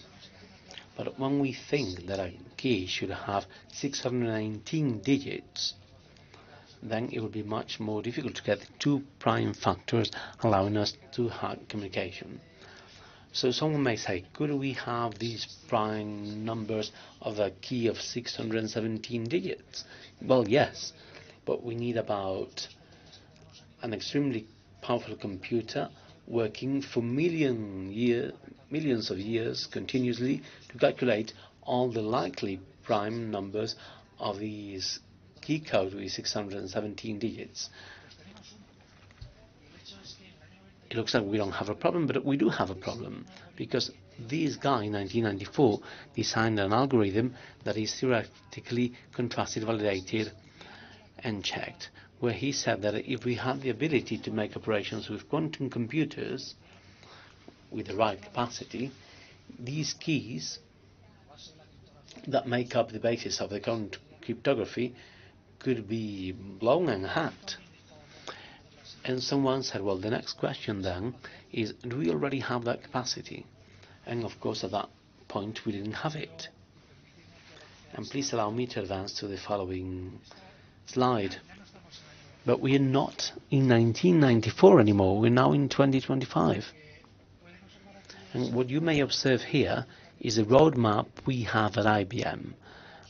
But when we think that a key should have 619 digits, then it will be much more difficult to get the two prime factors allowing us to have communication. So someone may say, could we have these prime numbers of a key of 617 digits? Well, yes, but we need about an extremely powerful computer working for millions of years continuously to calculate all the likely prime numbers of these key code with 617 digits. It looks like we don't have a problem, but we do have a problem, because this guy in 1994 designed an algorithm that is theoretically contrasted, validated, and checked, where he said that if we had the ability to make operations with quantum computers with the right capacity, these keys that make up the basis of the current cryptography could be blown and hacked. And someone said, well, the next question then is, do we already have that capacity? And of course, at that point, we didn't have it. And please allow me to advance to the following slide. But we are not in 1994 anymore. We're now in 2025. And what you may observe here is a roadmap we have at IBM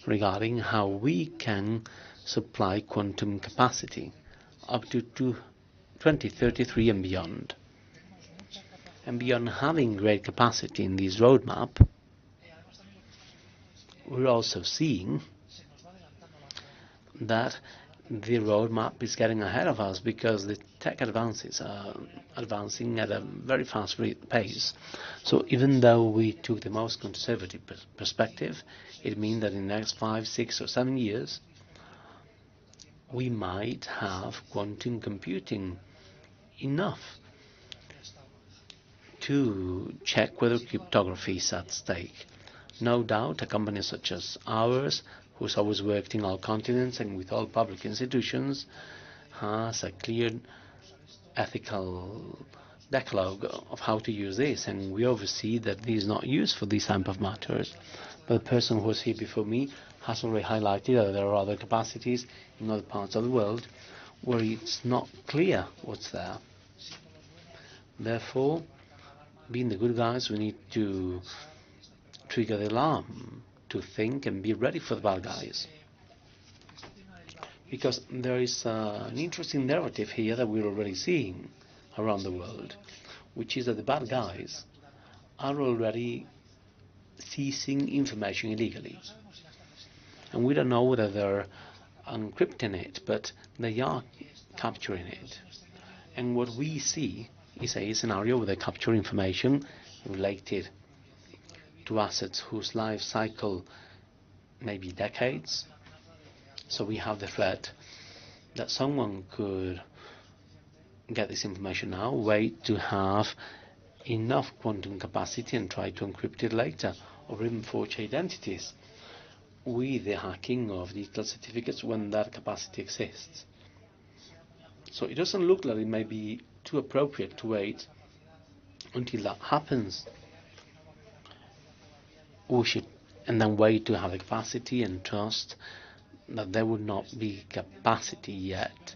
regarding how we can supply quantum capacity up to 2033 and beyond. And beyond having great capacity in this roadmap, we're also seeing that the roadmap is getting ahead of us, because the tech advances are advancing at a very fast pace. So even though we took the most conservative perspective, it means that in the next 5, 6, or 7 years, we might have quantum computing enough to check whether cryptography is at stake. No doubt a company such as ours, who's always worked in all continents and with all public institutions, has a clear ethical decalogue of how to use this, and we oversee that this is not used for these type of matters. But the person who was here before me has already highlighted that there are other capacities in other parts of the world where it's not clear what's there. Therefore, being the good guys, we need to trigger the alarm, to think and be ready for the bad guys. Because there is an interesting narrative here that we're already seeing around the world, which is that the bad guys are already seizing information illegally. And we don't know whether they're encrypting it, but they are capturing it. And what we see is a scenario where they capture information related to assets whose life cycle may be decades. So we have the threat that someone could get this information now, wait to have enough quantum capacity and try to encrypt it later, or even forge identities with the hacking of digital certificates when that capacity exists. So it doesn't look like it may be too appropriate to wait until that happens. We should, and then wait to have the capacity and trust that there would not be capacity yet,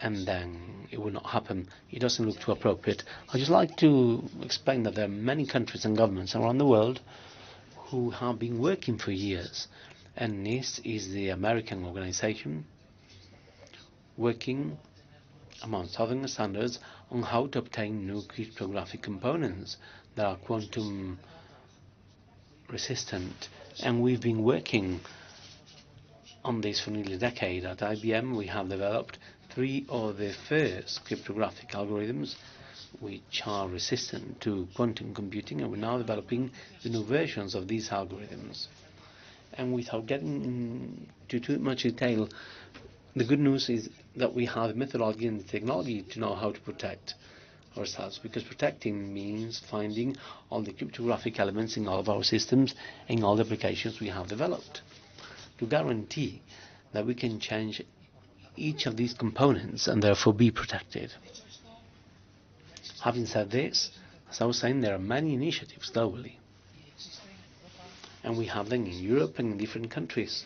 and then it will not happen. It doesn't look too appropriate. I'd just like to explain that there are many countries and governments around the world who have been working for years, and this is the American organization working, amongst other standards, on how to obtain new cryptographic components that are quantum resistant. And we've been working on this for nearly a decade. At IBM we have developed 3 of the first cryptographic algorithms which are resistant to quantum computing, and we're now developing the new versions of these algorithms. And without getting into too much detail, the good news is that we have the methodology and the technology to know how to protect ourselves, because protecting means finding all the cryptographic elements in all of our systems and all the applications we have developed, to guarantee that we can change each of these components and therefore be protected. Having said this, as I was saying, there are many initiatives globally, and we have them in Europe and in different countries.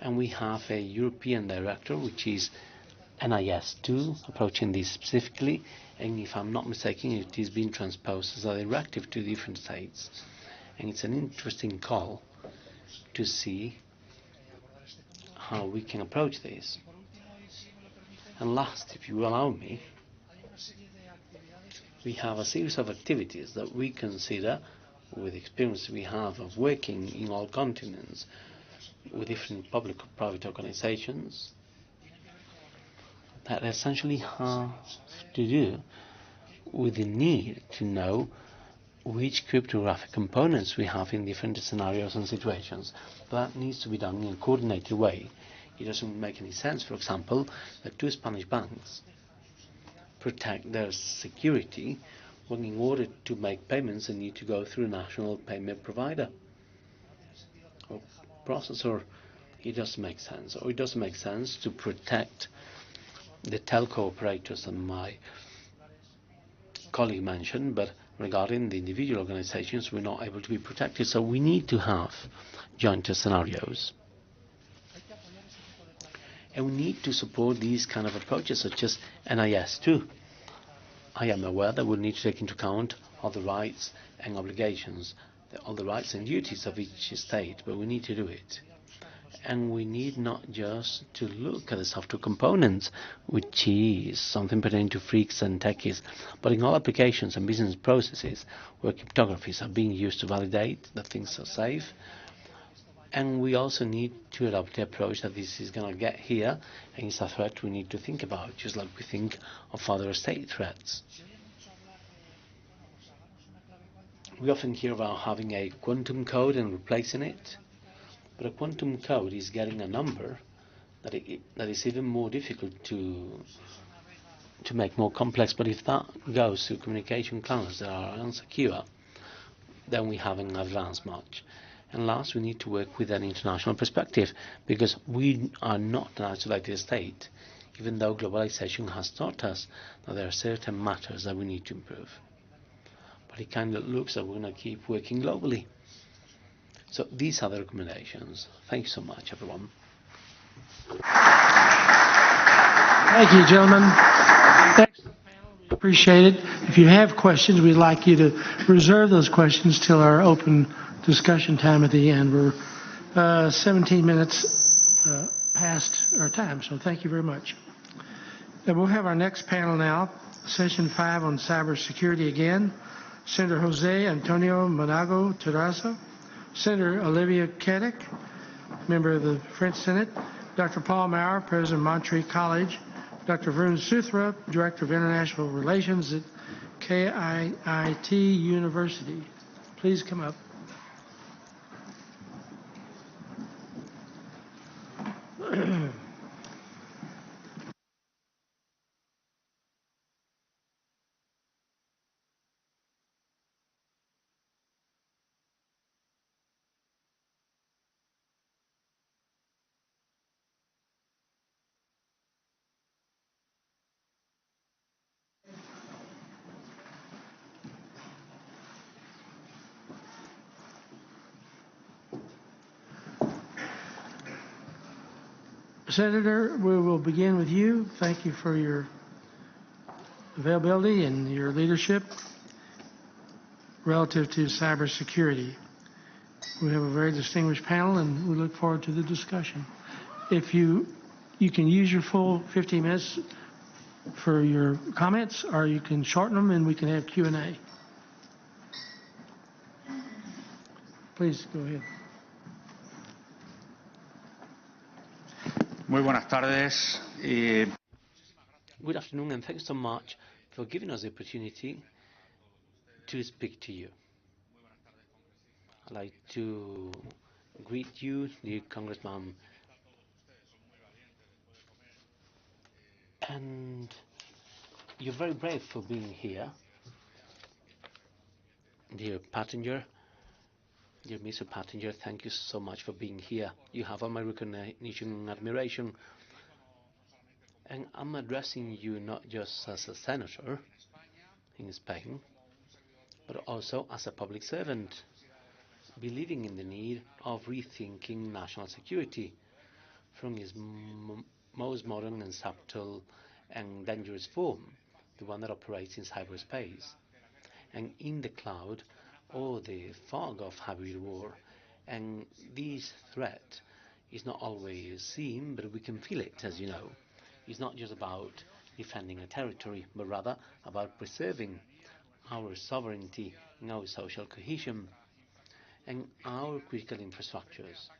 And we have a European director, which is NIS2, approaching this specifically, and if I'm not mistaken, it is being transposed as a directive to different states. And it's an interesting call to see how we can approach this. And last, if you allow me, we have a series of activities that we consider, with the experience we have of working in all continents with different public or private organizations, that essentially have to do with the need to know which cryptographic components we have in different scenarios and situations. That needs to be done in a coordinated way. It doesn't make any sense, for example, that 2 Spanish banks protect their security when in order to make payments they need to go through a national payment provider or processor. It doesn't make sense. Or it doesn't make sense to protect the telco operators that my colleague mentioned, but regarding the individual organizations, we're not able to be protected. So we need to have joint scenarios. And we need to support these kind of approaches, such as NIS2. I am aware that we'll need to take into account all the rights and obligations, all the rights and duties of each state, but we need to do it. And we need not just to look at the software components, which is something pertaining to freaks and techies, but in all applications and business processes where cryptographies are being used to validate that things are safe. And we also need to adopt the approach that this is going to get here, and it's a threat we need to think about, just like we think of other state threats. We often hear about having a quantum code and replacing it, but a quantum code is getting a number that is even more difficult to make more complex. But if that goes to communication channels that are unsecure, then we haven't advanced much. And last, we need to work with an international perspective, because we are not an isolated state, even though globalization has taught us that there are certain matters that we need to improve. But it kind of looks like we're going to keep working globally. So these are the recommendations. Thank you so much, everyone. Thank you, gentlemen. Next panel, we Appreciate it. If you have questions, we'd like you to reserve those questions till our open discussion time at the end. We're 17 minutes past our time, so thank you very much. And we'll have our next panel now, session 5 on cybersecurity again. Senator Jose Antonio Monago Terraza, Senator Olivia Kedek, member of the French Senate, Dr. Paul Maurer, President of Monterey College, Dr. Varun Suthra, Director of International Relations at KIIT University. Please come up. Senator, we will begin with you. Thank you for your availability and your leadership relative to cybersecurity. We have a very distinguished panel, and we look forward to the discussion. If you can use your full 15 minutes for your comments, or you can shorten them, and we can have Q&A. Please go ahead. Muy buenas tardes. Good afternoon, and thanks so much for giving us the opportunity to speak to you. I'd like to greet you, dear Congressman, and you're very brave for being here. Dear Pattinger, dear Mr. Pattinger, thank you so much for being here. You have all my recognition and admiration. And I'm addressing you not just as a senator in Spain, but also as a public servant, believing in the need of rethinking national security from its most modern and subtle and dangerous form, the one that operates in cyberspace, and in the cloud or the fog of hybrid war. And this threat is not always seen, but we can feel it, as you know. It's not just about defending a territory, but rather about preserving our sovereignty and our social cohesion and our critical infrastructures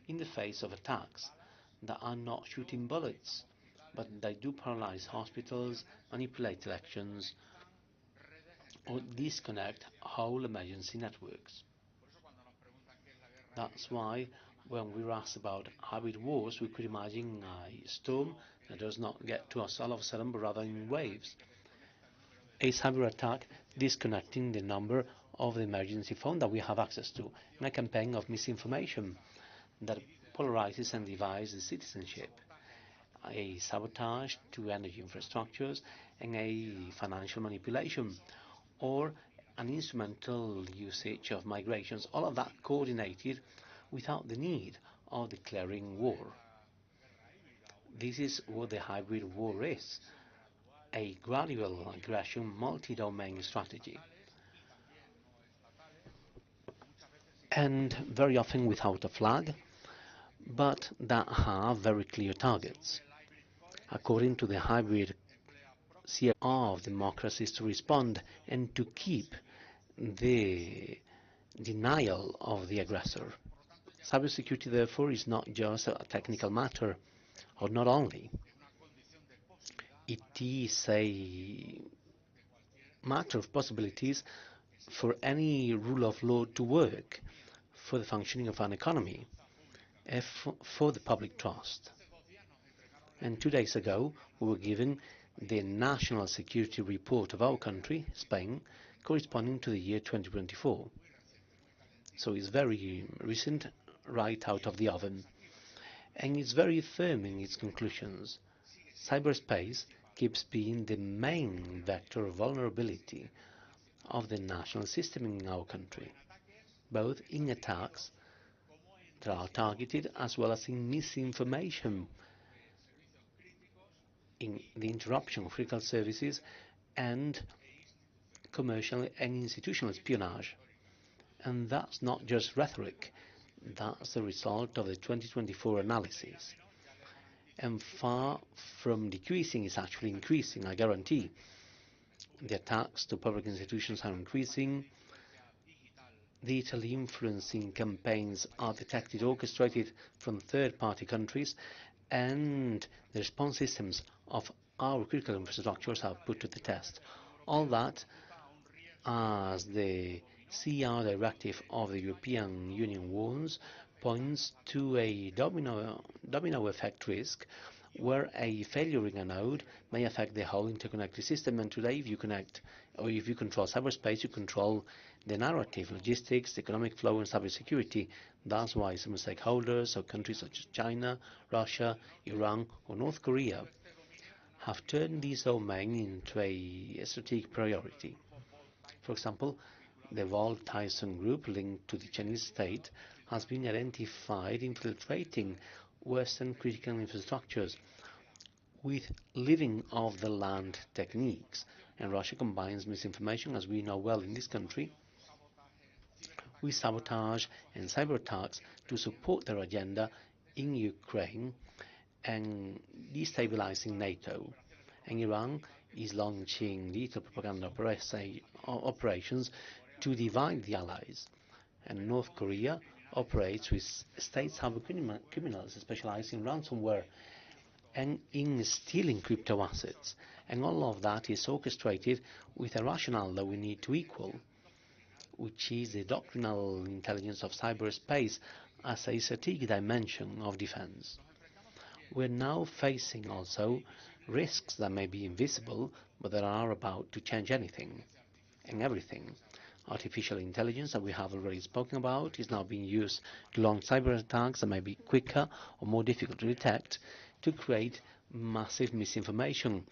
in the face of attacks that are not shooting bullets, but they do paralyze hospitals, manipulate elections, or disconnect whole emergency networks. That's why when we're asked about hybrid wars, we could imagine a storm that does not get to us all of a sudden, but rather in waves. A cyber attack disconnecting the number of the emergency phone that we have access to, and a campaign of misinformation that polarizes and divides the citizenship, a sabotage to energy infrastructures, and a financial manipulation, or an instrumental usage of migrations, all of that coordinated without the need of declaring war. This is what the hybrid war is, a gradual aggression multi-domain strategy, and very often without a flag, but that have very clear targets. According to the hybrid CR of democracies to respond and to keep the denial of the aggressor. Cybersecurity, therefore, is not just a technical matter, or not only. It is a matter of possibilities for any rule of law to work, for the functioning of an economy, for the public trust. And 2 days ago, we were given the national security report of our country, Spain, corresponding to the year 2024. So it's very recent, right out of the oven. And it's very firm in its conclusions. Cyberspace keeps being the main vector of vulnerability of the national system in our country, both in attacks that are targeted as well as in misinformation, in the interruption of critical services and commercial and institutional espionage. And that's not just rhetoric. That's the result of the 2024 analysis. And far from decreasing, it's actually increasing, I guarantee. The attacks to public institutions are increasing. Digital influencing campaigns are detected, orchestrated from third-party countries, and the response systems of our critical infrastructures are put to the test. All that, as the CR directive of the European Union warns, points to a domino effect risk where a failure in a node may affect the whole interconnected system. And today, if you connect or if you control cyberspace, you control the narrative, logistics, the economic flow, and cybersecurity. That's why some stakeholders or countries such as China, Russia, Iran, or North Korea have turned this domain into a strategic priority. For example, the Volt Tyson group linked to the Chinese state has been identified infiltrating Western critical infrastructures with living off the land techniques. And Russia combines misinformation, as we know well in this country, with sabotage and cyber attacks to support their agenda in Ukraine and destabilizing NATO. And Iran is launching digital propaganda operations to divide the allies. And North Korea operates with state cyber criminals specializing in ransomware and in stealing crypto assets. And all of that is orchestrated with a rationale that we need to equal, which is the doctrinal intelligence of cyberspace as a strategic dimension of defense. We're now facing also risks that may be invisible, but that are about to change anything and everything. Artificial intelligence that we have already spoken about is now being used to launch cyber attacks that may be quicker or more difficult to detect, to create massive misinformation,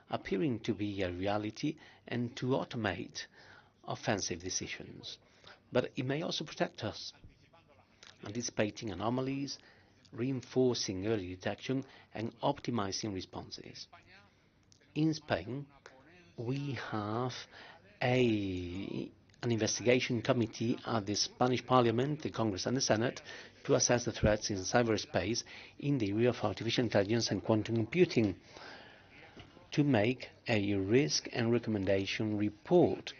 appearing to be a reality, and to automate offensive decisions. But it may also protect us, anticipating anomalies, reinforcing early detection, and optimizing responses. In Spain, we have an investigation committee at the Spanish Parliament, the Congress and the Senate to assess the threats in cyberspace in the area of artificial intelligence and quantum computing, to make a risk and recommendation report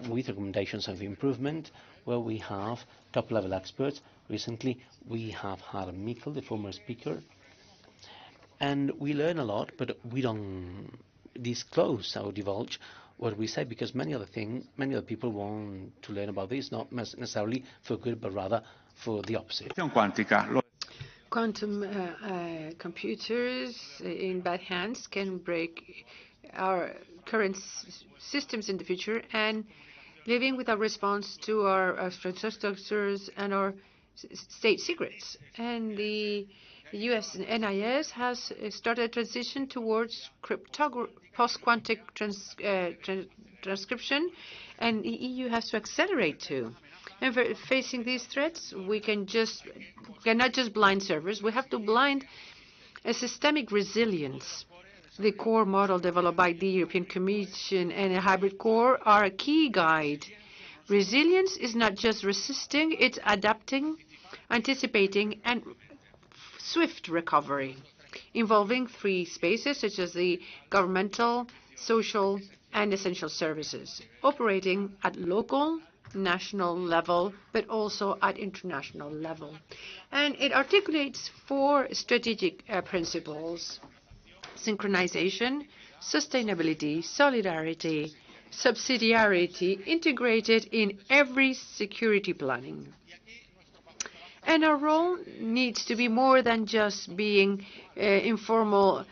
with recommendations of improvement where we have top-level experts. Recently, we have had Mikkel, the former speaker, and we learn a lot, but we don't disclose or divulge what we say, because many other people want to learn about this, not necessarily for good, but rather for the opposite. Quantum computers in bad hands can break our current systems in the future, and living with a response to our infrastructures and our state secrets. And the US NIS has started a transition towards post-quantum transcription, and the EU has to accelerate too. And for facing these threats, we cannot just blind servers. We have to blind a systemic resilience. The core model developed by the European Commission and a hybrid core are a key guide. Resilience is not just resisting, it's adapting, anticipating, and swift recovery, involving three spaces such as the governmental, social, and essential services, operating at local, national level, but also at international level. And it articulates four strategic principles: synchronization, sustainability, solidarity, subsidiarity, integrated in every security planning. And our role needs to be more than just being informal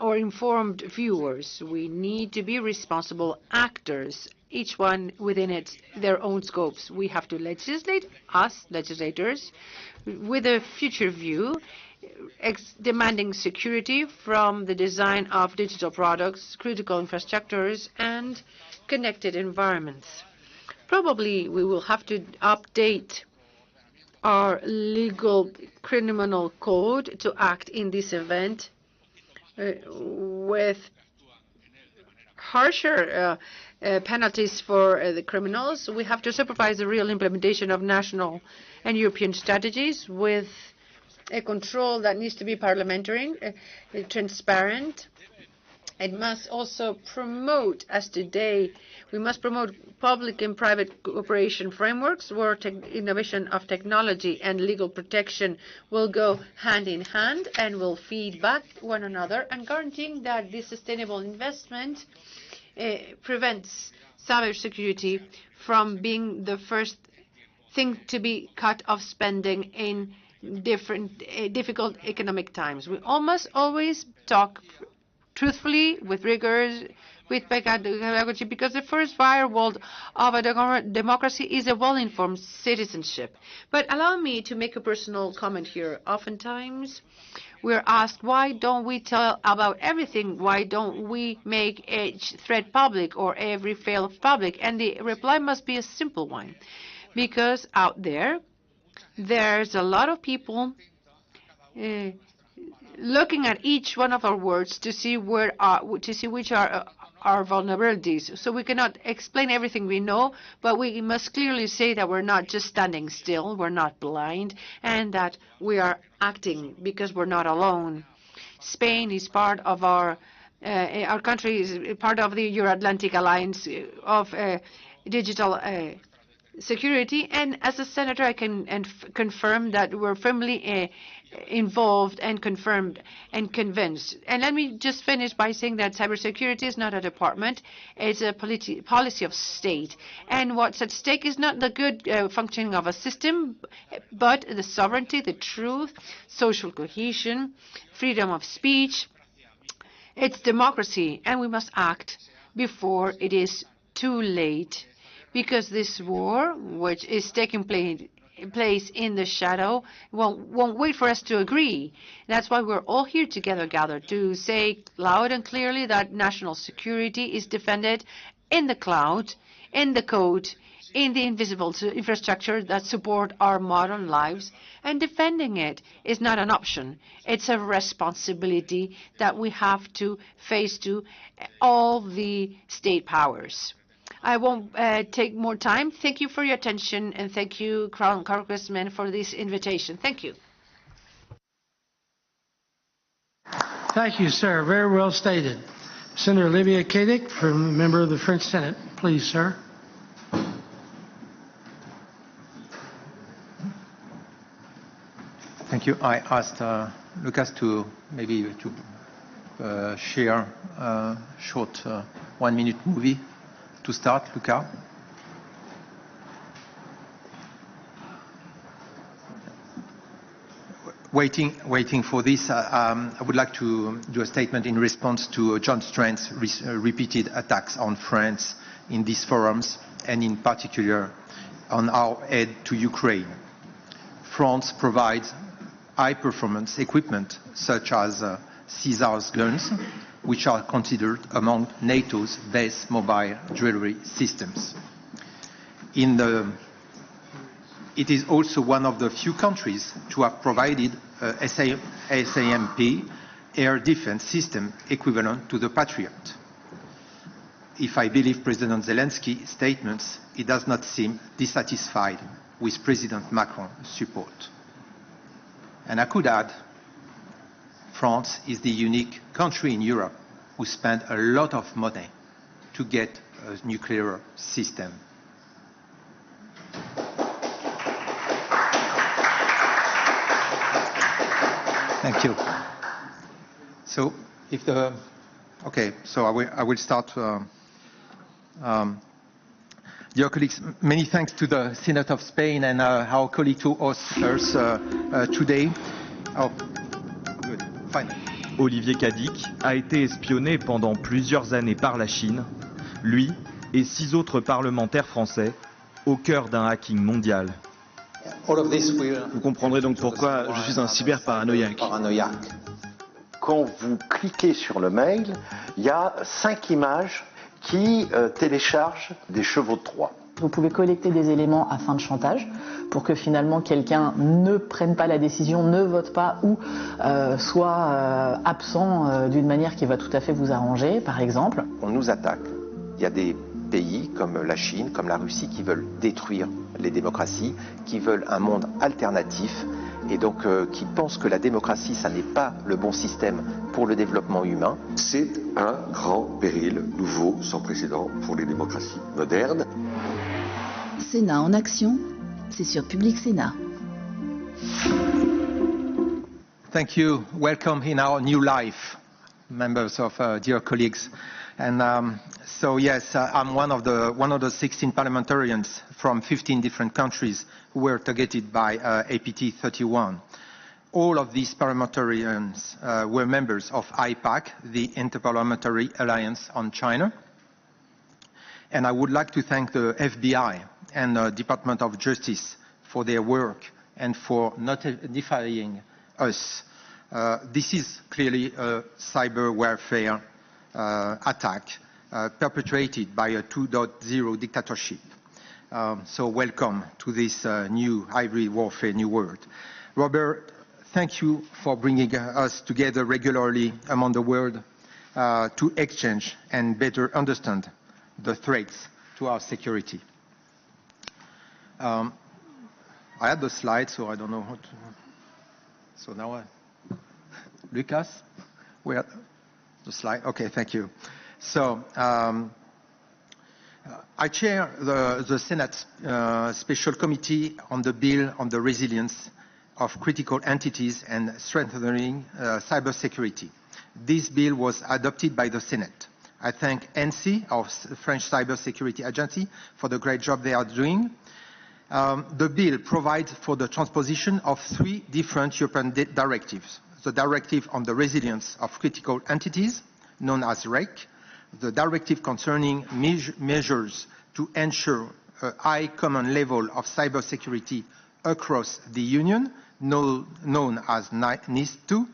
or informed viewers. We need to be responsible actors, each one within their own scopes. We have to legislate, us legislators, with a future view, demanding security from the design of digital products, critical infrastructures, and connected environments. Probably we will have to update our legal criminal code to act in this event with harsher penalties for the criminals. We have to supervise the real implementation of national and European strategies with a control that needs to be parliamentary, transparent. It must also promote, as today, we must promote public and private cooperation frameworks where innovation of technology and legal protection will go hand in hand and will feed back one another, and guaranteeing that this sustainable investment prevents cybersecurity from being the first thing to be cut off spending in difficult economic times. We almost always talk truthfully, with rigors, with pedagogy, because the first firewall of a democracy is a well-informed citizenship. But allow me to make a personal comment here. Oftentimes, we're asked, why don't we tell about everything? Why don't we make each threat public or every fail public? And the reply must be a simple one. Because out there, there's a lot of people looking at each one of our words to see which are our vulnerabilities. So we cannot explain everything we know, but we must clearly say that we're not just standing still, we're not blind, and that we are acting because we're not alone. Spain is part of our country is part of the Euro-Atlantic Alliance of digital security, and as a senator, I can confirm that we're firmly involved and confirmed and convinced. And let me just finish by saying that cybersecurity is not a department, it's a policy of state. And what's at stake is not the good functioning of a system, but the sovereignty, the truth, social cohesion, freedom of speech. It's democracy, and we must act before it is too late. Because this war, which is taking place in the shadow, won't wait for us to agree. That's why we're all here together, gathered, to say loud and clearly that national security is defended in the cloud, in the code, in the invisible infrastructure that support our modern lives. And defending it is not an option. It's a responsibility that we have to face to all the state powers. I won't take more time. Thank you for your attention, and thank you, Crown Congressman, for this invitation. Thank you. Thank you, sir. Very well stated. Senator Olivier Cadic, from member of the French Senate. Please, sir. Thank you. I asked Lucas to maybe to share a short 1-minute movie. To start, Luca. Waiting for this, I would like to do a statement in response to John Strand's repeated attacks on France in these forums, and in particular on our aid to Ukraine. France provides high-performance equipment such as Caesar's guns, which are considered among NATO's best mobile jewelry systems. It is also one of the few countries to have provided a SAMP air defense system equivalent to the Patriot. If I believe President Zelensky's statements, he does not seem dissatisfied with President Macron's support. And I could add, France is the unique country in Europe who spent a lot of money to get a nuclear system. Thank you. So, I will start. Dear colleagues, many thanks to the Senate of Spain and our colleague to host us today. Olivier Cadic a été espionné pendant plusieurs années par la Chine, lui et 6 autres parlementaires français, au cœur d'un hacking mondial. Vous comprendrez donc pourquoi je suis un cyberparanoïaque. Quand vous cliquez sur le mail, il y a 5 images qui téléchargent des chevaux de Troie. Vous pouvez collecter des éléments à fin de chantage pour que finalement quelqu'un ne prenne pas la décision, ne vote pas ou soit absent d'une manière qui va tout à fait vous arranger, par exemple. On nous attaque. Il y a des pays comme la Chine, comme la Russie qui veulent détruire les démocraties, qui veulent un monde alternatif et donc qui pensent que la démocratie, ça n'est pas le bon système pour le développement humain. C'est un grand péril nouveau, sans précédent pour les démocraties modernes. Sénat en action, c'est sur Public Sénat. Thank you. Welcome in our new life, members of dear colleagues. And so yes, I'm one of the 16 parliamentarians from 15 different countries who were targeted by APT 31. All of these parliamentarians were members of IPAC, the Interparliamentary Alliance on China. And I would like to thank the FBI and the Department of Justice for their work and for notifying us. This is clearly a cyber warfare attack perpetrated by a 2.0 dictatorship. So welcome to this new hybrid warfare, new world. Robert, thank you for bringing us together regularly among the world to exchange and better understand the threats to our security. I had the slide, so I don't know how to... So now, Lucas, where the slide? Okay, thank you. So I chair the Senate Special Committee on the Bill on the Resilience of Critical Entities and Strengthening Cybersecurity. This bill was adopted by the Senate. I thank ANSSI, our French Cybersecurity Agency, for the great job they are doing. The bill provides for the transposition of 3 different European directives. The Directive on the Resilience of Critical Entities, known as REC, the Directive concerning measures to ensure a high common level of cybersecurity across the Union, known as NIS2,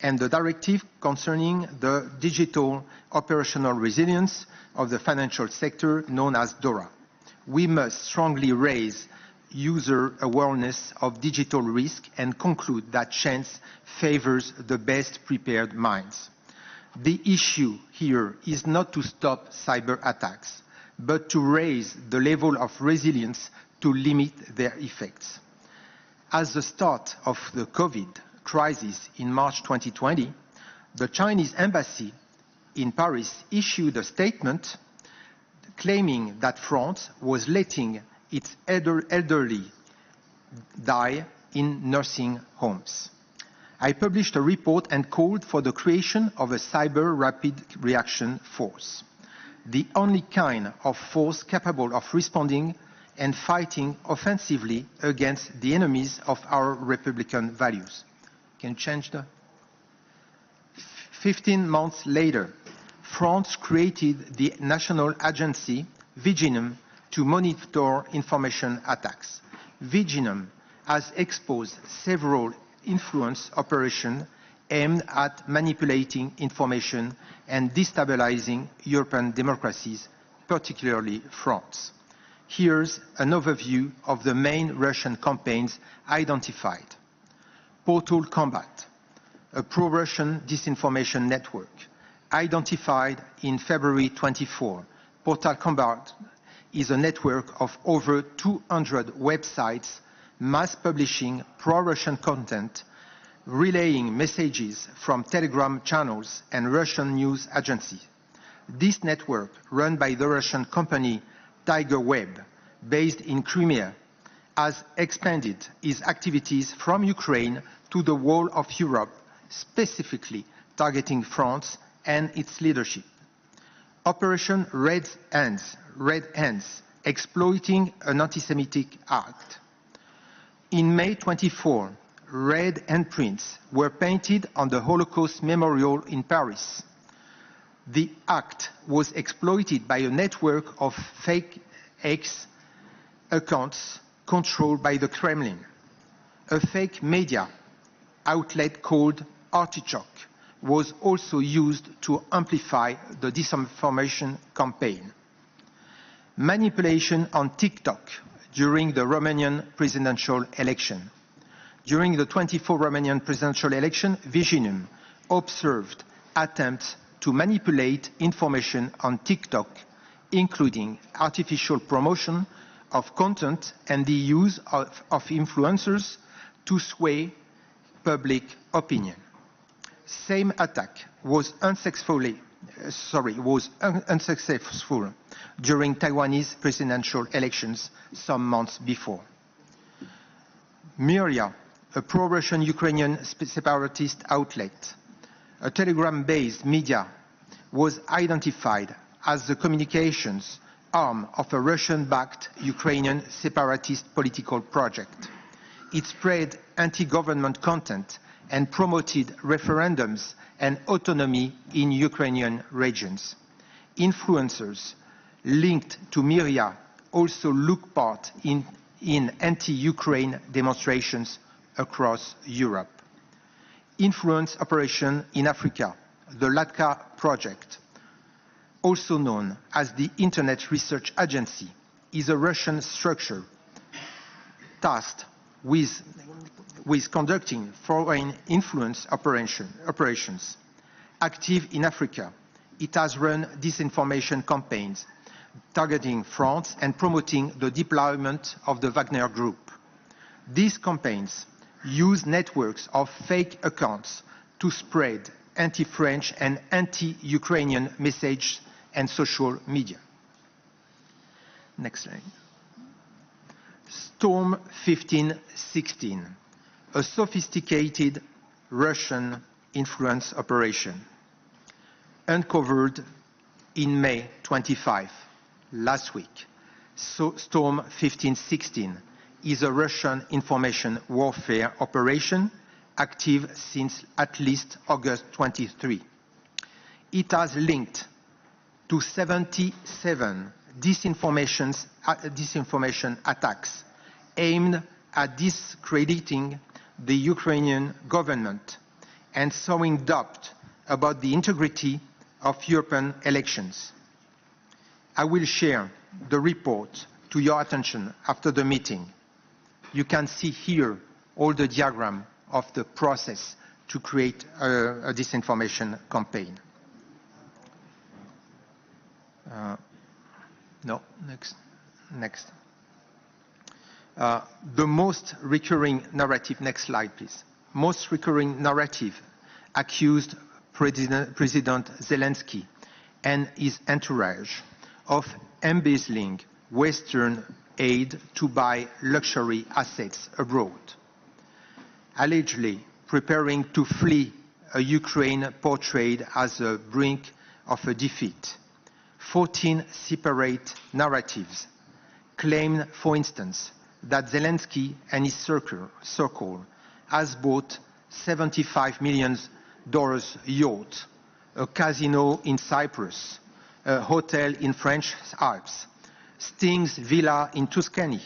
and the Directive concerning the digital operational resilience of the financial sector, known as DORA. We must strongly raise user awareness of digital risk and conclude that chance favors the best prepared minds. The issue here is not to stop cyber attacks, but to raise the level of resilience to limit their effects. At the start of the COVID crisis in March 2020, the Chinese embassy in Paris issued a statement claiming that France was letting its elderly die in nursing homes. I published a report and called for the creation of a cyber rapid reaction force, the only kind of force capable of responding and fighting offensively against the enemies of our republican values. Can you change the... 15 months later, France created the national agency, Viginum, to monitor information attacks. Viginum has exposed several influence operations aimed at manipulating information and destabilizing European democracies, particularly France. Here's an overview of the main Russian campaigns identified. Portal Combat, a pro-Russian disinformation network, identified in February 24. Portal Combat is a network of over 200 websites mass publishing pro-Russian content, relaying messages from Telegram channels and Russian news agencies. This network, run by the Russian company Tiger Web, based in Crimea, has expanded its activities from Ukraine to the whole of Europe, specifically targeting France and its leadership. Operation Red Hands, exploiting an anti-Semitic act. In May 24, red handprints were painted on the Holocaust Memorial in Paris. The act was exploited by a network of fake X accounts controlled by the Kremlin. A fake media outlet called Artichoke was also used to amplify the disinformation campaign. Manipulation on TikTok during the Romanian presidential election. During the 24 Romanian presidential election, Viginum observed attempts to manipulate information on TikTok, including artificial promotion of content and the use of influencers to sway public opinion. Same attack was unsuccessful during Taiwanese presidential elections some months before. Miria, a pro-Russian Ukrainian separatist outlet, a Telegram-based media, was identified as the communications arm of a Russian-backed Ukrainian separatist political project. It spread anti-government content and promoted referendums and autonomy in Ukrainian regions. Influencers linked to Miria also took part in anti-Ukraine demonstrations across Europe. Influence operation in Africa, the LATCA project, also known as the Internet Research Agency, is a Russian structure tasked with conducting foreign influence operations. Active in Africa, it has run disinformation campaigns targeting France and promoting the deployment of the Wagner Group. These campaigns use networks of fake accounts to spread anti-French and anti-Ukrainian messages and social media. Next slide. Storm 1516, a sophisticated Russian influence operation, uncovered in May 25, last week. So Storm 1516 is a Russian information warfare operation active since at least August 23. It has linked to 77 disinformation attacks aimed at discrediting the Ukrainian government and sowing doubt about the integrity of European elections. I will share the report to your attention after the meeting. You can see here all the diagram of the process to create a disinformation campaign. Next. The most recurring narrative, next slide please. Most recurring narrative accused President Zelensky and his entourage of embezzling Western aid to buy luxury assets abroad, allegedly preparing to flee a Ukraine portrayed as the brink of a defeat. 14 separate narratives claimed, for instance, that Zelensky and his circle has bought $75 million yacht, a casino in Cyprus, a hotel in French Alps, Sting's villa in Tuscany,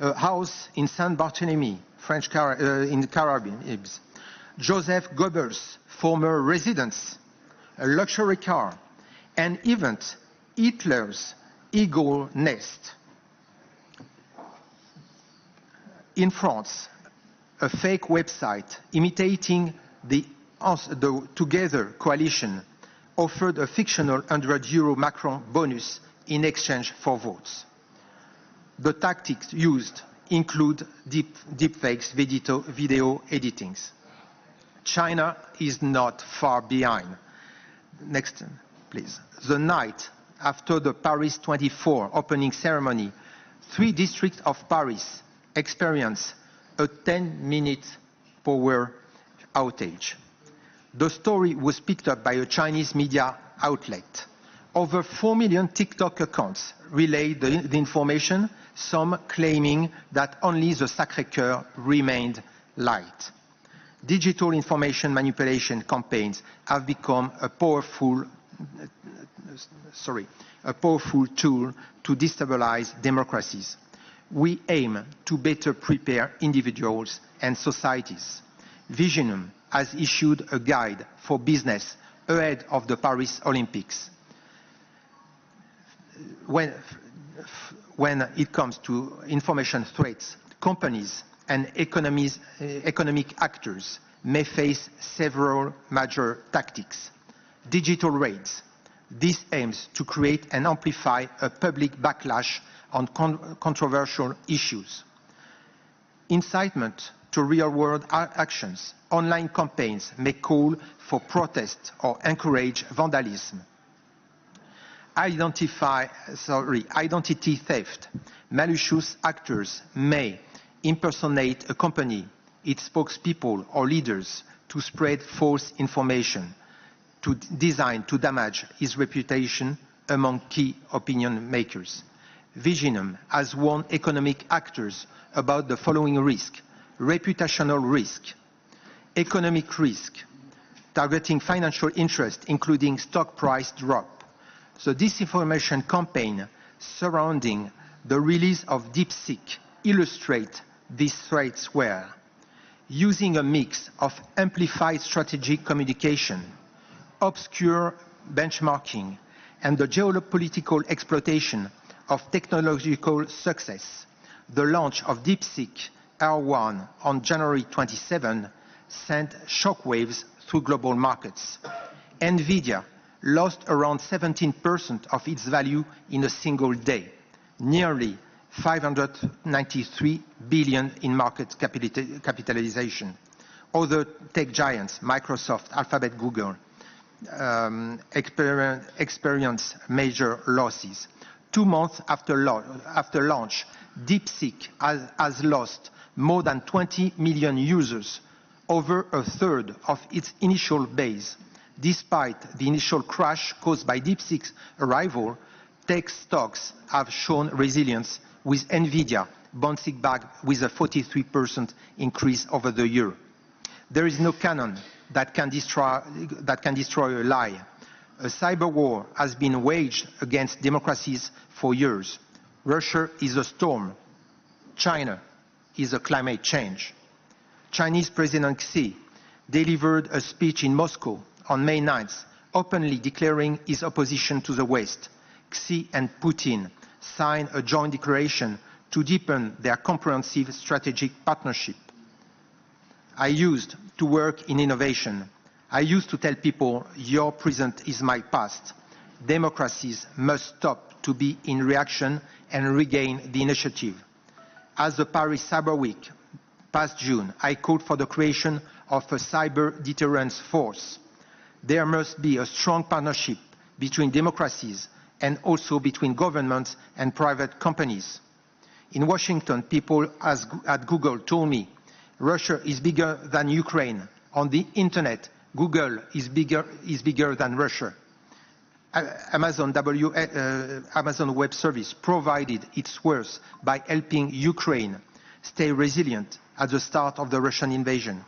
a house in Saint Barthélemy, in the Caribbean, Joseph Goebbels' former residence, a luxury car, and even Hitler's eagle nest. In France, a fake website imitating the Together coalition offered a fictional €100 Macron bonus in exchange for votes. The tactics used include deepfakes, video editings. China is not far behind. Next, please. The night after the Paris 24 opening ceremony, 3 districts of Paris experienced a 10-minute power outage. The story was picked up by a Chinese media outlet. Over 4 million TikTok accounts relayed the information, some claiming that only the Sacré-Cœur remained light. Digital information manipulation campaigns have become a powerful tool to destabilize democracies. We aim to better prepare individuals and societies. Viginum has issued a guide for business ahead of the Paris Olympics. when it comes to information threats, companies and economic actors may face several major tactics. Digital raids. This aims to create and amplify a public backlash on controversial issues. Incitement to real-world actions. Online campaigns may call for protest or encourage vandalism. Identity theft. Malicious actors may impersonate a company, its spokespeople or leaders to spread false information designed to damage its reputation among key opinion makers. Viginum has warned economic actors about the following risk: reputational risk, economic risk, targeting financial interest, including stock price drop. The disinformation campaign surrounding the release of DeepSeek illustrate these threats well. Using a mix of amplified strategic communication, obscure benchmarking, and the geopolitical exploitation of technological success, the launch of DeepSeek R1 on January 27 sent shockwaves through global markets. NVIDIA lost around 17% of its value in a single day, nearly 593 billion in market capitalization. Other tech giants, Microsoft, Alphabet, Google, experience major losses. 2 months after launch, DeepSeek has lost more than 20 million users, over a third of its initial base. Despite the initial crash caused by DeepSeek's arrival, tech stocks have shown resilience, with NVIDIA bouncing back with a 43% increase over the year. There is no cannon that can destroy a lie. A cyber war has been waged against democracies for years. Russia is a storm. China is a climate change. Chinese President Xi delivered a speech in Moscow on May 9th, openly declaring his opposition to the West. Xi and Putin signed a joint declaration to deepen their comprehensive strategic partnership. I used to work in innovation. I used to tell people, your present is my past. Democracies must stop to be in reaction and regain the initiative. As the Paris Cyber Week past June, I called for the creation of a cyber deterrence force. There must be a strong partnership between democracies and also between governments and private companies. In Washington, people at Google told me, Russia is bigger than Ukraine. On the internet, Google is bigger than Russia. Amazon Web Service provided its worth by helping Ukraine stay resilient at the start of the Russian invasion.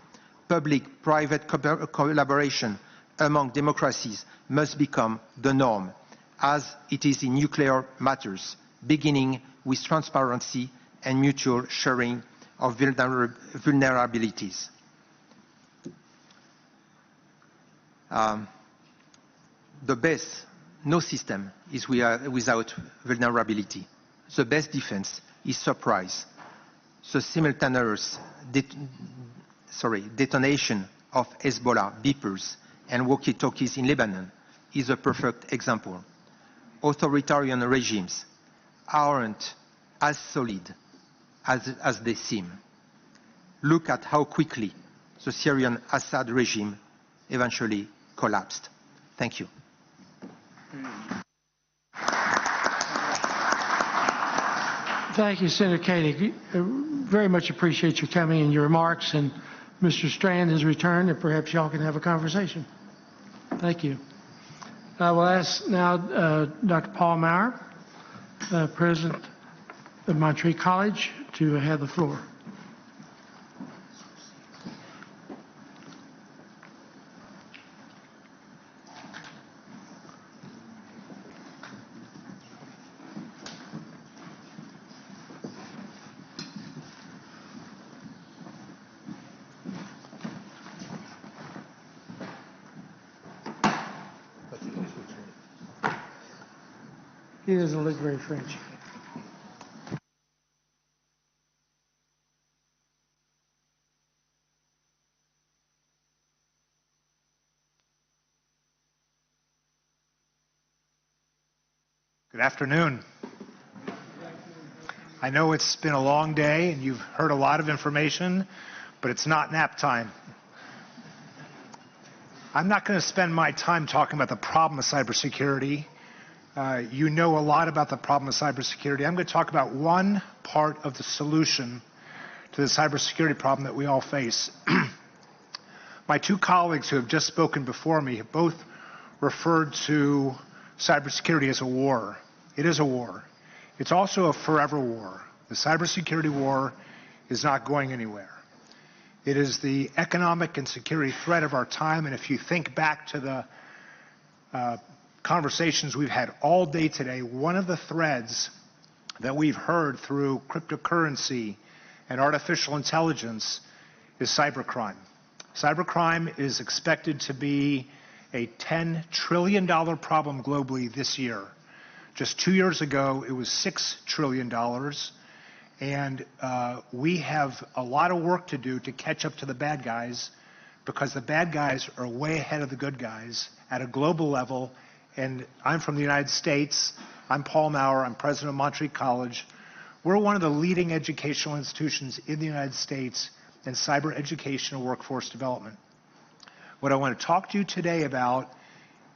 Public-private collaboration among democracies must become the norm, as it is in nuclear matters, beginning with transparency and mutual sharing of vulnerabilities. No system is without vulnerability. The best defense is surprise. The simultaneous detonation of Hezbollah beepers and walkie-talkies in Lebanon is a perfect example. Authoritarian regimes aren't as solid as they seem. Look at how quickly the Syrian Assad regime eventually collapsed. Thank you. Thank you, Senator Koenig. Very much appreciate your coming and your remarks. And Mr. Strand has returned, and perhaps y'all can have a conversation. Thank you. I will ask now Dr. Paul Maurer, President of Montreal College, to have the floor. He doesn't look very French. Good afternoon. I know it's been a long day and you've heard a lot of information, but it's not nap time. I'm not going to spend my time talking about the problem of cybersecurity. You know a lot about the problem of cybersecurity. I'm going to talk about one part of the solution to the cybersecurity problem that we all face. My two colleagues who have just spoken before me have both referred to cybersecurity as a war. It is a war. It's also a forever war. The cybersecurity war is not going anywhere. It is the economic and security threat of our time, and if you think back to the conversations we've had all day today, one of the threads that we've heard through cryptocurrency and artificial intelligence is cybercrime. Cybercrime is expected to be a $10 trillion problem globally this year. Just 2 years ago, it was $6 trillion, and we have a lot of work to do to catch up to the bad guys, because the bad guys are way ahead of the good guys at a global level. And I'm from the United States. I'm Paul Maurer. I'm president of Monterey College. We're one of the leading educational institutions in the United States in cyber education and workforce development. What I want to talk to you today about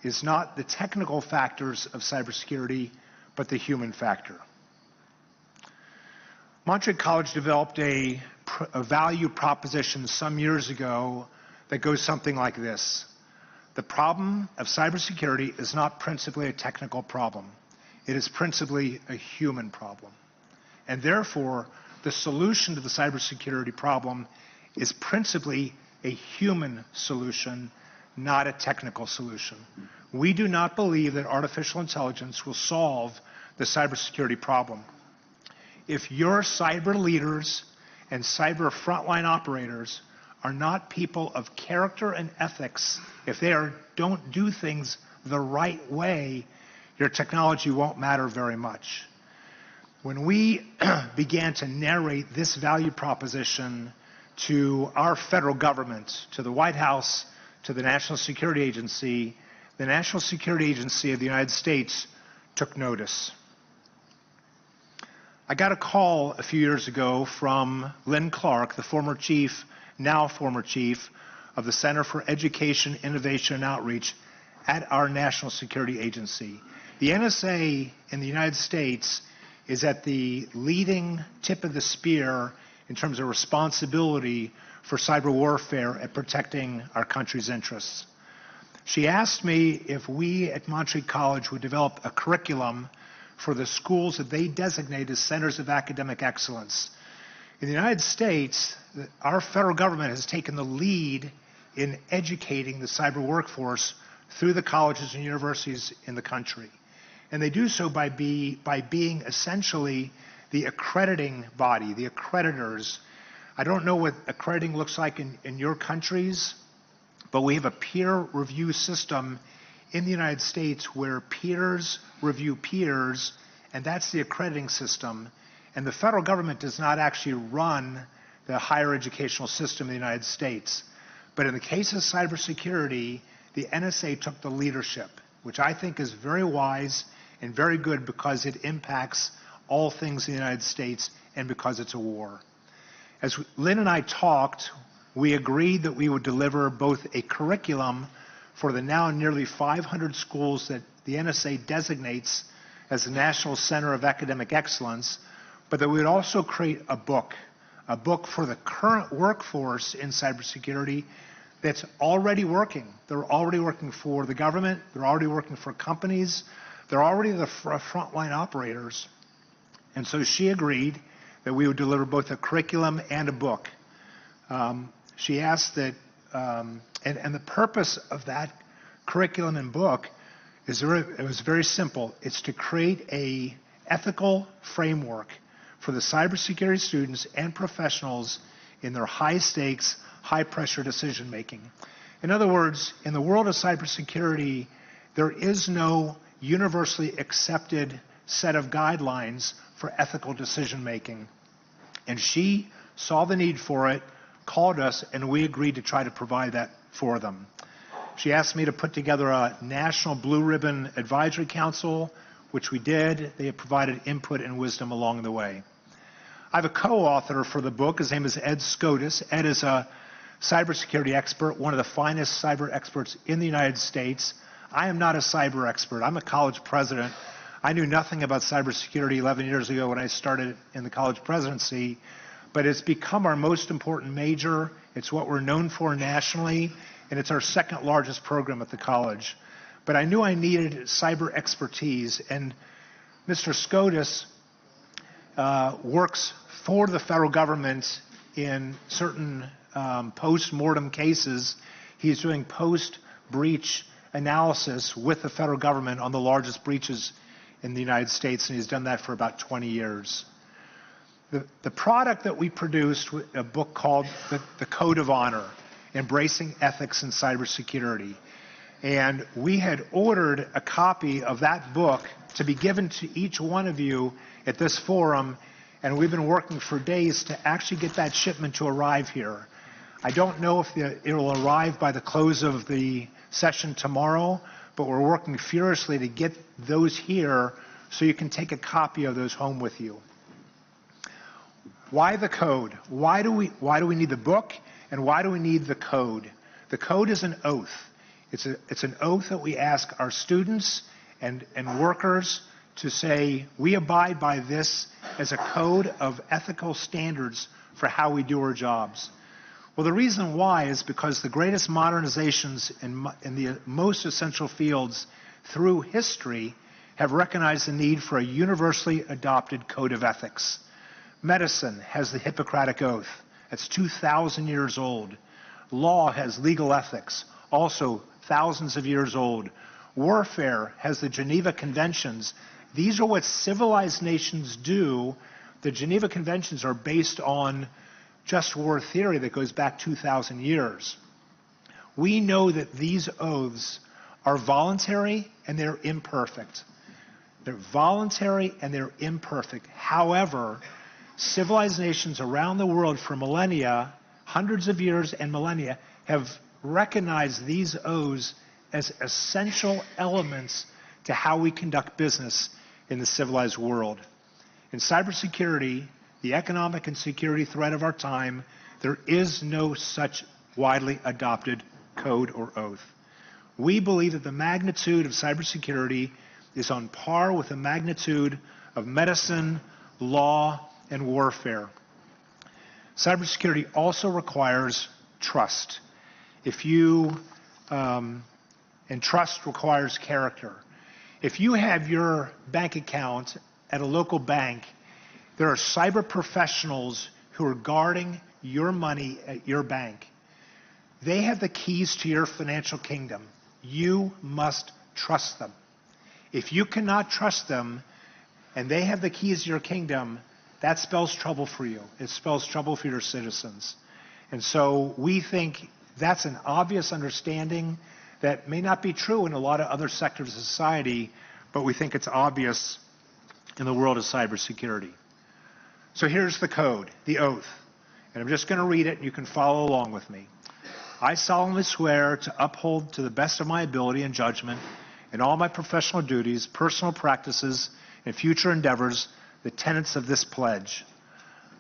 is not the technical factors of cybersecurity, but the human factor. Monterey College developed a value proposition some years ago that goes something like this. The problem of cybersecurity is not principally a technical problem. It is principally a human problem. And therefore, the solution to the cybersecurity problem is principally a human solution, not a technical solution. We do not believe that artificial intelligence will solve the cybersecurity problem. If your cyber leaders and cyber frontline operators are not people of character and ethics, if they don't do things the right way, your technology won't matter very much. When we began to narrate this value proposition to our federal government, to the White House, to the National Security Agency, the National Security Agency of the United States took notice. I got a call a few years ago from Lynn Clark, the former chief, now former chief, of the Center for Education, Innovation, and Outreach at our National Security Agency. The NSA in the United States is at the leading tip of the spear in terms of responsibility for cyber warfare and protecting our country's interests. She asked me if we at Monterey College would develop a curriculum for the schools that they designate as centers of academic excellence. In the United States, our federal government has taken the lead in educating the cyber workforce through the colleges and universities in the country. And they do so by being essentially the accrediting body, the accreditors. I don't know what accrediting looks like in your countries, but we have a peer review system in the United States where peers review peers, and that's the accrediting system. And the federal government does not actually run the higher educational system in the United States. But in the case of cybersecurity, the NSA took the leadership, which I think is very wise and very good because it impacts all things in the United States and because it's a war. As Lynn and I talked, we agreed that we would deliver both a curriculum for the now nearly 500 schools that the NSA designates as the National Center of Academic Excellence, but that we would also create a book for the current workforce in cybersecurity that's already working. They're already working for the government, they're already working for companies, they're already the frontline operators. And so she agreed that we would deliver both a curriculum and a book. She asked that, and the purpose of that curriculum and book it was very simple. It's to create a ethical framework for the cybersecurity students and professionals in their high-stakes, high-pressure decision-making. In other words, in the world of cybersecurity, there is no universally accepted set of guidelines for ethical decision-making. And she saw the need for it, called us, and we agreed to try to provide that for them. She asked me to put together a national blue ribbon advisory council which we did. They have provided input and wisdom along the way. I have a co-author for the book. His name is Ed Scotus. Ed is a cybersecurity expert, one of the finest cyber experts in the United States. I am not a cyber expert. I'm a college president. I knew nothing about cybersecurity 11 years ago when I started in the college presidency, but it's become our most important major. It's what we're known for nationally, and it's our second largest program at the college. But I knew I needed cyber expertise, and Mr. Scotus works for the federal government in certain post-mortem cases. He's doing post-breach analysis with the federal government on the largest breaches in the United States, and he's done that for about 20 years. The product that we produced, a book called The Code of Honor, Embracing Ethics in Cybersecurity. And we had ordered a copy of that book to be given to each one of you at this forum, and we've been working for days to actually get that shipment to arrive here. I don't know if it will arrive by the close of the session tomorrow, but we're working furiously to get those here so you can take a copy of those home with you. Why the code? Why do we need the book, and why do we need the code? The code is an oath. It's an oath that we ask our students and workers to say, we abide by this as a code of ethical standards for how we do our jobs. Well, the reason why is because the greatest modernizations in the most essential fields through history have recognized the need for a universally adopted code of ethics. Medicine has the Hippocratic Oath. That's 2,000 years old. Law has legal ethics, also thousands of years old. Warfare has the Geneva Conventions. These are what civilized nations do. The Geneva Conventions are based on just war theory that goes back 2,000 years. We know that these oaths are voluntary and they're imperfect. They're voluntary and they're imperfect. However, civilized nations around the world for millennia, hundreds of years and millennia, have recognized these oaths as essential elements to how we conduct business in the civilized world. In cybersecurity, the economic and security threat of our time, there is no such widely adopted code or oath. We believe that the magnitude of cybersecurity is on par with the magnitude of medicine, law, and warfare. Cybersecurity also requires trust. And trust requires character. If you have your bank account at a local bank, there are cyber professionals who are guarding your money at your bank. They have the keys to your financial kingdom. You must trust them. If you cannot trust them and they have the keys to your kingdom, that spells trouble for you. It spells trouble for your citizens. And so we think that's an obvious understanding that may not be true in a lot of other sectors of society, but we think it's obvious in the world of cybersecurity. So here's the code, the oath. And I'm just going to read it, and you can follow along with me. I solemnly swear to uphold to the best of my ability and judgment in all my professional duties, personal practices, and future endeavors the tenets of this pledge.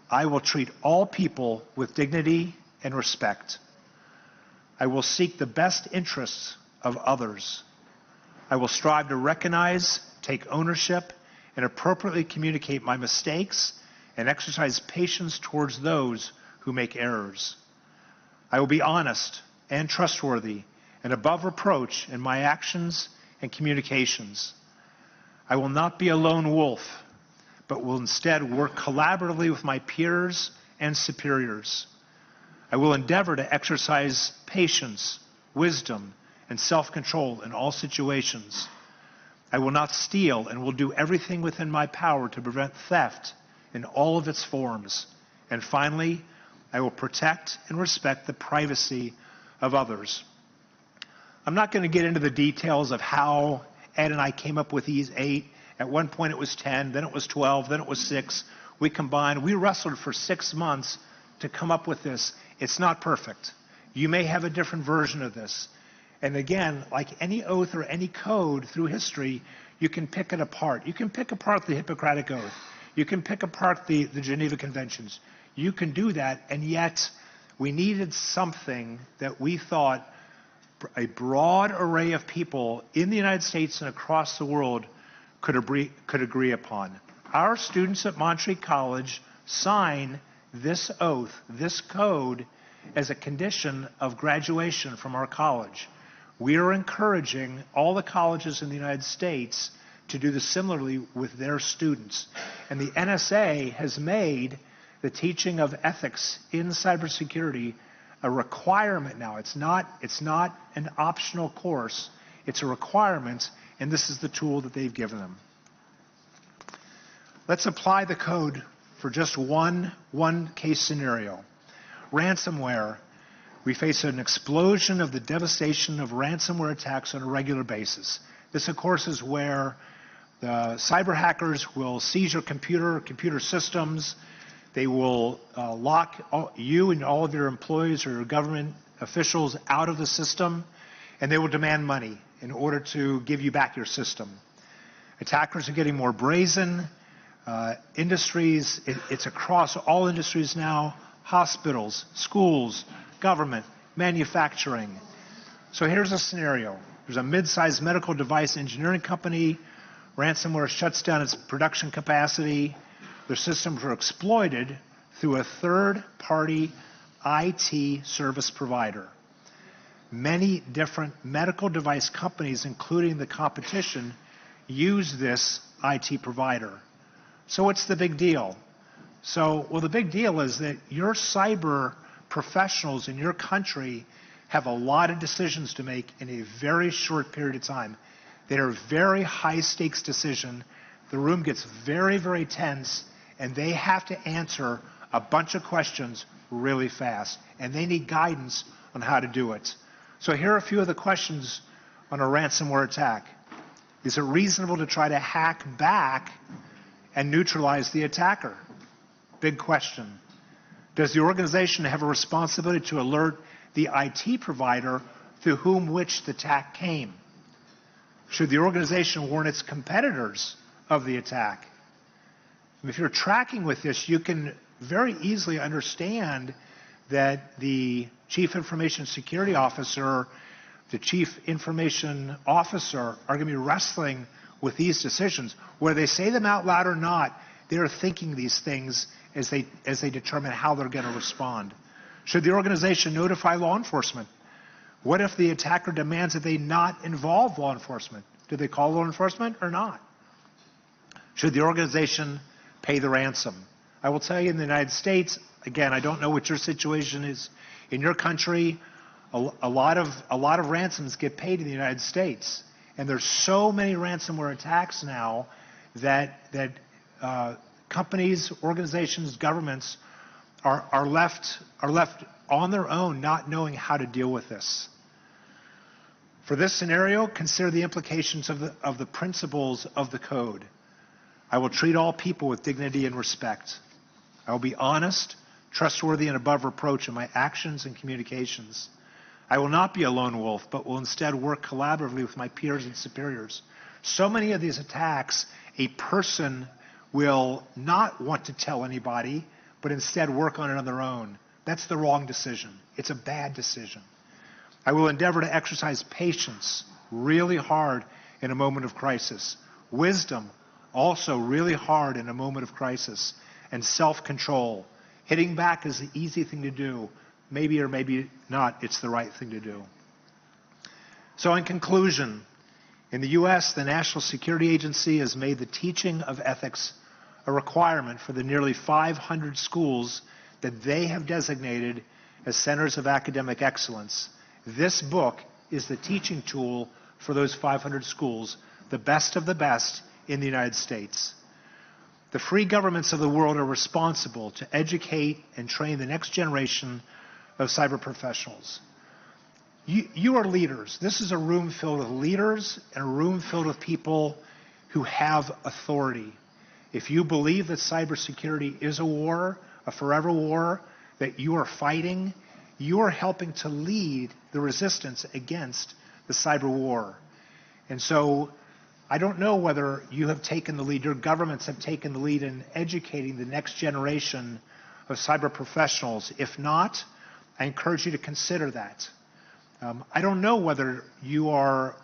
I will treat all people with dignity and respect. I will seek the best interests of others. I will strive to recognize, take ownership, and appropriately communicate my mistakes and exercise patience towards those who make errors. I will be honest and trustworthy and above reproach in my actions and communications. I will not be a lone wolf, but will instead work collaboratively with my peers and superiors. I will endeavor to exercise patience, wisdom, and self-control in all situations. I will not steal and will do everything within my power to prevent theft in all of its forms. And finally, I will protect and respect the privacy of others. I'm not going to get into the details of how Ed and I came up with these 8. At one point it was 10, then it was 12, then it was 6. We combined. We wrestled for 6 months to come up with this. It's not perfect. You may have a different version of this. And again, like any oath or any code through history, you can pick it apart. You can pick apart the Hippocratic Oath. You can pick apart the Geneva Conventions. You can do that, and yet we needed something that we thought a broad array of people in the United States and across the world could agree upon. Our students at Montreat College sign this oath, this code, as a condition of graduation from our college. We are encouraging all the colleges in the United States to do this similarly with their students. And the NSA has made the teaching of ethics in cybersecurity a requirement now. It's not an optional course. It's a requirement, and this is the tool that they've given them. Let's apply the code for just one case scenario. Ransomware. We face an explosion of the devastation of ransomware attacks on a regular basis. This, of course, is where the cyber hackers will seize your computer systems. They will lock you and all of your employees or your government officials out of the system, and they will demand money in order to give you back your system. Attackers are getting more brazen. Industries, it's across all industries now, hospitals, schools, government, manufacturing. So here's a scenario. There's a mid-sized medical device engineering company. Ransomware shuts down its production capacity. Their systems are exploited through a third-party IT service provider. Many different medical device companies, including the competition, use this IT provider. So what's the big deal? The big deal is that your cyber professionals in your country have a lot of decisions to make in a very short period of time. They are very high-stakes decisions. The room gets very, very tense, and they have to answer a bunch of questions really fast, and they need guidance on how to do it. So here are a few of the questions on a ransomware attack. Is it reasonable to try to hack back and neutralize the attacker? Big question. Does the organization have a responsibility to alert the IT provider through whom which the attack came? Should the organization warn its competitors of the attack? If you're tracking with this, you can very easily understand that the Chief Information Security Officer, the Chief Information Officer are going to be wrestling with these decisions. Whether they say them out loud or not, they're thinking these things as they determine how they're going to respond. Should the organization notify law enforcement? What if the attacker demands that they not involve law enforcement? Do they call law enforcement or not? Should the organization pay the ransom? I will tell you, in the United States, again, I don't know what your situation is in your country. A lot of ransoms get paid in the United States, and there's so many ransomware attacks now that companies, organizations, governments are left on their own, not knowing how to deal with this. For this scenario, consider the implications of the principles of the code. I will treat all people with dignity and respect. I will be honest, trustworthy, and above reproach in my actions and communications. I will not be a lone wolf, but will instead work collaboratively with my peers and superiors. So many of these attacks, a person will not want to tell anybody, but instead work on it on their own. That's the wrong decision. It's a bad decision. I will endeavor to exercise patience really hard in a moment of crisis. Wisdom, also really hard in a moment of crisis. And self-control. Hitting back is the easy thing to do. Maybe or maybe not, it's the right thing to do. So in conclusion, in the U.S., the National Security Agency has made the teaching of ethics a requirement for the nearly 500 schools that they have designated as centers of academic excellence. This book is the teaching tool for those 500 schools, the best of the best in the United States. The free governments of the world are responsible to educate and train the next generation of cyber professionals. You are leaders. This is a room filled with leaders and a room filled with people who have authority. If you believe that cybersecurity is a war, a forever war, that you are fighting, you are helping to lead the resistance against the cyber war. And so I don't know whether you have taken the lead, your governments have taken the lead in educating the next generation of cyber professionals. If not, I encourage you to consider that. I don't know whether you are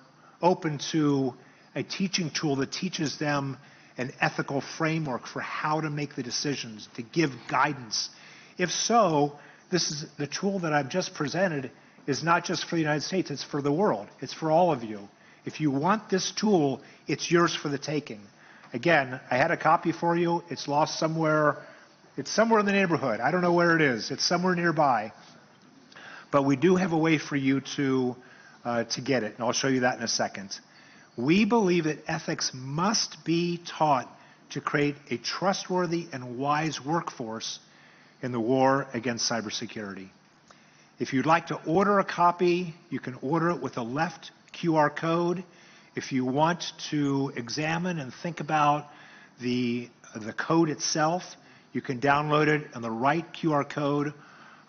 open to a teaching tool that teaches them an ethical framework for how to make the decisions, to give guidance. If so, this is the tool that I've just presented is not just for the United States, it's for the world. It's for all of you. If you want this tool, it's yours for the taking. Again, I had a copy for you. It's lost somewhere. It's somewhere in the neighborhood. I don't know where it is. It's somewhere nearby. But we do have a way for you to get it, and I'll show you that in a second. We believe that ethics must be taught to create a trustworthy and wise workforce in the war against cybersecurity. If you'd like to order a copy, you can order it with a left QR code. If you want to examine and think about the code itself, you can download it on the right QR code.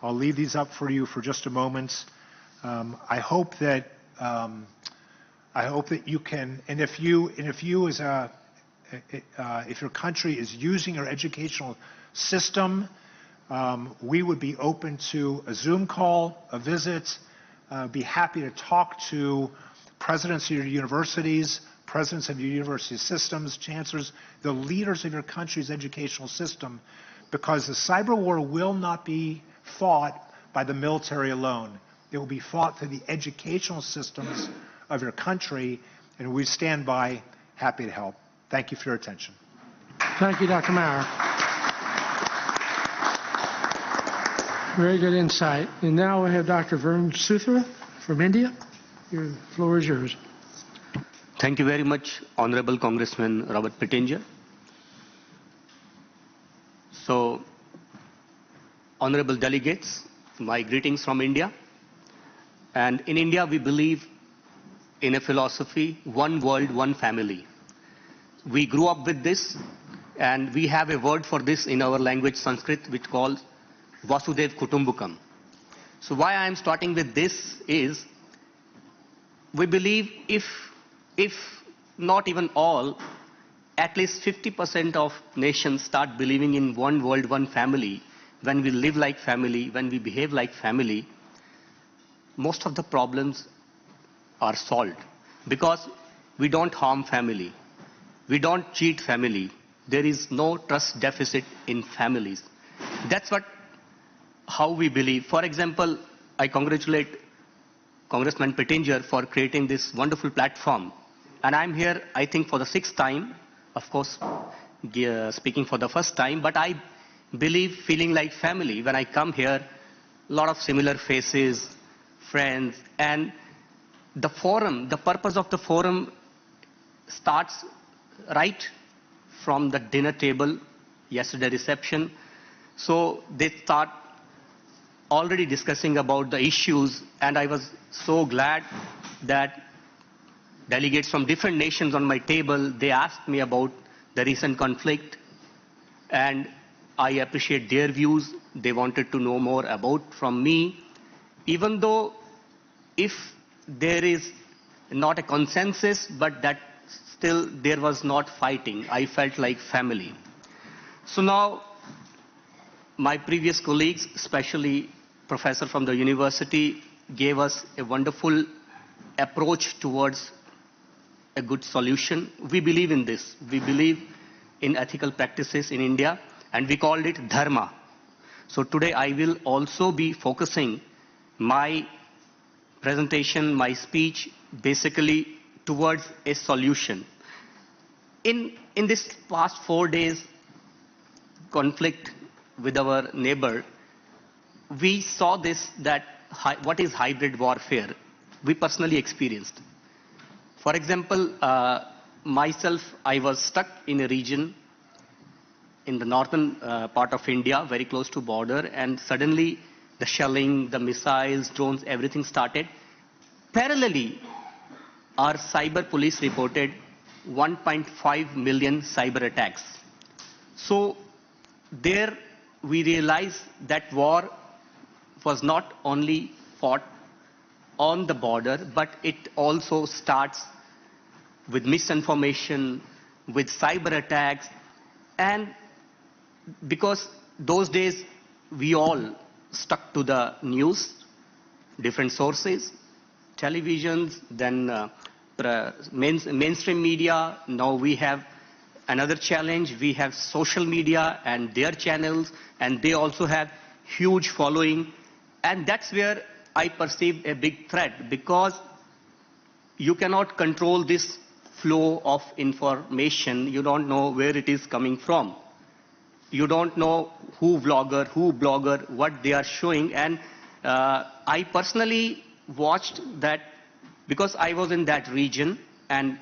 I'll leave these up for you for just a moment. I hope that you can, and if your country is using your educational system, we would be open to a Zoom call, a visit, be happy to talk to presidents of your universities, presidents of your university systems, chancellors, the leaders of your country's educational system, because the cyber war will not be fought by the military alone. It will be fought through the educational systems of your country, and we stand by, happy to help. Thank you for your attention. Thank you, Dr. Maurer. Very good insight. And now we have Dr. Varun Suthra from India. Your floor is yours. Thank you very much, Honorable Congressman Robert Pittenger. So, honorable delegates, my greetings from India. And in India, we believe in a philosophy, one world, one family. We grew up with this, and we have a word for this in our language, Sanskrit, which calls Vasudev Kutumbakam. So why I am starting with this is, we believe if not even all, at least 50% of nations start believing in one world, one family, when we live like family, when we behave like family, most of the problems are solved. Because we don't harm family. We don't cheat family. There is no trust deficit in families. That's how we believe. For example, I congratulate Congressman Pittenger for creating this wonderful platform. And I'm here, I think, for the 6th time, of course, speaking for the first time, but I believe feeling like family. When I come here, a lot of similar faces, friends, and the forum, the purpose of the forum starts right from the dinner table, yesterday reception. So they start already discussing about the issues, and I was so glad that delegates from different nations on my table, they asked me about the recent conflict, and I appreciate their views. They wanted to know more about from me, even though if there is not a consensus, but that still there was not fighting. I felt like family. So now my previous colleagues, especially professor from the university, gave us a wonderful approach towards a good solution. We believe in this. We believe in ethical practices in India, and we called it dharma. So today I will also be focusing my presentation, my speech, basically towards a solution. In this past 4 days conflict with our neighbor, we saw what is hybrid warfare. We personally experienced. For example, myself, I was stuck in a region in the northern part of India, very close to border, and suddenly the shelling, the missiles, drones, everything started. Parallelly, our cyber police reported 1.5 million cyber attacks. So there we realized that war was not only fought on the border, but it also starts with misinformation, with cyber attacks, and because those days we all stuck to the news, different sources, televisions, then mainstream media. Now we have another challenge. We have social media and their channels, and they also have huge following. And that's where I perceive a big threat, because you cannot control this flow of information. You don't know where it is coming from. You don't know who blogger, what they are showing. And I personally watched that because I was in that region, and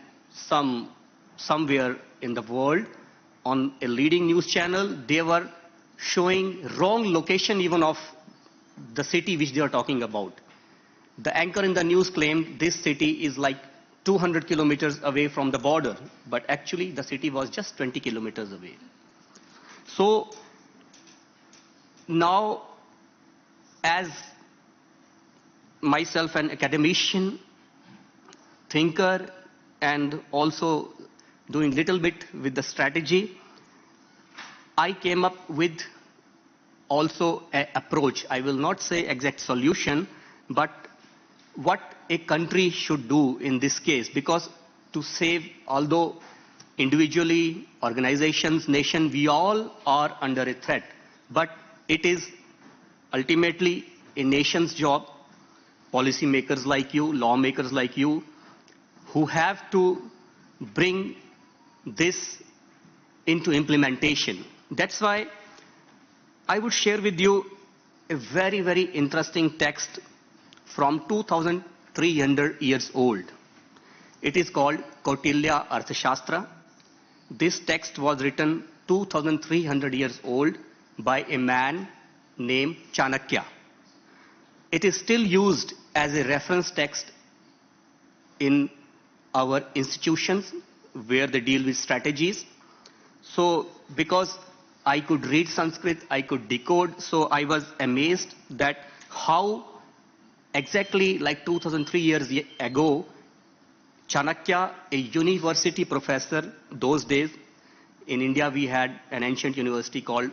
somewhere in the world on a leading news channel, they were showing wrong location even of the city which they are talking about. The anchor in the news claimed this city is like 200 kilometers away from the border, but actually the city was just 20 kilometers away. So now, as myself an academician, thinker, and also doing little bit with the strategy, I came up with also an approach. I will not say exact solution, but what a country should do in this case, because to save, although individually, organizations, nation, we all are under a threat, but it is ultimately a nation's job, policymakers like you, lawmakers like you, who have to bring this into implementation. That's why I would share with you a very, very interesting text from 2,300 years old. It is called Kautilya Arthashastra. This text was written 2,300 years old by a man named Chanakya. It is still used as a reference text in our institutions where they deal with strategies. So because I could read Sanskrit, I could decode, so I was amazed that how exactly like 2003 years ago, Chanakya, a university professor, those days in India we had an ancient university called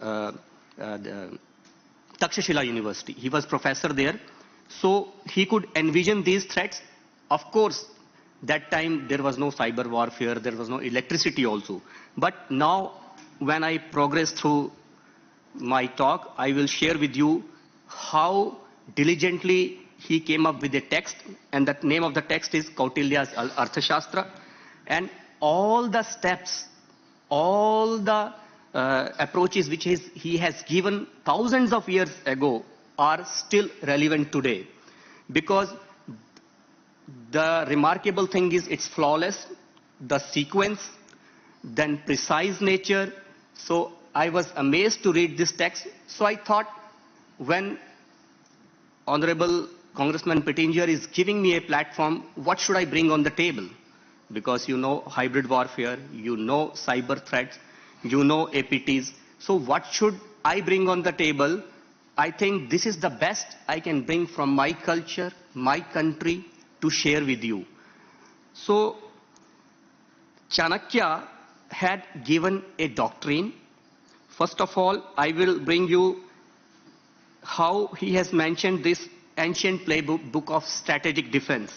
the Takshashila University. He was professor there, so he could envision these threats. Of course, that time there was no cyber warfare, there was no electricity also. But now, when I progress through my talk, I will share with you how diligently he came up with a text, and the name of the text is Kautilya's Arthashastra. And all the steps, all the approaches which he has given thousands of years ago are still relevant today. Because the remarkable thing is it's flawless, the sequence, then precise nature. So I was amazed to read this text. So I thought, when Honorable Congressman Pittinger is giving me a platform, what should I bring on the table? Because you know hybrid warfare, you know cyber threats, you know APTs. So what should I bring on the table? I think this is the best I can bring from my culture, my country, to share with you. So Chanakya had given a doctrine. First of all, I will bring you how he has mentioned this ancient playbook of strategic defense.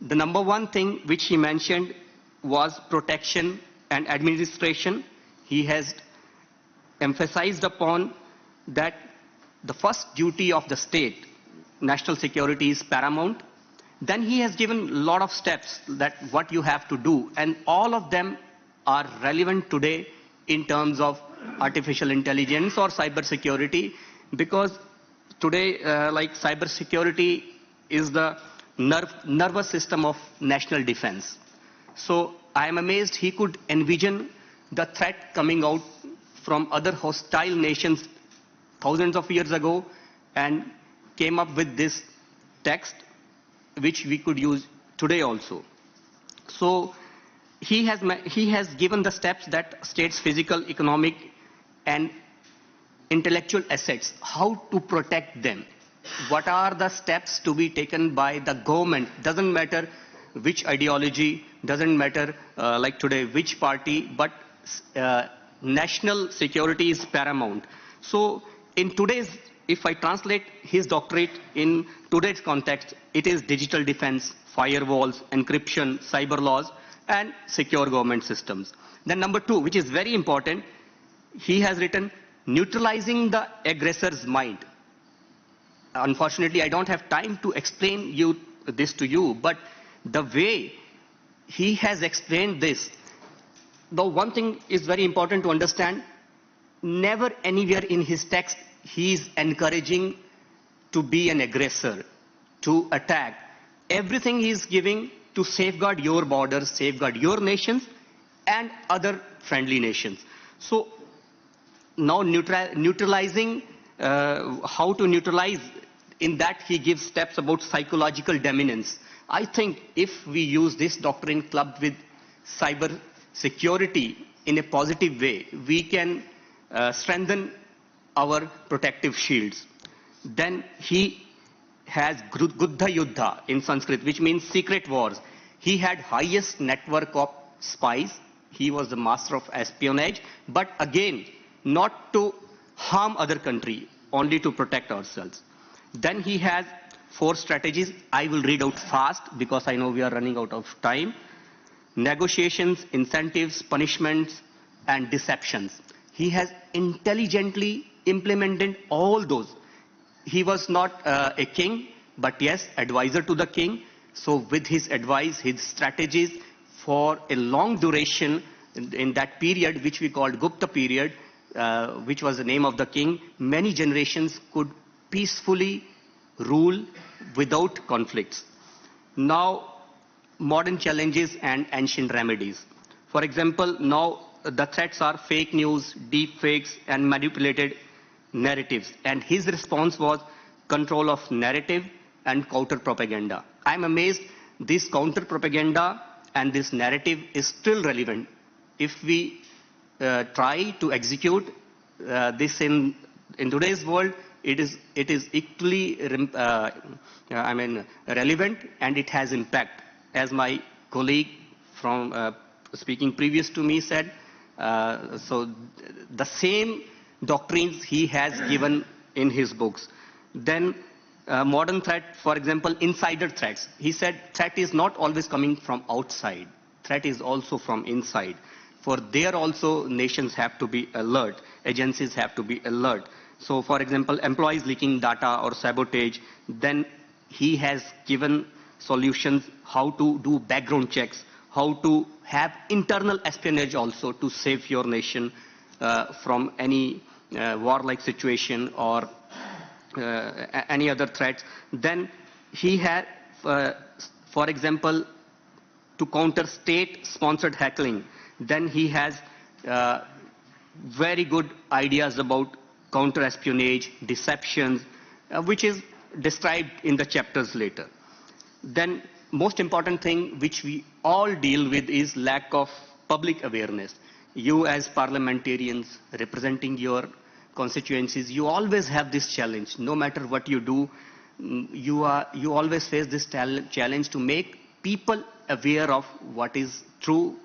The number one thing which he mentioned was protection and administration. He has emphasized upon that the first duty of the state, national security, is paramount. Then he has given a lot of steps that what you have to do, and all of them are relevant today in terms of artificial intelligence or cybersecurity, because today like cybersecurity is the nervous system of national defense. So I am amazed he could envision the threat coming out from other hostile nations thousands of years ago and came up with this text which we could use today also. So he has given the steps that states physical, economic and intellectual assets, how to protect them. what are the steps to be taken by the government. Doesn't matter which ideology, doesn't matter like today which party, but national security is paramount. So in today's, if I translate his doctorate in today's context, it is digital defense, firewalls, encryption, cyber laws, and secure government systems. Then number 2, which is very important, he has written neutralizing the aggressor's mind. Unfortunately, I don't have time to explain this to you, but the way he has explained this, the one thing is very important to understand, never anywhere in his text he is encouraging to be an aggressor, to attack. Everything he is giving to safeguard your borders, safeguard your nations and other friendly nations. So now neutralizing, how to neutralize, in that he gives steps about psychological dominance. I think if we use this doctrine clubbed with cyber security in a positive way, we can strengthen our protective shields. Then he has Guddha Yuddha in Sanskrit, which means secret wars. He had highest network of spies. He was the master of espionage, but again, not to harm other country, only to protect ourselves. Then he has 4 strategies. I will read out fast because I know we are running out of time. Negotiations, incentives, punishments, and deceptions. He has intelligently implemented all those. He was not a king, but yes, advisor to the king. So with his advice, his strategies for a long duration in that period, which we called Gupta period, which was the name of the king, many generations could peacefully rule without conflicts. Now, modern challenges and ancient remedies. For example, now the threats are fake news, deep fakes, and manipulated narratives. And his response was control of narrative and counter propaganda. I'm amazed this counter propaganda and this narrative is still relevant. If we try to execute this in today's world, it is equally relevant, and it has impact. As my colleague from speaking previous to me said, so the same doctrines he has given in his books. Then modern threat, for example, insider threats. He said threat is not always coming from outside. Threat is also from inside. For there also nations have to be alert. Agencies have to be alert. So for example, employees leaking data or sabotage, then he has given solutions how to do background checks, how to have internal espionage also to save your nation from any warlike situation or any other threats. Then he had, for example, to counter state-sponsored heckling. Then he has very good ideas about counter-espionage, deceptions, which is described in the chapters later. Then most important thing which we all deal with is lack of public awareness. You as parliamentarians representing your constituencies, you always have this challenge. No matter what you do, you always face this challenge to make people aware of what is true,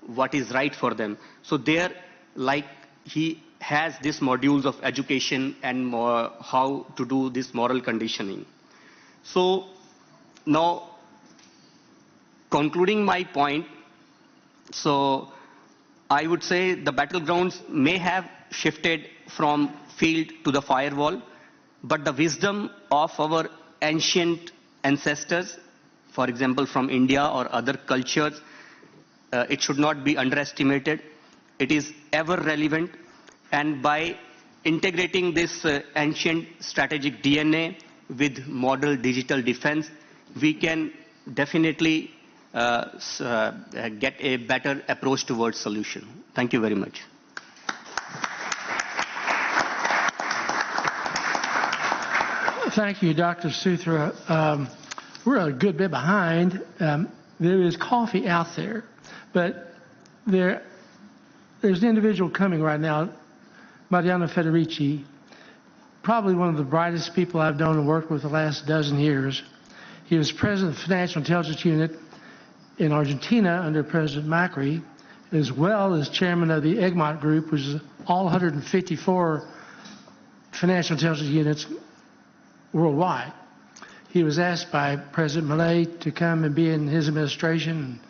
what is right for them. So there, like he has these modules of education and how to do this moral conditioning. So now, concluding my point, so I would say the battlegrounds may have shifted from field to the firewall, but the wisdom of our ancient ancestors, for example from India or other cultures, it should not be underestimated. It is ever relevant, and by integrating this ancient strategic DNA with modern digital defense, we can definitely get a better approach towards solution. Thank you very much. Thank you, Dr. Sutra. We're a good bit behind. There is coffee out there, but there's an individual coming right now, Mariana Federici. probably one of the brightest people I've known and worked with the last dozen years. He was president of the Financial Intelligence Unit in Argentina under President Macri, as well as chairman of the Egmont Group, which is all 154 financial intelligence units worldwide. He was asked by President Milei to come and be in his administration and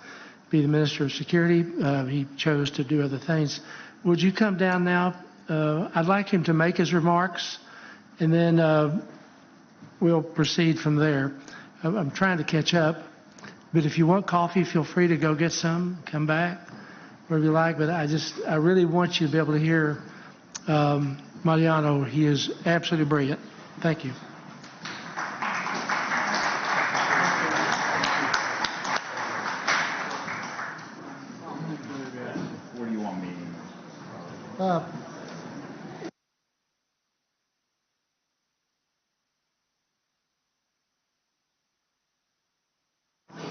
be the Minister of Security. He chose to do other things. Would you come down now? I'd like him to make his remarks, and then we'll proceed from there. I'm trying to catch up, but if you want coffee, feel free to go get some, come back, whatever you like. But I really want you to be able to hear Mariano. He is absolutely brilliant. Thank you. Where do you want me?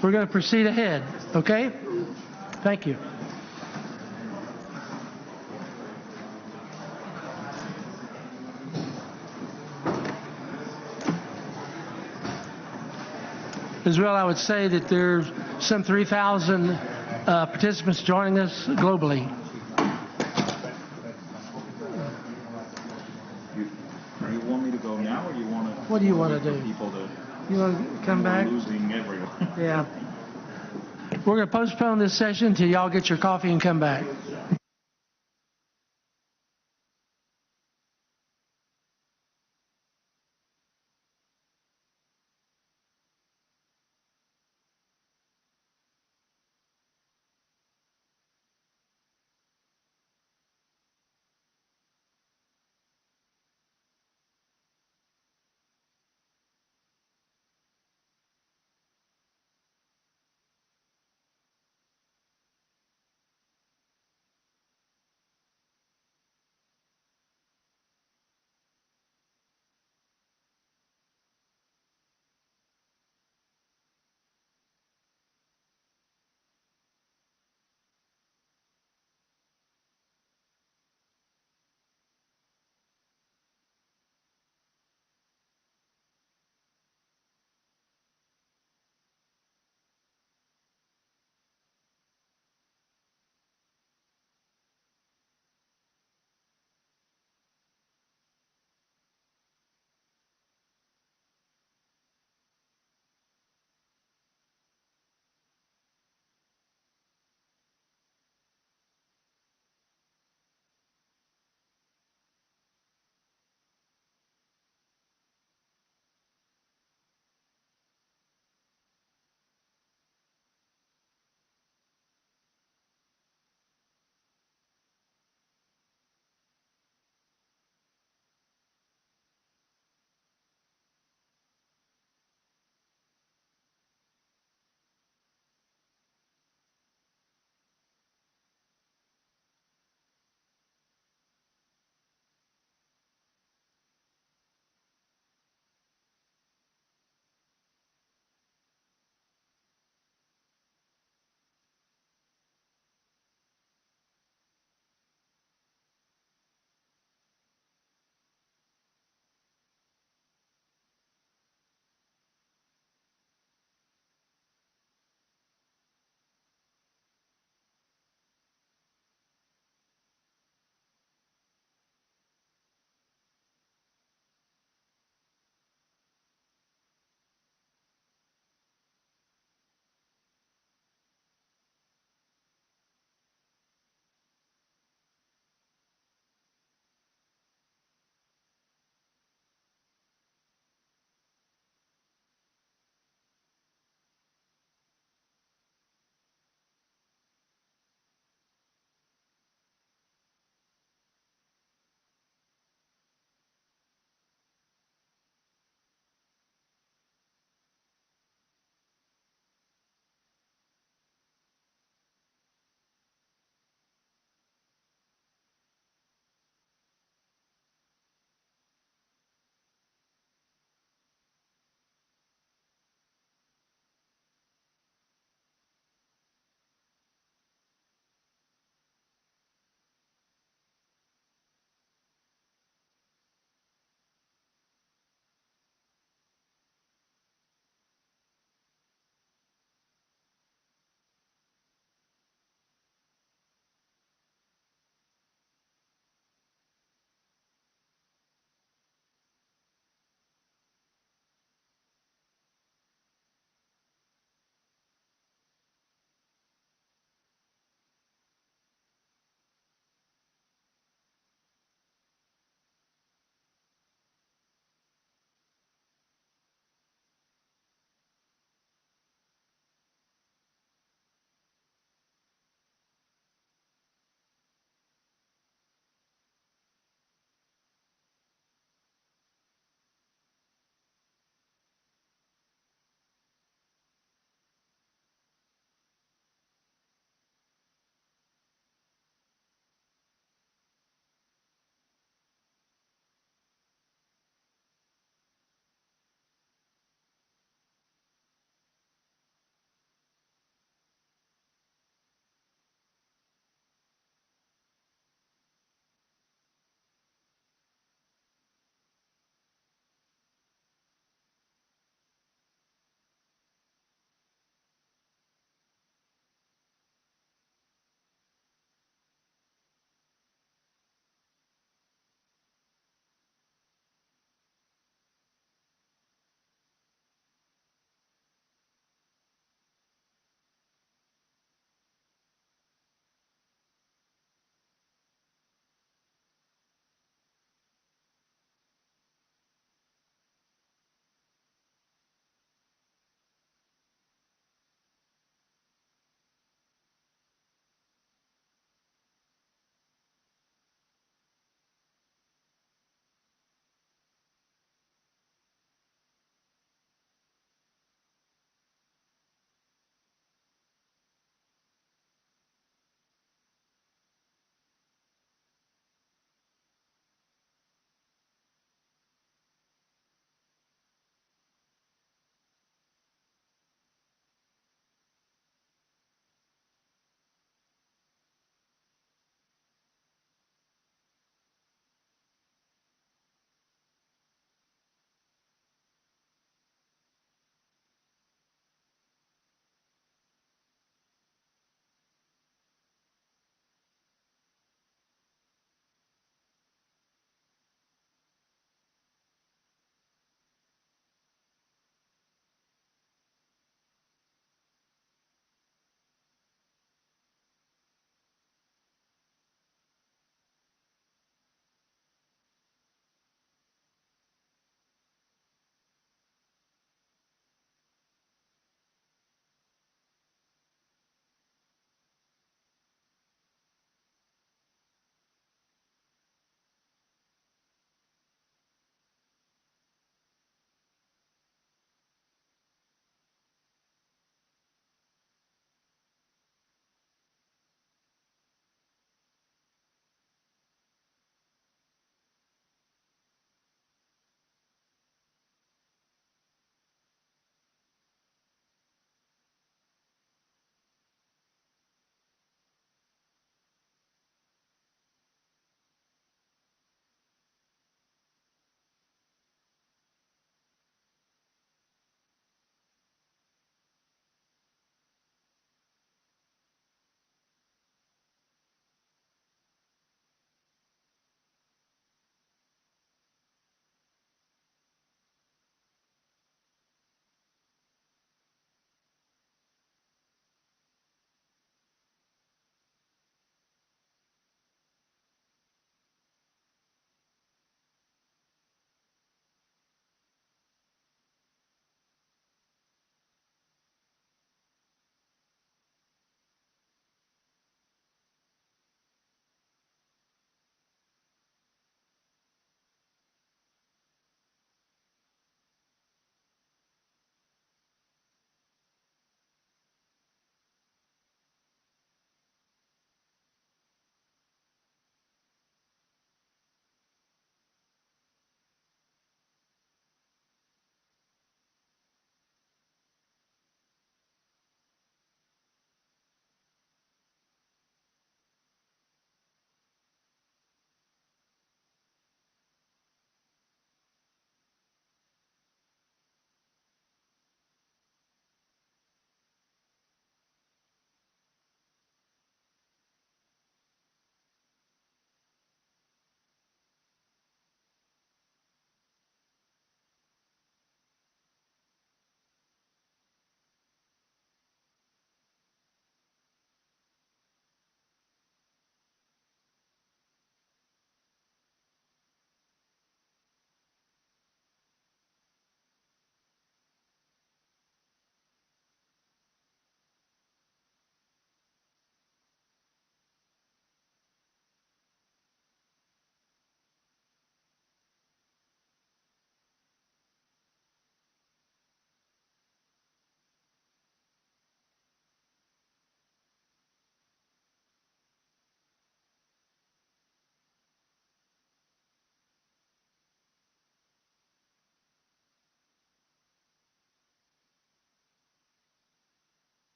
We're going to proceed ahead, okay? Thank you. As well, I would say that there's some 3,000 participants joining us globally. Do you want me to go now, or do you want to? What do you want to do? People to. You want to come back? Losing everyone. Yeah. We're going to postpone this session until y'all get your coffee and come back.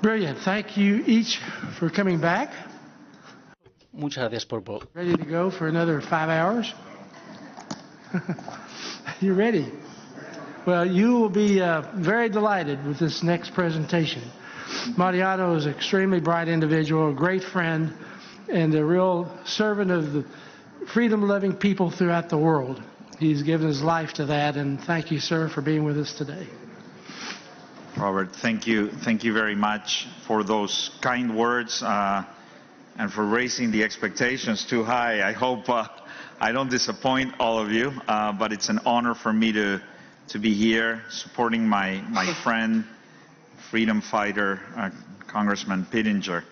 Brilliant. Thank you each for coming back. Muchas gracias por Ready to go for another 5 hours? You ready? Well, you will be very delighted with this next presentation. Mariano is an extremely bright individual, a great friend, and a real servant of the freedom-loving people throughout the world. He's given his life to that, and thank you, sir, for being with us today. Robert, thank you very much for those kind words and for raising the expectations too high. I hope I don't disappoint all of you, but it's an honor for me to be here supporting my friend, freedom fighter, Congressman Pittenger.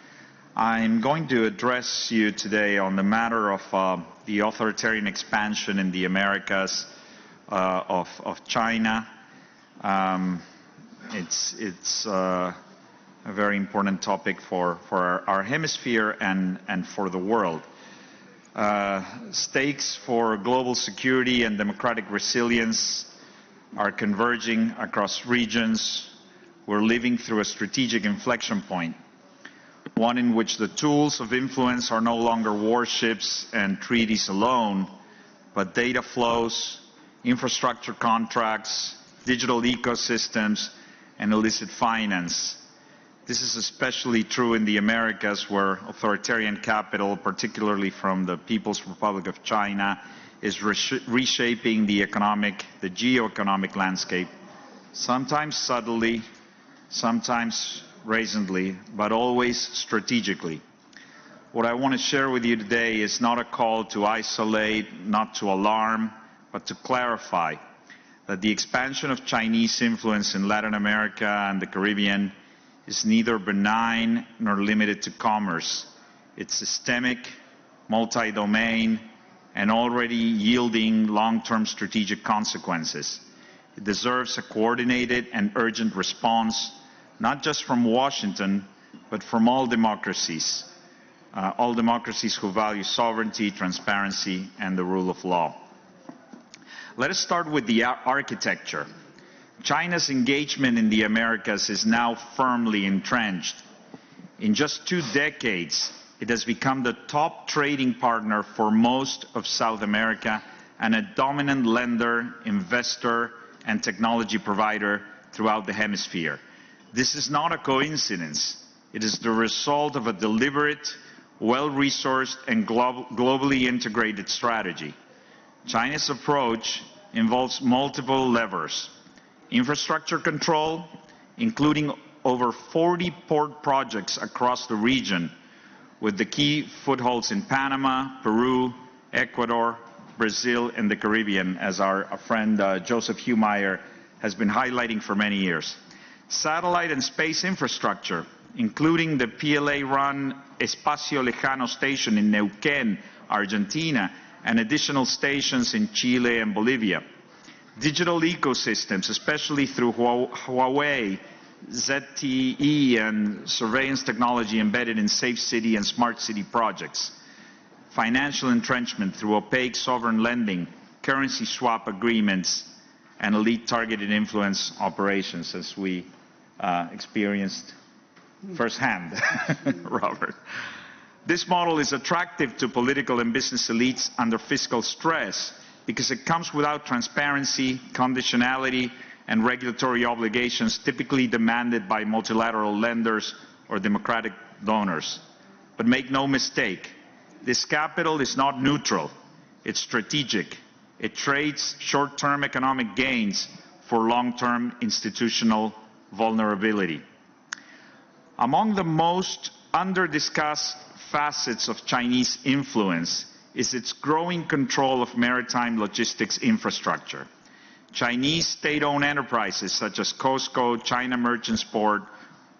I'm going to address you today on the matter of the authoritarian expansion in the Americas of China. It's a very important topic for our hemisphere and for the world. Stakes for global security and democratic resilience are converging across regions. We're living through a strategic inflection point, one in which the tools of influence are no longer warships and treaties alone, but data flows, infrastructure contracts, digital ecosystems, and illicit finance. This is especially true in the Americas, where authoritarian capital, particularly from the People's Republic of China, is reshaping the geo-economic landscape, sometimes subtly, sometimes brazenly, but always strategically. What I want to share with you today is not a call to isolate, not to alarm, but to clarify that the expansion of Chinese influence in Latin America and the Caribbean is neither benign nor limited to commerce. It's systemic, multi-domain, and already yielding long-term strategic consequences. It deserves a coordinated and urgent response, not just from Washington, but from all democracies who value sovereignty, transparency, and the rule of law. Let us start with the architecture. China's engagement in the Americas is now firmly entrenched. In just 2 decades, it has become the top trading partner for most of South America and a dominant lender, investor, and technology provider throughout the hemisphere. This is not a coincidence. It is the result of a deliberate, well-resourced, and globally integrated strategy. China's approach involves multiple levers: infrastructure control, including over 40 port projects across the region, with the key footholds in Panama, Peru, Ecuador, Brazil, and the Caribbean, as our friend Joseph Humeyer has been highlighting for many years. Satellite and space infrastructure, including the PLA-run Espacio Lejano station in Neuquén, Argentina, and additional stations in Chile and Bolivia. Digital ecosystems, especially through Huawei, ZTE, and surveillance technology embedded in safe city and smart city projects. Financial entrenchment through opaque sovereign lending, currency swap agreements, and elite targeted influence operations, as we experienced firsthand, Robert. This model is attractive to political and business elites under fiscal stress because it comes without transparency, conditionality, and regulatory obligations typically demanded by multilateral lenders or democratic donors. But make no mistake, this capital is not neutral. It's strategic. It trades short-term economic gains for long-term institutional vulnerability. Among the most under-discussed facets of Chinese influence is its growing control of maritime logistics infrastructure. Chinese state-owned enterprises such as COSCO, China Merchants Port,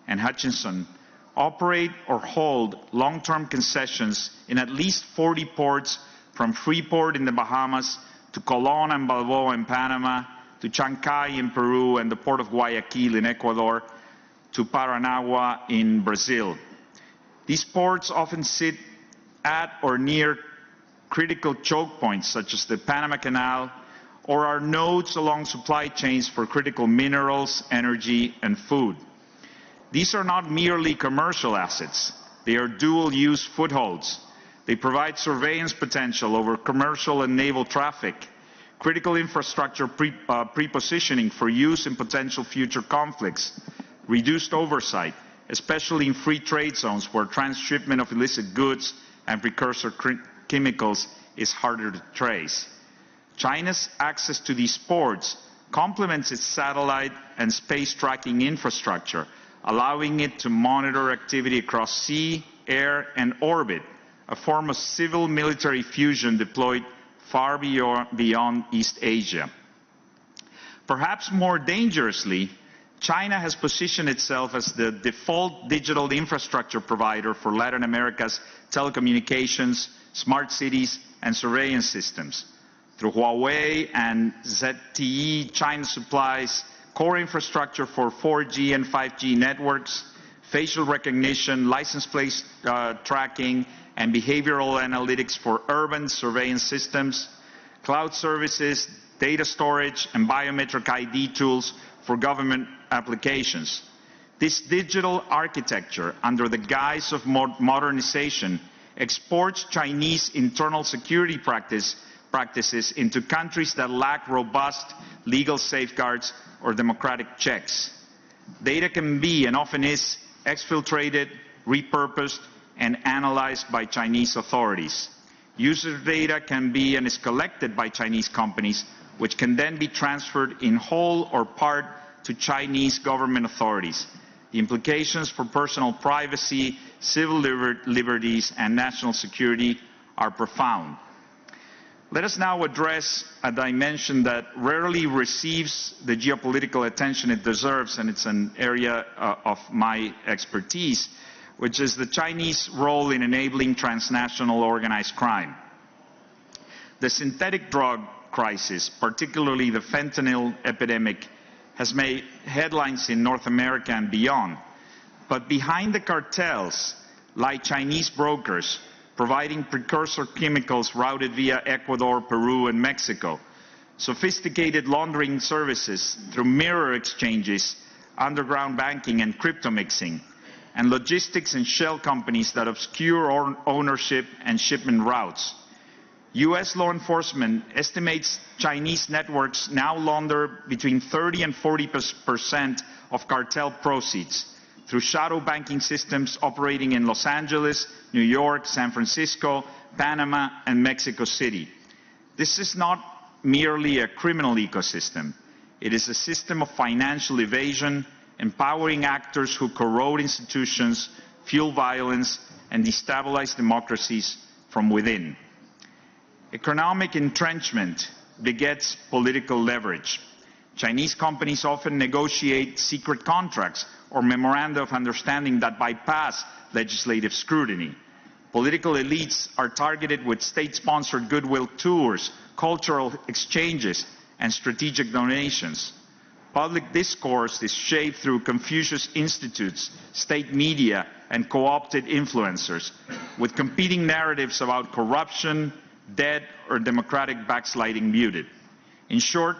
and Hutchinson operate or hold long-term concessions in at least 40 ports, from Freeport in the Bahamas to Colón and Balboa in Panama, to Chancay in Peru and the port of Guayaquil in Ecuador, to Paranagua in Brazil. These ports often sit at or near critical choke points such as the Panama Canal, or are nodes along supply chains for critical minerals, energy, and food. These are not merely commercial assets. They are dual-use footholds. They provide surveillance potential over commercial and naval traffic, critical infrastructure pre-positioning for use in potential future conflicts, reduced oversight, especially in free trade zones where transshipment of illicit goods and precursor chemicals is harder to trace. China's access to these ports complements its satellite and space tracking infrastructure, allowing it to monitor activity across sea, air, and orbit, a form of civil-military fusion deployed far beyond East Asia. Perhaps more dangerously, China has positioned itself as the default digital infrastructure provider for Latin America's telecommunications, smart cities, and surveillance systems. Through Huawei and ZTE, China supplies core infrastructure for 4G and 5G networks, facial recognition, license plate tracking, and behavioral analytics for urban surveillance systems, cloud services, data storage, and biometric ID tools for government applications. This digital architecture, under the guise of modernization, exports Chinese internal security practices into countries that lack robust legal safeguards or democratic checks. Data can be, and often is, exfiltrated, repurposed, and analyzed by Chinese authorities. User data can be and is collected by Chinese companies, which can then be transferred in whole or part to Chinese government authorities. The implications for personal privacy, civil liberties, and national security are profound. Let us now address a dimension that rarely receives the geopolitical attention it deserves, and it's an area of my expertise, which is the Chinese role in enabling transnational organized crime. The synthetic drug crisis, particularly the fentanyl epidemic, has made headlines in North America and beyond. But behind the cartels lie Chinese brokers providing precursor chemicals routed via Ecuador, Peru, and Mexico, sophisticated laundering services through mirror exchanges, underground banking, and crypto mixing, and logistics and shell companies that obscure ownership and shipment routes. U.S. law enforcement estimates Chinese networks now launder between 30 and 40% of cartel proceeds through shadow banking systems operating in Los Angeles, New York, San Francisco, Panama, and Mexico City. This is not merely a criminal ecosystem. It is a system of financial evasion, empowering actors who corrode institutions, fuel violence, and destabilize democracies from within. Economic entrenchment begets political leverage. Chinese companies often negotiate secret contracts or memoranda of understanding that bypass legislative scrutiny. Political elites are targeted with state-sponsored goodwill tours, cultural exchanges, and strategic donations. Public discourse is shaped through Confucius institutes, state media, and co-opted influencers, with competing narratives about corruption, debt, or democratic backsliding muted. In short,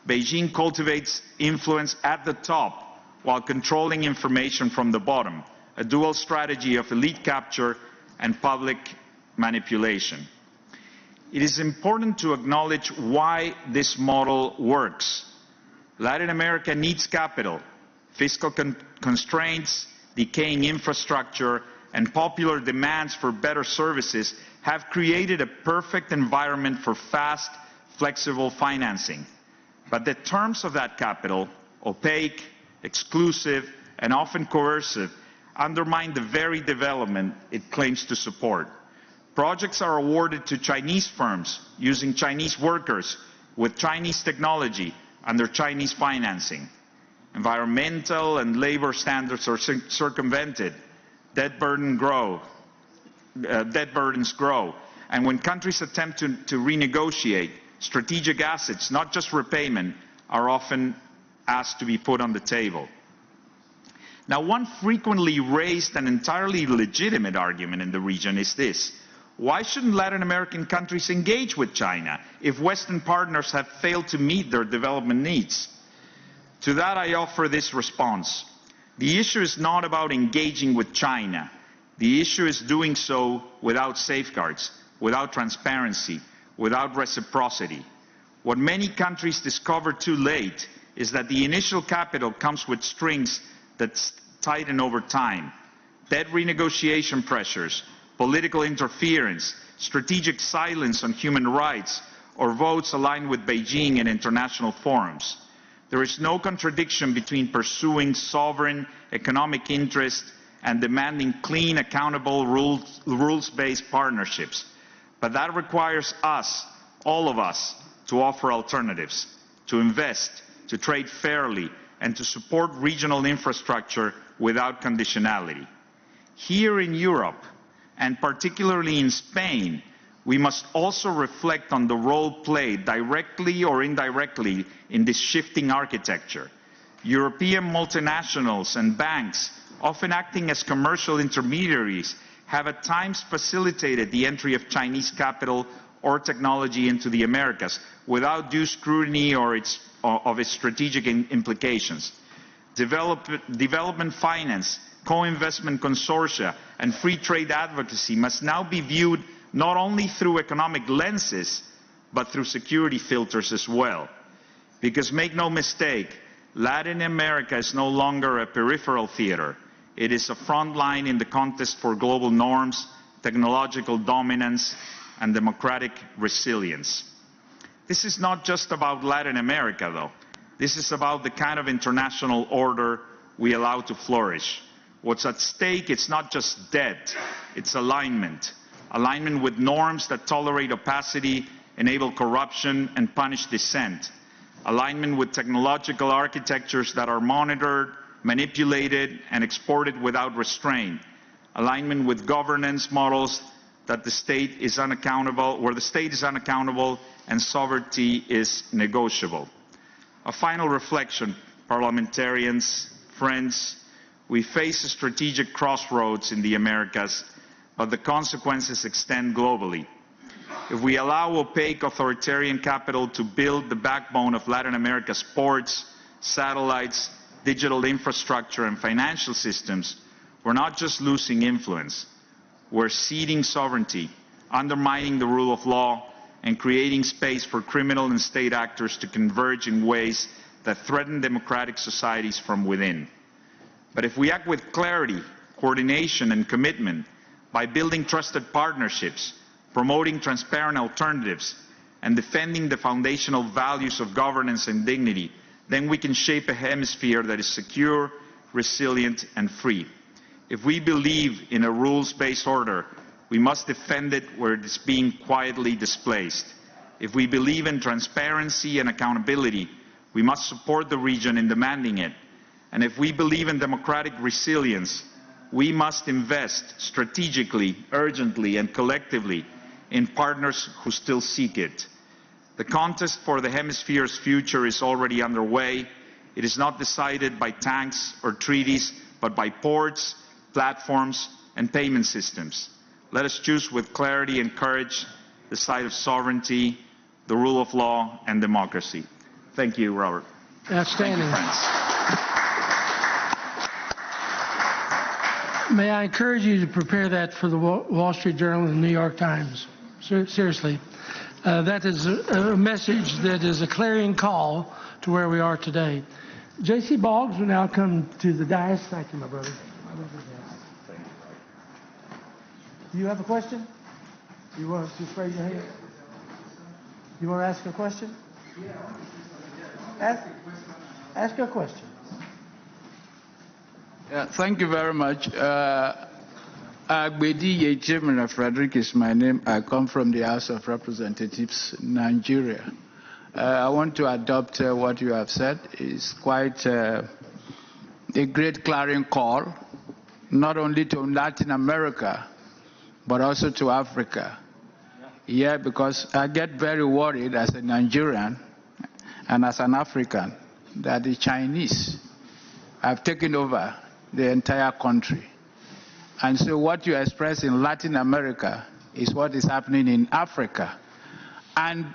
Beijing cultivates influence at the top while controlling information from the bottom, a dual strategy of elite capture and public manipulation. It is important to acknowledge why this model works. Latin America needs capital. Fiscal constraints, decaying infrastructure, and popular demands for better services have created a perfect environment for fast, flexible financing. But the terms of that capital, opaque, exclusive, and often coercive, undermine the very development it claims to support. Projects are awarded to Chinese firms using Chinese workers with Chinese technology under Chinese financing. Environmental and labor standards are circumvented. Debt burdens grow. And when countries attempt to renegotiate, strategic assets, not just repayment, are often asked to be put on the table. Now, one frequently raised and entirely legitimate argument in the region is this: why shouldn't Latin American countries engage with China if Western partners have failed to meet their development needs? To that I offer this response. The issue is not about engaging with China. The issue is doing so without safeguards, without transparency, without reciprocity. What many countries discover too late is that the initial capital comes with strings that tighten over time. Debt renegotiation pressures, political interference, strategic silence on human rights, or votes aligned with Beijing in international forums. There is no contradiction between pursuing sovereign economic interest and demanding clean, accountable, rules-based partnerships. But that requires us, all of us, to offer alternatives, to invest, to trade fairly, and to support regional infrastructure without conditionality. Here in Europe, and particularly in Spain, we must also reflect on the role played, directly or indirectly, in this shifting architecture. European multinationals and banks, often acting as commercial intermediaries, have at times facilitated the entry of Chinese capital or technology into the Americas without due scrutiny of its strategic implications. Development finance, co-investment consortia, and free trade advocacy must now be viewed not only through economic lenses, but through security filters as well. Because make no mistake, Latin America is no longer a peripheral theater. It is a front line in the contest for global norms, technological dominance, and democratic resilience. This is not just about Latin America, though. This is about the kind of international order we allow to flourish. What's at stake is not just debt, it's alignment. Alignment with norms that tolerate opacity, enable corruption, and punish dissent. Alignment with technological architectures that are monitored, manipulated, and exported without restraint. Alignment with governance models that where the state is unaccountable and sovereignty is negotiable. A final reflection, parliamentarians, friends, we face a strategic crossroads in the Americas, but the consequences extend globally. If we allow opaque authoritarian capital to build the backbone of Latin America's ports, satellites, digital infrastructure, and financial systems, we're not just losing influence, we're ceding sovereignty, undermining the rule of law, and creating space for criminal and state actors to converge in ways that threaten democratic societies from within. But if we act with clarity, coordination, and commitment, by building trusted partnerships, promoting transparent alternatives, and defending the foundational values of governance and dignity, then we can shape a hemisphere that is secure, resilient, and free. If we believe in a rules-based order, we must defend it where it is being quietly displaced. If we believe in transparency and accountability, we must support the region in demanding it. And if we believe in democratic resilience, we must invest strategically, urgently, and collectively in partners who still seek it. The contest for the hemisphere's future is already underway. It is not decided by tanks or treaties, but by ports, platforms, and payment systems. Let us choose with clarity and courage the side of sovereignty, the rule of law, and democracy. Thank you, Robert. Outstanding. Thank you, friends. May I encourage you to prepare that for the Wall Street Journal and the New York Times? Seriously. That is a message that is a clarion call to where we are today. J.C. Boggs will now come to the dais. Thank you, my brother. Do you have a question? You want to just raise your hand? You want to ask a question? Ask a question. Thank you very much. Agbedi Yechimina Frederick is my name. I come from the House of Representatives, Nigeria. I want to adopt what you have said. It's quite a great clarion call, not only to Latin America, but also to Africa. Yeah, because I get very worried as a Nigerian and as an African that the Chinese have taken over the entire country. And so what you express in Latin America is what is happening in Africa. And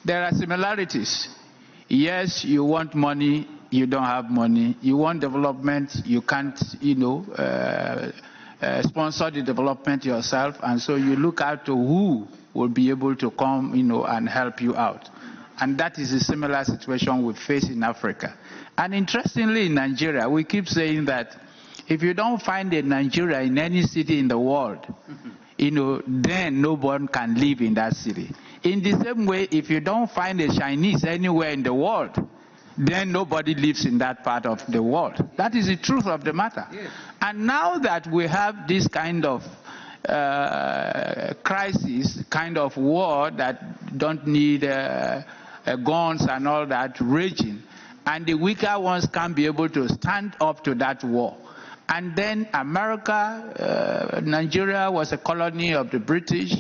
there are similarities. Yes, you want money you don't have money. You want development, you can't, sponsor the development yourself, and so you look out to who will be able to come, and help you out. And that is a similar situation we face in Africa. And interestingly, in Nigeria, we keep saying that if you don't find a Nigeria in any city in the world, then no one can live in that city. In the same way, if you don't find a Chinese anywhere in the world, then nobody lives in that part of the world. That is the truth of the matter. Yes. And now that we have this kind of crisis, kind of war that don't need guns and all that raging, and the weaker ones can't be able to stand up to that war. And then America, Nigeria was a colony of the British.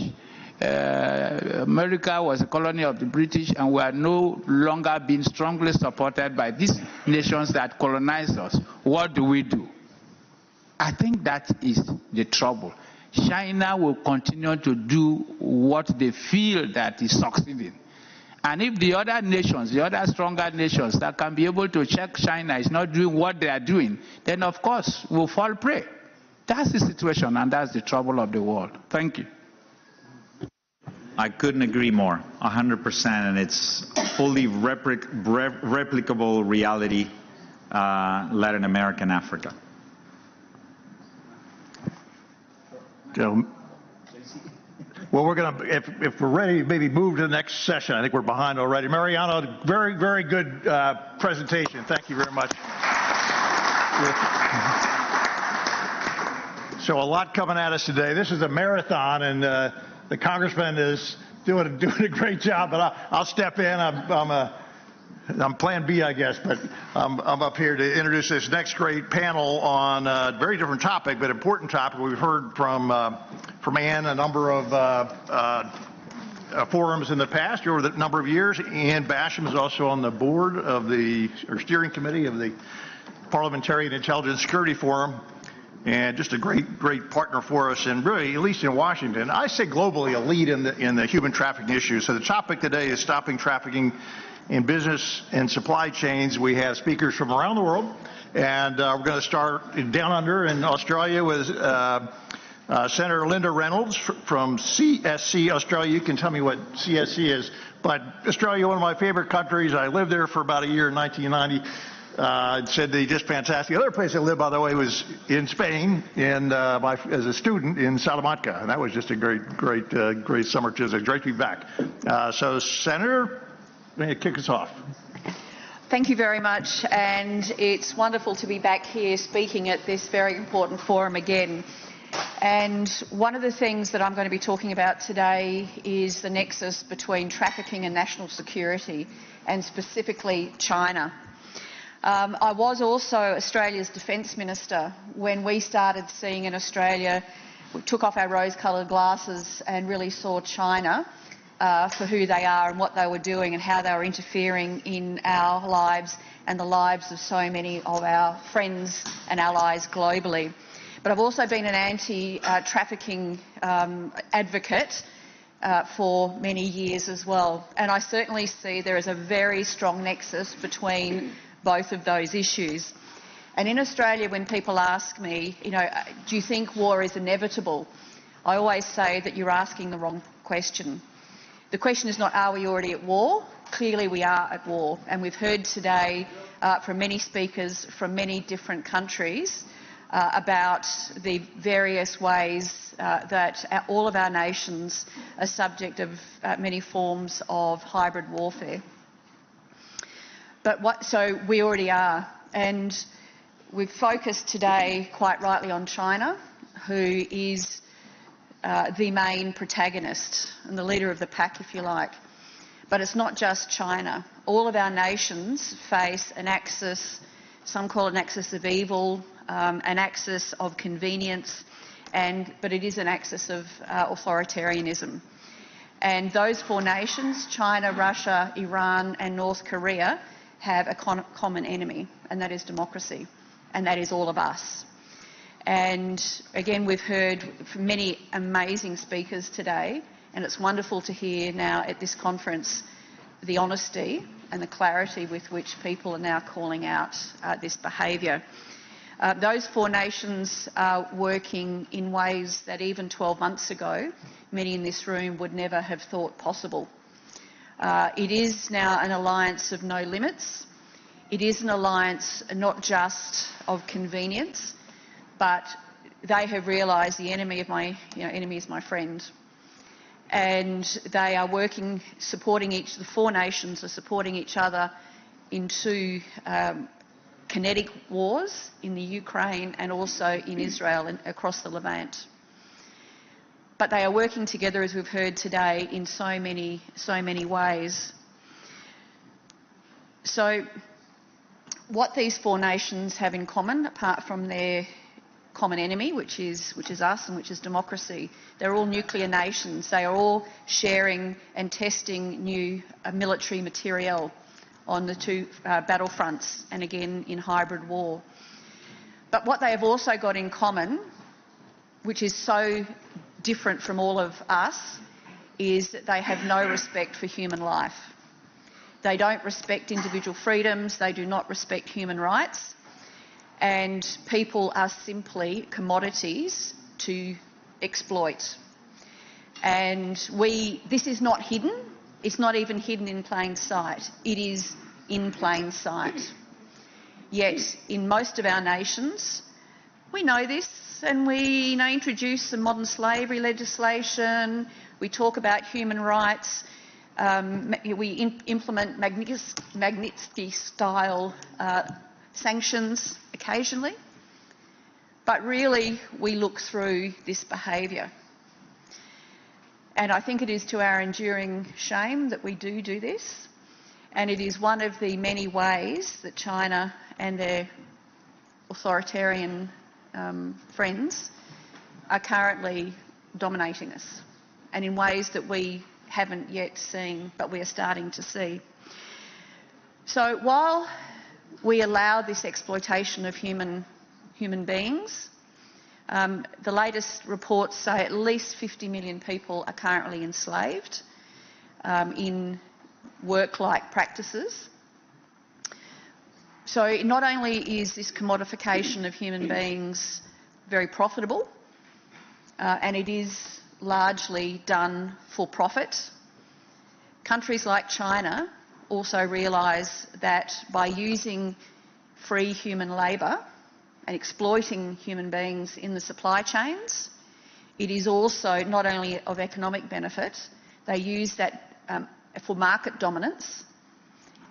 America was a colony of the British, and we are no longer being strongly supported by these nations that colonized us. What do? I think that is the trouble. China will continue to do what they feel that is succeeding. And if the other nations, the other stronger nations that can be able to check China is not doing what they are doing, then of course we'll fall prey. That's the situation, and that's the trouble of the world. Thank you. I couldn't agree more, 100%, and it's fully replicable reality, Latin America and Africa. Well, we're going to, if we're ready, maybe move to the next session. I think we're behind already. Mariano, very, very good presentation. Thank you very much. So a lot coming at us today. This is a marathon, and the congressman is doing a great job, but I'll step in. I'm plan B, I guess, but I'm up here to introduce this next great panel on a very different topic, but important topic. We've heard from Ann a number of forums in the past over the number of years. Ann Basham is also on the board of or steering committee of the Parliamentary and Intelligence Security Forum, and just a great partner for us, and really, at least in Washington, I say globally, a lead in the human trafficking issue. So the topic today is stopping trafficking in business and supply chains. We have speakers from around the world, and we're going to start down under in Australia with Senator Linda Reynolds from CSC Australia. You can tell me what CSC is, but Australia, one of my favorite countries. I lived there for about a year in 1990. Said they're just fantastic. The other place I lived, by the way, was in Spain, as a student in Salamanca, and that was just a great summer visit. Great to be back. So, Senator, kick us off. Thank you very much, and it's wonderful to be back here speaking at this very important forum again. And one of the things that I'm going to be talking about today is the nexus between trafficking and national security, and specifically China. I was also Australia's Defence Minister when we started seeing in Australia, we took off our rose-coloured glasses and really saw China for who they are and what they were doing and how they were interfering in our lives and the lives of so many of our friends and allies globally. But I've also been an anti-trafficking advocate for many years as well. And I certainly see there is a very strong nexus between both of those issues. And in Australia, when people ask me, do you think war is inevitable? I always say that you're asking the wrong question. The question is not, are we already at war? Clearly we are at war. And we've heard today from many speakers from many different countries about the various ways that all of our nations are subject of many forms of hybrid warfare. So we already are, and we've focused today quite rightly on China, who is the main protagonist and the leader of the pack, if you like. But it's not just China. All of our nations face an axis, some call it an axis of evil, an axis of convenience, but it is an axis of authoritarianism. And those four nations, China, Russia, Iran and North Korea, have a common enemy, and that is democracy, and that is all of us. And again, we've heard from many amazing speakers today, and it's wonderful to hear now at this conference the honesty and the clarity with which people are now calling out this behaviour. Those 4 nations are working in ways that even 12 months ago, many in this room would never have thought possible. It is now an alliance of no limits. It is an alliance not just of convenience, but they have realised the enemy of my enemy is my friend. And they are working, supporting the 4 nations are supporting each other in 2 kinetic wars in the Ukraine and also in Israel and across the Levant. But they are working together, as we've heard today, in so many ways. So what these 4 nations have in common, apart from their common enemy, which is us and which is democracy, they're all nuclear nations. They are all sharing and testing new military materiel on the 2 battlefronts and again in hybrid war. But what they have also got in common, which is so different from all of us, is that they have no respect for human life. They don't respect individual freedoms, they do not respect human rights, and people are simply commodities to exploit. And this is not hidden. It's not even hidden in plain sight. It is in plain sight. Yet in most of our nations, we know this, and we introduce some modern slavery legislation, we talk about human rights, we implement Magnitsky-style sanctions occasionally, but really we look through this behaviour. And I think it is to our enduring shame that we do this, and it is one of the many ways that China and their authoritarian friends are currently dominating us, and in ways that we haven't yet seen, but we are starting to see. So while we allow this exploitation of human beings, the latest reports say at least 50 million people are currently enslaved in work-like practices. So not only is this commodification of human beings very profitable, and it is largely done for profit, countries like China also realise that by using free human labour and exploiting human beings in the supply chains, it is also not only of economic benefit, they use that for market dominance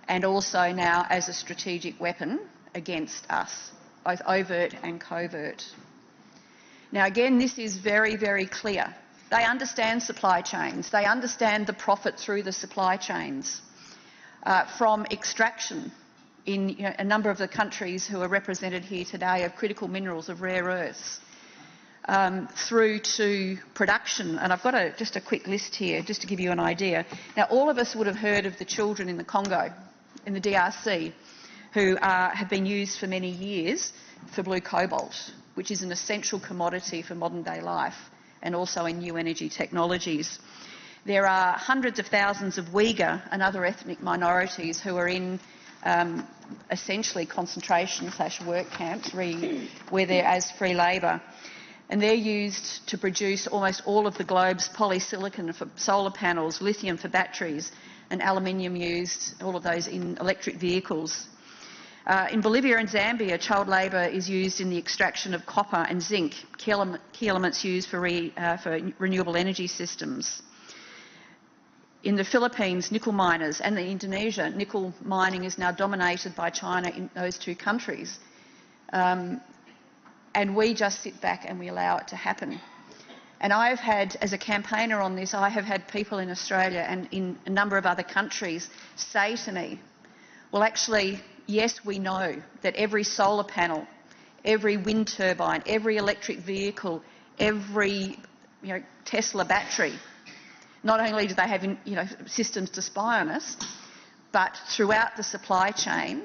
and also now as a strategic weapon against us, both overt and covert. Now again, this is very, very clear. They understand supply chains. They understand the profit through the supply chains. From extraction in a number of the countries who are represented here today of critical minerals, of rare earths, through to production. And I've got just a quick list here just to give you an idea. Now all of us would have heard of the children in the Congo, in the DRC, who have been used for many years for blue cobalt, which is an essential commodity for modern day life and also in new energy technologies. There are hundreds of thousands of Uyghur and other ethnic minorities who are in essentially concentration/work camps where they're as free labour. And they're used to produce almost all of the globe's polysilicon for solar panels, lithium for batteries, and aluminium used, all of those in electric vehicles. In Bolivia and Zambia, child labour is used in the extraction of copper and zinc, key elements used for renewable energy systems. In the Philippines, nickel miners, and in Indonesia, nickel mining is now dominated by China in those 2 countries. And we just sit back and we allow it to happen. And I've had, as a campaigner on this, I have had people in Australia and in a number of other countries say to me, well, actually, yes, we know that every solar panel, every wind turbine, every electric vehicle, every Tesla battery, not only do they have systems to spy on us, but throughout the supply chain,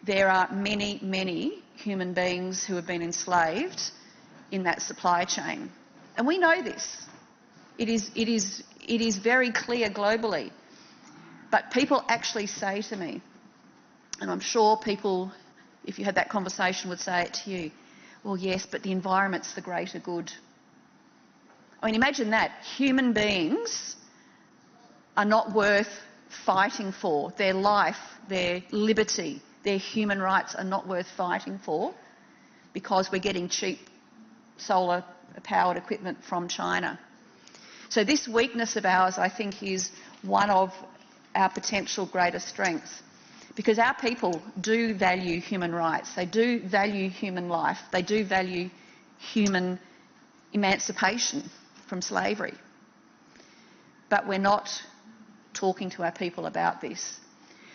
there are many, many human beings who have been enslaved in that supply chain. And we know this. It is very clear globally. But people actually say to me, and I'm sure people, if you had that conversation, would say it to you, well, yes, but the environment's the greater good. I mean, imagine that. Human beings are not worth fighting for. Their life, their liberty, their human rights are not worth fighting for because we're getting cheap solar-powered equipment from China. So this weakness of ours, I think, is one of our potential greatest strengths, because our people do value human rights, they do value human life, they do value human emancipation from slavery. But we're not talking to our people about this.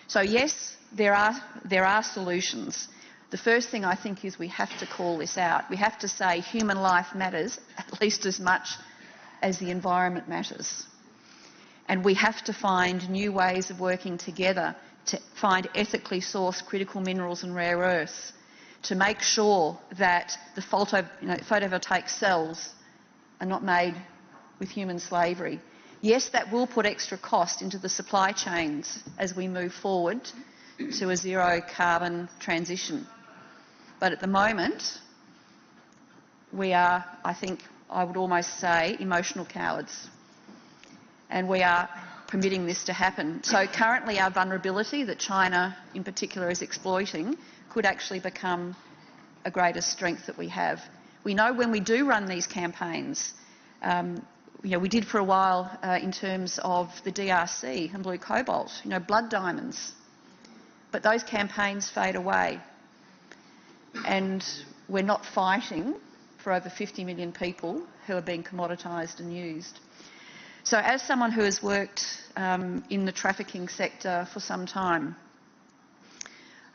So yes, there are solutions. The first thing I think is we have to call this out. We have to say human life matters at least as much as the environment matters. And we have to find new ways of working together to find ethically sourced critical minerals and rare earths, to make sure that the photovoltaic cells are not made with human slavery. Yes, that will put extra cost into the supply chains as we move forward to a zero carbon transition. But at the moment, we are, I think, I would almost say, emotional cowards. And we are permitting this to happen. So currently our vulnerability that China in particular is exploiting could actually become a greater strength that we have. We know when we do run these campaigns, we did for a while in terms of the DRC and blue cobalt, blood diamonds. But those campaigns fade away. And we're not fighting for over 50 million people who are being commoditised and used. So as someone who has worked in the trafficking sector for some time,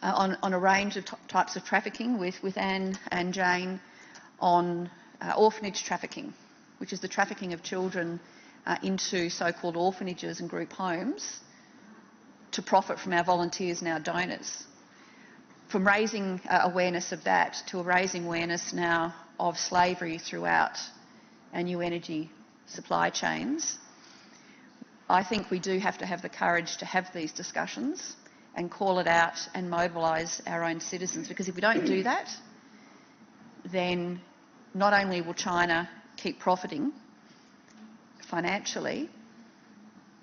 on a range of types of trafficking with Anne and Jane on orphanage trafficking, which is the trafficking of children into so-called orphanages and group homes to profit from our volunteers and our donors. From raising awareness of that to raising awareness now of slavery throughout our new energy supply chains, I think we do have to have the courage to have these discussions and call it out and mobilise our own citizens, because if we don't do that, then not only will China keep profiting financially,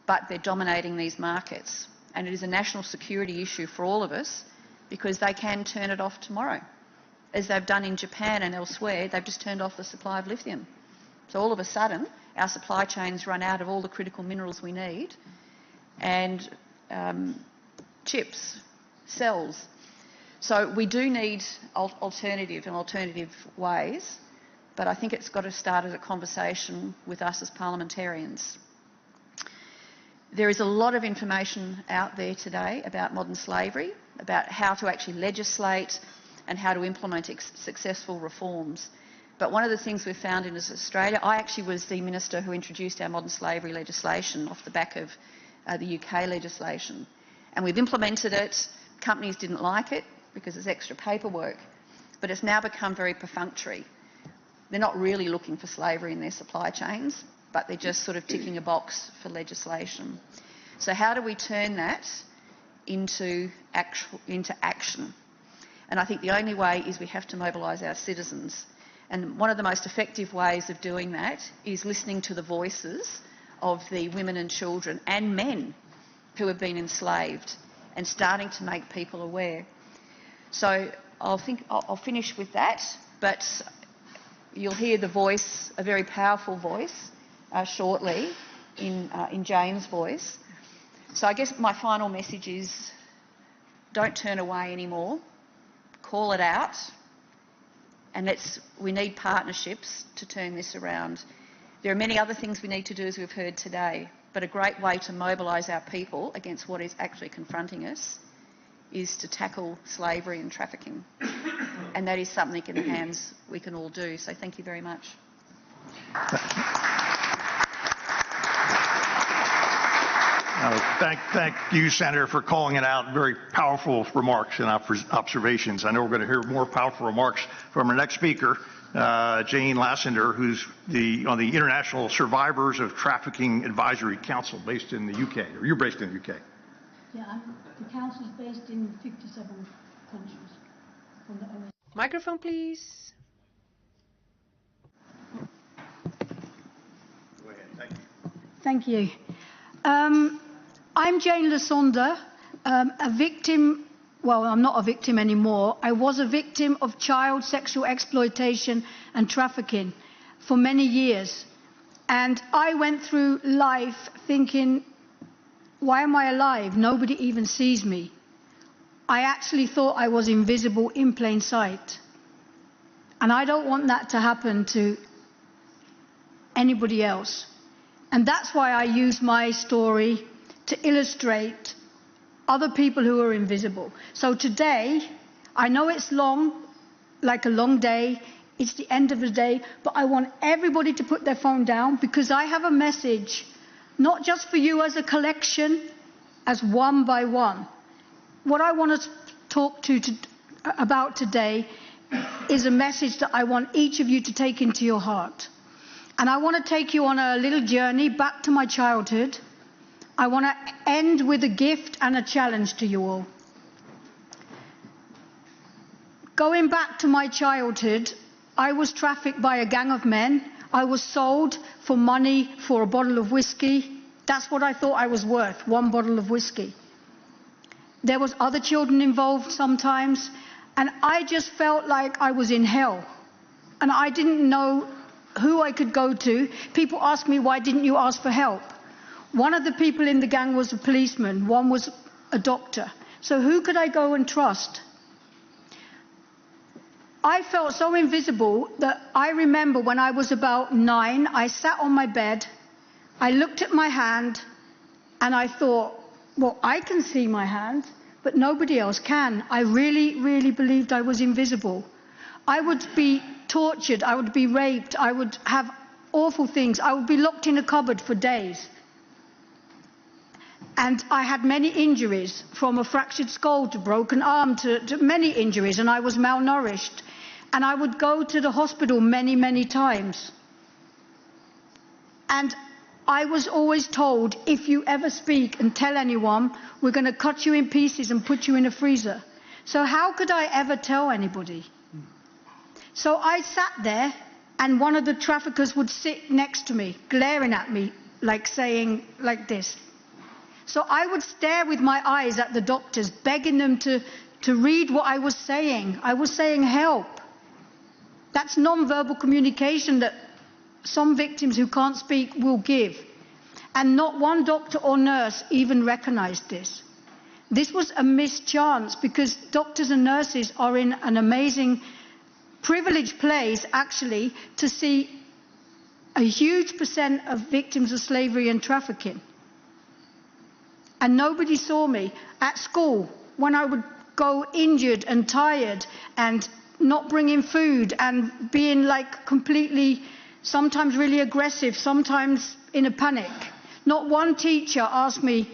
but they're dominating these markets. And it is a national security issue for all of us, because they can turn it off tomorrow. As they've done in Japan and elsewhere, they've just turned off the supply of lithium. So all of a sudden, our supply chains run out of all the critical minerals we need, and chips, cells. So we do need alternative ways, but I think it's got to start as a conversation with us as parliamentarians. There is a lot of information out there today about modern slavery, about how to actually legislate and how to implement successful reforms. But one of the things we've found in Australia, I actually was the minister who introduced our modern slavery legislation off the back of the UK legislation. And we've implemented it. Companies didn't like it because it's extra paperwork. But it's now become very perfunctory. They're not really looking for slavery in their supply chains, but they're just sort of ticking a box for legislation. So how do we turn that into action? And I think the only way is we have to mobilise our citizens. And one of the most effective ways of doing that is listening to the voices of the women and children and men who have been enslaved and starting to make people aware. So I'll finish with that, but you'll hear the voice, a very powerful voice, shortly in Jane's voice. So I guess my final message is don't turn away anymore. Call it out. And we need partnerships to turn this around. There are many other things we need to do, as we've heard today, but a great way to mobilise our people against what is actually confronting us is to tackle slavery and trafficking. And that is something in the hands we can all do. So thank you very much. Thank you, Senator, for calling it out. Very powerful remarks and observations. I know we're going to hear more powerful remarks from our next speaker, Jane Lassender, who's on the International Survivors of Trafficking Advisory Council based in the UK. Or you're based in the UK. Yeah, the council is based in 57 countries from the OSCE. Microphone, please. Go ahead. Thank you. Thank you. I'm Jane Lasonda, a victim, well, I'm not a victim anymore. I was a victim of child sexual exploitation and trafficking for many years. And I went through life thinking, why am I alive? Nobody even sees me. I actually thought I was invisible in plain sight. And I don't want that to happen to anybody else. And that's why I use my story to illustrate other people who are invisible. So today, I know it's long, like a long day, it's the end of the day, but I want everybody to put their phone down because I have a message, not just for you as a collection, as one by one. What I want to talk about today is a message that I want each of you to take into your heart. And I want to take you on a little journey back to my childhood. I want to end with a gift and a challenge to you all. Going back to my childhood, I was trafficked by a gang of men. I was sold for money for a bottle of whiskey. That's what I thought I was worth, one bottle of whiskey. There was other children involved sometimes, and I just felt like I was in hell. And I didn't know who I could go to. People asked me, why didn't you ask for help? One of the people in the gang was a policeman, one was a doctor. So who could I go and trust? I felt so invisible that I remember when I was about 9, I sat on my bed, I looked at my hand, and I thought, well, I can see my hand, but nobody else can. I really, really believed I was invisible. I would be tortured, I would be raped, I would have awful things, I would be locked in a cupboard for days. And I had many injuries, from a fractured skull to broken arm to many injuries, and I was malnourished. And I would go to the hospital many, many times. And I was always told, if you ever speak and tell anyone, we're going to cut you in pieces and put you in a freezer. So how could I ever tell anybody? So I sat there, and one of the traffickers would sit next to me, glaring at me, like saying like this. So I would stare with my eyes at the doctors, begging them to read what I was saying. I was saying help. That's non-verbal communication that some victims who can't speak will give. And not one doctor or nurse even recognized this. This was a missed chance because doctors and nurses are in an amazing, privileged place, actually, to see a huge percent of victims of slavery and trafficking. And nobody saw me. At school, when I would go injured and tired and not bringing food and being like completely, sometimes really aggressive, sometimes in a panic, not one teacher asked me,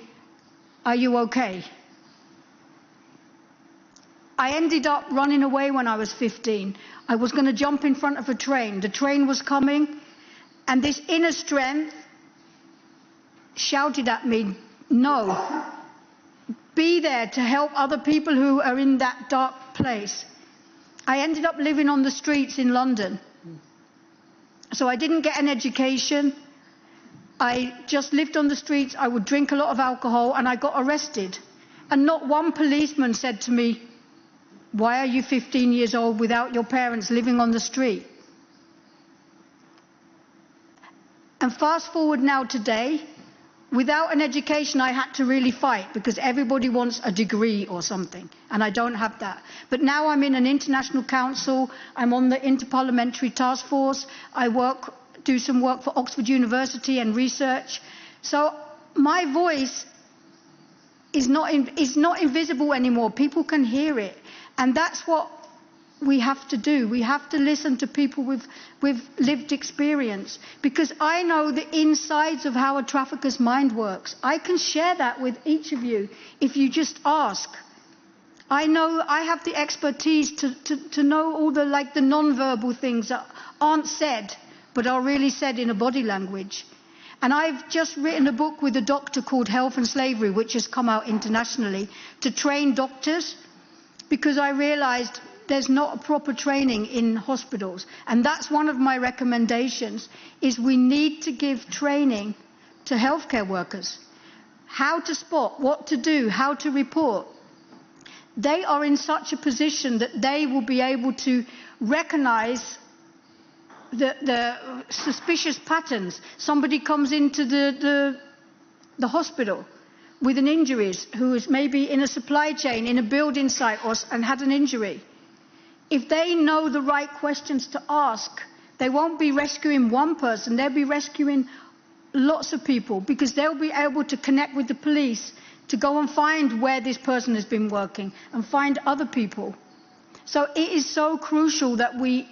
are you okay? I ended up running away when I was 15. I was going to jump in front of a train. The train was coming, and this inner strength shouted at me, no, be there to help other people who are in that dark place. I ended up living on the streets in London. So I didn't get an education. I just lived on the streets. I would drink a lot of alcohol, and I got arrested. And not one policeman said to me, why are you 15 years old without your parents living on the street? And fast forward now today, without an education, I had to really fight because everybody wants a degree or something, and I don't have that. But now I'm in an international council. I'm on the Interparliamentary Task Force. I do some work for Oxford University and research. So my voice is not invisible anymore. People can hear it, and that's what we have to do. We have to listen to people with lived experience, because I know the insides of how a trafficker's mind works. I can share that with each of you if you just ask. I know I have the expertise to know all the non-verbal things that aren't said but are really said in a body language. And I've just written a book with a doctor called Health and Slavery, which has come out internationally, to train doctors, because I realized there's not a proper training in hospitals. And that's one of my recommendations, is we need to give training to healthcare workers. How to spot, what to do, how to report. They are in such a position that they will be able to recognize the suspicious patterns. Somebody comes into the hospital with an injury, who is maybe in a supply chain, in a building site, and had an injury. If they know the right questions to ask, they won't be rescuing one person, they'll be rescuing lots of people, because they'll be able to connect with the police to go and find where this person has been working and find other people. So it is so crucial that we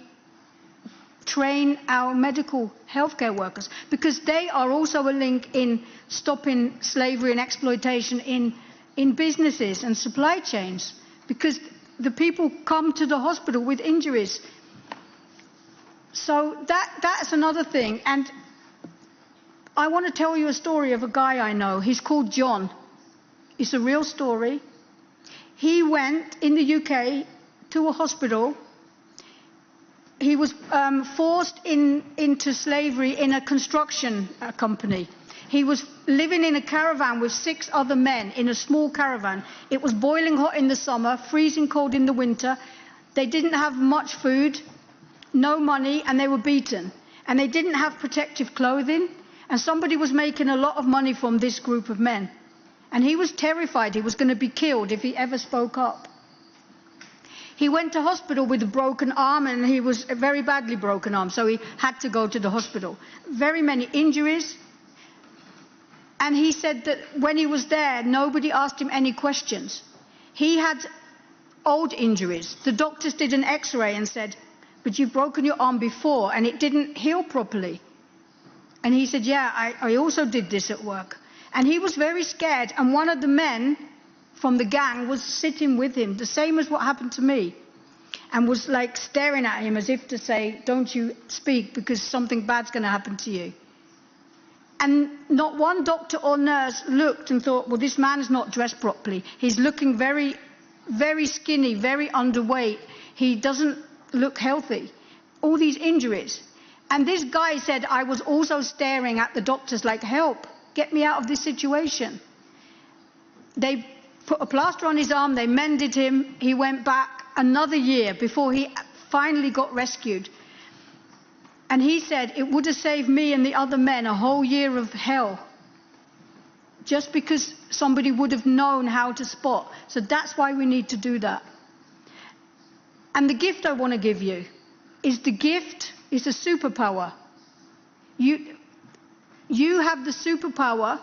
train our medical healthcare workers, because they are also a link in stopping slavery and exploitation in businesses and supply chains, because the people come to the hospital with injuries. So that's another thing. And I want to tell you a story of a guy I know. He's called John. It's a real story. He went in the UK to a hospital. He was forced into slavery in a construction company. He was living in a caravan with 6 other men in a small caravan. It was boiling hot in the summer, freezing cold in the winter. They didn't have much food, no money, and they were beaten. And they didn't have protective clothing. And somebody was making a lot of money from this group of men. And he was terrified he was going to be killed if he ever spoke up. He went to hospital with a broken arm, and he was a very badly broken arm, so he had to go to the hospital. Very many injuries. And he said that when he was there, nobody asked him any questions. He had old injuries. The doctors did an X-ray and said, but you've broken your arm before and it didn't heal properly. And he said, yeah, I also did this at work. And he was very scared. And one of the men from the gang was sitting with him, the same as what happened to me, and was like staring at him as if to say, don't you speak, because something bad's going to happen to you. And not one doctor or nurse looked and thought, well, this man is not dressed properly. He's looking very, very skinny, very underweight. He doesn't look healthy. All these injuries. And this guy said, I was also staring at the doctors like, help, get me out of this situation. They put a plaster on his arm, they mended him. He went back another year before he finally got rescued. And he said, it would have saved me and the other men a whole year of hell, just because somebody would have known how to spot. So that's why we need to do that. And the gift I want to give you is a superpower. You have the superpower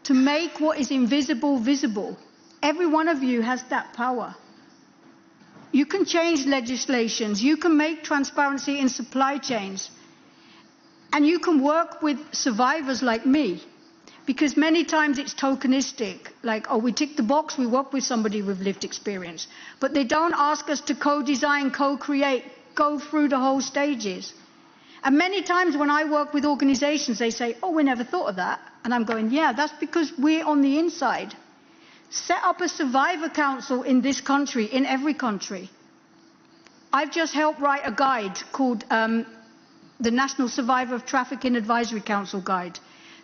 to make what is invisible visible. Every one of you has that power. You can change legislations. You can make transparency in supply chains. And you can work with survivors like me. Because many times it's tokenistic. Like, oh, we tick the box, we work with somebody with lived experience. But they don't ask us to co-design, co-create, go through the whole stages. And many times when I work with organizations, they say, oh, we never thought of that. And I'm going, yeah, that's because we're on the inside. Set up a survivor council in this country, in every country. I've just helped write a guide called the National Survivor of Trafficking Advisory Council Guide,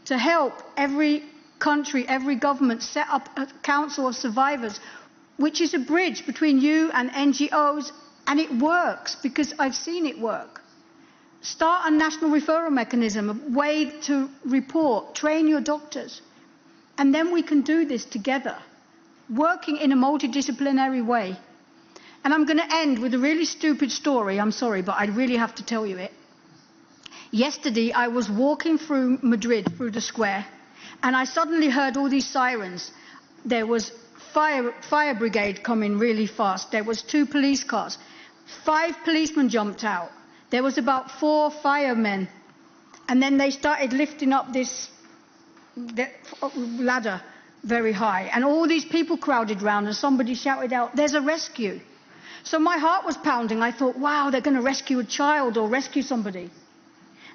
to help every country, every government set up a council of survivors, which is a bridge between you and NGOs, and it works because I've seen it work. Start a national referral mechanism, a way to report, train your doctors, and then we can do this together, working in a multidisciplinary way. And I'm going to end with a really stupid story. I'm sorry, but I really have to tell you it. Yesterday, I was walking through Madrid, through the square, and I suddenly heard all these sirens. There was fire brigade coming really fast. There was 2 police cars. 5 policemen jumped out. There was about 4 firemen. And then they started lifting up this ladder very high. And all these people crowded round, and somebody shouted out, there's a rescue. So my heart was pounding. I thought, wow, they're going to rescue a child or rescue somebody.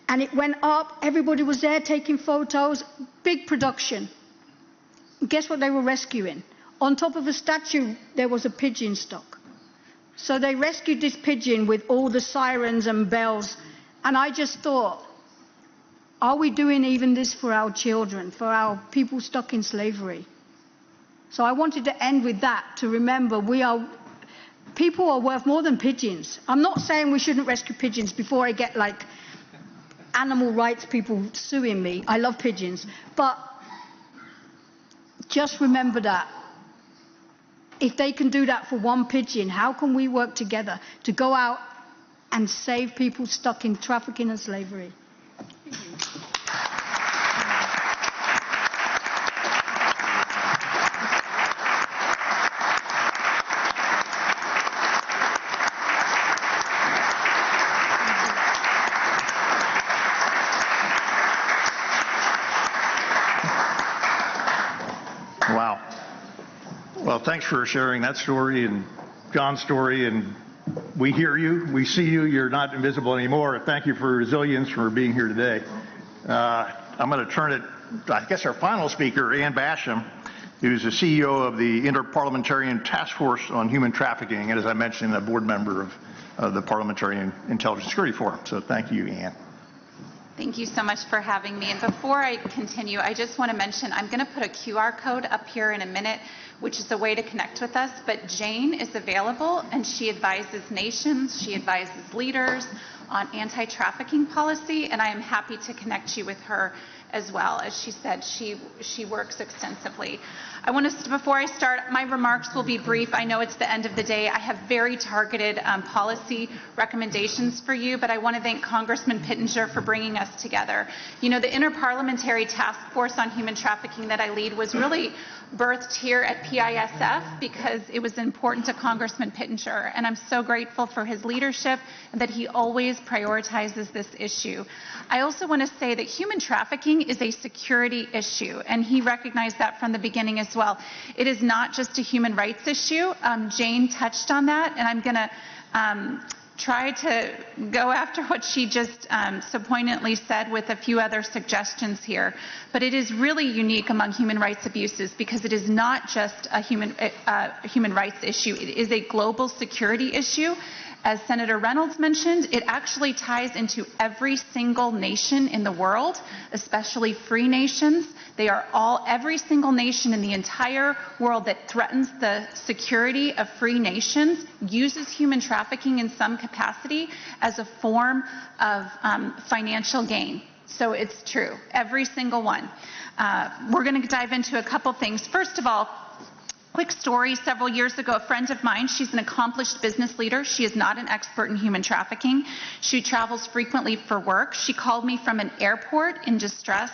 And it went up, everybody was there taking photos, big production. Guess what they were rescuing? On top of a statue, there was a pigeon stuck. So they rescued this pigeon with all the sirens and bells. And I just thought, are we doing even this for our children, for our people stuck in slavery? So I wanted to end with that, to remember people are worth more than pigeons. I'm not saying we shouldn't rescue pigeons before I get like animal rights people suing me. I love pigeons. But just remember that. If they can do that for one pigeon, how can we work together to go out and save people stuck in trafficking and slavery? Wow. Well, thanks for sharing that story and John's story. And we hear you. We see you. You're not invisible anymore. Thank you for resilience, for being here today. I'm going to turn it, I guess, our final speaker, Ann Basham, who's the CEO of the Interparliamentary Task Force on Human Trafficking, and as I mentioned, a board member of the Parliamentary Intelligence Security Forum. So thank you, Ann. Thank you so much for having me. And before I continue, I just want to mention I'm going to put a QR code up here in a minute, which is a way to connect with us. But Jane is available, and she advises nations, she advises leaders on anti-trafficking policy, and I am happy to connect you with her as well. As she said, she works extensively. I want to, before I start, my remarks will be brief. I know it's the end of the day. I have very targeted policy recommendations for you, but I want to thank Congressman Pittenger for bringing us together. You know, the Interparliamentary Task Force on Human Trafficking that I lead was really birthed here at PISF because it was important to Congressman Pittenger, and I'm so grateful for his leadership and that he always prioritizes this issue. I also want to say that human trafficking is a security issue, and he recognized that from the beginning as well. It is not just a human rights issue. Jane touched on that, and I'm going to try to go after what she just so poignantly said with a few other suggestions here. But it is really unique among human rights abuses because it is not just a human rights issue. It is a global security issue. As Senator Reynolds mentioned, it actually ties into every single nation in the world, especially free nations. They are every single nation in the entire world that threatens the security of free nations uses human trafficking in some capacity as a form of financial gain. So it's true, every single one. We're going to dive into a couple things. First of all, quick story. Several years ago, a friend of mine, she's an accomplished business leader. She is not an expert in human trafficking. She travels frequently for work. She called me from an airport in distress.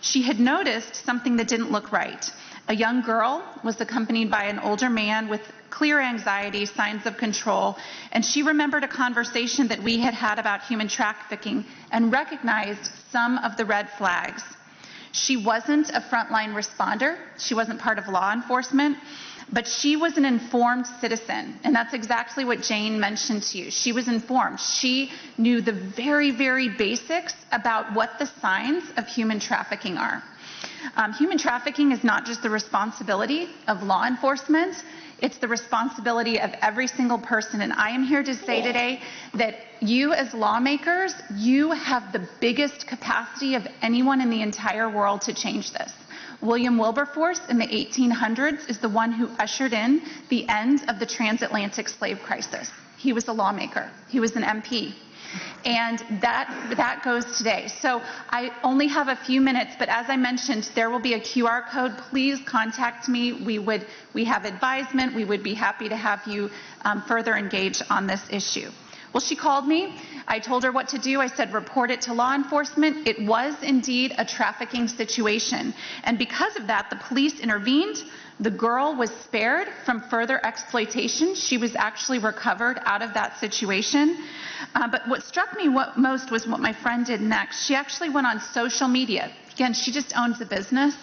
She had noticed something that didn't look right. A young girl was accompanied by an older man with clear anxiety, signs of control, and she remembered a conversation that we had had about human trafficking and recognized some of the red flags. She wasn't a frontline responder. She wasn't part of law enforcement, but she was an informed citizen. And that's exactly what Jane mentioned to you. She was informed. She knew the very, very basics about what the signs of human trafficking are. Human trafficking is not just the responsibility of law enforcement. It's the responsibility of every single person. And I am here to say today that you as lawmakers, you have the biggest capacity of anyone in the entire world to change this. William Wilberforce in the 1800s is the one who ushered in the end of the transatlantic slave crisis. He was a lawmaker. He was an MP. And that goes today. So I only have a few minutes, but as I mentioned, there will be a QR code. Please contact me. We have advisement. We would be happy to have you further engage on this issue. Well, she called me. I told her what to do. I said, report it to law enforcement. It was indeed a trafficking situation. And because of that, the police intervened. The girl was spared from further exploitation. She was actually recovered out of that situation. But what struck me most was what my friend did next. She actually went on social media. Again, she just owns a business.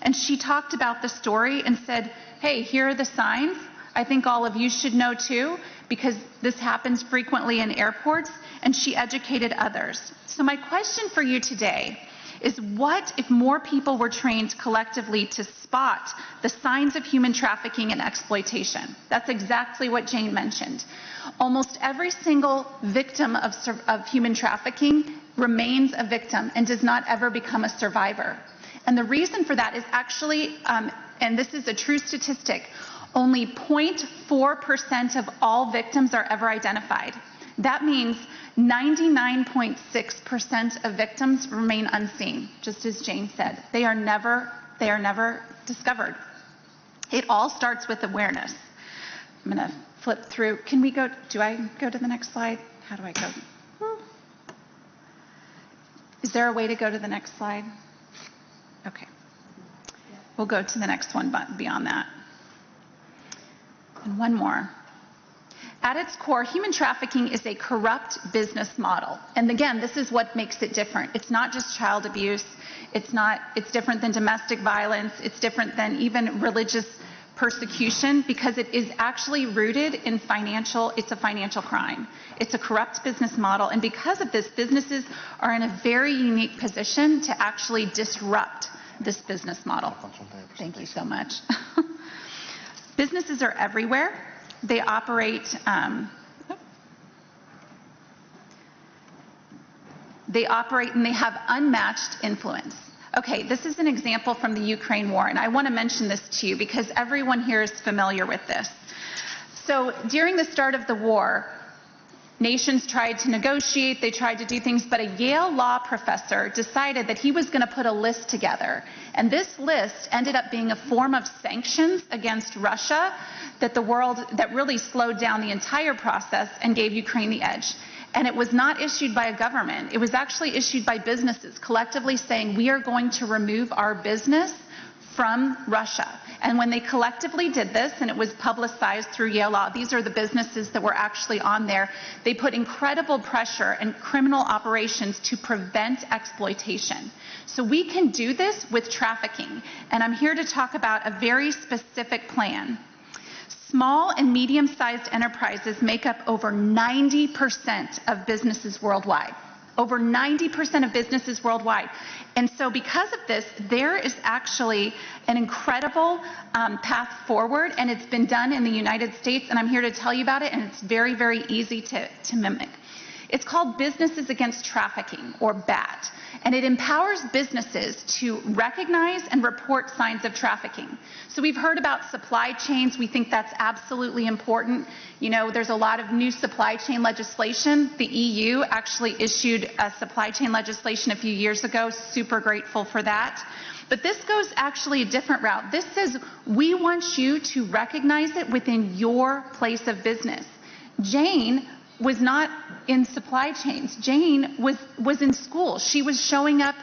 And she talked about the story and said, hey, here are the signs. I think all of you should know too, because this happens frequently in airports. and she educated others. So my question for you today is, what if more people were trained collectively to spot the signs of human trafficking and exploitation? That's exactly what Jane mentioned. Almost every single victim of human trafficking remains a victim and does not ever become a survivor. And the reason for that is actually, and this is a true statistic, only 0.4% of all victims are ever identified. That means 99.6% of victims remain unseen, just as Jane said. They are never discovered. It all starts with awareness. I'm going to flip through. Can we go, do I go to the next slide? How do I go? Is there a way to go to the next slide? Okay. We'll go to the next one beyond that. And one more. At its core, human trafficking is a corrupt business model. And again, this is what makes it different. It's not just child abuse. It's different than domestic violence. It's different than even religious persecution, because it is actually rooted in it's a financial crime. It's a corrupt business model. And because of this, businesses are in a very unique position to actually disrupt this business model. Thank you so much. Businesses are everywhere. They operate and they have unmatched influence. Okay, this is an example from the Ukraine war, and I want to mention this to you because everyone here is familiar with this. So during the start of the war, nations tried to negotiate, they tried to do things, but a Yale law professor decided that he was going to put a list together. And this list ended up being a form of sanctions against Russia that really slowed down the entire process and gave Ukraine the edge. And it was not issued by a government. It was actually issued by businesses collectively saying, we are going to remove our business from Russia. And when they collectively did this, and it was publicized through Yale Law, these are the businesses that were actually on there, they put incredible pressure and criminal operations to prevent exploitation. So we can do this with trafficking. And I'm here to talk about a very specific plan. Small and medium-sized enterprises make up over 90% of businesses worldwide. Over 90% of businesses worldwide. And so because of this, there is actually an incredible path forward, and it's been done in the United States, and I'm here to tell you about it, and it's very, very easy to mimic. It's called Businesses Against Trafficking, or BAT, and it empowers businesses to recognize and report signs of trafficking. So we've heard about supply chains. We think that's absolutely important. You know, there's a lot of new supply chain legislation. The EU actually issued a supply chain legislation a few years ago. Super grateful for that. But this goes actually a different route. This says we want you to recognize it within your place of business. Jane was not in supply chains. Jane was in school. She was showing up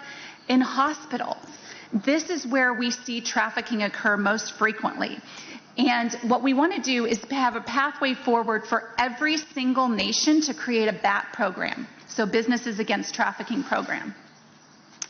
in hospitals. This is where we see trafficking occur most frequently. And what we want to do is to have a pathway forward for every single nation to create a BAT program, so Businesses Against Trafficking program.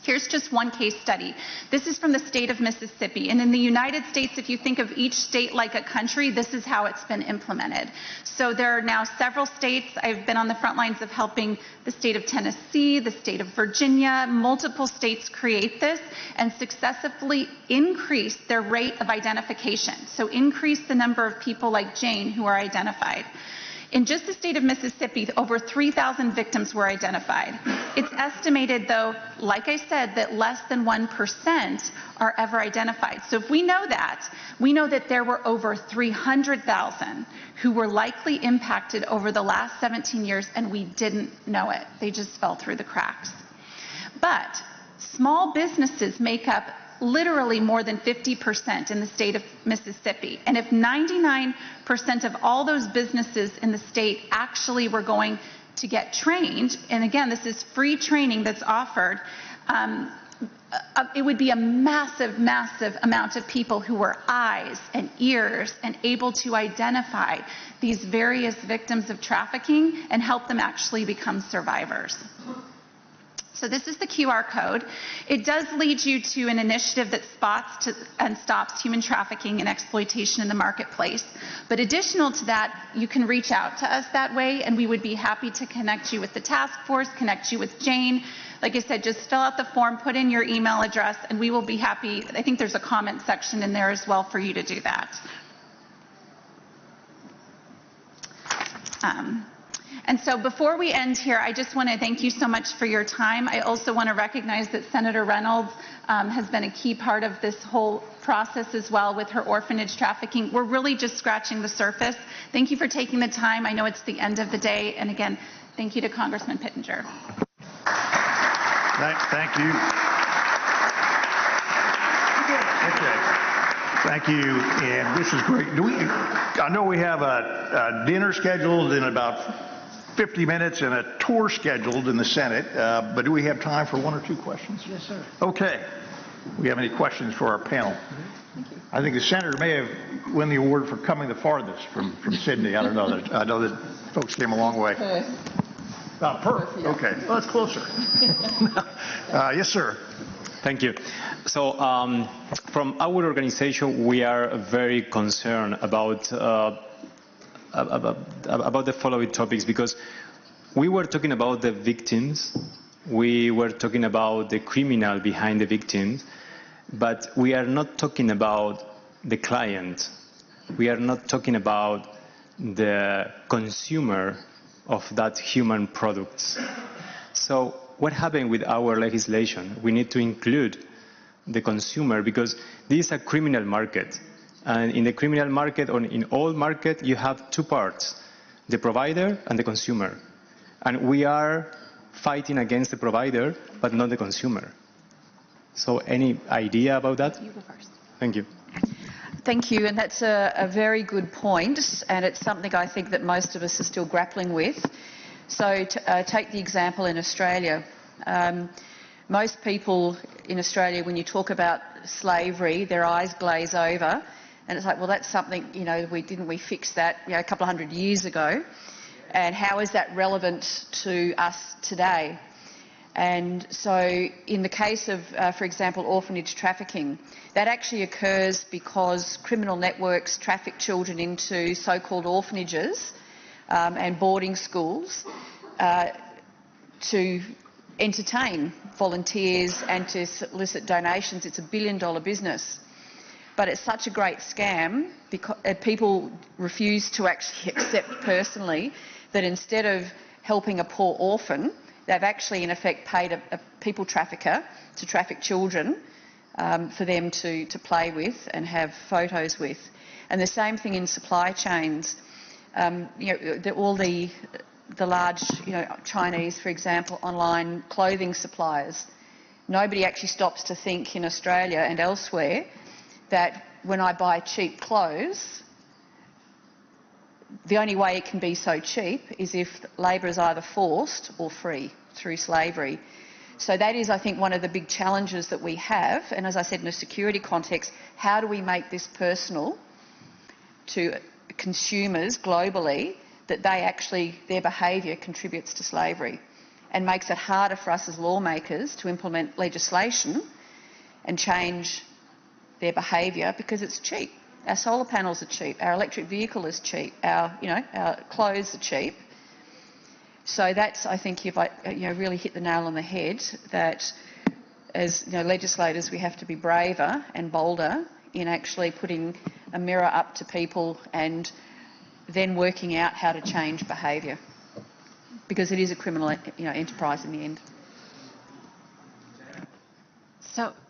Here's just one case study. This is from the state of Mississippi. And in the United States, if you think of each state like a country, this is how it's been implemented. So there are now several states. I've been on the front lines of helping the state of Tennessee, the state of Virginia, multiple states create this and successively increase their rate of identification. So increase the number of people like Jane who are identified. In just the state of Mississippi, over 3,000 victims were identified. It's estimated, though, like I said, that less than 1% are ever identified. So if we know that there were over 300,000 who were likely impacted over the last 17 years, and we didn't know it. They just fell through the cracks. But small businesses make up literally more than 50% in the state of Mississippi. And if 99% of all those businesses in the state actually were going to get trained, and again, this is free training that's offered, it would be a massive, massive amount of people who were eyes and ears and able to identify these various victims of trafficking and help them actually become survivors. So this is the QR code. It does lead you to an initiative that spots and stops human trafficking and exploitation in the marketplace. But additional to that, you can reach out to us that way, and we would be happy to connect you with the task force, connect you with Jane. Like I said, just fill out the form, put in your email address, and we will be happy. I think there's a comment section in there as well for you to do that. And so before we end here, I just want to thank you so much for your time. I also want to recognize that Senator Reynolds has been a key part of this whole process as well with her orphanage trafficking. We're really just scratching the surface. Thank you for taking the time. I know it's the end of the day. And again, thank you to Congressman Pittenger. Thank you. Okay. Thank you, and this is great. I know we have a dinner scheduled in about 50 minutes and a tour scheduled in the Senate, but do we have time for one or two questions? Yes, sir. Okay. Do we have any questions for our panel? Thank you. I think the senator may have won the award for coming the farthest from Sydney. I don't know. I know that folks came a long way. Perth. Okay. Well, that's closer. Yes, sir. Thank you. So from our organization, we are very concerned about the following topics, because we were talking about the victims, we were talking about the criminal behind the victims, but we are not talking about the client. We are not talking about the consumer of that human products. So what happened with our legislation? We need to include the consumer, because this is a criminal market. And in the criminal market, or in all markets, you have two parts, the provider and the consumer. And we are fighting against the provider, but not the consumer. So any idea about that? You go first. Thank you. Thank you, and that's a very good point, and it's something I think that most of us are still grappling with. So take the example in Australia. Most people in Australia, when you talk about slavery, their eyes glaze over, and it's like, well, that's something, didn't we fix that a couple of hundred years ago, and how is that relevant to us today? And so in the case of, for example, orphanage trafficking, that actually occurs because criminal networks traffic children into so-called orphanages and boarding schools to entertain volunteers and to solicit donations. It's $1 billion business. But it's such a great scam because people refuse to actually accept personally that instead of helping a poor orphan, they've actually in effect paid a people trafficker to traffic children for them to play with and have photos with. And the same thing in supply chains. All the large, Chinese, for example, online clothing suppliers. Nobody actually stops to think in Australia and elsewhere that when I buy cheap clothes, the only way it can be so cheap is if labour is either forced or free through slavery. So that is, I think, one of the big challenges that we have. And as I said, in a security context, how do we make this personal to consumers globally that they actually, their behaviour contributes to slavery and makes it harder for us as lawmakers to implement legislation and change their behaviour because it's cheap. Our solar panels are cheap, our electric vehicle is cheap, our clothes are cheap. So that's, I think, you've really hit the nail on the head, that as legislators we have to be braver and bolder in actually putting a mirror up to people and then working out how to change behaviour, because it is a criminal enterprise in the end.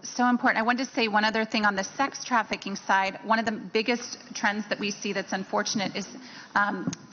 So important. I wanted to say one other thing on the sex trafficking side. One of the biggest trends that we see that's unfortunate is,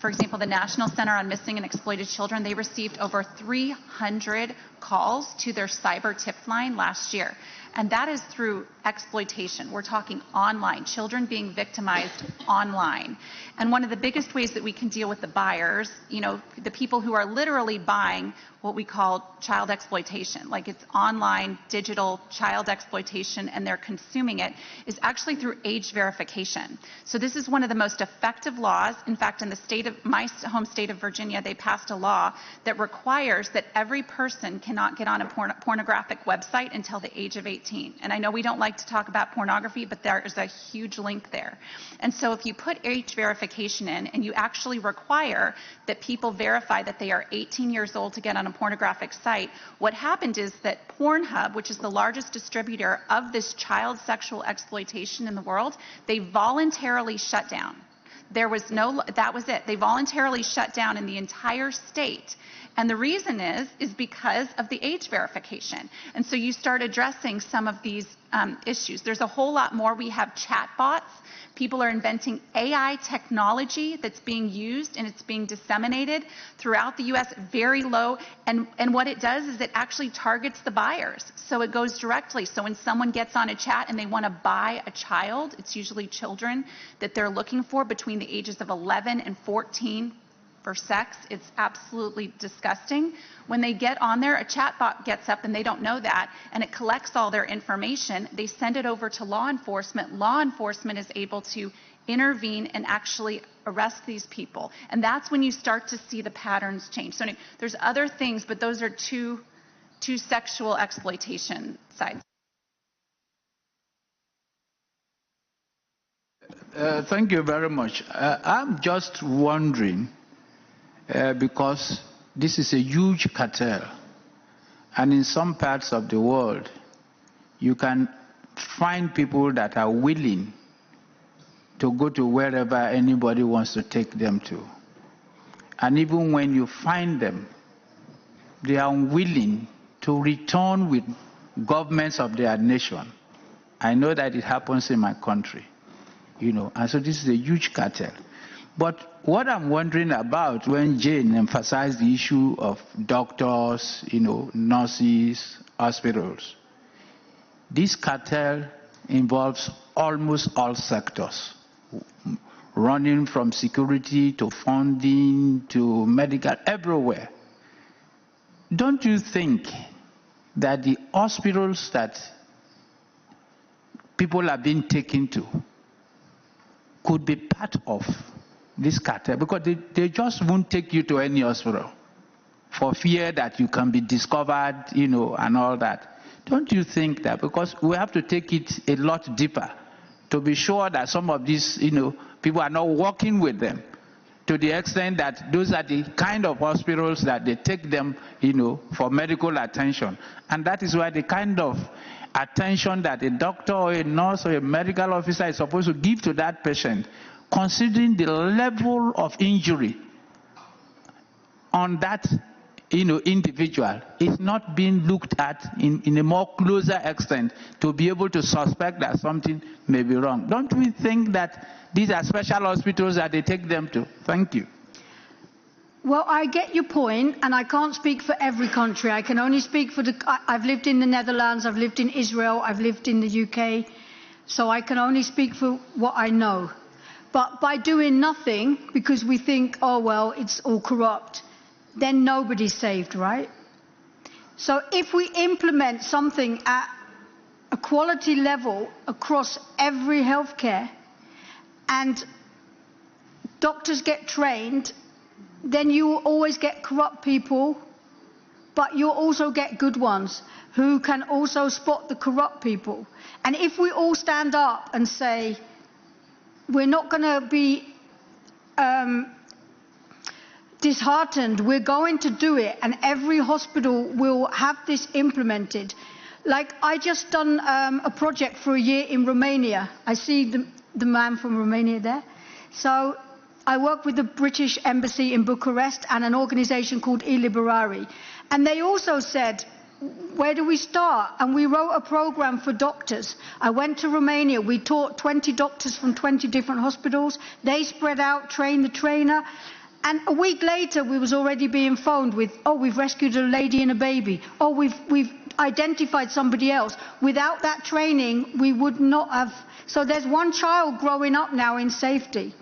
for example, the National Center on Missing and Exploited Children. They received over 300 calls to their cyber tip line last year. And that is through exploitation. We're talking online, children being victimized online. And one of the biggest ways that we can deal with the buyers, the people who are literally buying what we call child exploitation, like it's online, digital child exploitation, and they're consuming it, is actually through age verification. So this is one of the most effective laws. In fact, in the state my home state of Virginia, they passed a law that requires that every person cannot get on a pornographic website until the age of 18. And I know we don't like to talk about pornography, but there is a huge link there. And so if you put age verification in and you actually require that people verify that they are 18 years old to get on a pornographic site, what happened is that Pornhub, which is the largest distributor of this child sexual exploitation in the world, they voluntarily shut down. That was it. They voluntarily shut down in the entire state. And the reason is because of the age verification. And so you start addressing some of these issues. There's a whole lot more. We have chatbots. People are inventing AI technology that's being used and it's being disseminated throughout the U.S. very low. And what it does is it actually targets the buyers. So it goes directly. So when someone gets on a chat and they want to buy a child, it's usually children that they're looking for between the ages of 11 and 14 for sex. It's absolutely disgusting. When they get on there, a chatbot gets up and they don't know that, and it collects all their information. They send it over to law enforcement. Law enforcement is able to intervene and actually arrest these people. And that's when you start to see the patterns change. So anyway, there's other things, but those are two sexual exploitation sides. Thank you very much. I'm just wondering, because this is a huge cartel, and in some parts of the world, you can find people that are willing to go to wherever anybody wants to take them to. And even when you find them, they are unwilling to return with governments of their nation. I know that it happens in my country, and so this is a huge cartel. But what I'm wondering about when Jane emphasized the issue of doctors, nurses, hospitals, this cartel involves almost all sectors, running from security to funding to medical, everywhere. Don't you think that the hospitals that people are being taken to could be part of this cartel? Because they just won't take you to any hospital for fear that you can be discovered, and all that. Don't you think that? Because we have to take it a lot deeper to be sure that some of these, people are not working with them to the extent that those are the kind of hospitals that they take them, for medical attention. And that is why the kind of attention that a doctor or a nurse or a medical officer is supposed to give to that patient, considering the level of injury on that individual, is not being looked at in a more closer extent to be able to suspect that something may be wrong. Don't we think that these are special hospitals that they take them to? Thank you. Well, I get your point, and I can't speak for every country. I can only speak for I've lived in the Netherlands, I've lived in Israel, I've lived in the UK, so I can only speak for what I know. But by doing nothing, because we think, oh, well, it's all corrupt, then nobody's saved, right? So if we implement something at a quality level across every healthcare, and doctors get trained, then you will always get corrupt people, but you'll also get good ones who can also spot the corrupt people. And if we all stand up and say, we're not going to be disheartened, we're going to do it, and every hospital will have this implemented. Like, I just done a project for a year in Romania. I see the man from Romania there. So I work with the British Embassy in Bucharest and an organization called eLiberari. And they also said, where do we start? And we wrote a program for doctors. I went to Romania. We taught 20 doctors from 20 different hospitals. They spread out, trained the trainer. And a week later, we was already being phoned with, oh, we've rescued a lady and a baby. Oh, we've identified somebody else. Without that training, we would not have. So there's one child growing up now in safety.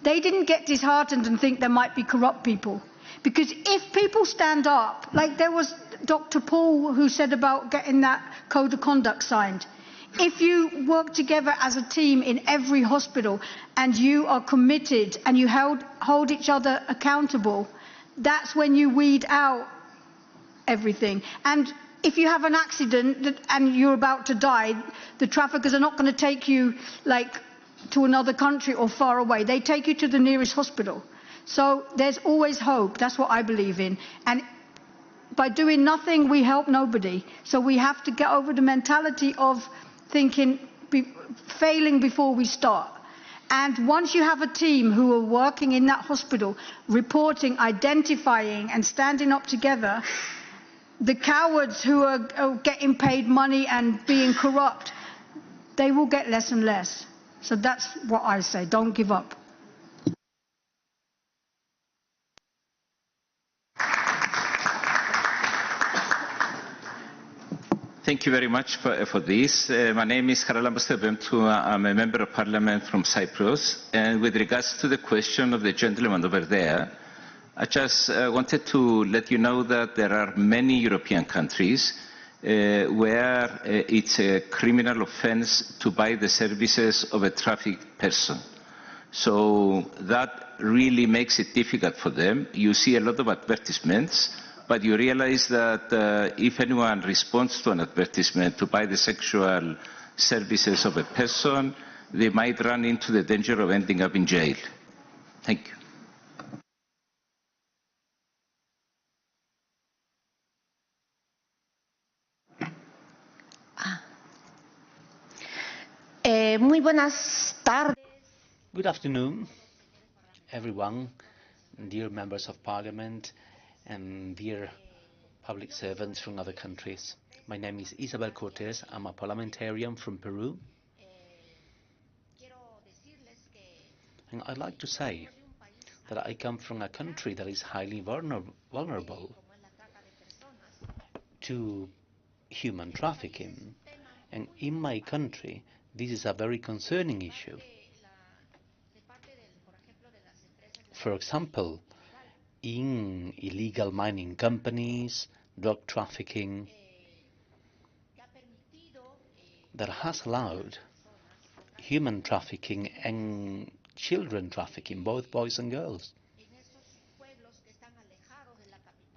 They didn't get disheartened and think there might be corrupt people. Because if people stand up, like there was Dr. Paul who said about getting that code of conduct signed. If you work together as a team in every hospital and you are committed and you hold each other accountable, that's when you weed out everything. And if you have an accident and you're about to die, the traffickers are not going to take you to another country or far away. They take you to the nearest hospital. So there's always hope. That's what I believe in. And by doing nothing, we help nobody. So we have to get over the mentality of thinking, failing before we start. And once you have a team who are working in that hospital, reporting, identifying, and standing up together, the cowards who are getting paid money and being corrupt, they will get less and less. So that's what I say. Don't give up. Thank you very much for this. My name is Charalambos Thebentou. I'm a member of parliament from Cyprus. And with regards to the question of the gentleman over there, I just wanted to let you know that there are many European countries where it's a criminal offense to buy the services of a trafficked person. So that really makes it difficult for them. You see a lot of advertisements, but you realize that if anyone responds to an advertisement to buy the sexual services of a person, they might run into the danger of ending up in jail. Thank you. Muy buenas tardes. Good afternoon, everyone, dear members of parliament and dear public servants from other countries. My name is Isabel Cortés. I'm a parliamentarian from Peru. And I'd like to say that I come from a country that is highly vulnerable to human trafficking. And in my country, this is a very concerning issue. For example, in illegal mining companies, drug trafficking, that has allowed human trafficking and children trafficking, both boys and girls,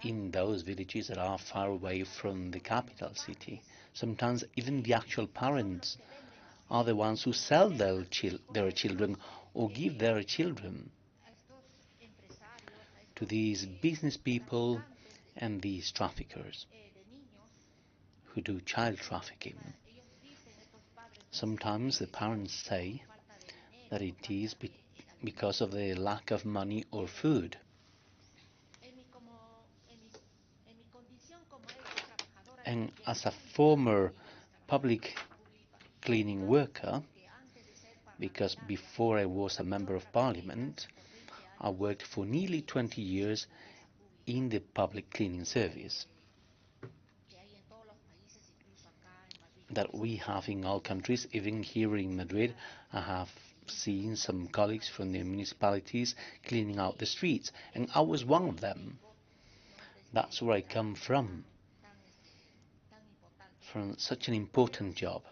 in those villages that are far away from the capital city. Sometimes even the actual parents are the ones who sell their children or give their children to these business people and these traffickers who do child trafficking. Sometimes the parents say that it is because of the lack of money or food. And as a former public cleaning worker, because before I was a member of parliament, I worked for nearly 20 years in the public cleaning service that we have in all countries. Even here in Madrid, I have seen some colleagues from the municipalities cleaning out the streets, and I was one of them. That's where I come from such an important job.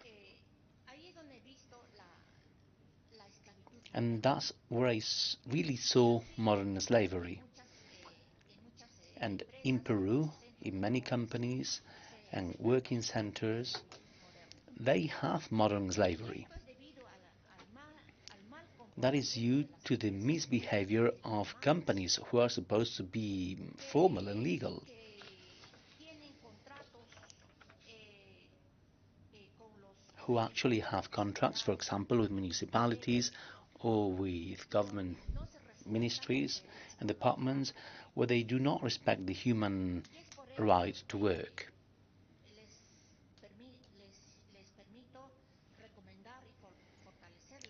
And that's where I really saw modern slavery. And in Peru, in many companies and working centers, they have modern slavery. That is due to the misbehavior of companies who are supposed to be formal and legal. Who actually have contracts, for example, with municipalities or with government ministries and departments, where they do not respect the human right to work.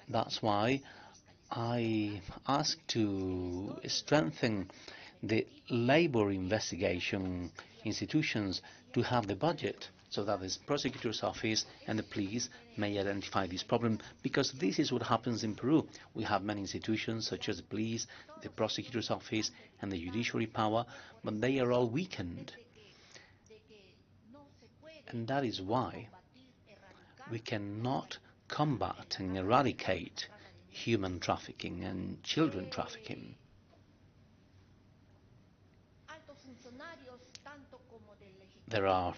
That's why I asked to strengthen the labor investigation institutions to have the budget so that the prosecutor's office and the police may identify this problem, because this is what happens in Peru. We have many institutions such as the police, the prosecutor's office and the judiciary power, but they are all weakened. And that is why We cannot combat and eradicate human trafficking and children trafficking. There are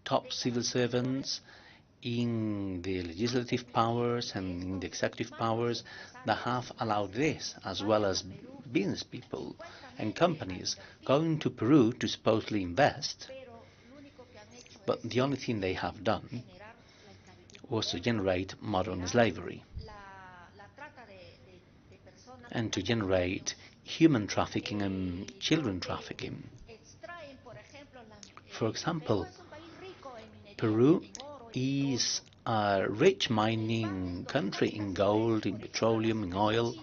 top civil servants in the legislative powers and in the executive powers that have allowed this, as well as business people and companies going to Peru to supposedly invest. But the only thing they have done was to generate modern slavery and to generate human trafficking and children trafficking. For example, Peru is a rich mining country in gold, in petroleum, in oil.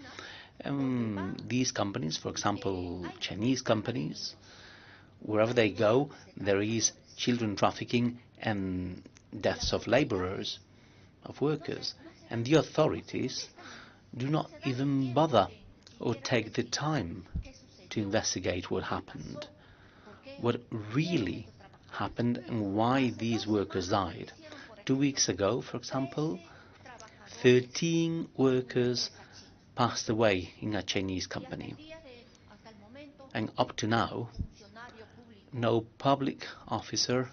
These companies, for example, Chinese companies, wherever they go, there is children trafficking and deaths of laborers, of workers. And the authorities do not even bother or take the time to investigate what happened, what really happened and why these workers died. 2 weeks ago, for example, 13 workers passed away in a Chinese company. And up to now, no public officer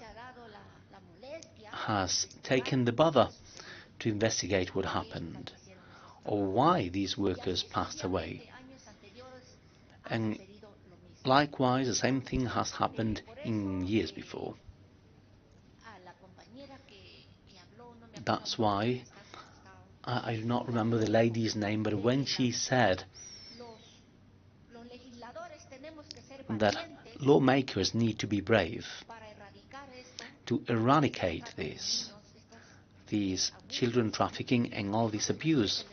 has taken the bother to investigate what happened or why these workers passed away. And likewise, the same thing has happened in years before. That's why I do not remember the lady's name, but when she said that lawmakers need to be brave to eradicate these children trafficking and all this abuse.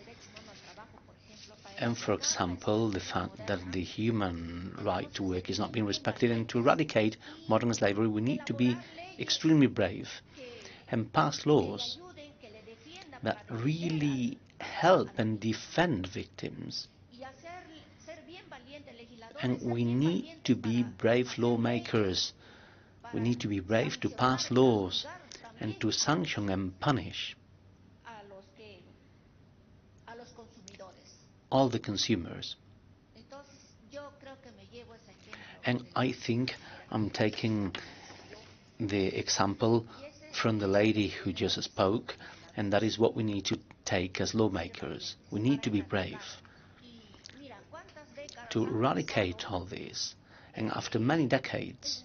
And for example, the fact that the human right to work is not being respected, and to eradicate modern slavery, we need to be extremely brave and pass laws that really help and defend victims. And we need to be brave lawmakers. We need to be brave to pass laws and to sanction and punish all the consumers. And I think I'm taking the example from the lady who just spoke, and that is what we need to take as lawmakers. We need to be brave to eradicate all this. And after many decades,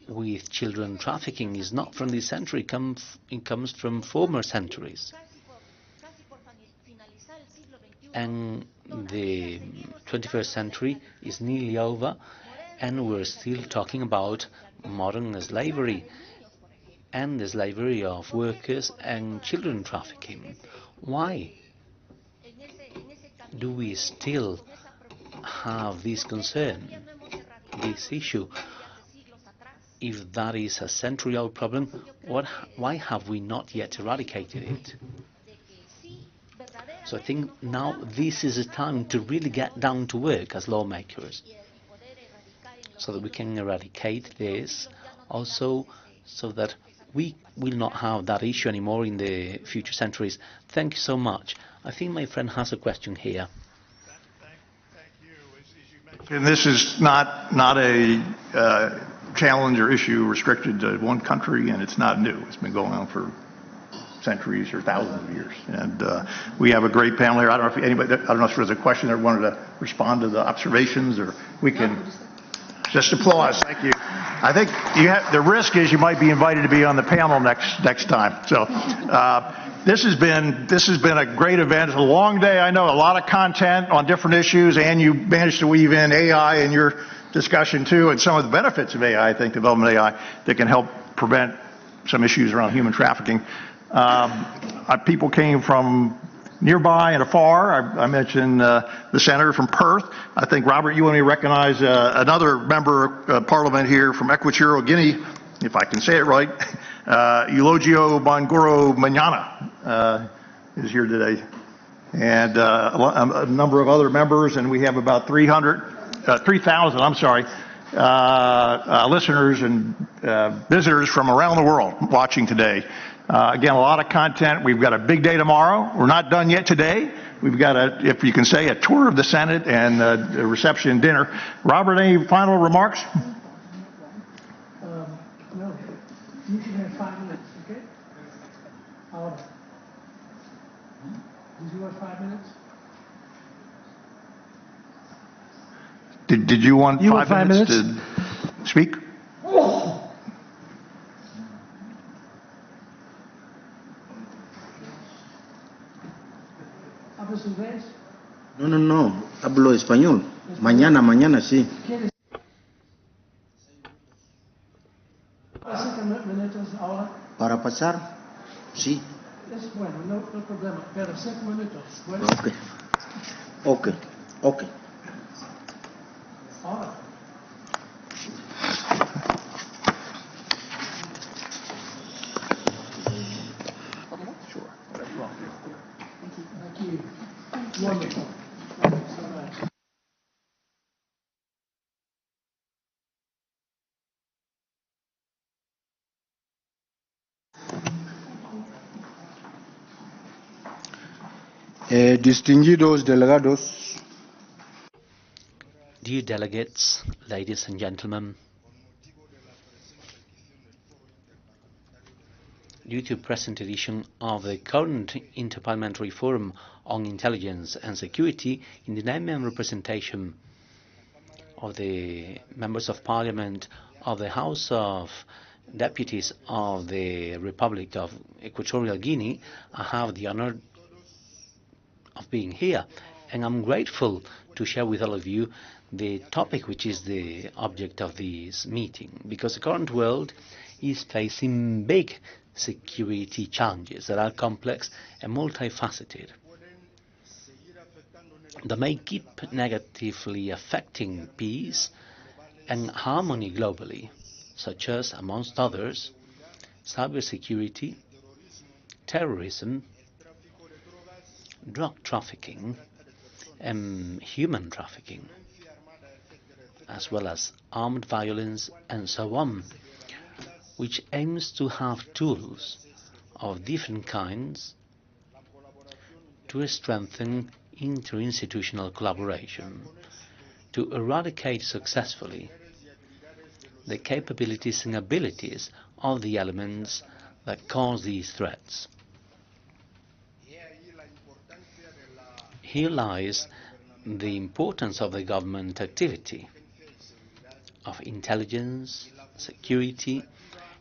with children trafficking is not from this century, it comes from former centuries. And the 21st century is nearly over, and we're still talking about modern slavery and the slavery of workers and children trafficking. Why do we still have this concern, this issue? If that is a century-old problem, why have we not yet eradicated it? So I think now this is a time to really get down to work as lawmakers, so that we can eradicate this, also so that we will not have that issue anymore in the future centuries. Thank you so much. I think my friend has a question here. Thank you. And this is not a challenge or issue restricted to one country, and it's not new. It's been going on for centuries or thousands of years. And we have a great panel here. I don't know if there's a question that wanted to respond to the observations, or we can just applause. Thank you. I think the risk is you might be invited to be on the panel next time. So this has been a great event. It's a long day. I know, a lot of content on different issues, and you managed to weave in AI in your discussion too, and some of the benefits of AI, I think, development of AI, that can help prevent some issues around human trafficking. People came from nearby and afar. I mentioned the senator from Perth. I think, Robert, you want me to recognize another member of Parliament here from Equatorial Guinea, if I can say it right. Eulogio Banguro Manana is here today, and a number of other members, and we have about 3,000, listeners and visitors from around the world watching today. Again, a lot of content. We've got a big day tomorrow. We're not done yet today. We've got if you can say, a tour of the Senate and a reception and dinner. Robert, any final remarks? No. You can have 5 minutes, okay? Did you want 5 minutes? Did you want 5 minutes to speak? ¿Hablas inglés? No. Hablo español. Mañana sí. Para pasar, sí. Es bueno, no problema, pero 5 minutos. ¿Bueno? Ok. Ahora. Wonderful. Thank you so much. Distinguidos delegados. Dear delegates, ladies and gentlemen, due to present edition of the current Interparliamentary Forum on Intelligence and Security, in the name and representation of the Members of Parliament of the House of Deputies of the Republic of Equatorial Guinea, I have the honor of being here, and I'm grateful to share with all of you the topic which is the object of this meeting, because the current world is facing big security challenges that are complex and multifaceted, that may keep negatively affecting peace and harmony globally, such as, amongst others, cybersecurity, terrorism, drug trafficking, and human trafficking, as well as armed violence and so on, which aims to have tools of different kinds to strengthen interinstitutional collaboration, to eradicate successfully the capabilities and abilities of the elements that cause these threats. Here lies the importance of the government activity, of intelligence, security,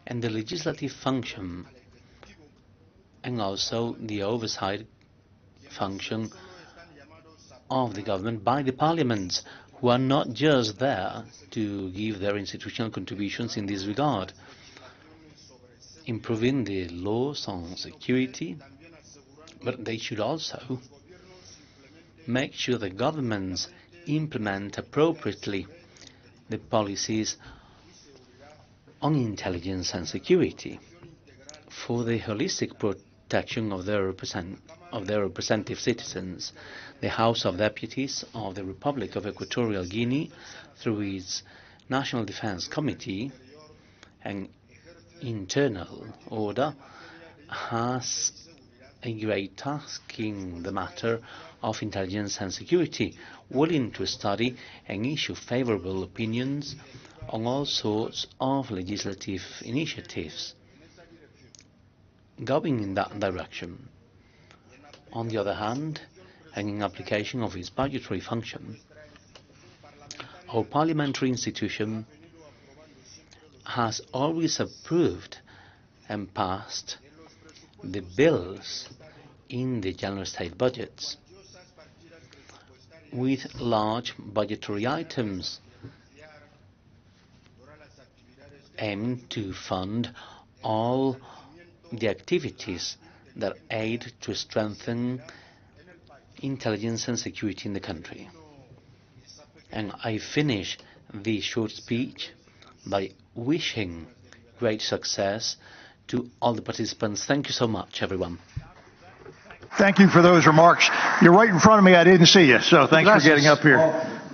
and the legislative function, and also the oversight function of the government by the parliaments, who are not just there to give their institutional contributions in this regard, improving the laws on security, but they should also make sure the governments implement appropriately the policies on intelligence and security for the holistic protection of their representative citizens. The House of Deputies of the Republic of Equatorial Guinea, through its National Defense Committee and Internal Order, has a great task in the matter of intelligence and security, willing to study and issue favorable opinions on all sorts of legislative initiatives going in that direction. On the other hand, and in application of its budgetary function, our parliamentary institution has always approved and passed the bills in the general state budgets with large budgetary items aimed to fund all the activities that aid to strengthen intelligence and security in the country. And I finish this short speech by wishing great success to all the participants. Thank you so much, everyone. Thank you for those remarks. You're right in front of me. I didn't see you, so thanks for getting up here.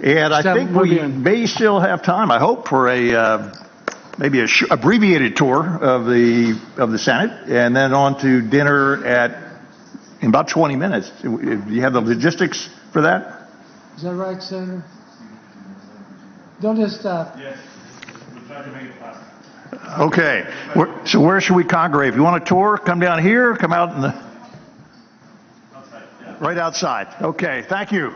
And I think we may still have time, I hope, for a maybe a abbreviated tour of the Senate, and then on to dinner in about 20 minutes. Do you have the logistics for that? Is that right, Senator? Don't just stop. Yes. We'll try to make it possible. Okay. So where should we congregate? If you want a tour, come down here, come out in the... Right outside. Okay. Thank you.